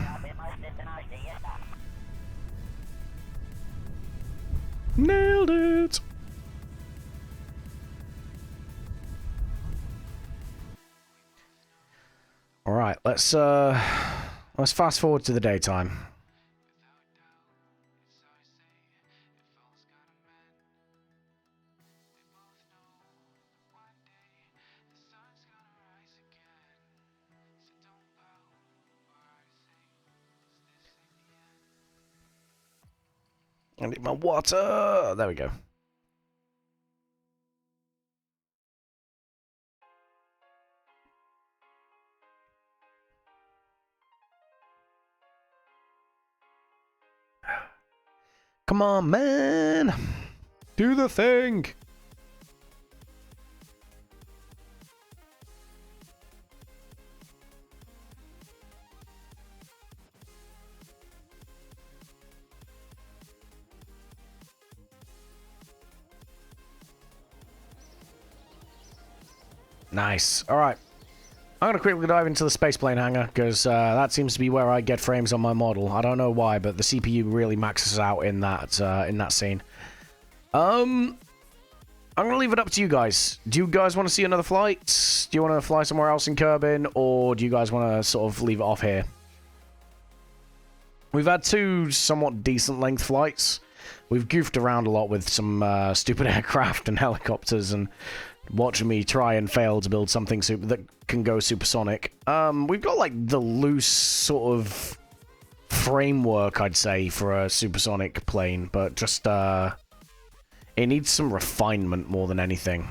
Nailed it. All right, let's fast forward to the daytime. I need my water. There we go. Come on, man. Do the thing. Nice. All right. I'm going to quickly dive into the spaceplane hangar, because that seems to be where I get frames on my model. I don't know why, but the CPU really maxes out in that scene. I'm going to leave it up to you guys. Do you guys want to see another flight? Do you want to fly somewhere else in Kerbin, or do you guys want to sort of leave it off here? We've had two somewhat decent length flights. We've goofed around a lot with some stupid aircraft and helicopters, and watching me try and fail to build something that can go supersonic. We've got like the loose sort of framework, I'd say, for a supersonic plane, but just it needs some refinement more than anything.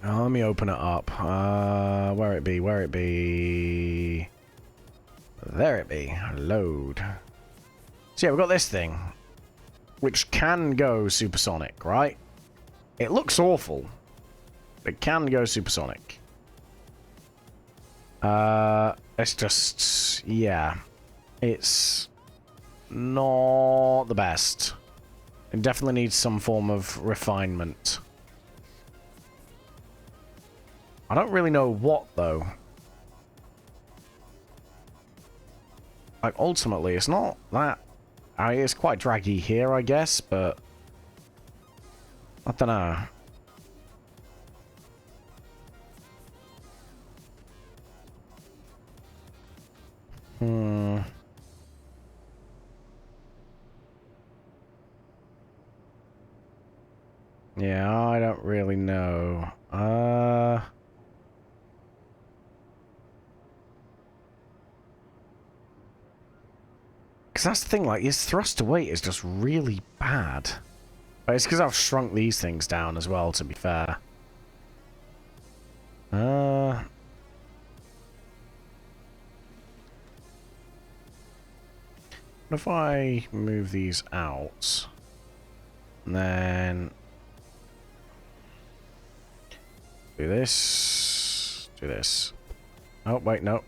Let me open it up. Where it be? There it be. Load. So yeah, we've got this thing, which can go supersonic, right? It looks awful. It can go supersonic. It's just, yeah. It's not the best. It definitely needs some form of refinement. I don't really know what, though. Like, ultimately, it's not that... I mean, it's quite draggy here, I guess, but... I don't know. Yeah, I don't really know. Because that's the thing, like, his thrust to weight is just really bad. But it's because I've shrunk these things down as well, to be fair. What if I move these out? And then... do this. Do this. Oh, wait, no.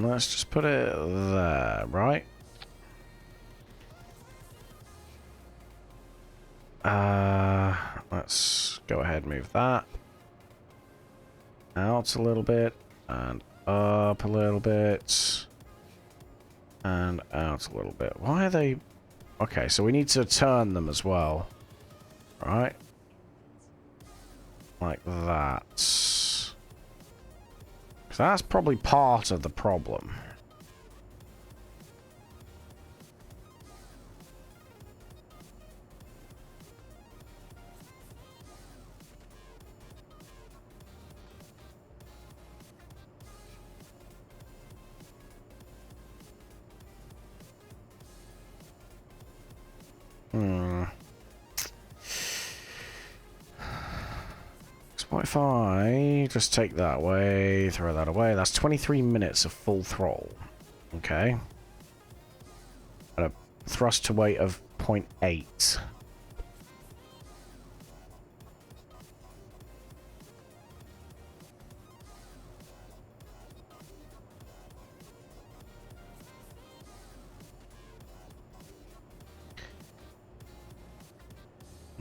Let's just put it there, right? Let's go ahead and move that out a little bit and up a little bit. And out a little bit. Why are they... Okay, so we need to turn them as well. Right? Like that. 'Cause that's probably part of the problem. So what if I just take that away, throw that away? That's 23 minutes of full throttle. Okay. At a thrust to weight of 0.8.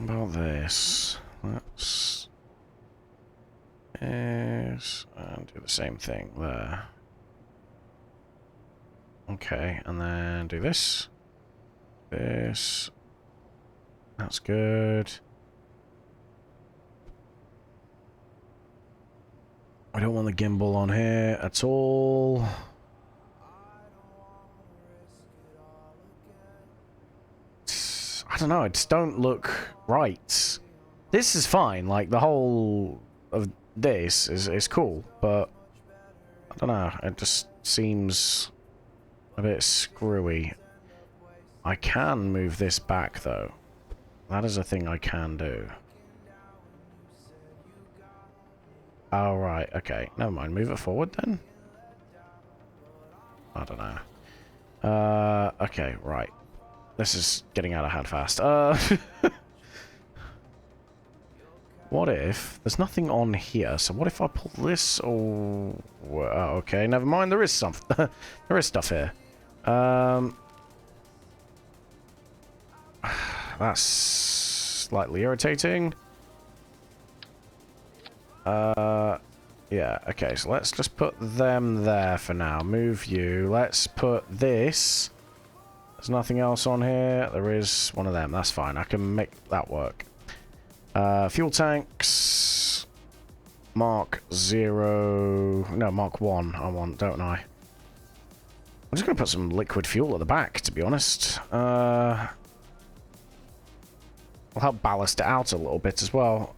About this, let's and do the same thing there. Okay, and then do this. This. That's good. I don't want the gimbal on here at all. I don't know, it just don't look right. This is fine, like the whole of this is cool, but I don't know, it just seems a bit screwy. I can move this back though. That is a thing I can do. Oh right, okay, never mind, move it forward then? I don't know. Okay, right. This is getting out of hand fast. What if... There's nothing on here, so what if I pull this? Oh, okay, never mind, there is something. There is stuff here. That's slightly irritating. Yeah, okay, so let's just put them there for now. Move you. Let's put this... There's nothing else on here. There is one of them. That's fine. I can make that work. Fuel tanks. Mark 0. No, Mark 1 I want, don't I? I'm just going to put some liquid fuel at the back, to be honest. I'll help ballast it out a little bit as well.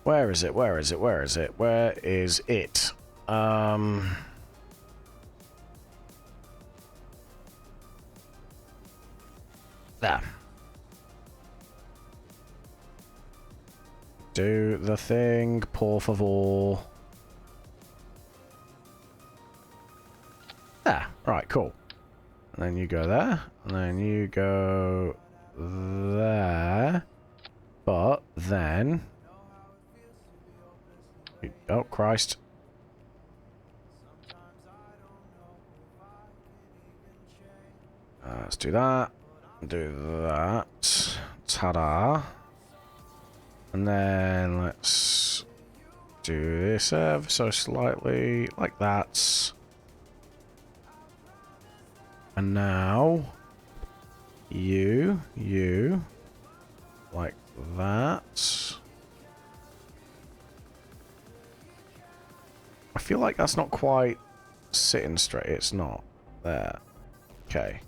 Where is it? Where is it? Where is it? Where is it? There. Do the thing, por favor. There. Right, cool. And then you go there. And then you go there. But then... Oh, Christ. Let's do that. Do that. Ta-da. And then let's do this ever so slightly like that. And now you like that. I feel like that's not quite sitting straight. It's not. There. Okay.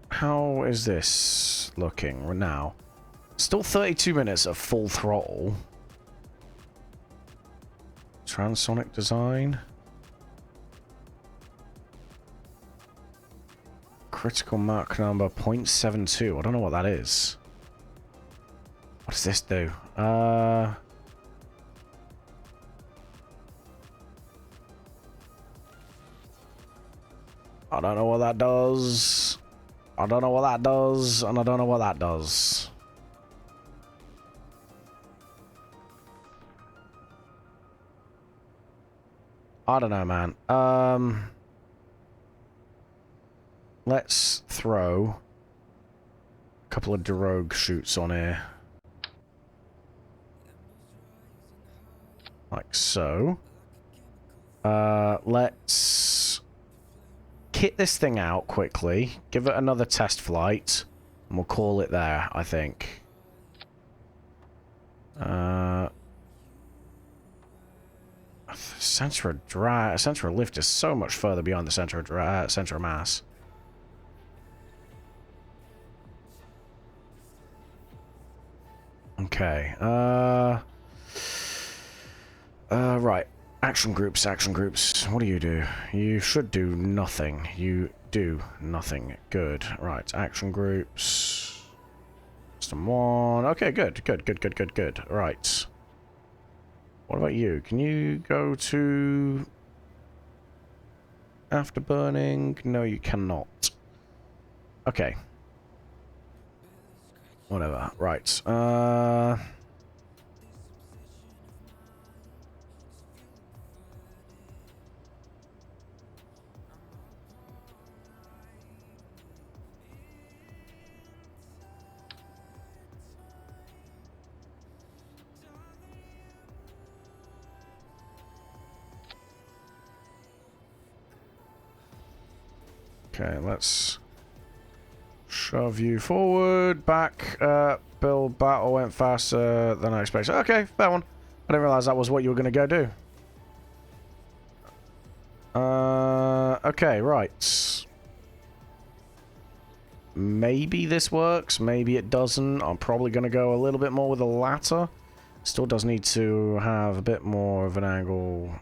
How is this looking now? Still 32 minutes of full throttle. Transonic design. Critical Mach number 0.72. I don't know what that is. What does this do? I don't know what that does. I don't know what that does, and I don't know what that does. I don't know, man. Let's throw a couple of drogue shoots on here. Like so. Let's kit this thing out quickly. Give it another test flight. And we'll call it there, I think. Center of lift is so much further beyond the center of mass. Okay. Right. Action groups. What do you do? You should do nothing. You do nothing. Good. Right. Action groups. System 1. Okay, good. Right. What about you? Can you go to afterburning? No, you cannot. Okay. Whatever. Right. Okay, let's shove you forward, back, build battle went faster than I expected. Okay, fair one. I didn't realize that was what you were going to go do. Okay, right. Maybe this works, maybe it doesn't. I'm probably going to go a little bit more with the latter. Still does need to have a bit more of an angle.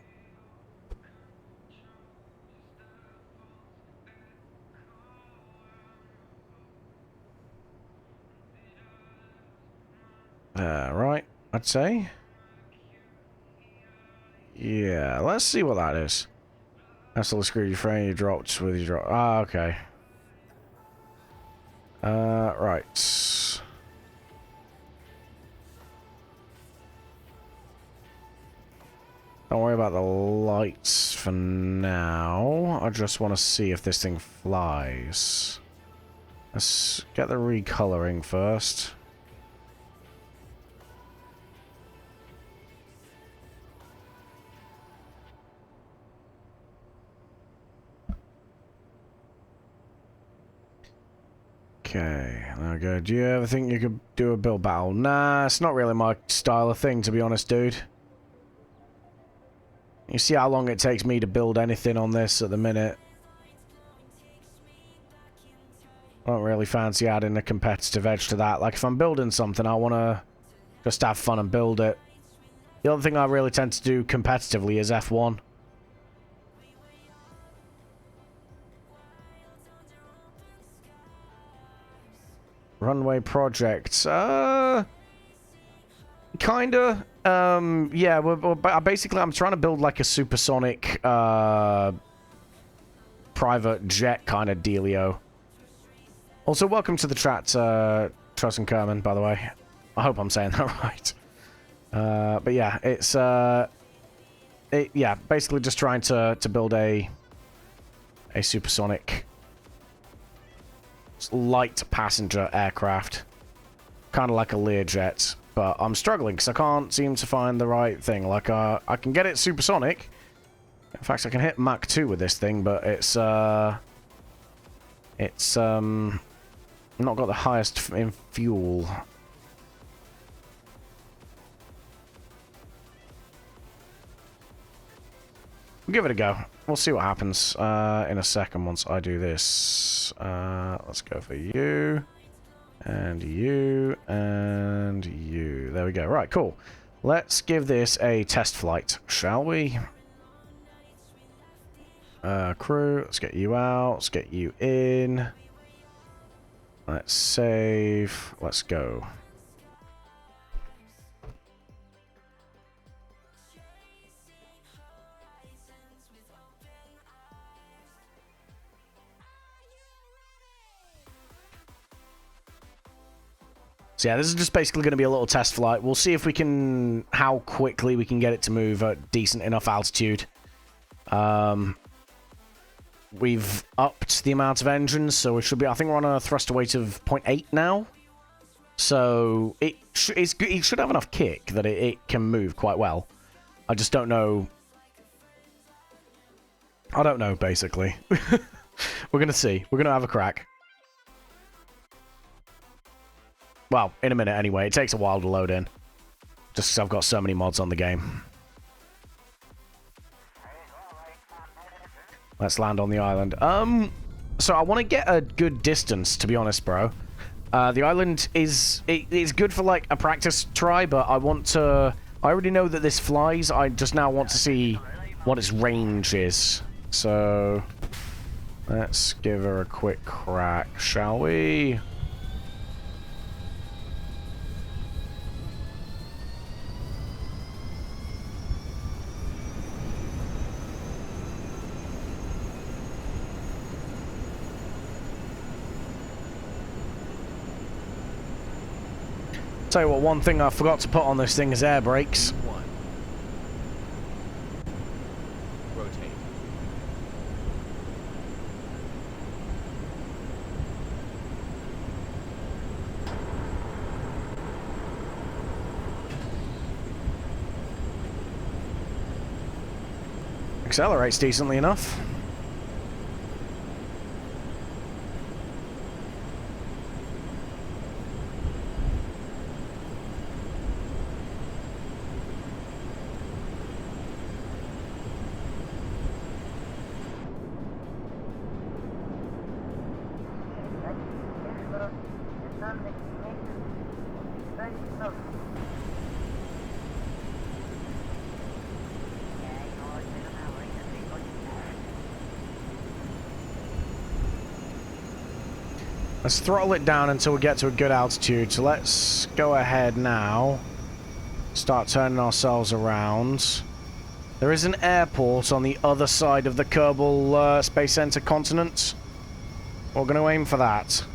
Right, I'd say. Yeah, let's see what that is. That's all the screw you frame you dropped with your drop. Ah, okay. Right. Don't worry about the lights for now. I just want to see if this thing flies. Let's get the recoloring first. Okay, there we go. Do you ever think you could do a build battle? Nah, it's not really my style of thing, to be honest, dude. You see how long it takes me to build anything on this at the minute. I don't really fancy adding a competitive edge to that. Like, if I'm building something, I want to just have fun and build it. The other thing I really tend to do competitively is F1. Runway projects. Kinda. Yeah, basically I'm trying to build like a supersonic, private jet kind of dealio. Also, welcome to the chat, Truss and Kerman, by the way. I hope I'm saying that right. But yeah, it's, yeah, basically just trying to build a supersonic light passenger aircraft. Kind of like a Learjet, but I'm struggling because I can't seem to find the right thing. Like, I can get it supersonic. In fact, I can hit Mach 2 with this thing, but it's not got the highest in fuel. We'll give it a go. We'll see what happens in a second once I do this. Let's go for you. And you. And you. There we go. Right, cool. Let's give this a test flight, shall we? Crew, let's get you out. Let's get you in. Let's save. Let's go. So yeah, this is just basically going to be a little test flight. We'll see if we can, how quickly we can get it to move at decent enough altitude. We've upped the amount of engines, so we should be, I think we're on a thruster weight of 0.8 now. So it should have enough kick that it can move quite well. I just don't know. I don't know, basically. We're gonna see. We're gonna have a crack. Well, in a minute anyway. It takes a while to load in. Just 'cause I've got so many mods on the game. Let's land on the island. So I want to get a good distance, to be honest, bro. The island is it's good for like a practice try, but I want to. I already know that this flies. I just now want to see what its range is. So let's give her a quick crack, shall we? Tell you what, one thing I forgot to put on this thing is air brakes. V1. Rotate. Accelerates decently enough. Let's throttle it down until we get to a good altitude. So let's go ahead now. Start turning ourselves around. There is an airport on the other side of the Kerbal Space Center continent. We're going to aim for that.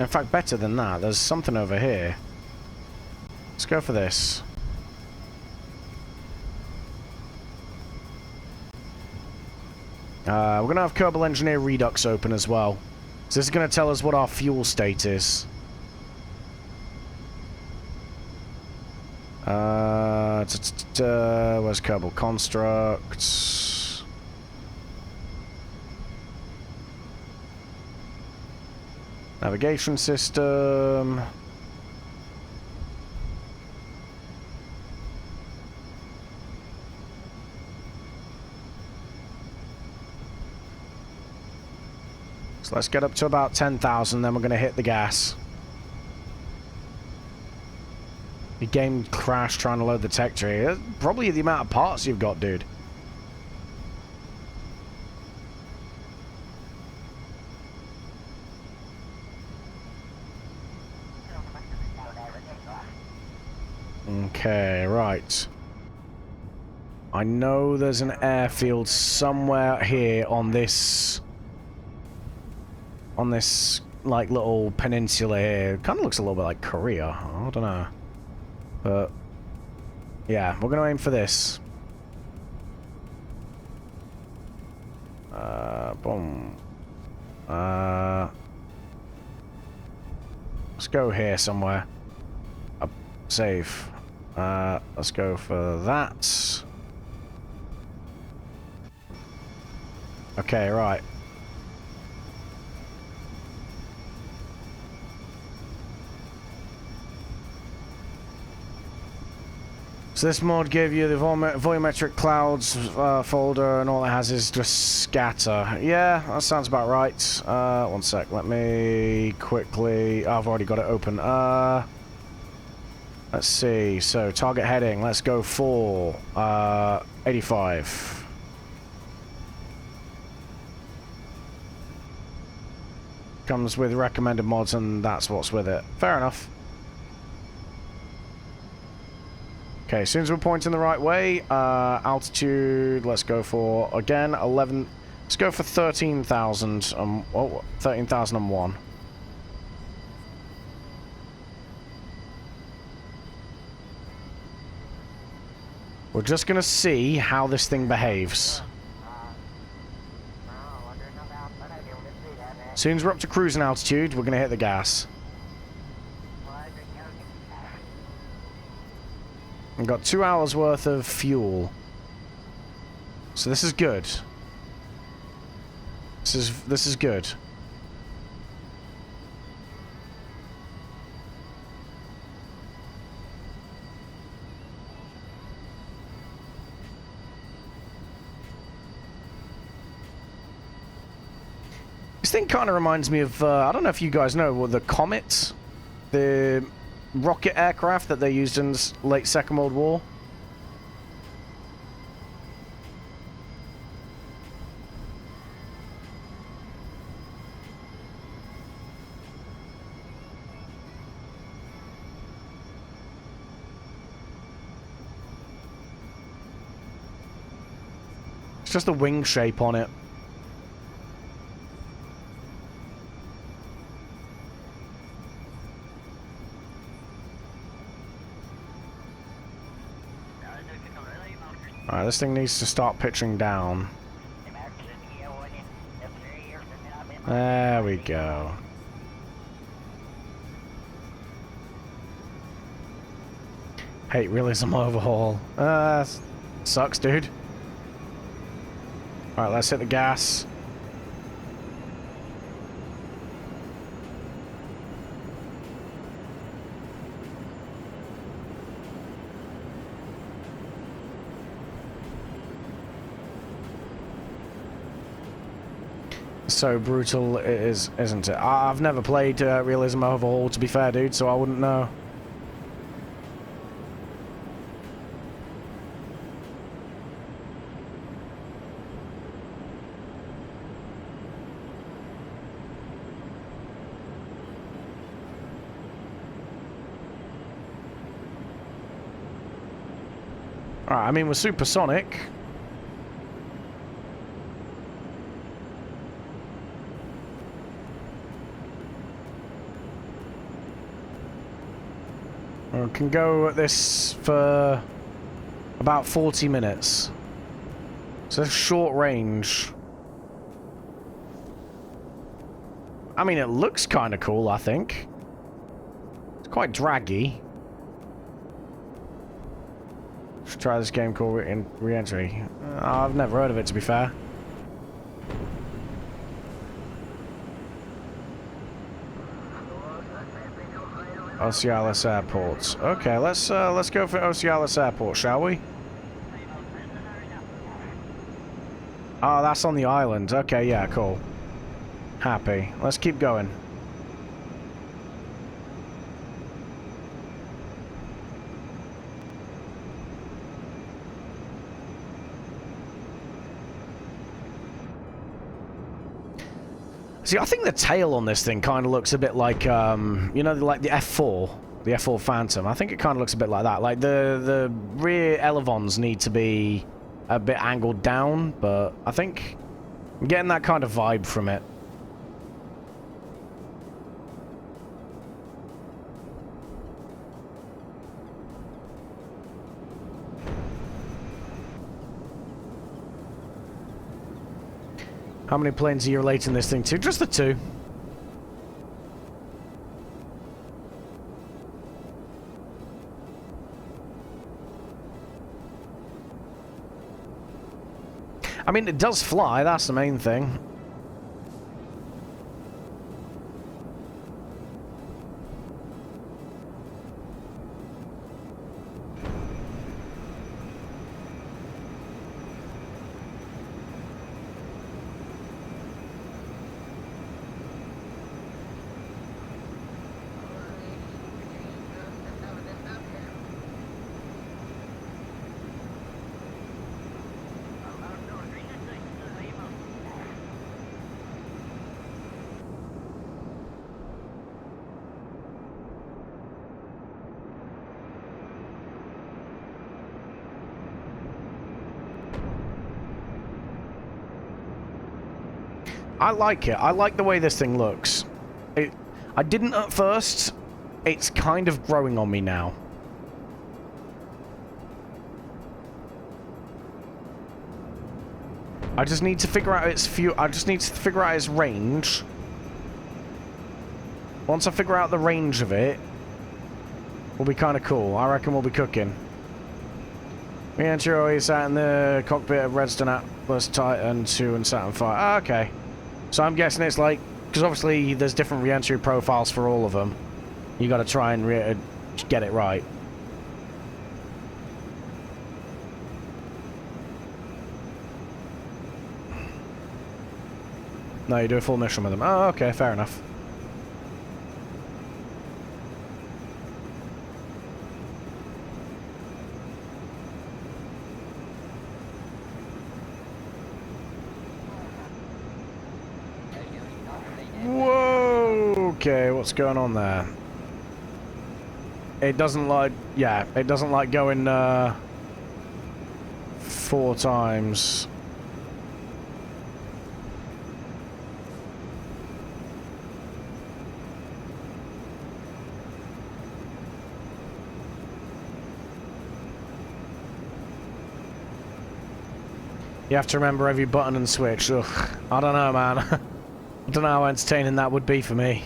In fact, better than that. There's something over here. Let's go for this. We're going to have Kerbal Engineer Redux open as well. So this is going to tell us what our fuel state is. Where's Kerbal Constructs? Navigation system. So let's get up to about 10,000, then we're going to hit the gas. The game crashed trying to load the tech tree. That's probably the amount of parts you've got, dude. Okay, right. I know there's an airfield somewhere here on this like little peninsula here. Kind of looks a little bit like Korea. I don't know. But yeah, we're gonna aim for this. Boom. Let's go here somewhere. Save. Let's go for that. Okay, right. So this mod gave you the volumetric clouds folder, and all it has is just scatter. Yeah, that sounds about right. One sec, let me quickly... I've already got it open. Let's see, so target heading, let's go for 85. Comes with recommended mods, and that's what's with it. Fair enough. Okay, as soon as we're pointing the right way, altitude, let's go for, again, 11, let's go for 13,000, 13,001. We're just going to see how this thing behaves. As soon as we're up to cruising altitude, we're going to hit the gas. I've got 2 hours worth of fuel. So this is good. This is good. This thing kind of reminds me of, I don't know if you guys know, well, the Comet, the rocket aircraft that they used in the late Second World War. It's just the wing shape on it. Alright, this thing needs to start pitching down. There we go. Hate realism overhaul. Sucks, dude. Alright, let's hit the gas. So brutal it is, isn't it? I've never played Realism Overhaul, to be fair, dude, so I wouldn't know. Alright, I mean, we're supersonic. We can go at this for about 40 minutes. So it's short range. I mean, it looks kind of cool, I think. It's quite draggy. Let's try this game called Re-Entry. I've never heard of it, to be fair. Ocialis Airport. Okay, let's go for Ocialis Airport, shall we? Oh, that's on the island. Okay, yeah, cool. Happy. Let's keep going. See, I think the tail on this thing kind of looks a bit like, you know, like the F4, the F4 Phantom. I think it kind of looks a bit like that. Like the rear elevons need to be a bit angled down, but I think I'm getting that kind of vibe from it. How many planes are you relating this thing to? Just the 2. I mean, it does fly, that's the main thing. I like it. I like the way this thing looks. I didn't at first. It's kind of growing on me now. I just need to figure out its its range. Once I figure out the range of it, will be kind of cool. I reckon we'll be cooking. Re-entry or you sat in the cockpit of Redstone Atlas, Titan 2 and Saturn 5. Ah, okay. So I'm guessing it's like... Because obviously there's different re-entry profiles for all of them. You got to try and get it right. No, you do a full mission with them. Oh, okay, fair enough. Whoa! Okay, what's going on there? It doesn't like... Yeah, it doesn't like going 4 times. You have to remember every button and switch. Ugh, I don't know, man. I don't know how entertaining that would be for me.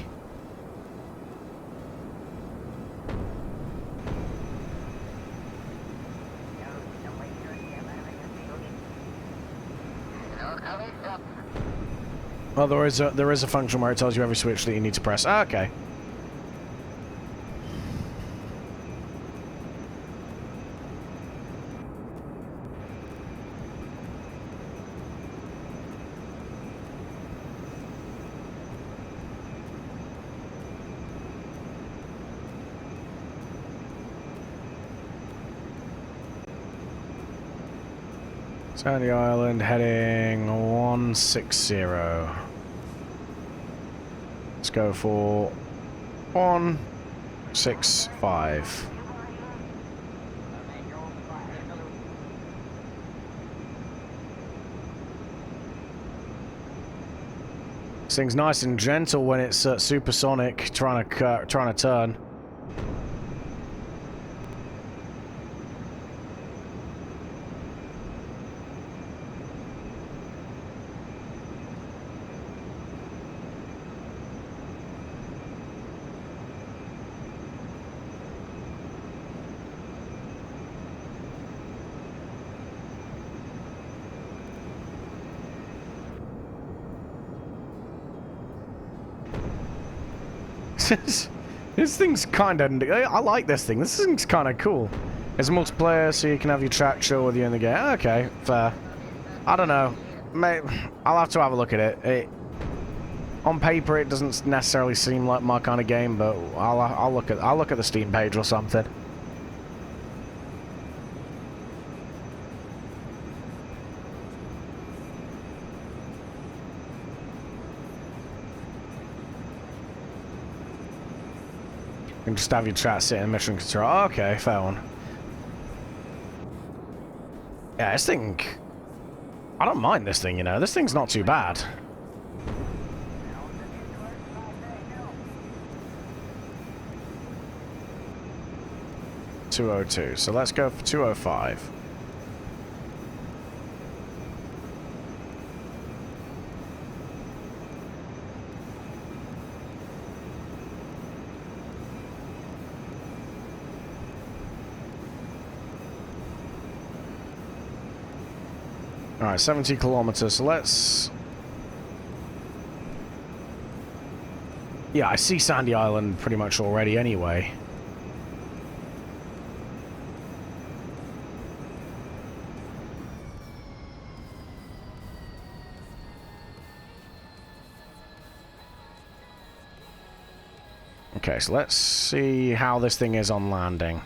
Well, there is a function where it tells you every switch that you need to press. Ah, okay. Sandy Island heading 160. Let's go for 165. This thing's nice and gentle when it's supersonic, trying to turn. This thing's kind of... I like this thing. This thing's kind of cool. It's multiplayer, so you can have your chat show with you in the game. Okay, fair. I don't know. I'll have to have a look at it. On paper, it doesn't necessarily seem like my kind of game, but I'll look at the Steam page or something. You can just have your chat sit in mission control. Oh, okay, fair one. Yeah, this thing... I don't mind this thing, you know. This thing's not too bad. .202. So let's go for 205. Alright, 70 kilometers, so let's... Yeah, I see Sandy Island pretty much already anyway. Okay, so let's see how this thing is on landing.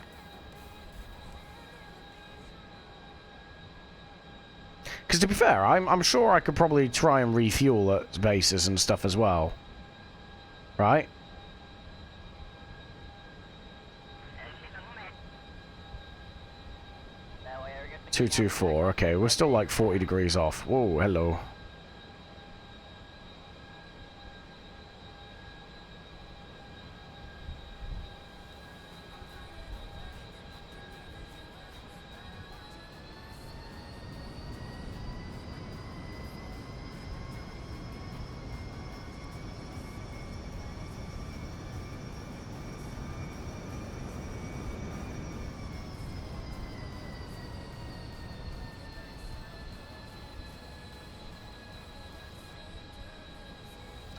Because to be fair, I'm sure I could probably try and refuel at bases and stuff as well. Right? .224. Okay, we're still like 40 degrees off. Whoa, hello.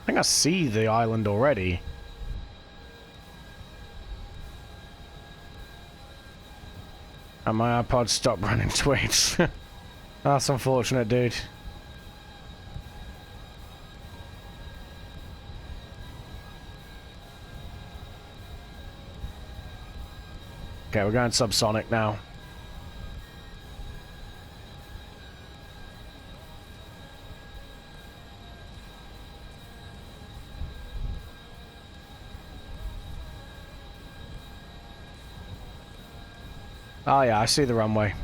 I think I see the island already. And my iPod stopped running tweets. That's unfortunate, dude. Okay, we're going subsonic now. Oh yeah, I see the runway.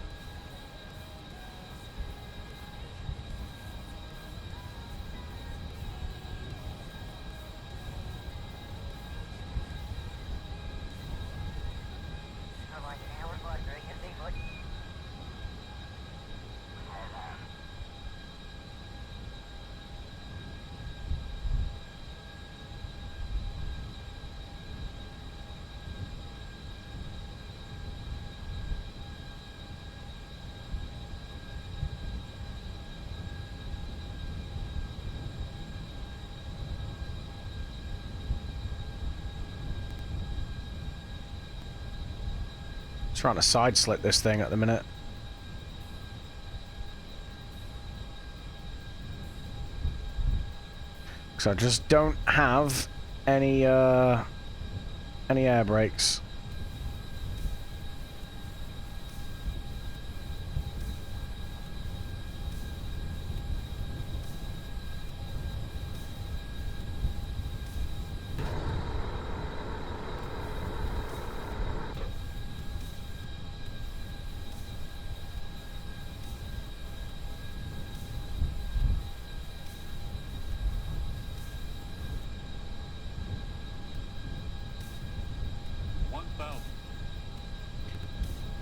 Trying to side slit this thing at the minute. Because I just don't have any air brakes.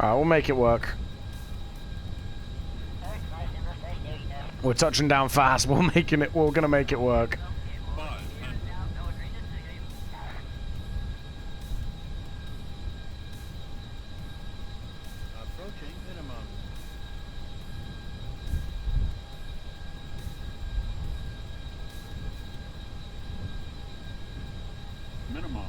Alright, we'll make it work. We're touching down fast. We're gonna make it work. Approaching minimum. Minimums.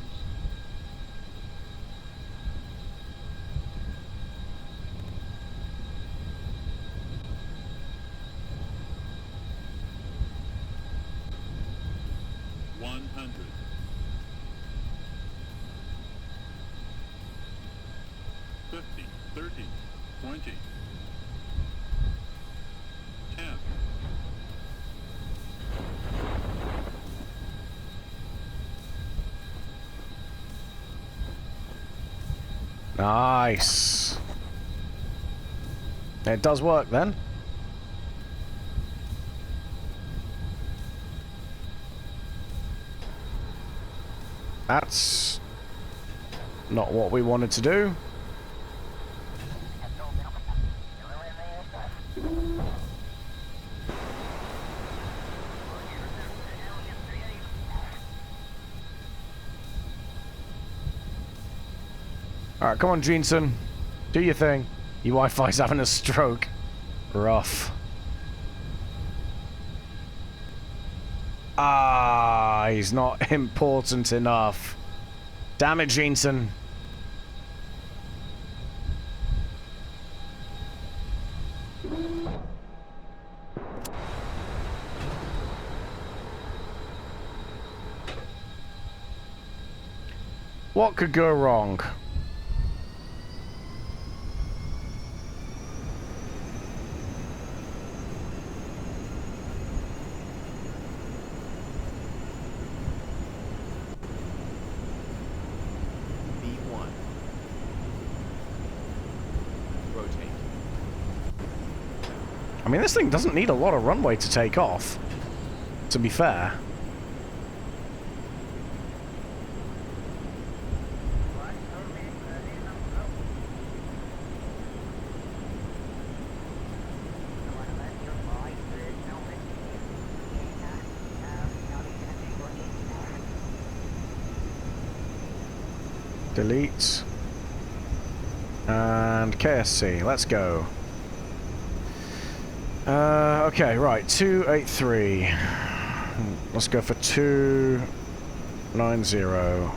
$50, $30, $20, $10. Nice. It does work then. That's not what we wanted to do. Alright, come on, Jensen. Do your thing. Your Wi-Fi's having a stroke. Rough. Ah, he's not important enough. Damn it, Jensen. What could go wrong? I mean, this thing doesn't need a lot of runway to take off, to be fair. Delete. And KSC, let's go. Okay, right, 283. Let's go for 290.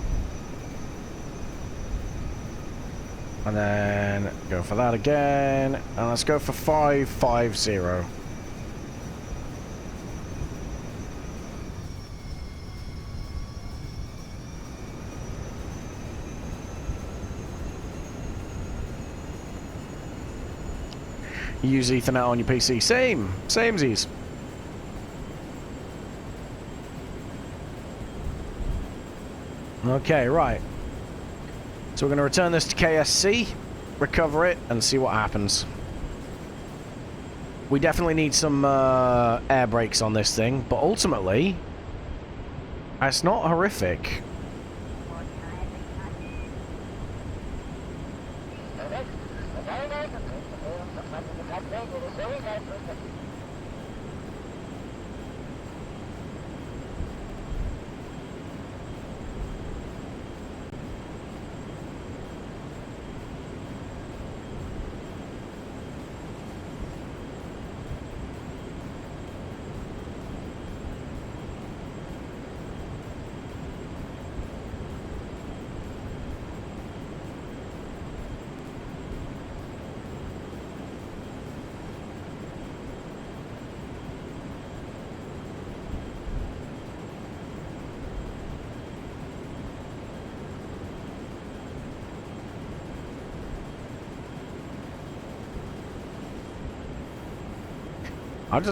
And then go for that again. And let's go for 550. Use Ethernet on your PC. Samesies. Okay, right. So we're going to return this to KSC, recover it, and see what happens. We definitely need some air brakes on this thing, but ultimately, it's not horrific.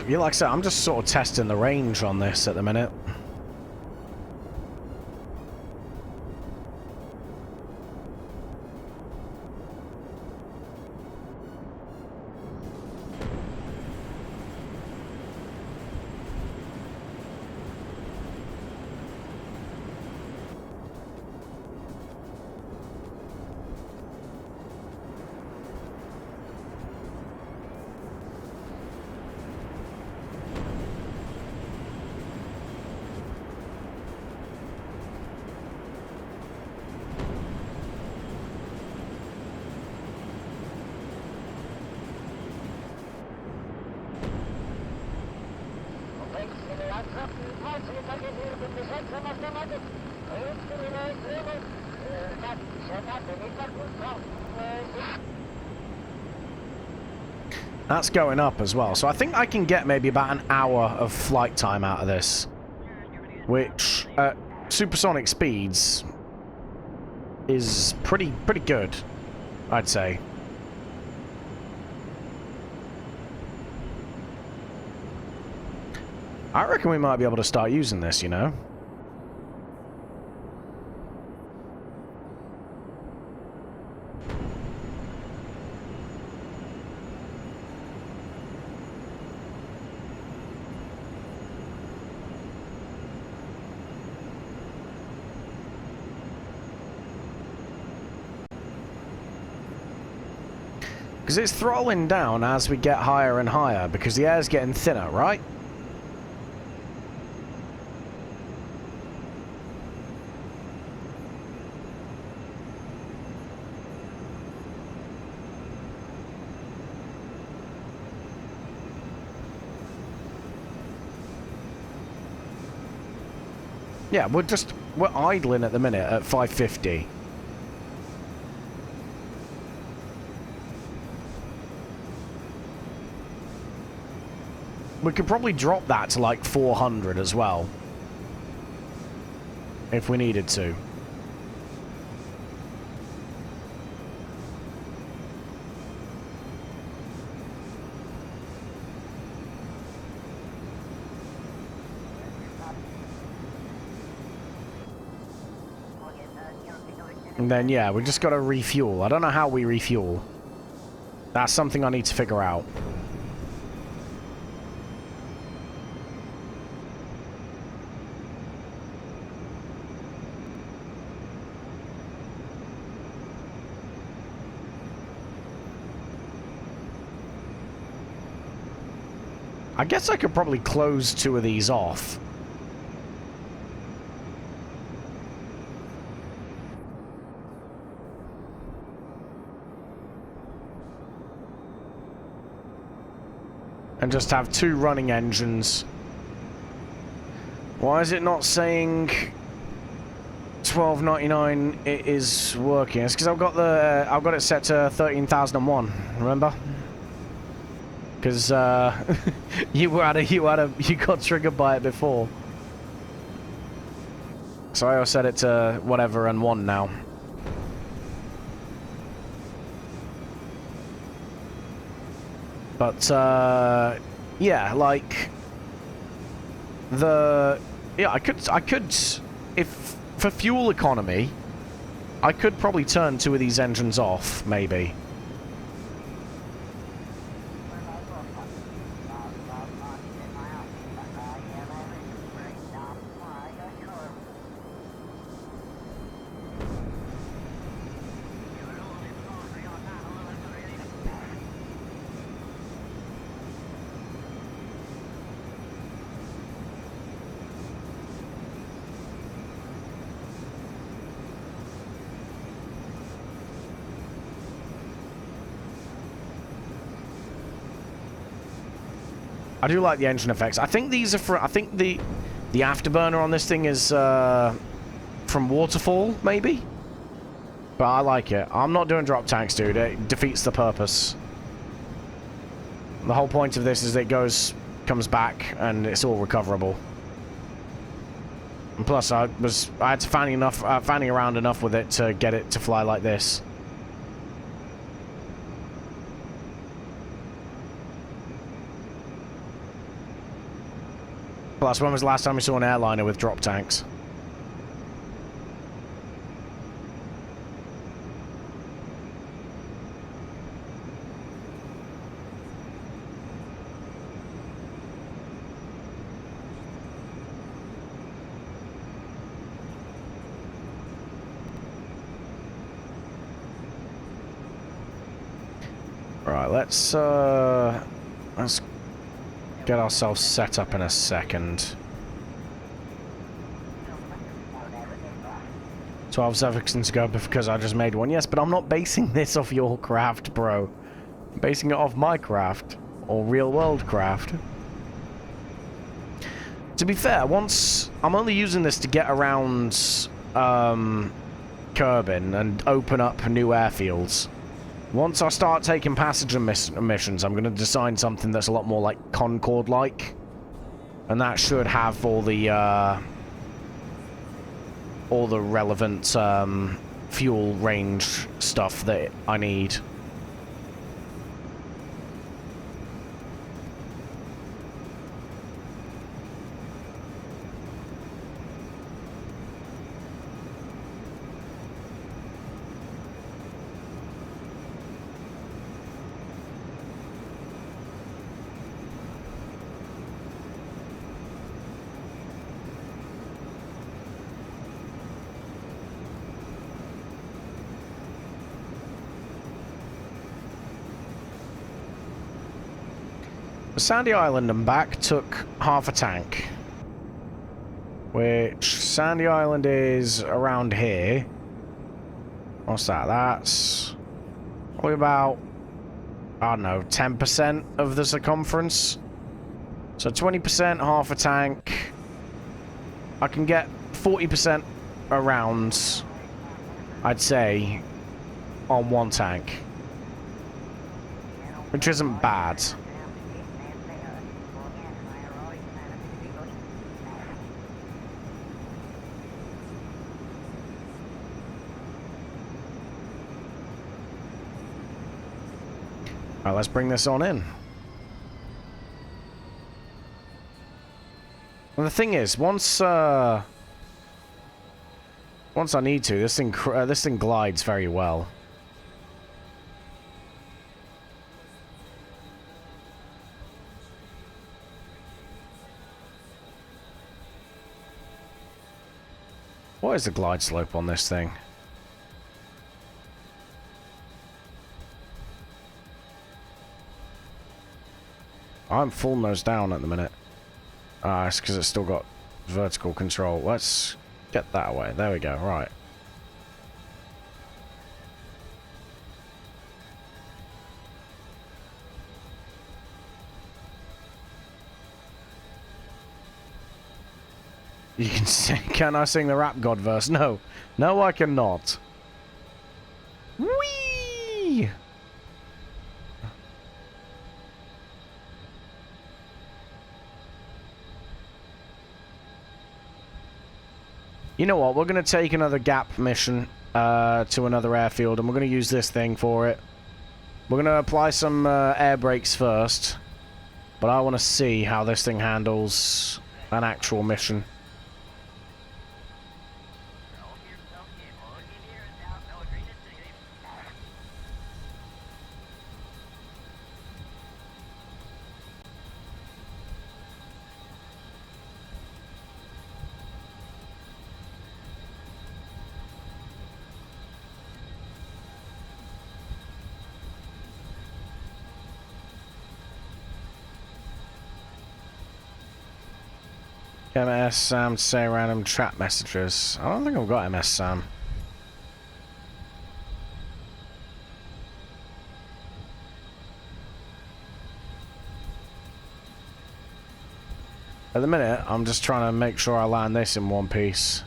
Yeah, like I said, I'm just sort of testing the range on this at the minute. That's going up as well, so I think I can get maybe about an hour of flight time out of this, which at supersonic speeds is pretty good, I'd say. I reckon we might be able to start using this, you know? Because it's throttling down as we get higher and higher, because the air's getting thinner, right? Yeah, we're idling at the minute at 550. We could probably drop that to like 400 as well, if we needed to. And then, yeah, we just got to refuel. I don't know how we refuel. That's something I need to figure out. I guess I could probably close 2 of these off. And just have 2 running engines. Why is it not saying 12.99 it is working? It's because I've got it set to 13,001, remember? Because you got triggered by it before. So I set it to whatever and 1 now. But yeah, like I could if for fuel economy, I could probably turn 2 of these engines off, maybe. I do like the engine effects. I think these are for. I think the afterburner on this thing is from Waterfall, maybe. But I like it. I'm not doing drop tanks, dude. It defeats the purpose. The whole point of this is it comes back, and it's all recoverable. And plus, I had to fanning around enough with it to get it to fly like this. Plus, when was the last time we saw an airliner with drop tanks? Right, let's get ourselves set up in a second. 12 seconds ago because I just made one. Yes, but I'm not basing this off your craft, bro. I'm basing it off my craft. Or real-world craft. To be fair, I'm only using this to get around Kerbin and open up new airfields. Once I start taking passenger missions, I'm going to design something that's a lot more like Concorde-like. And that should have all the relevant fuel range stuff that I need. Sandy Island and back took half a tank. Which Sandy Island is around here. What's that? That's probably about, I don't know, 10% of the circumference. So 20%, half a tank. I can get 40% around, I'd say, on one tank. Which isn't bad. Alright, let's bring this on in. And the thing is, once I need to, this thing glides very well. What is the glide slope on this thing? I'm full nose down at the minute. Ah, it's because it's still got vertical control. Let's get that away. There we go. Right. You can sing. Can I sing the rap god verse? No. No, I cannot. Whee! You know what? We're going to take another gap mission to another airfield, and we're going to use this thing for it. We're going to apply some air brakes first, but I want to see how this thing handles an actual mission. MS Sam to say random chat messages. I don't think I've got MS Sam. At the minute, I'm just trying to make sure I land this in one piece.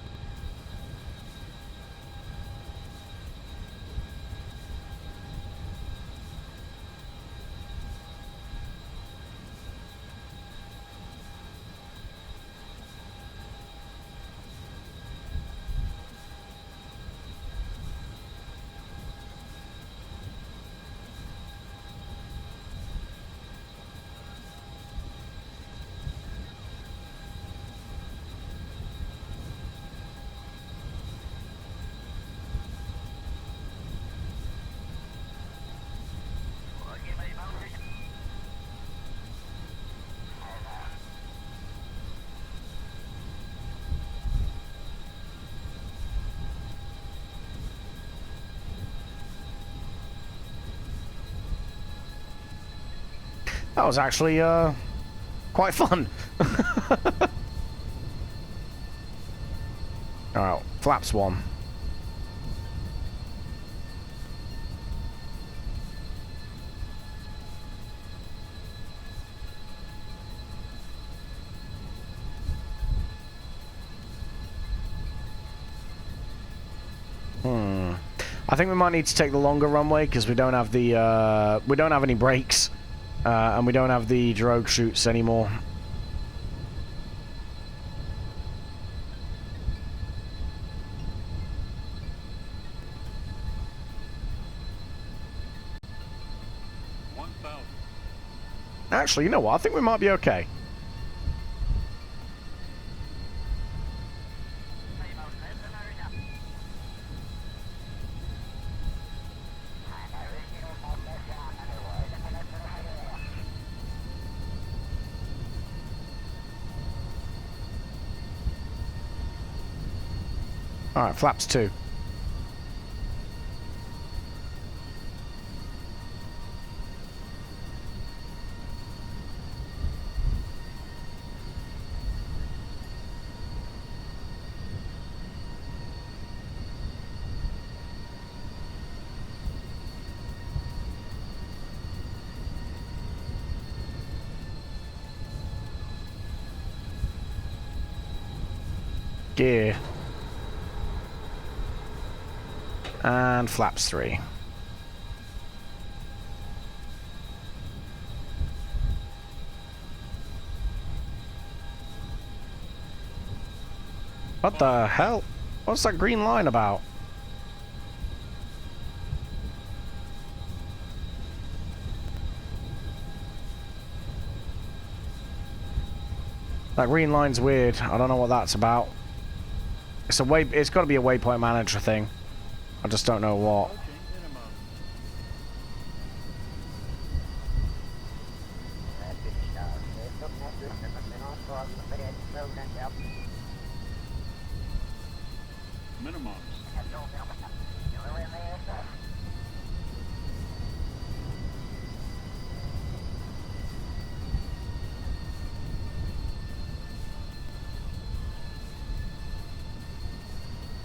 That was actually quite fun. Alright, flaps 1. I think we might need to take the longer runway because we don't have the we don't have any brakes. And we don't have the drogue chutes anymore. Actually, you know what? I think we might be okay. Alright, flaps 2. Gear. And flaps 3. What the hell? What's that green line about? That green line's weird. I don't know what that's about. It's it's got to be a waypoint manager thing. I just don't know what. Minimum.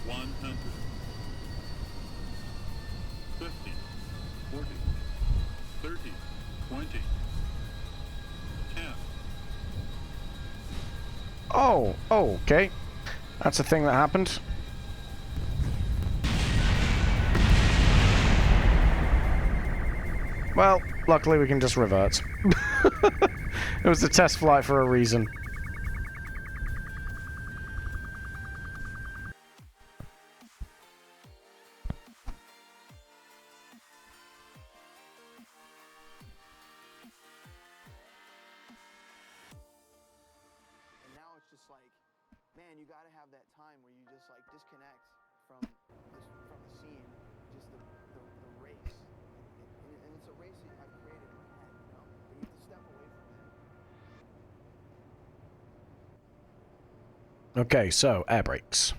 $100. 50, 40, 30, 20, 10. Oh, okay. That's a thing that happened. Well, luckily we can just revert. It was a test flight for a reason. And now it's just like, man, you got to have that time where you just like disconnect from the scene, just the race, and it's a race that I've created in my head, you know. But you have to step away from it. Okay, so air brakes.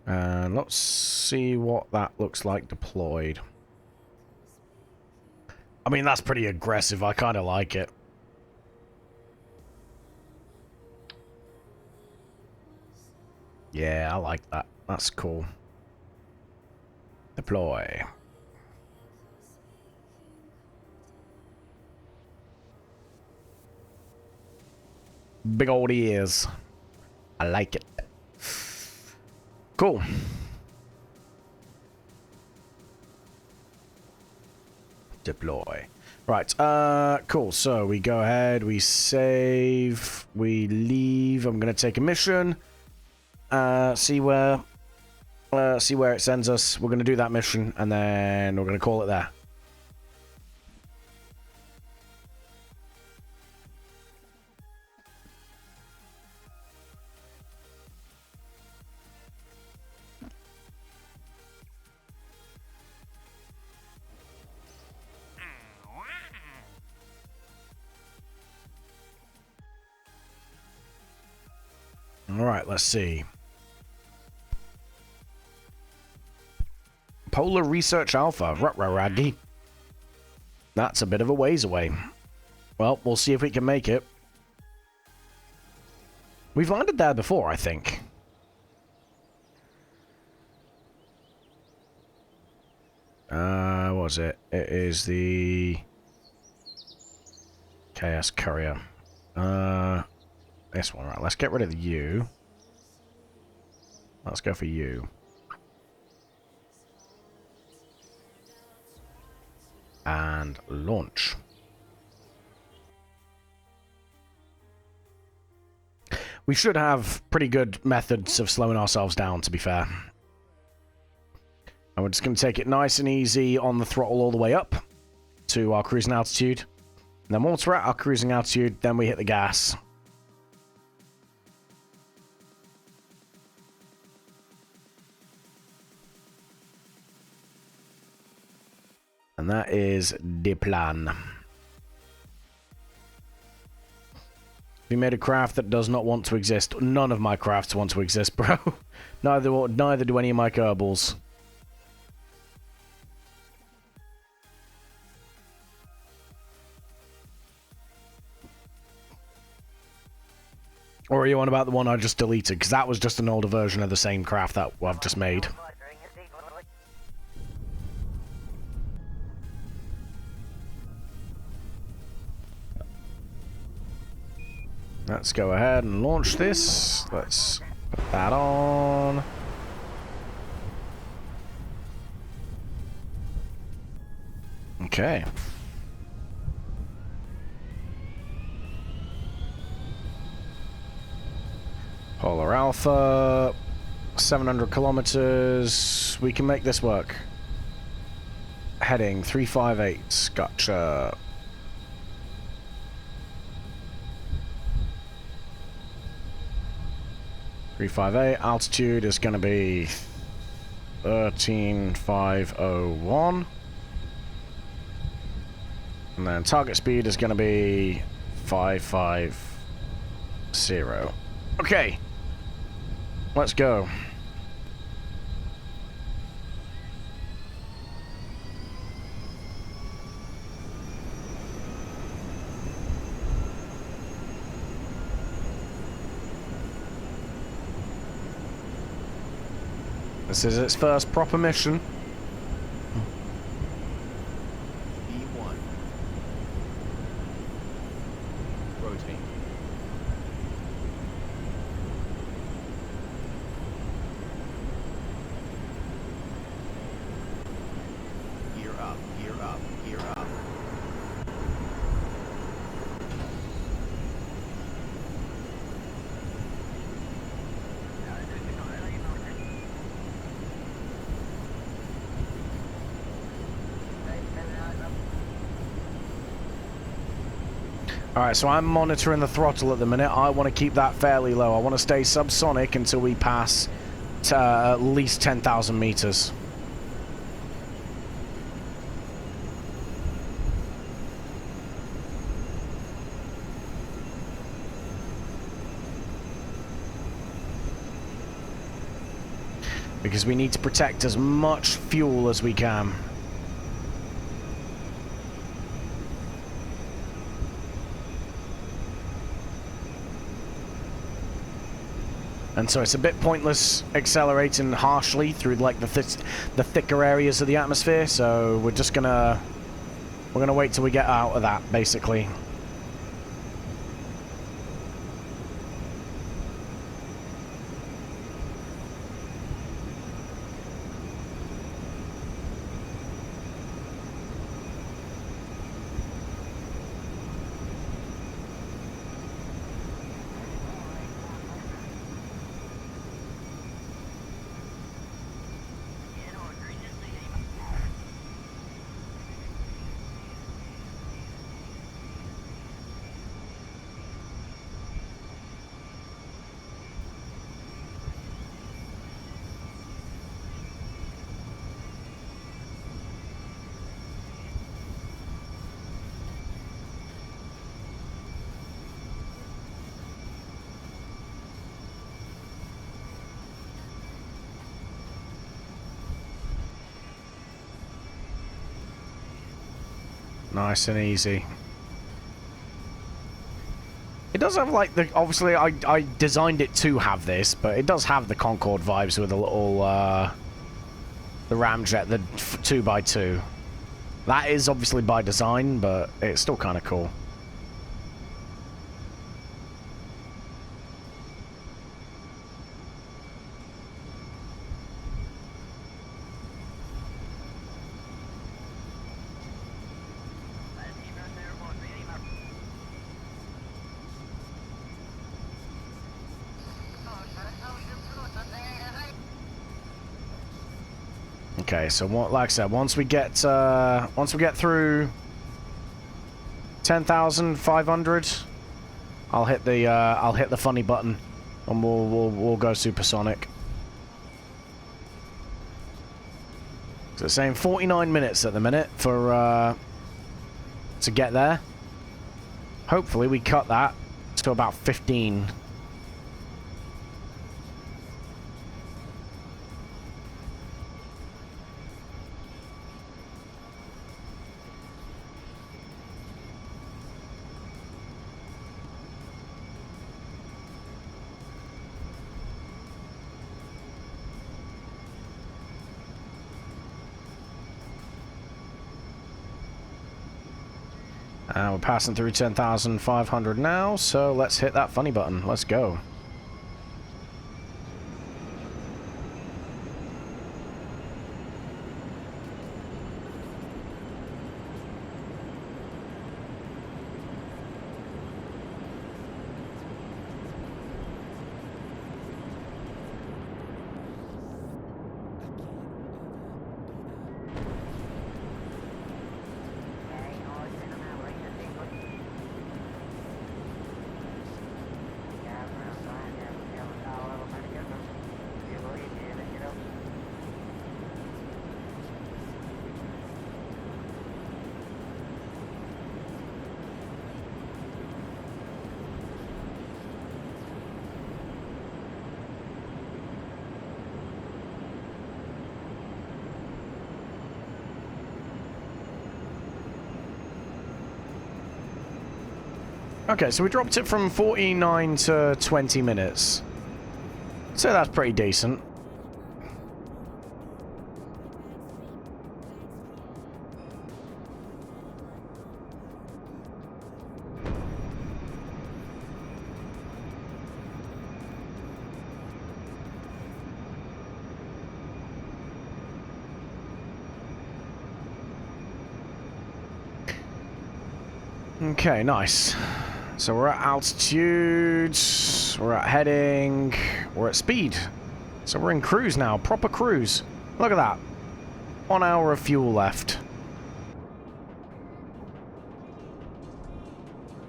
And let's see what that looks like deployed. I mean, that's pretty aggressive. I kind of like it. Yeah, I like that. That's cool. Deploy. Big old ears. I like it. Cool. Deploy. Right, cool. So we go ahead, we save, we leave. I'm gonna take a mission. See where it sends us. We're gonna do that mission and then we're gonna call it there. Alright, let's see. Polar Research Alpha. Ruh-rah-raggy. That's a bit of a ways away. Well, we'll see if we can make it. We've landed there before, I think. What was it? It is the KS Courier. This one, right? Let's get rid of the U. Let's go for U. And launch. We should have pretty good methods of slowing ourselves down, to be fair. And we're just going to take it nice and easy on the throttle all the way up to our cruising altitude. And then once we're at our cruising altitude, then we hit the gas. And that is the plan. We made a craft that does not want to exist. None of my crafts want to exist, bro. Neither do any of my Kerbals. Or are you on about the one I just deleted? Because that was just an older version of the same craft that I've just made. Let's go ahead and launch this. Let's put that on. Okay. Polar Alpha, 700 kilometers. We can make this work. Heading 358. Gotcha. Altitude is going to be 13,501. And then target speed is going to be 550. Okay. Let's go. This is its first proper mission. E1. rotate. Gear up, gear up, gear up. Alright, so I'm monitoring the throttle at the minute. I want to keep that fairly low. I want to stay subsonic until we pass at least 10,000 meters. Because we need to protect as much fuel as we can. And so it's a bit pointless accelerating harshly through like the thicker areas of the atmosphere. So we're just gonna wait till we get out of that, basically. Nice and easy. It does have like the, obviously I designed it to have this, but it does have the Concorde vibes with a little the ramjet, the 2x2. That is obviously by design, but it's still kind of cool. Okay, so what, like I said, once we get through 10,500, I'll hit the funny button, and we'll go supersonic. So it's saying 49 minutes at the minute for to get there. Hopefully we cut that to about 15. We're passing through 10,500 now, so let's hit that funny button. Let's go. Okay, so we dropped it from 49 to 20 minutes. So that's pretty decent. Okay, nice. So we're at altitude, we're at heading, we're at speed. So we're in cruise now, proper cruise. Look at that. 1 hour of fuel left.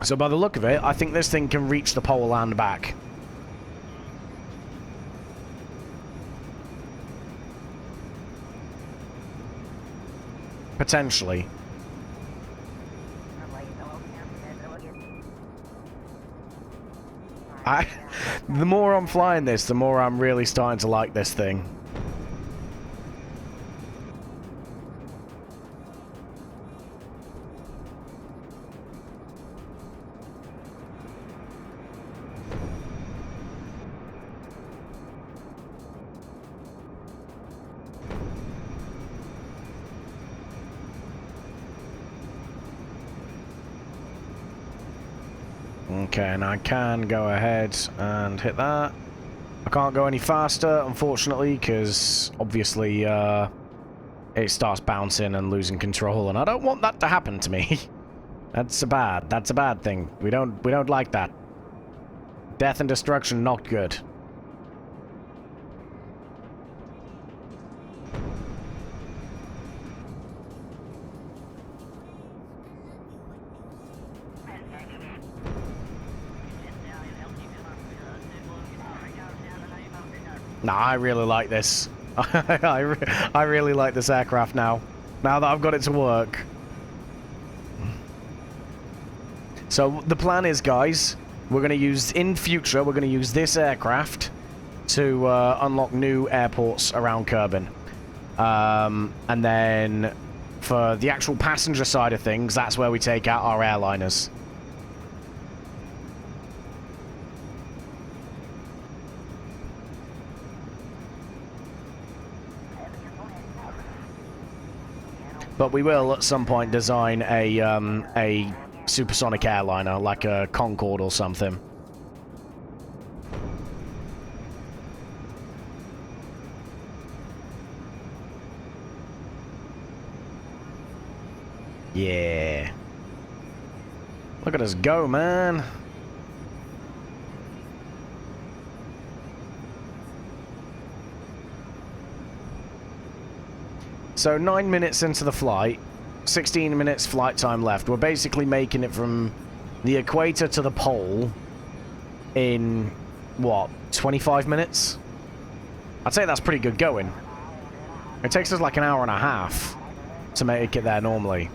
So by the look of it, I think this thing can reach the pole and back. Potentially. The more I'm flying this, the more I'm really starting to like this thing. Okay, and I can go ahead and hit that. I can't go any faster, unfortunately, because obviously it starts bouncing and losing control, and I don't want that to happen to me. That's a bad thing. We don't like that. Death and destruction, not good. Nah, I really like this. I really like this aircraft now. Now that I've got it to work. So the plan is, guys, we're going to use, in future, we're going to use this aircraft to unlock new airports around Kerbin. And then for the actual passenger side of things, that's where we take out our airliners. But we will, at some point, design a supersonic airliner, like a Concorde or something. Yeah. Look at us go, man. So 9 minutes into the flight, 16 minutes flight time left. We're basically making it from the equator to the pole in, what, 25 minutes? I'd say that's pretty good going. It takes us like an hour and a half to make it there normally.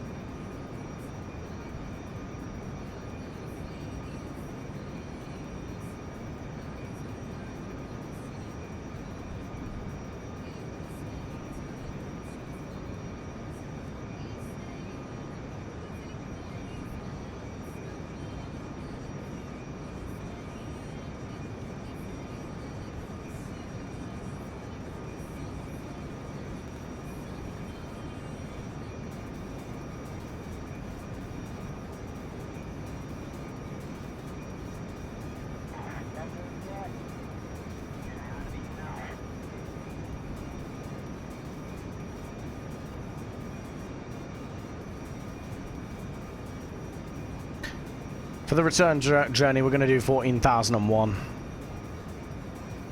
For the return journey, we're going to do 14,001.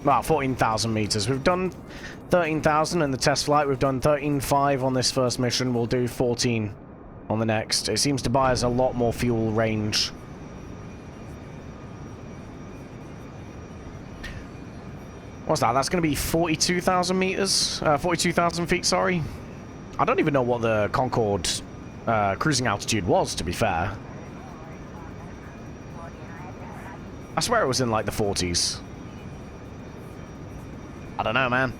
Well, 14,000 meters. We've done 13,000 in the test flight. We've done 13.5 on this first mission. We'll do 14 on the next. It seems to buy us a lot more fuel range. What's that? That's going to be 42,000 meters? 42,000 feet, sorry. I don't even know what the Concorde cruising altitude was, to be fair. I swear it was in, like, the 40s. I don't know, man.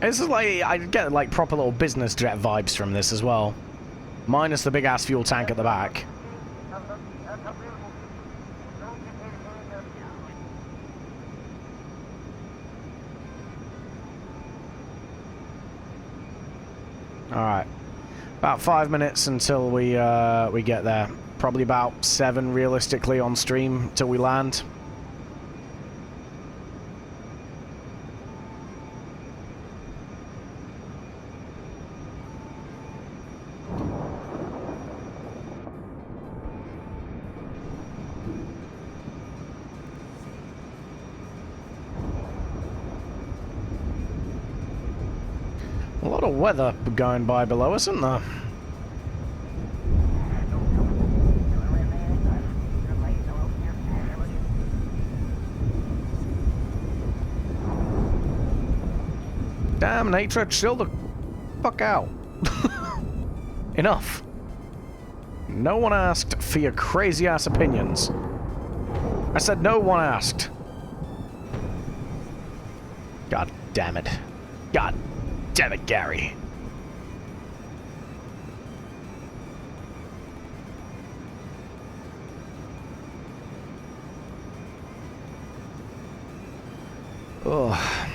This is like, I get like proper little business jet vibes from this as well. Minus the big ass fuel tank at the back. Alright. About 5 minutes until we get there. Probably about 7 realistically on stream till we land. A lot of weather going by below us, isn't there? Damn, Natra, chill the fuck out. Enough. No one asked for your crazy ass opinions. I said no one asked. God damn it. God damn it, Gary. Ugh.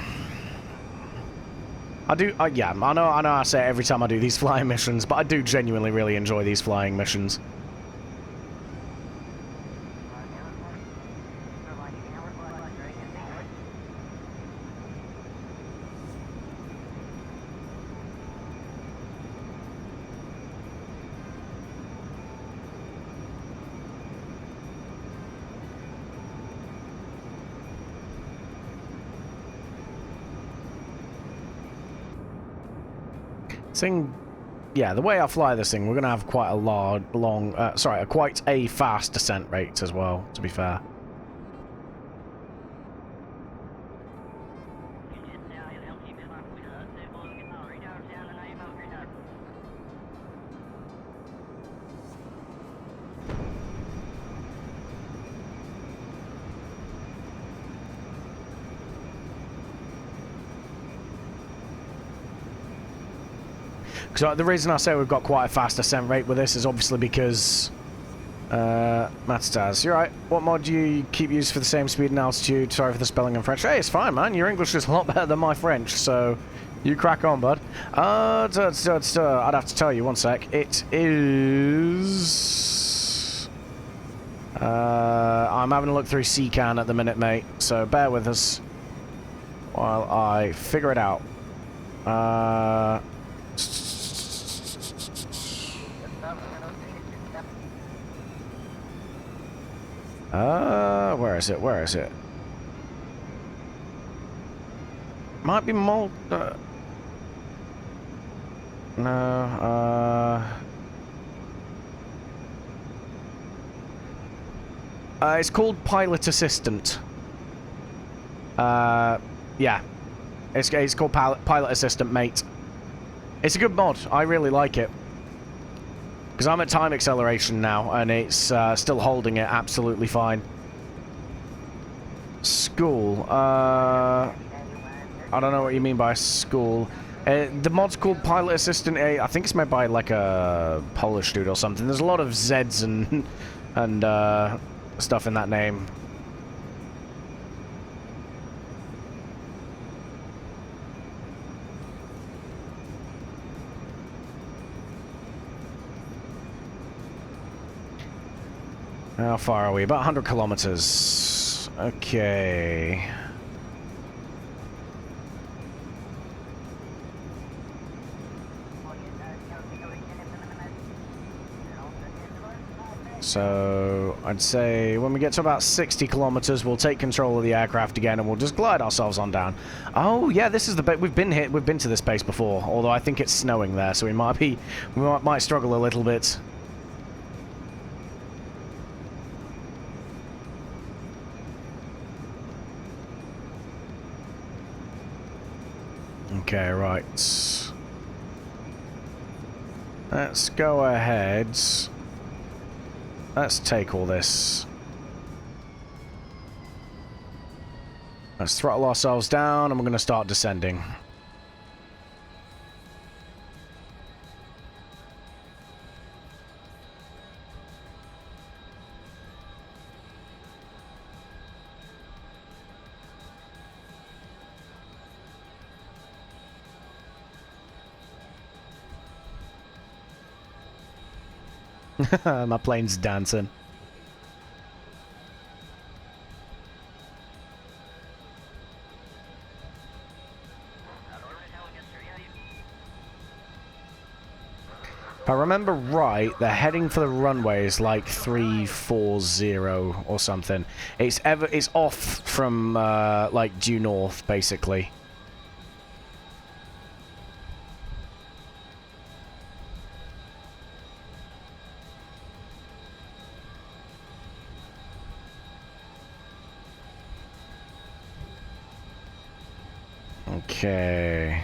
Yeah, I know I say it every time I do these flying missions, but I do genuinely really enjoy these flying missions. Yeah, the way I fly this thing, we're gonna have quite a quite a fast descent rate as well, to be fair. So the reason I say we've got quite a fast ascent rate with this is obviously because Matstaz, you're right. What mod do you keep using for the same speed and altitude? Sorry for the spelling in French. Hey, it's fine, man. Your English is a lot better than my French, so you crack on, bud. I'd have to tell you, one sec. It is... I'm having a look through CCAN at the minute, mate, so bear with us while I figure it out. Where is it? Where is it? Might be no, it's called Pilot Assistant. Yeah. It's called Pilot Assistant, mate. It's a good mod. I really like it. Because I'm at time acceleration now, and it's still holding it absolutely fine. School. I don't know what you mean by school. The mod's called Pilot Assistant. I think it's made by like a Polish dude or something. There's a lot of Z's and stuff in that name. How far are we? About 100 kilometers. Okay. So, I'd say when we get to about 60 kilometers, we'll take control of the aircraft again and we'll just glide ourselves on down. Oh, yeah, this is the bit. We've been to this base before, although I think it's snowing there, so we might struggle a little bit. Okay, right. Let's go ahead. Let's take all this. Let's throttle ourselves down and we're going to start descending. My plane's dancing. If I remember right, they're heading for the runways like 340 or something. It's off from like due north, basically. Okay.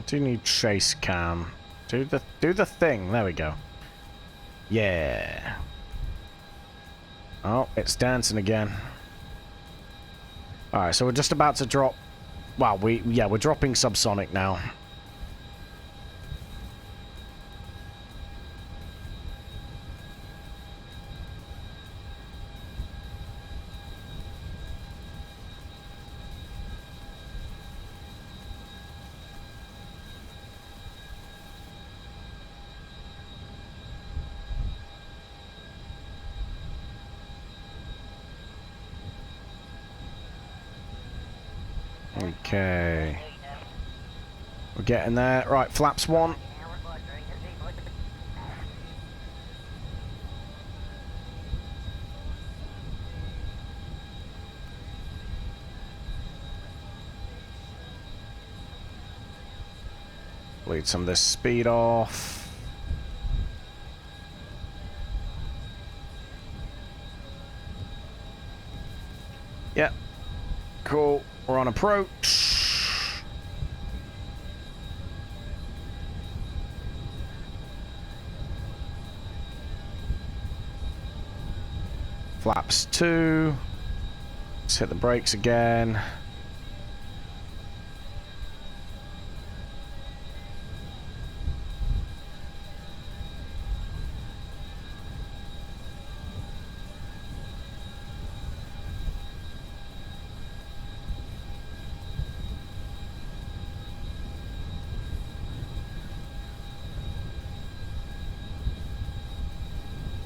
Do need chase cam. Do the thing. There we go. Yeah. Oh, it's dancing again. All right, so we're just about to drop. Well, we're dropping subsonic now. Okay. We're getting there. Right, flaps 1. Bleed some of this speed off. Yep. Cool. We're on approach. Flaps 2. Let's hit the brakes again.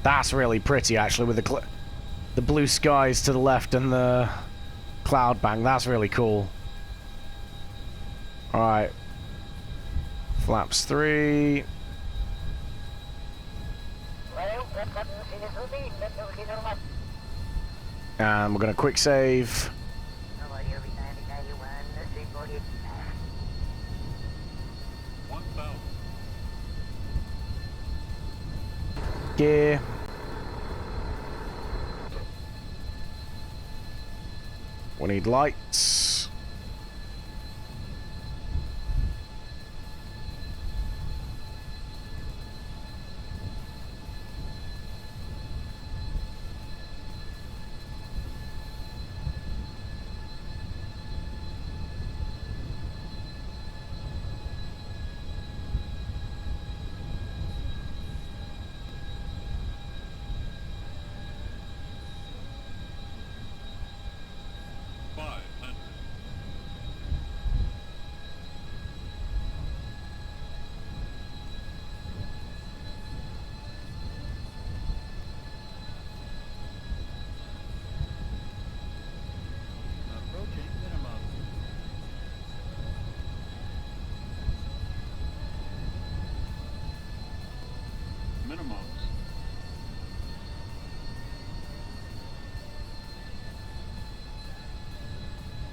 That's really pretty, actually, with the blue skies to the left and the cloud bank. That's really cool. All right. Flaps 3. And we're going to quick save. Gear. We need lights.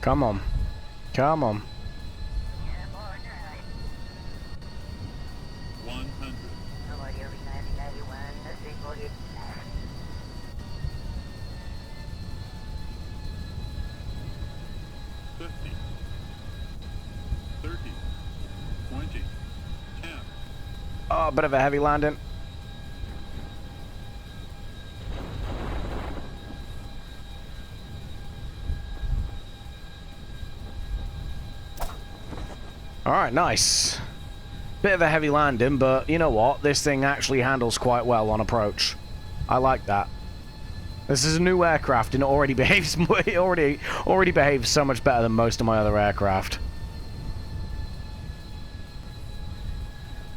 Come on. Come on. 100. $50, $30, $20, $10. Oh, a bit of a heavy landing. Alright, nice. Bit of a heavy landing, but you know what? This thing actually handles quite well on approach. I like that. This is a new aircraft, and it already behaves. It already behaves so much better than most of my other aircraft.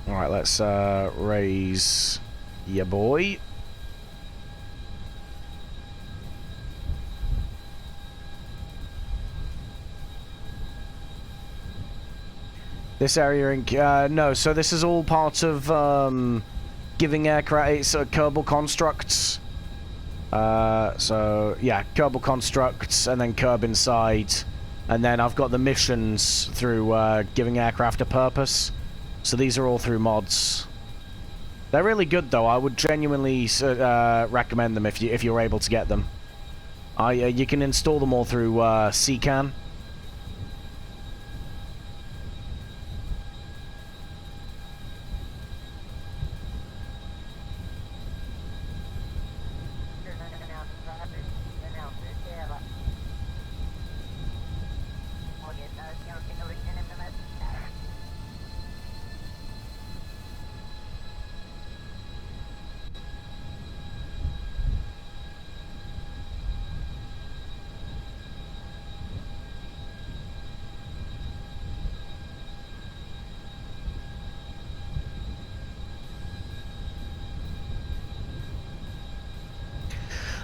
All right, let's raise ya boy. This area in no, so this is all part of giving aircraft. It's Kerbal constructs. So yeah, Kerbal constructs, and then Curb inside, and then I've got the missions through giving aircraft a purpose. So these are all through mods. They're really good though. I would genuinely recommend them if you're able to get them. You can install them all through CCAN.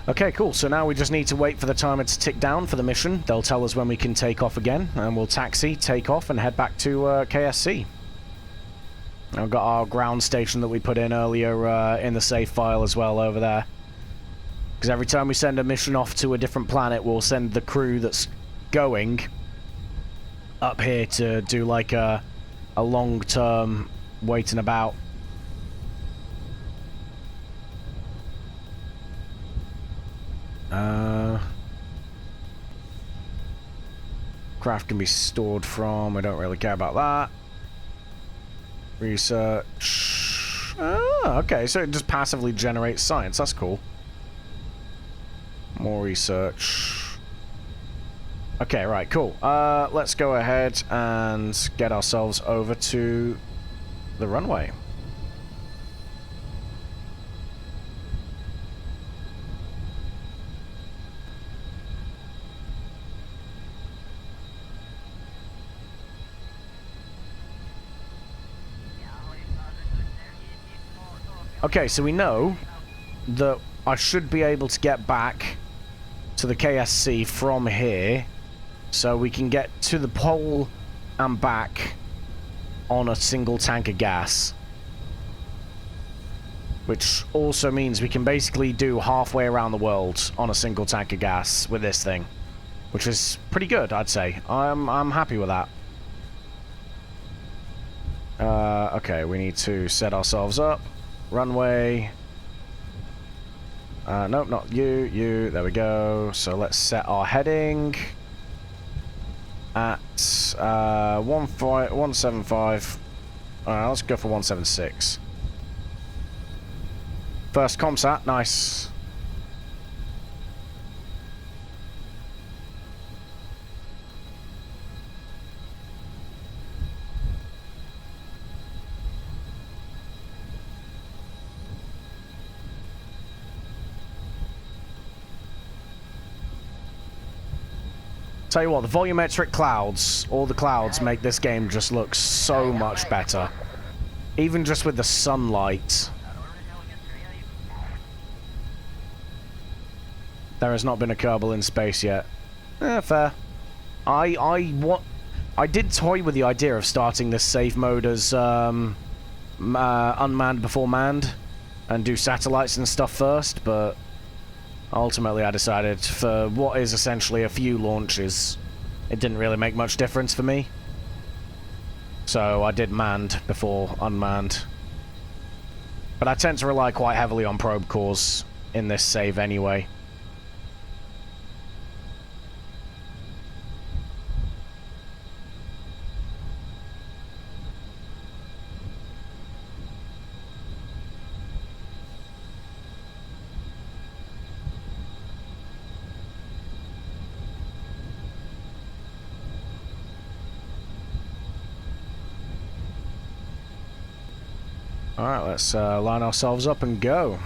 Okay, cool. So now we just need to wait for the timer to tick down for the mission. They'll tell us when we can take off again, and we'll taxi, take off, and head back to KSC. I've got our ground station that we put in earlier in the save file as well over there. Because every time we send a mission off to a different planet, we'll send the crew that's going up here to do like a long-term waiting about. Craft can be stored from. I don't really care about that. Research. Ah, okay, so it just passively generates science. That's cool. More research. Okay, right, cool. Let's go ahead and get ourselves over to the runway. Okay, so we know that I should be able to get back to the KSC from here, so we can get to the pole and back on a single tank of gas. Which also means we can basically do halfway around the world on a single tank of gas with this thing. Which is pretty good, I'd say. I'm happy with that. Okay, we need to set ourselves up. Runway. Nope, not you. There we go. So let's set our heading at 175. Alright, let's go for 176. First comsat, nice. Tell you what, the volumetric clouds, all the clouds make this game just look so much better. Even just with the sunlight. There has not been a Kerbal in space yet. Fair. I did toy with the idea of starting this save mode as unmanned before manned and do satellites and stuff first, but ultimately I decided for what is essentially a few launches, it didn't really make much difference for me. So I did manned before unmanned. But I tend to rely quite heavily on probe cores in this save anyway. Alright, let's line ourselves up and go.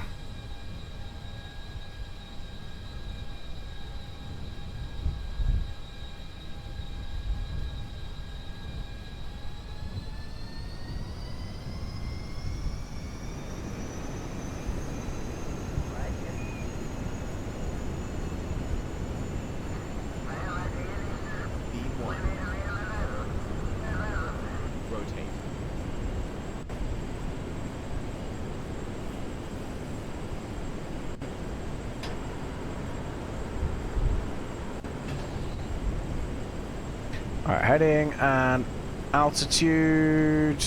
Alright, heading and altitude.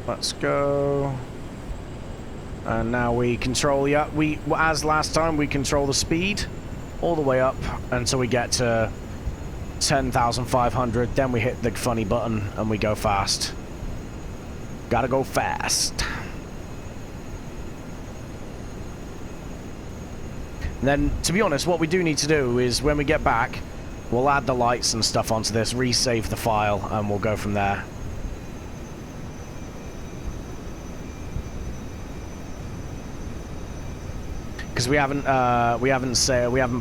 Let's go. And now we control, yeah, as last time, we control the speed all the way up until we get to 10,500. Then we hit the funny button and we go fast. Gotta go fast. And then, to be honest, what we do need to do is when we get back, we'll add the lights and stuff onto this, resave the file, and we'll go from there. Because we haven't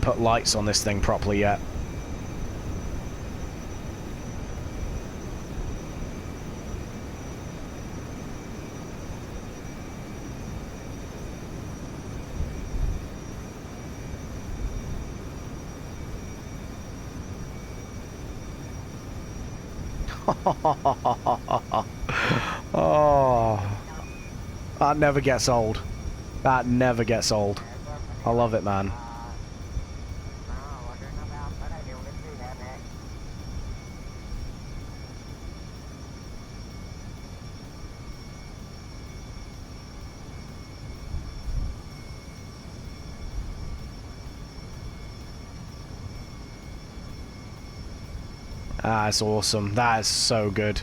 put lights on this thing properly yet. Oh, that never gets old. That never gets old. I love it, man. That's awesome. That is so good.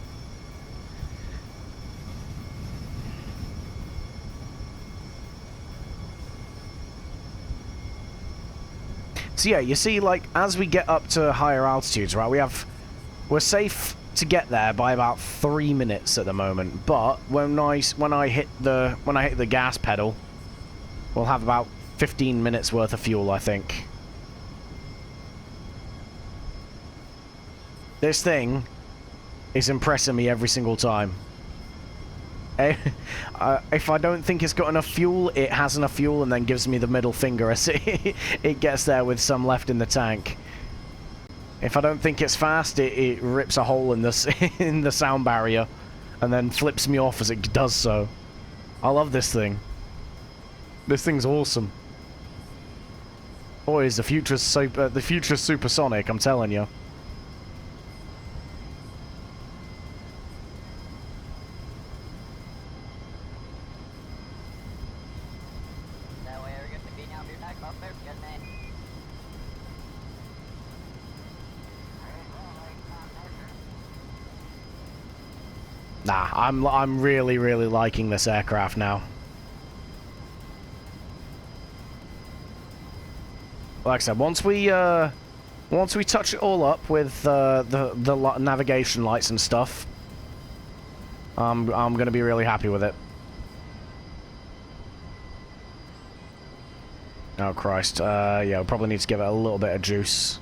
So yeah, you see, like, as we get up to higher altitudes, right, we're safe to get there by about 3 minutes at the moment. But when I hit the gas pedal, we'll have about 15 minutes worth of fuel, I think. This thing is impressing me every single time. If I don't think it's got enough fuel, it has enough fuel and then gives me the middle finger as it gets there with some left in the tank. If I don't think it's fast, it rips a hole in the sound barrier and then flips me off as it does so. I love this thing. This thing's awesome. Boys, the future's supersonic, I'm telling you. Nah, I'm really liking this aircraft now. Like I said, once we touch it all up with the navigation lights and stuff, I'm gonna be really happy with it. Oh Christ, yeah, we'll probably need to give it a little bit of juice.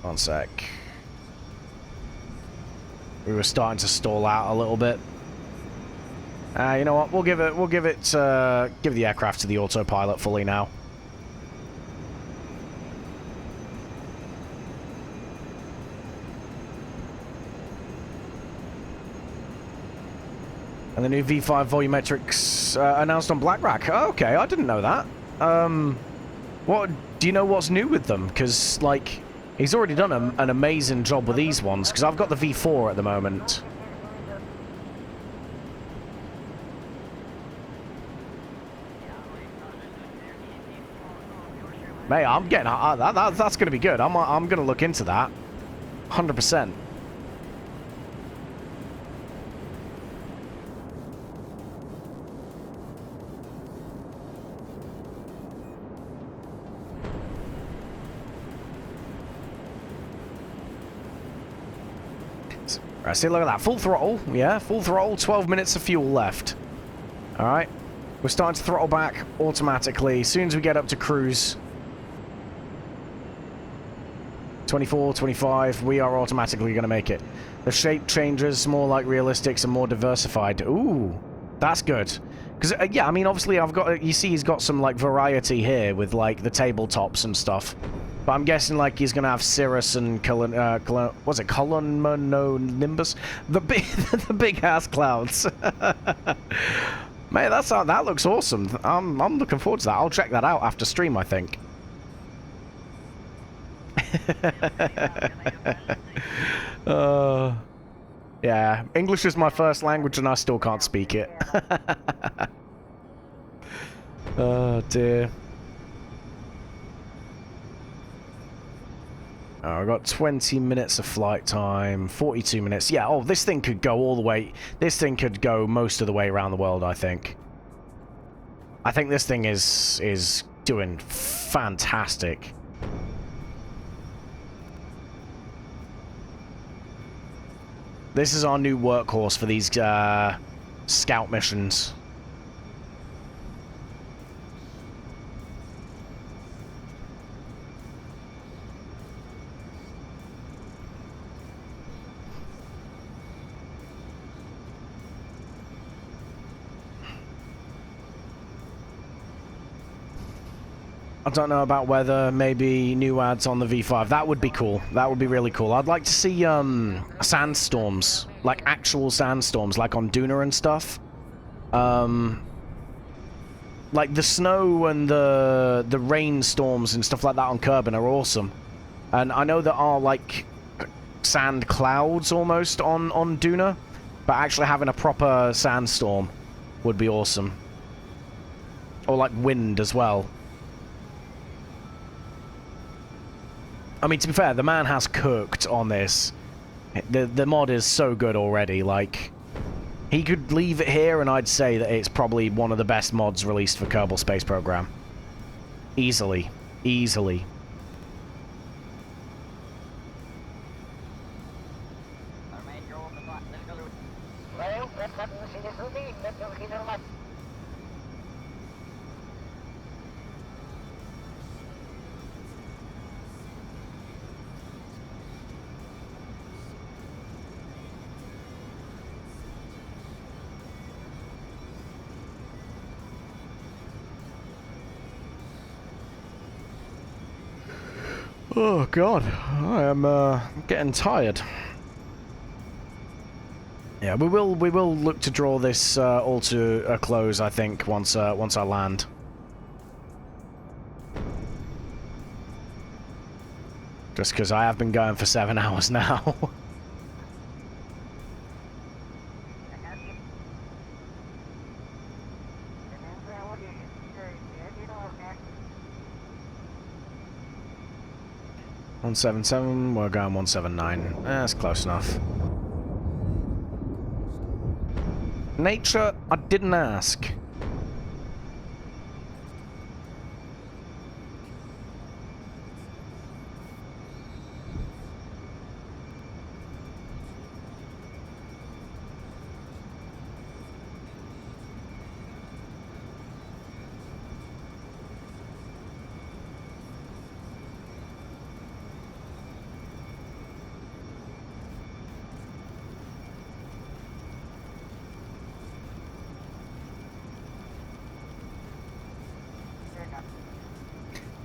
One sec. We were starting to stall out a little bit. You know what? We'll give the aircraft to the autopilot fully now. And the new V5 volumetrics announced on BlackRock. Oh, okay, I didn't know that. What do you know? What's new with them? Because like, he's already done an amazing job with these ones. Because I've got the V4 at the moment. Mate, I'm getting that's going to be good. I'm going to look into that, 100%. Right, see, look at that. Full throttle. Yeah, full throttle. 12 minutes of fuel left. All right. We're starting to throttle back automatically. As soon as we get up to cruise, 24, 25, we are automatically going to make it. The shape changes, more like realistics and more diversified. Ooh, that's good. Because, yeah, I mean, obviously, you see he's got some, like, variety here with, like, the tabletops and stuff. But I'm guessing, like, he's going to have Cirrus and what's it, Cumulonimbus? The big-ass clouds. Mate, that looks awesome. I'm looking forward to that. I'll check that out after stream, I think. Yeah, English is my first language and I still can't speak it. Oh dear. Oh, I've got 20 minutes of flight time, 42 minutes. Yeah, oh, this thing could go all the way. This thing could go most of the way around the world, I think. I think this thing is doing fantastic. This is our new workhorse for these scout missions. I don't know about whether maybe new ads on the V5. That would be cool. That would be really cool. I'd like to see sandstorms, like actual sandstorms, like on Duna and stuff. Like the snow and the rainstorms and stuff like that on Kerbin are awesome. And I know there are like sand clouds almost on Duna, but actually having a proper sandstorm would be awesome. Or like wind as well. I mean, to be fair, the man has cooked on this. The mod is so good already, like... He could leave it here and I'd say that it's probably one of the best mods released for Kerbal Space Program. Easily. Easily. Oh god, I am getting tired. Yeah, we will look to draw this all to a close, I think, once I land. Just because I have been going for 7 hours now. 177, we're going 179. That's close enough. Nature, I didn't ask.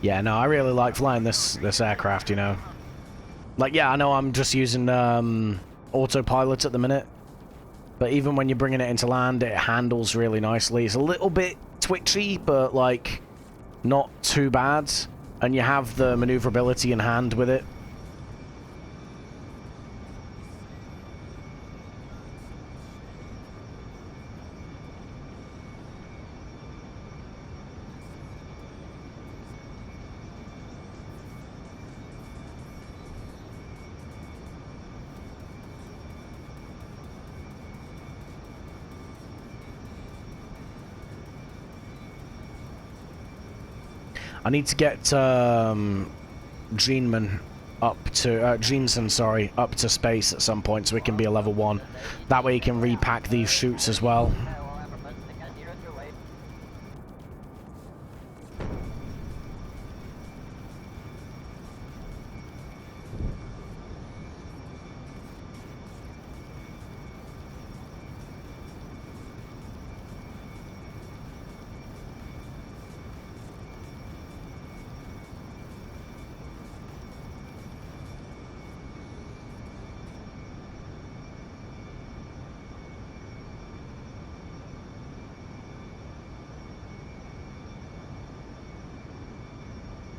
Yeah, no, I really like flying this aircraft, you know. Like, yeah, I know I'm just using autopilot at the minute, but even when you're bringing it into land, it handles really nicely. It's a little bit twitchy, but, like, not too bad, and you have the maneuverability in hand with it. I need to get Jeanman up to Jeanson, sorry, up to space at some point so we can be a level 1. That way you can repack these chutes as well.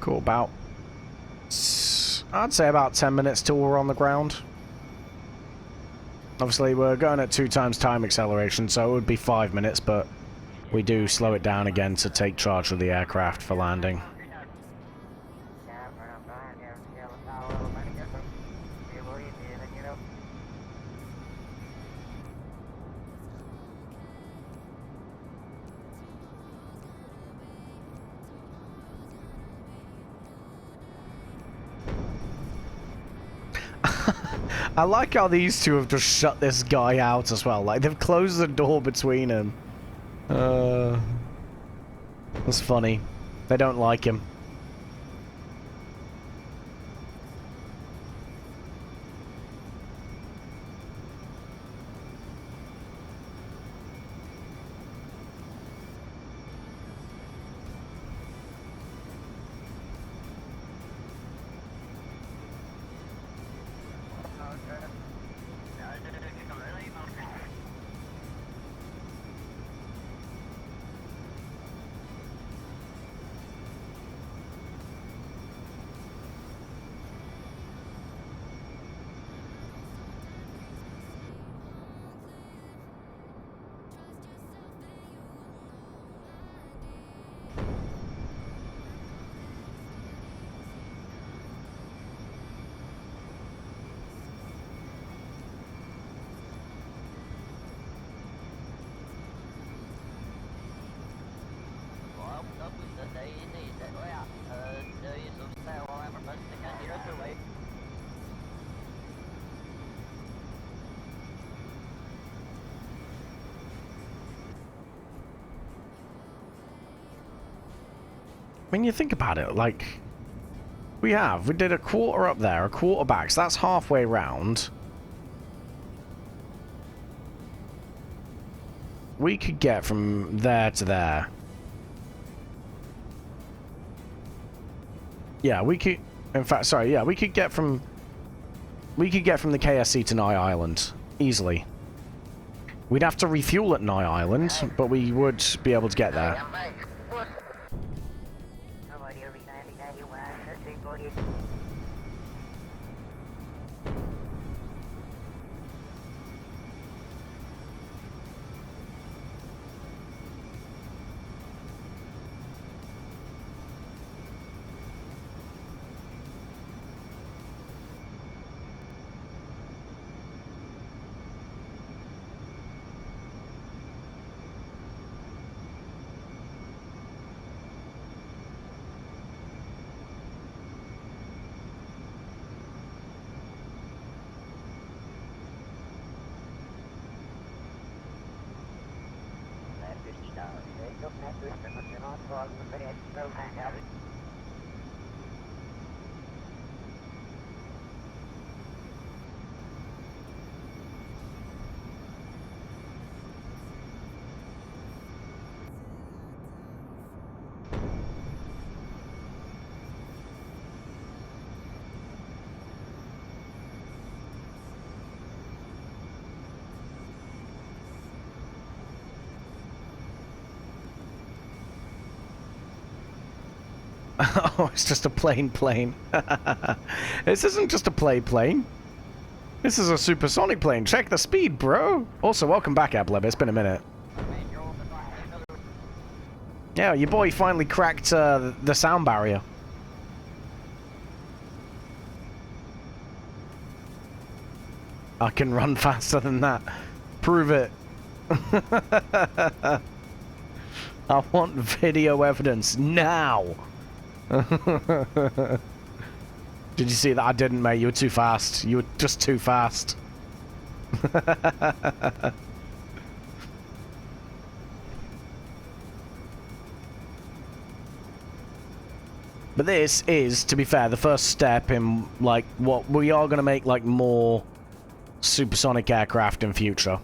Cool, about I'd say about 10 minutes till we're on the ground. Obviously, we're going at 2 times time acceleration, so it would be 5 minutes, but we do slow it down again to take charge of the aircraft for landing. I like how these two have just shut this guy out as well. Like, they've closed the door between them. That's funny. They don't like him. When you think about it, like, we did a quarter up there, a quarter back, so that's halfway round. We could get from there to there. Yeah, we could, in fact, sorry, yeah, we could get from the KSC to Nye Island, easily. We'd have to refuel at Nye Island, but we would be able to get there. Oh, it's just a plain plane. This isn't just a plane. This is a supersonic plane. Check the speed, bro. Also, welcome back, Ableb. It's been a minute. Yeah, your boy finally cracked the sound barrier. I can run faster than that. Prove it. I want video evidence now. Did you see that? I didn't, mate. You were too fast. You were just too fast. But this is, to be fair, the first step in, like, what we are going to make, like, more supersonic aircraft in future.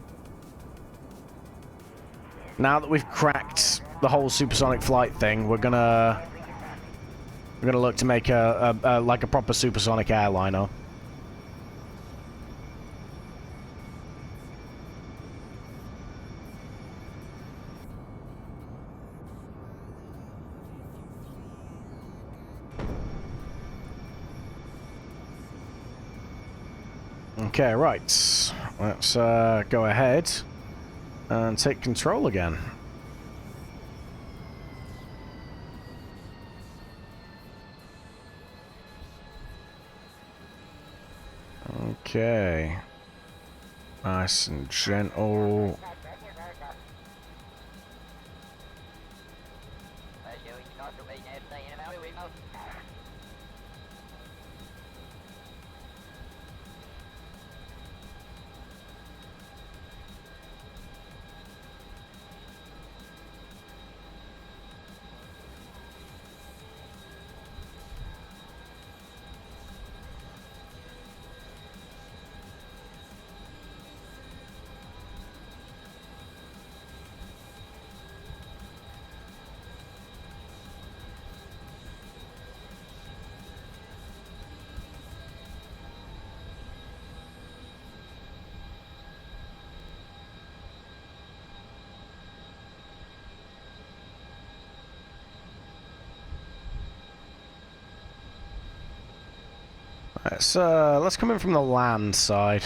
Now that we've cracked the whole supersonic flight thing, we're gonna look to make like a proper supersonic airliner. Okay, right. Let's go ahead and take control again. Okay. Nice and gentle. Let's come in from the land side.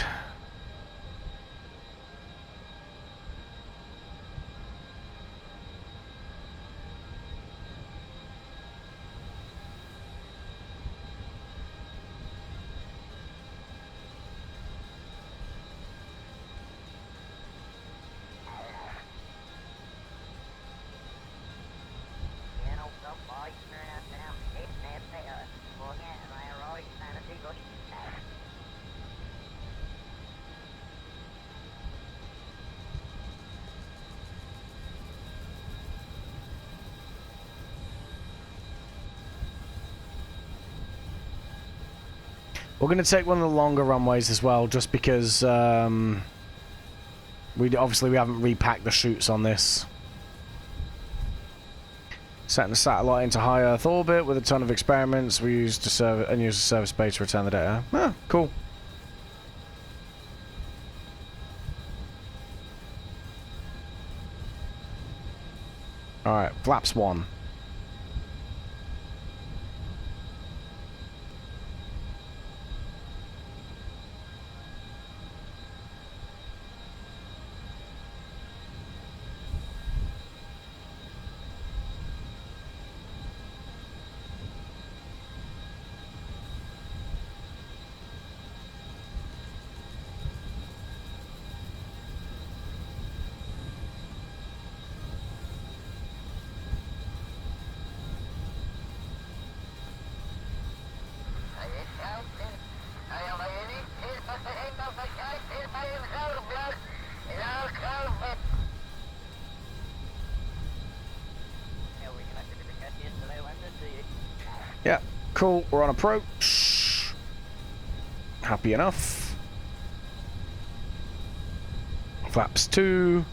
We're going to take one of the longer runways as well, just because we haven't repacked the chutes on this. Setting the satellite into high Earth orbit with a ton of experiments. We used to use the service base to return the data. Ah, cool. All right, flaps 1. Yeah, cool. We're on approach. Happy enough. Flaps 2.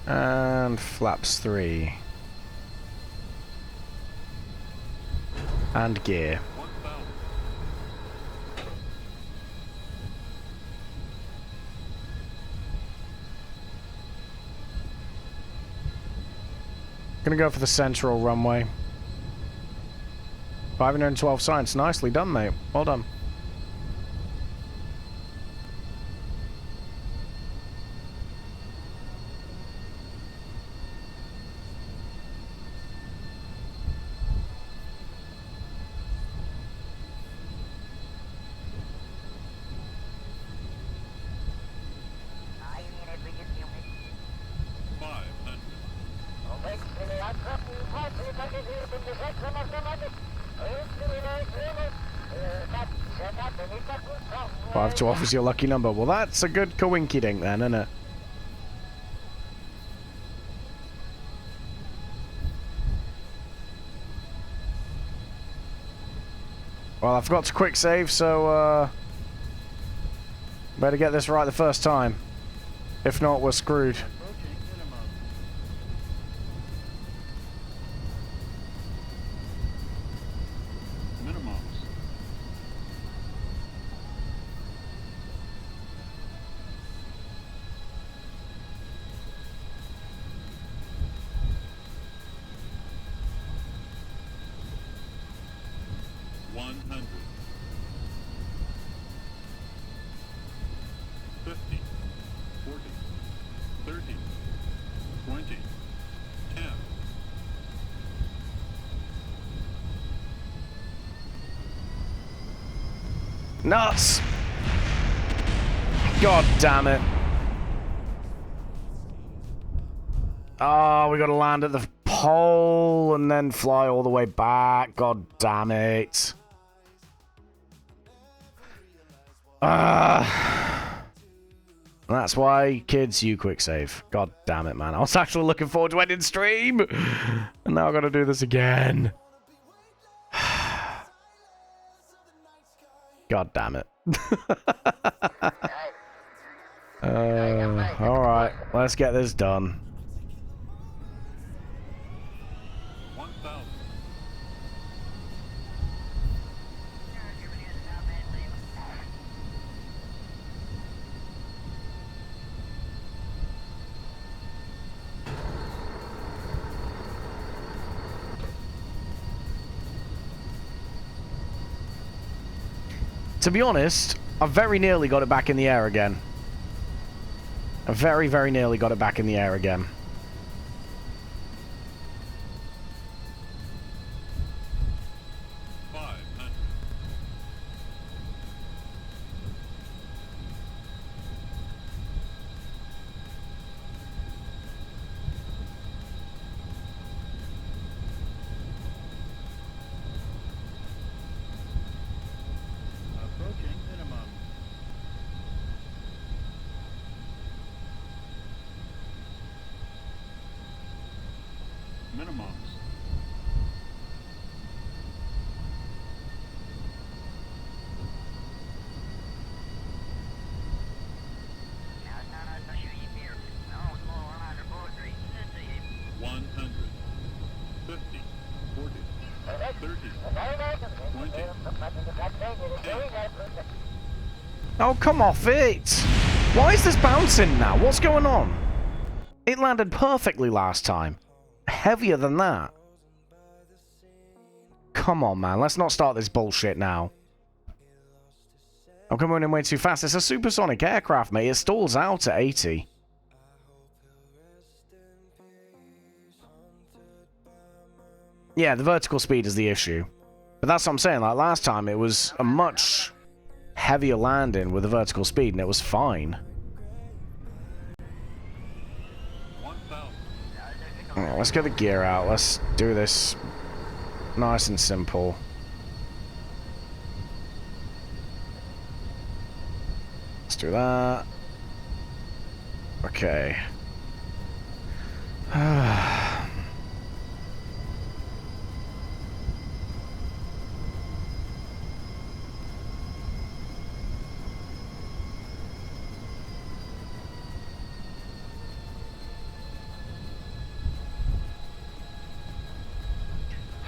And flaps 3. And gear. 1,000. Gonna go for the central runway. 512 science. Nicely done, mate. Well done. Five to off is your lucky number. Well, that's a good coinky dink then, isn't it? Well, I forgot to quick save, so better get this right the first time. If not, we're screwed. Approaching minimum. Minimums. One hundred. 50, 40, 30, 20, 10. Nuts! God damn it. Oh, we gotta land at the pole and then fly all the way back. God damn it. That's why, kids, you quick save. God damn it, man. I was actually looking forward to ending stream. And now I've got to do this again. God damn it. Alright, let's get this done. 1,000. To be honest, I very nearly got it back in the air again. I very, very nearly got it back in the air again. Approaching minimum. Minimums. One hundred. 50, 40, 30, 20. Oh, come off it! Why is this bouncing now? What's going on? It landed perfectly last time. Heavier than that. Come on, man. Let's not start this bullshit now. I'm coming in way too fast. It's a supersonic aircraft, mate. It stalls out at 80. Yeah, the vertical speed is the issue. But that's what I'm saying. Like, last time, it was a much heavier landing with the vertical speed, and it was fine. 1,000. Alright, let's get the gear out. Let's do this nice and simple. Let's do that. Okay.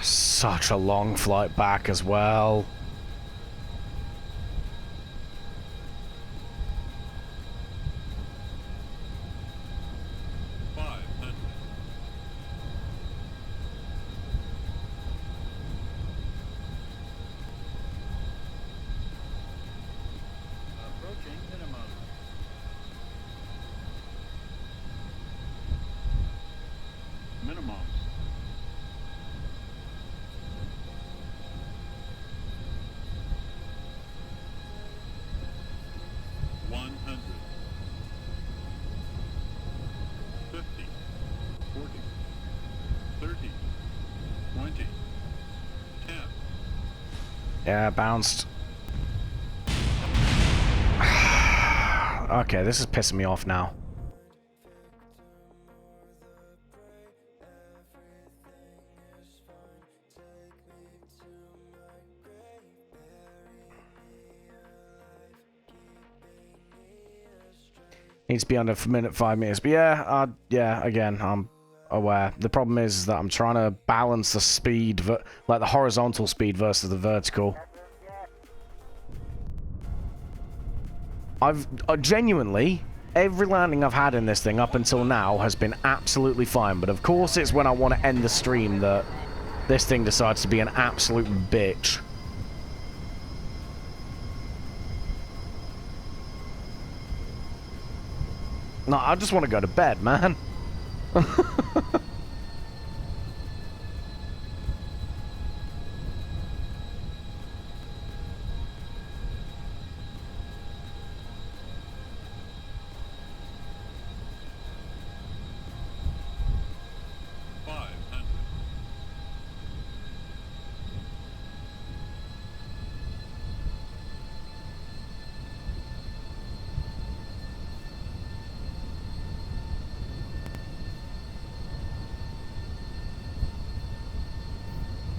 Such a long flight back as well. Approaching minimum. Minimums. One hundred. 50, 40, 30, 20, 10. Yeah, bounced. Okay, this is pissing me off now. Needs to be under minute 5 meters. But yeah, again, I'm aware. The problem is that I'm trying to balance the speed, like the horizontal speed versus the vertical. I've genuinely, every landing I've had in this thing up until now has been absolutely fine. But of course, it's when I want to end the stream that this thing decides to be an absolute bitch. No, I just want to go to bed, man.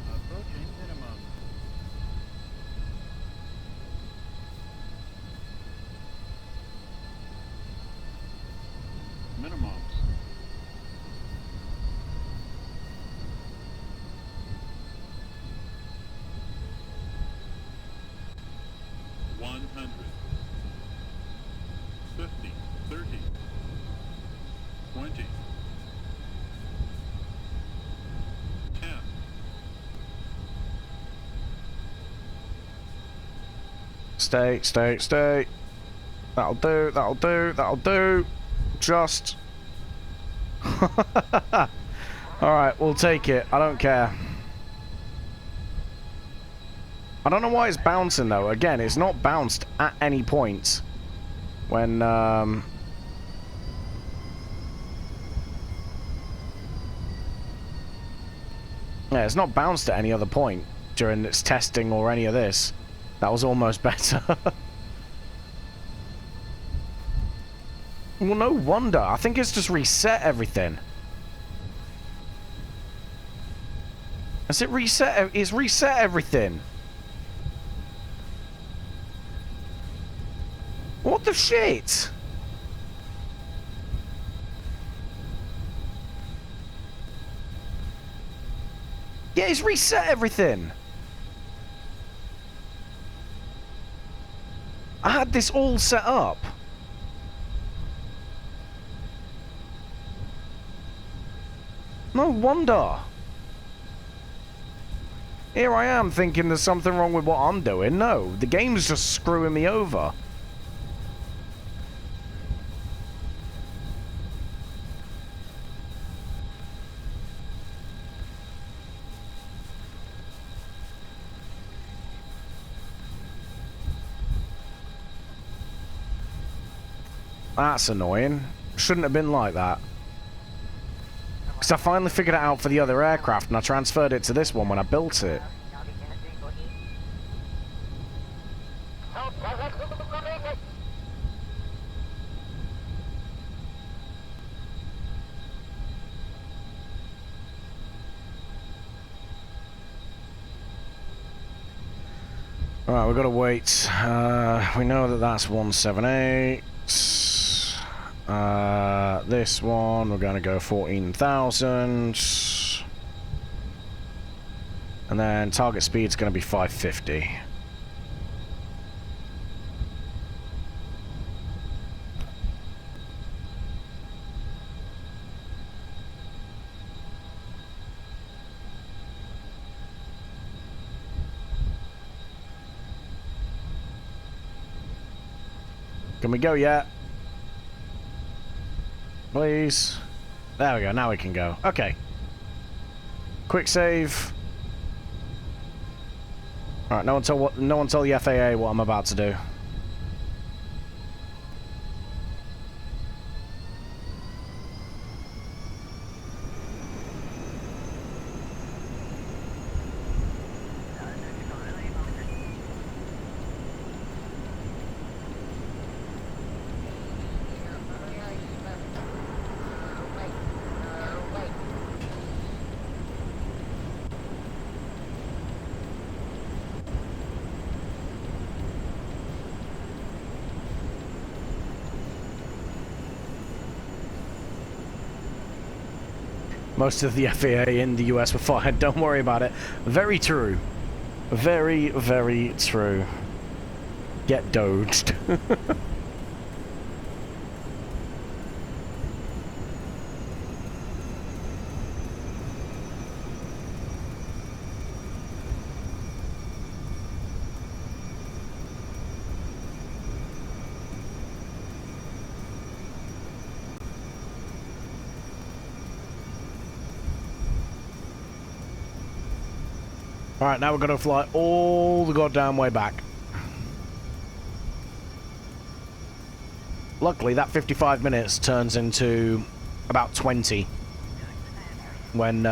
Approaching minimum. Minimum. $100. 50, 30, 20, 10, Stay. That'll do. Just. Alright, we'll take it. I don't care. I don't know why it's bouncing, though. Again, it's not bounced at any point when, yeah, it's not bounced at any other point during its testing or any of this. That was almost better. Well, no wonder. I think it's just reset everything. Has it reset? It's reset everything. What the shit? Yeah, it's reset everything. I had this all set up. No wonder. Here I am thinking there's something wrong with what I'm doing. No, the game's just screwing me over. That's annoying. Shouldn't have been like that. Because I finally figured it out for the other aircraft and I transferred it to this one when I built it. Alright, we've got to wait. We know that that's 178. This one, we're going to go 14,000. And then target speed's going to be 550. Can we go yet? Please. There we go. Now we can go. Okay. Quick save. All right. No one tell the FAA what I'm about to do. Most of the FAA in the US were fired. Don't worry about it. Very true. Very, very true. Get doged. Alright, now we're going to fly all the goddamn way back. Luckily, that 55 minutes turns into about 20 when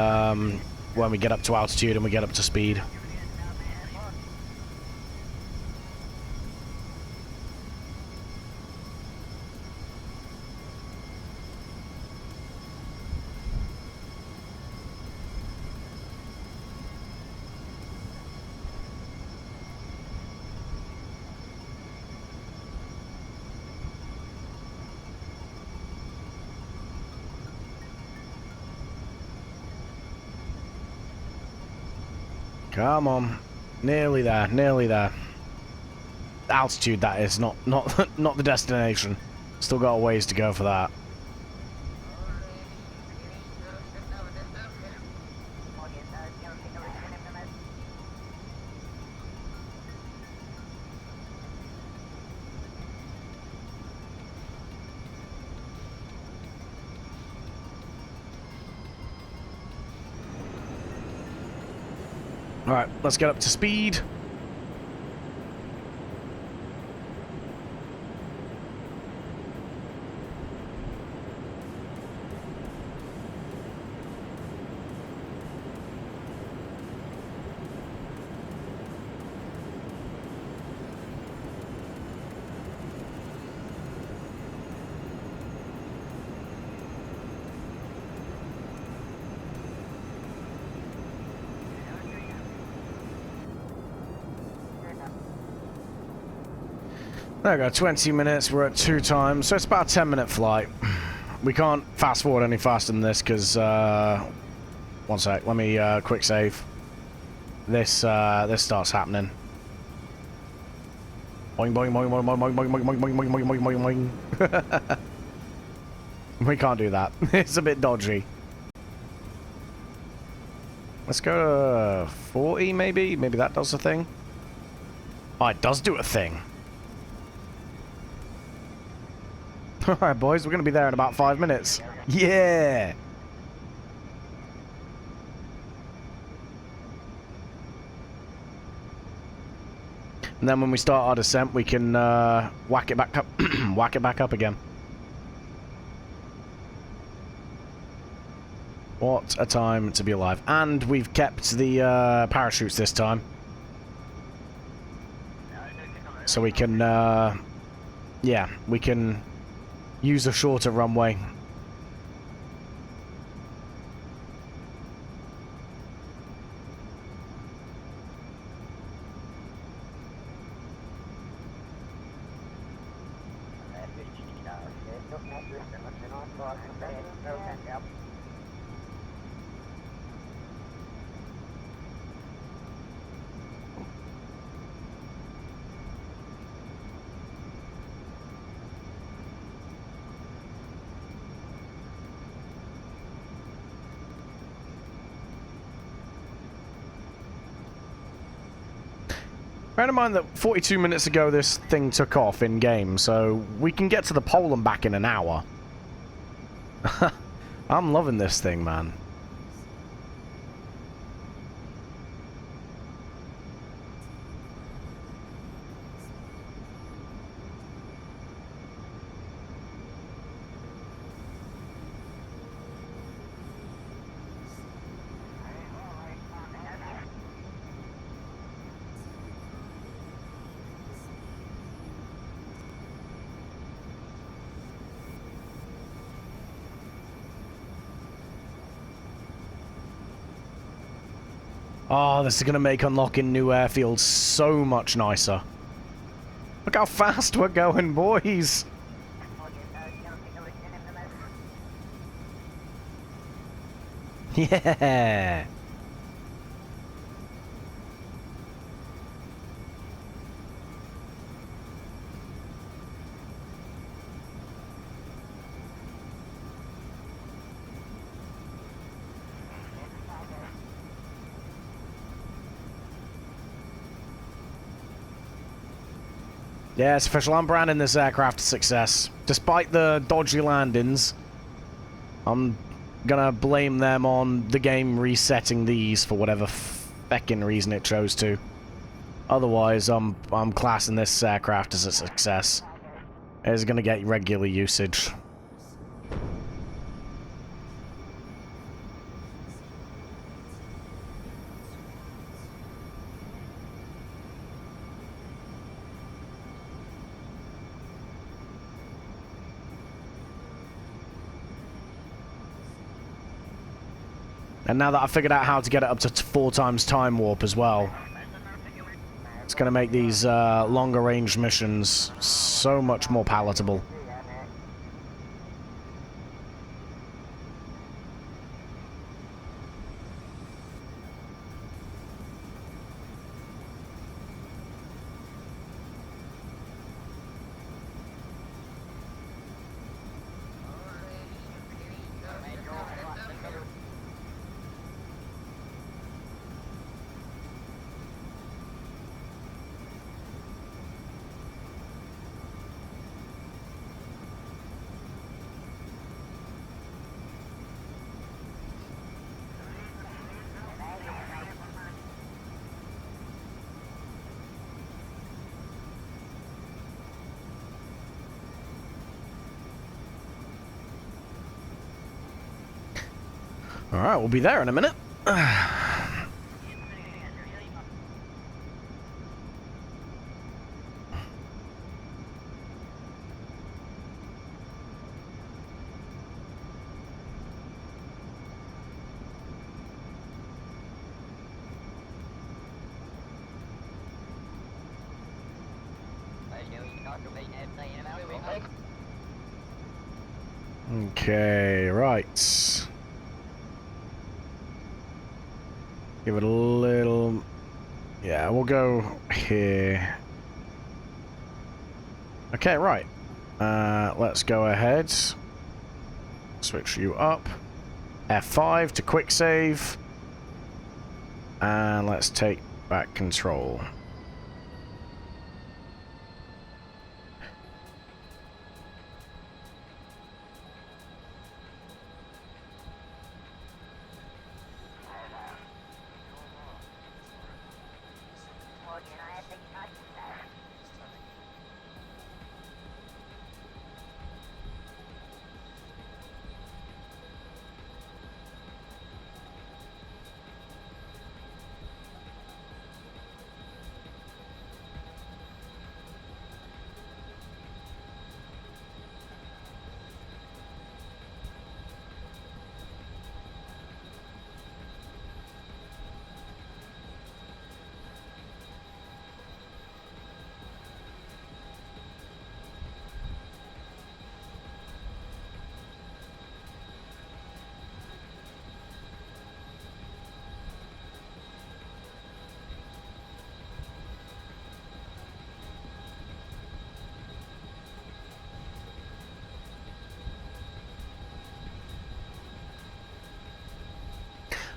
we get up to altitude and we get up to speed. Come on. Nearly there, nearly there. Altitude, that is, not the destination. Still got a ways to go for that. Alright, let's get up to speed. There we go, 20 minutes, we're at 2 times, so it's about a 10-minute flight. We can't fast forward any faster than this, because, one sec, let me, quick save. This starts happening. Boing, boing, boing, boing, boing, boing, boing, boing, boing, boing, boing, boing, boing, boing. We can't do that. It's a bit dodgy. Let's go to 40, maybe? Maybe that does a thing? Oh, it does do a thing. Alright, boys, we're going to be there in about 5 minutes. Yeah! And then when we start our descent, we can whack it back up, whack it back up again. What a time to be alive. And we've kept the parachutes this time. So we can, yeah, we can use a shorter runway. Bear in mind that 42 minutes ago this thing took off in-game, so we can get to the pole and back in an hour. I'm loving this thing, man. Oh, this is going to make unlocking new airfields so much nicer. Look how fast we're going, boys! Yeah. Yeah, it's official. I'm branding this aircraft a success. Despite the dodgy landings, I'm gonna blame them on the game resetting these for whatever feckin' reason it chose to. Otherwise, I'm classing this aircraft as a success. It's gonna get regular usage. And now that I've figured out how to get it up to 4 times time warp as well, it's going to make these longer range missions so much more palatable. Alright, we'll be there in a minute. Okay, right. Give it a little... Yeah, we'll go here. Okay, right. Let's go ahead. Switch you up. F5 to quick save. And let's take back control.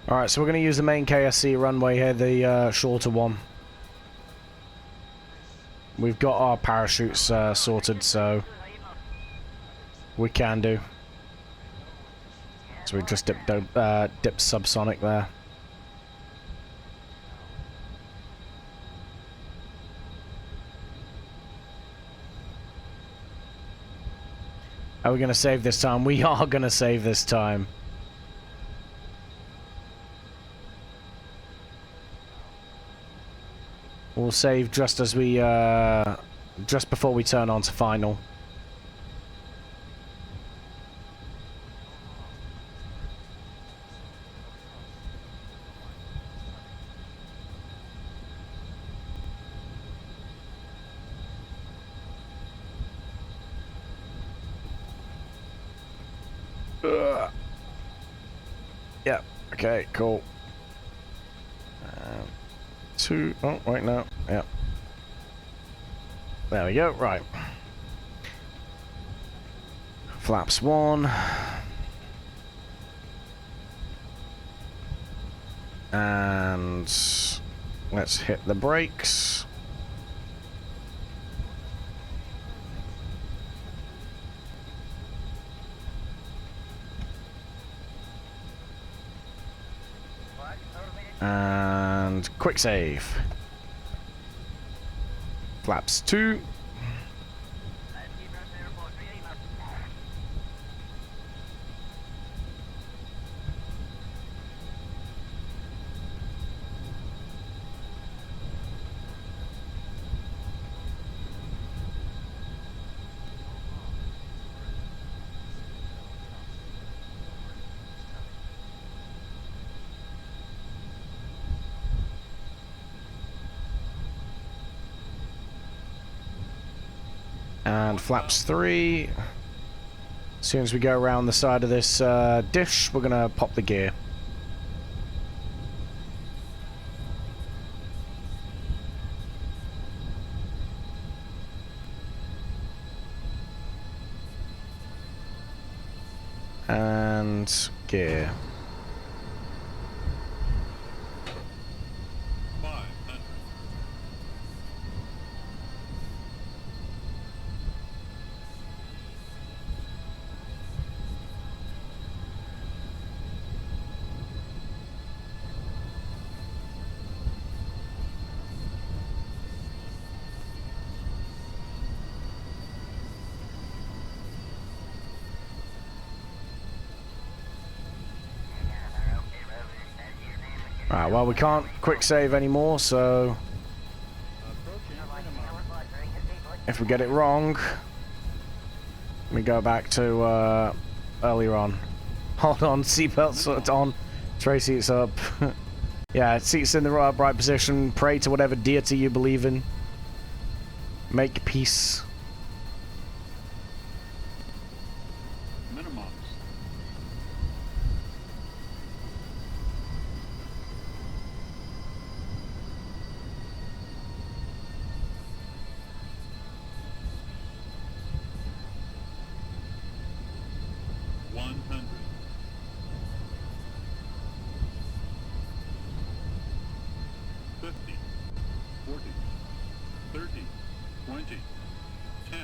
Alright, so we're going to use the main KSC runway here, the shorter one. We've got our parachutes sorted, so we can do. So we just dipped subsonic there. Are we going to save this time? We are going to save this time. We'll save just as we, just before we turn on to final. Yep, Okay, cool. 2. Oh, wait, no. Yep. There we go. Right. Flaps 1. And let's hit the brakes. And quick save. Flaps 2. And flaps 3. As soon as we go around the side of this dish, we're gonna pop the gear. And gear. 500. Right, well, we can't quick save anymore, so if we get it wrong, we go back to earlier on. Hold on, seatbelts on, tray seats up. Yeah, seats in the right position, pray to whatever deity you believe in. Make peace. Minimums. $50, $40, $30, $20, $10.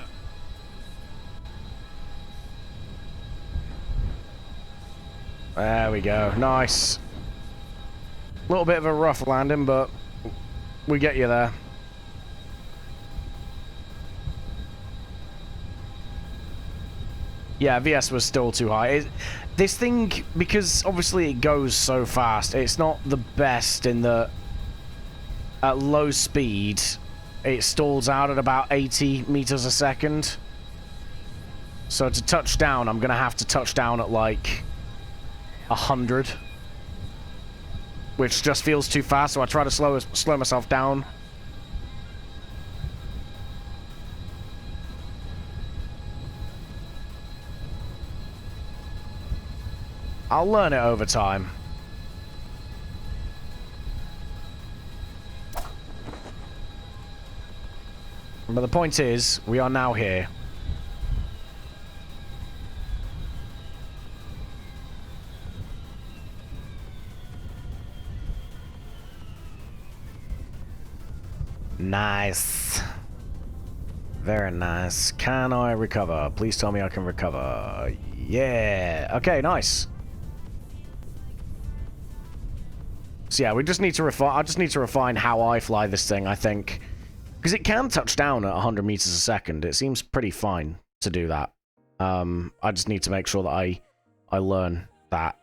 There we go, nice. A little bit of a rough landing, but we get you there. Yeah, VS was still too high. This thing, because obviously it goes so fast, it's not the best in the... At low speed, it stalls out at about 80 meters a second. So to touch down, I'm going to have to touch down at like 100. Which just feels too fast, so I try to slow myself down. I'll learn it over time. But the point is, we are now here. Nice. Very nice. Can I recover? Please tell me I can recover. Yeah. Okay, nice. So yeah, we just need to refine. I just need to refine how I fly this thing, I think. Because it can touch down at 100 meters a second. It seems pretty fine to do that. I just need to make sure that I learn that.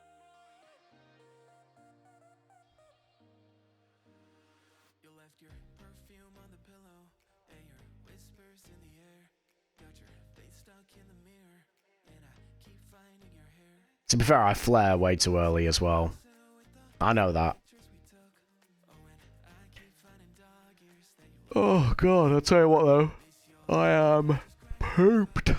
You left your perfume on the pillow and your whispers in the air. Got your face stuck in the mirror and I keep finding your hair. To be fair, I flare way too early as well. I know that. Oh god, I'll tell you what though. I am pooped.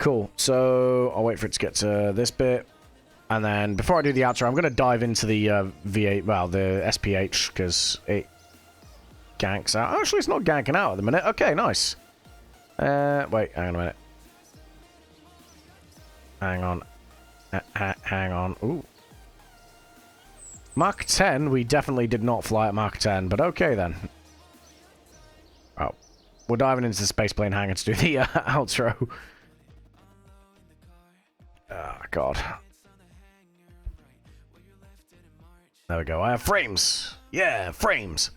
cool. So I'll wait for it to get to this bit. And then before I do the outro, I'm going to dive into the V8, well, the SPH, because it ganks out. Actually, it's not ganking out at the minute. Okay, nice. Wait, hang on a minute. Hang on. Hang on. Ooh. Mach 10, we definitely did not fly at Mach 10, but okay then. Oh. We're diving into the spaceplane hangar to do the outro. Oh, God. There we go. I have frames. Yeah, frames.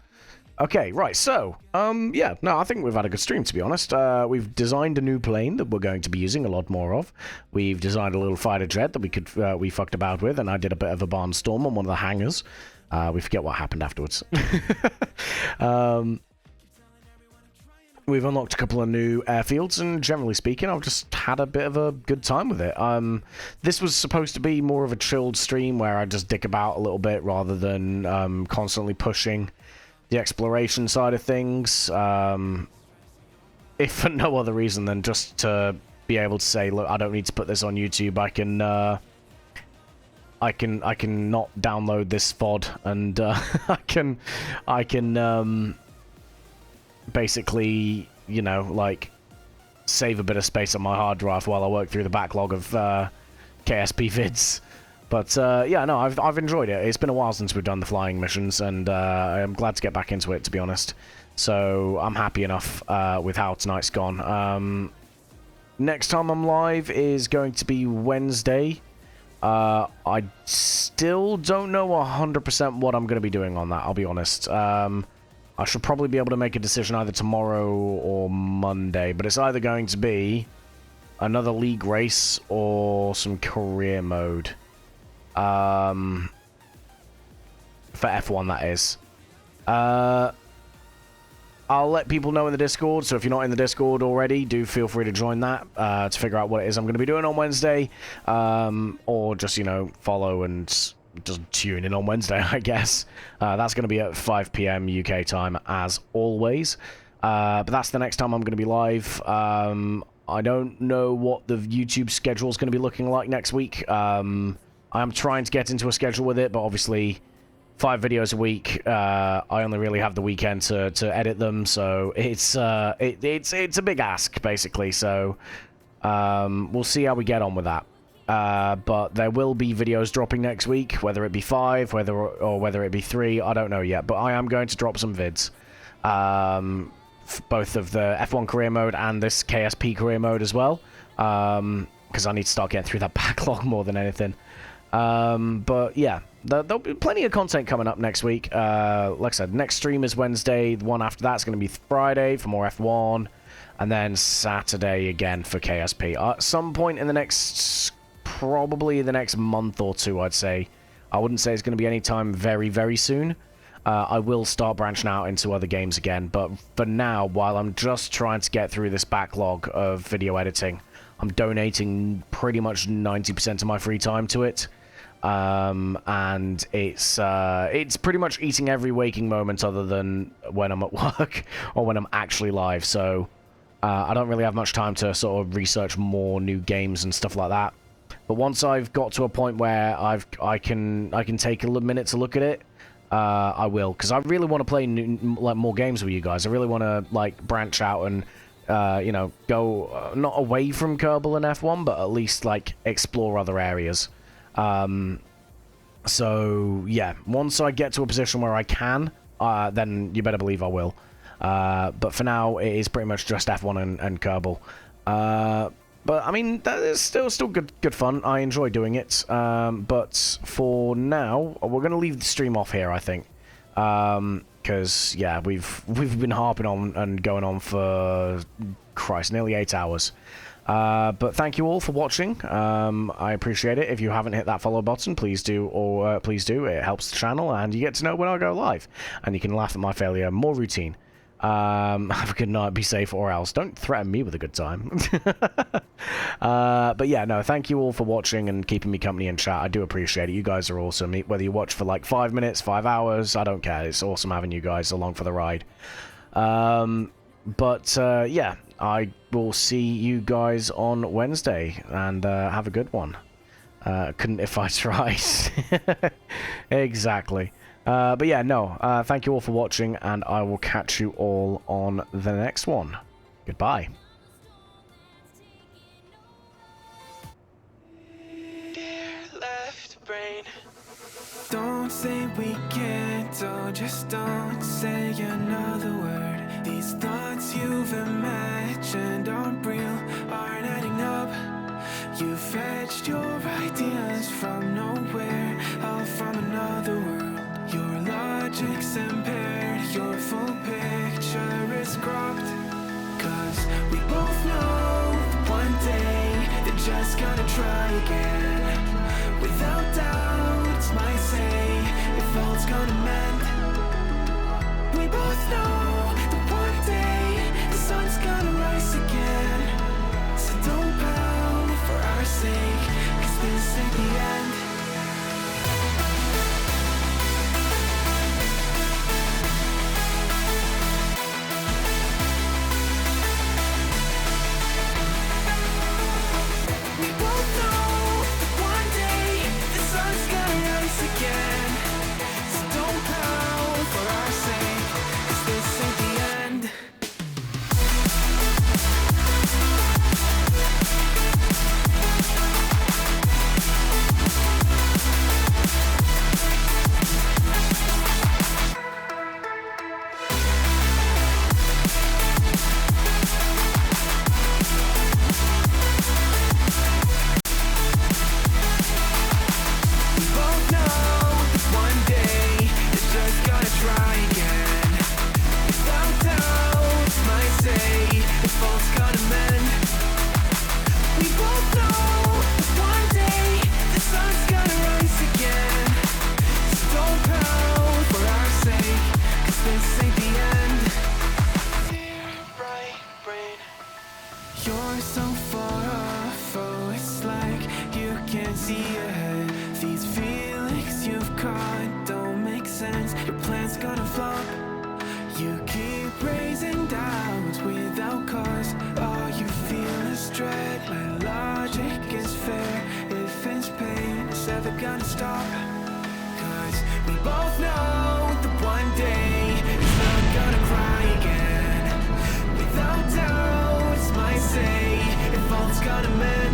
Okay, right. So, yeah. No, I think we've had a good stream, to be honest. We've designed a new plane that we're going to be using a lot more of. We've designed a little fighter jet that we fucked about with, and I did a bit of a barnstorm on one of the hangars. We forget what happened afterwards. We've unlocked a couple of new airfields, and generally speaking, I've just had a bit of a good time with it. This was supposed to be more of a chilled stream where I just dick about a little bit rather than constantly pushing the exploration side of things. If for no other reason than just to be able to say, look, I don't need to put this on YouTube. I can not download this VOD, and I can basically, you know, like, save a bit of space on my hard drive while I work through the backlog of KSP vids. But yeah, no, I've enjoyed it. It's been a while since we've done the flying missions, and I'm glad to get back into it, to be honest. So I'm happy enough with how tonight's gone. Next time I'm live is going to be Wednesday. I still don't know 100% what I'm going to be doing on that, I'll be honest. I should probably be able to make a decision either tomorrow or Monday, but it's either going to be another league race or some career mode. For F1, that is. I'll let people know in the Discord, so if you're not in the Discord already, do feel free to join that to figure out what it is I'm going to be doing on Wednesday. Or just, you know, follow and just tune in on Wednesday, I guess. That's going to be at 5 PM UK time, as always. But that's the next time I'm going to be live. I don't know what the YouTube schedule is going to be looking like next week. I'm trying to get into a schedule with it, but obviously 5 videos a week. I only really have the weekend to edit them, so it's a big ask, basically. So we'll see how we get on with that. But there will be videos dropping next week, whether it be 5, whether it be 3, I don't know yet. But I am going to drop some vids, both of the F1 career mode and this KSP career mode as well, because I need to start getting through that backlog more than anything. But yeah, there'll be plenty of content coming up next week. Like I said, next stream is Wednesday. The one after that's going to be Friday for more F1, and then Saturday again for KSP. At some point in the next, probably the next month or two, I'd say. I wouldn't say it's going to be any time very, very soon. I will start branching out into other games again, but for now, while I'm just trying to get through this backlog of video editing, I'm donating pretty much 90% of my free time to it. And it's pretty much eating every waking moment other than when I'm at work or when I'm actually live. So I don't really have much time to sort of research more new games and stuff like that. But once I've got to a point where I can take a minute to look at it, I will, because I really want to play more games with you guys. I really want to like branch out and you know, go not away from Kerbal and F1, but at least like explore other areas. So yeah, once I get to a position where I can, then you better believe I will. But for now, it is pretty much just F1 and Kerbal. But I mean, that is still good fun. I enjoy doing it. But for now, we're gonna leave the stream off here, I think. Because yeah, we've been harping on and going on for Christ, nearly 8 hours. But thank you all for watching. I appreciate it. If you haven't hit that follow button, please do, or please do. It helps the channel, and you get to know when I go live, and you can laugh at my failure more routine. Have a good night, be safe, or else don't threaten me with a good time. But yeah, no, thank you all for watching and keeping me company in chat. I do appreciate it. You guys are awesome. Whether you watch for like 5 minutes, 5 hours, I don't care. It's awesome having you guys along for the ride. But yeah, I will see you guys on Wednesday, and have a good one. Couldn't if I tried. Exactly. But yeah, no, thank you all for watching, and I will catch you all on the next one. Goodbye. Dear left brain, don't say we can't, oh, just don't say another word. These thoughts you've imagined aren't real, aren't adding up. You fetched your ideas from nowhere, all from another world. Your logic's impaired, your full picture is cropped. Cause we both know one day they're just gonna try again. Without doubt, it's my say if all's gonna mend. We both know that one day the sun's gonna rise again. So don't pout for our sake, cause this ain't the end. We both know that one day the sun's gonna rise again. So don't pout for our sake, cause this ain't the end. We both know that one day they're just gonna try again. Without doubt, it's my say if all's gonna mend. We both know that one day the sun's gonna rise again. So don't pout for our sake, cause this ain't the end. Dear right brain, you're so far off, oh, it's like you can't see ahead. These feelings you've caught don't make sense, your plan's gonna flop. You keep raising doubts without cause, all you feel is dread. My logic is fair, if it's pain, it's ever gonna stop. Cause we both know that one day it's not gonna cry again. Without doubt, it's my say if all's gonna mend.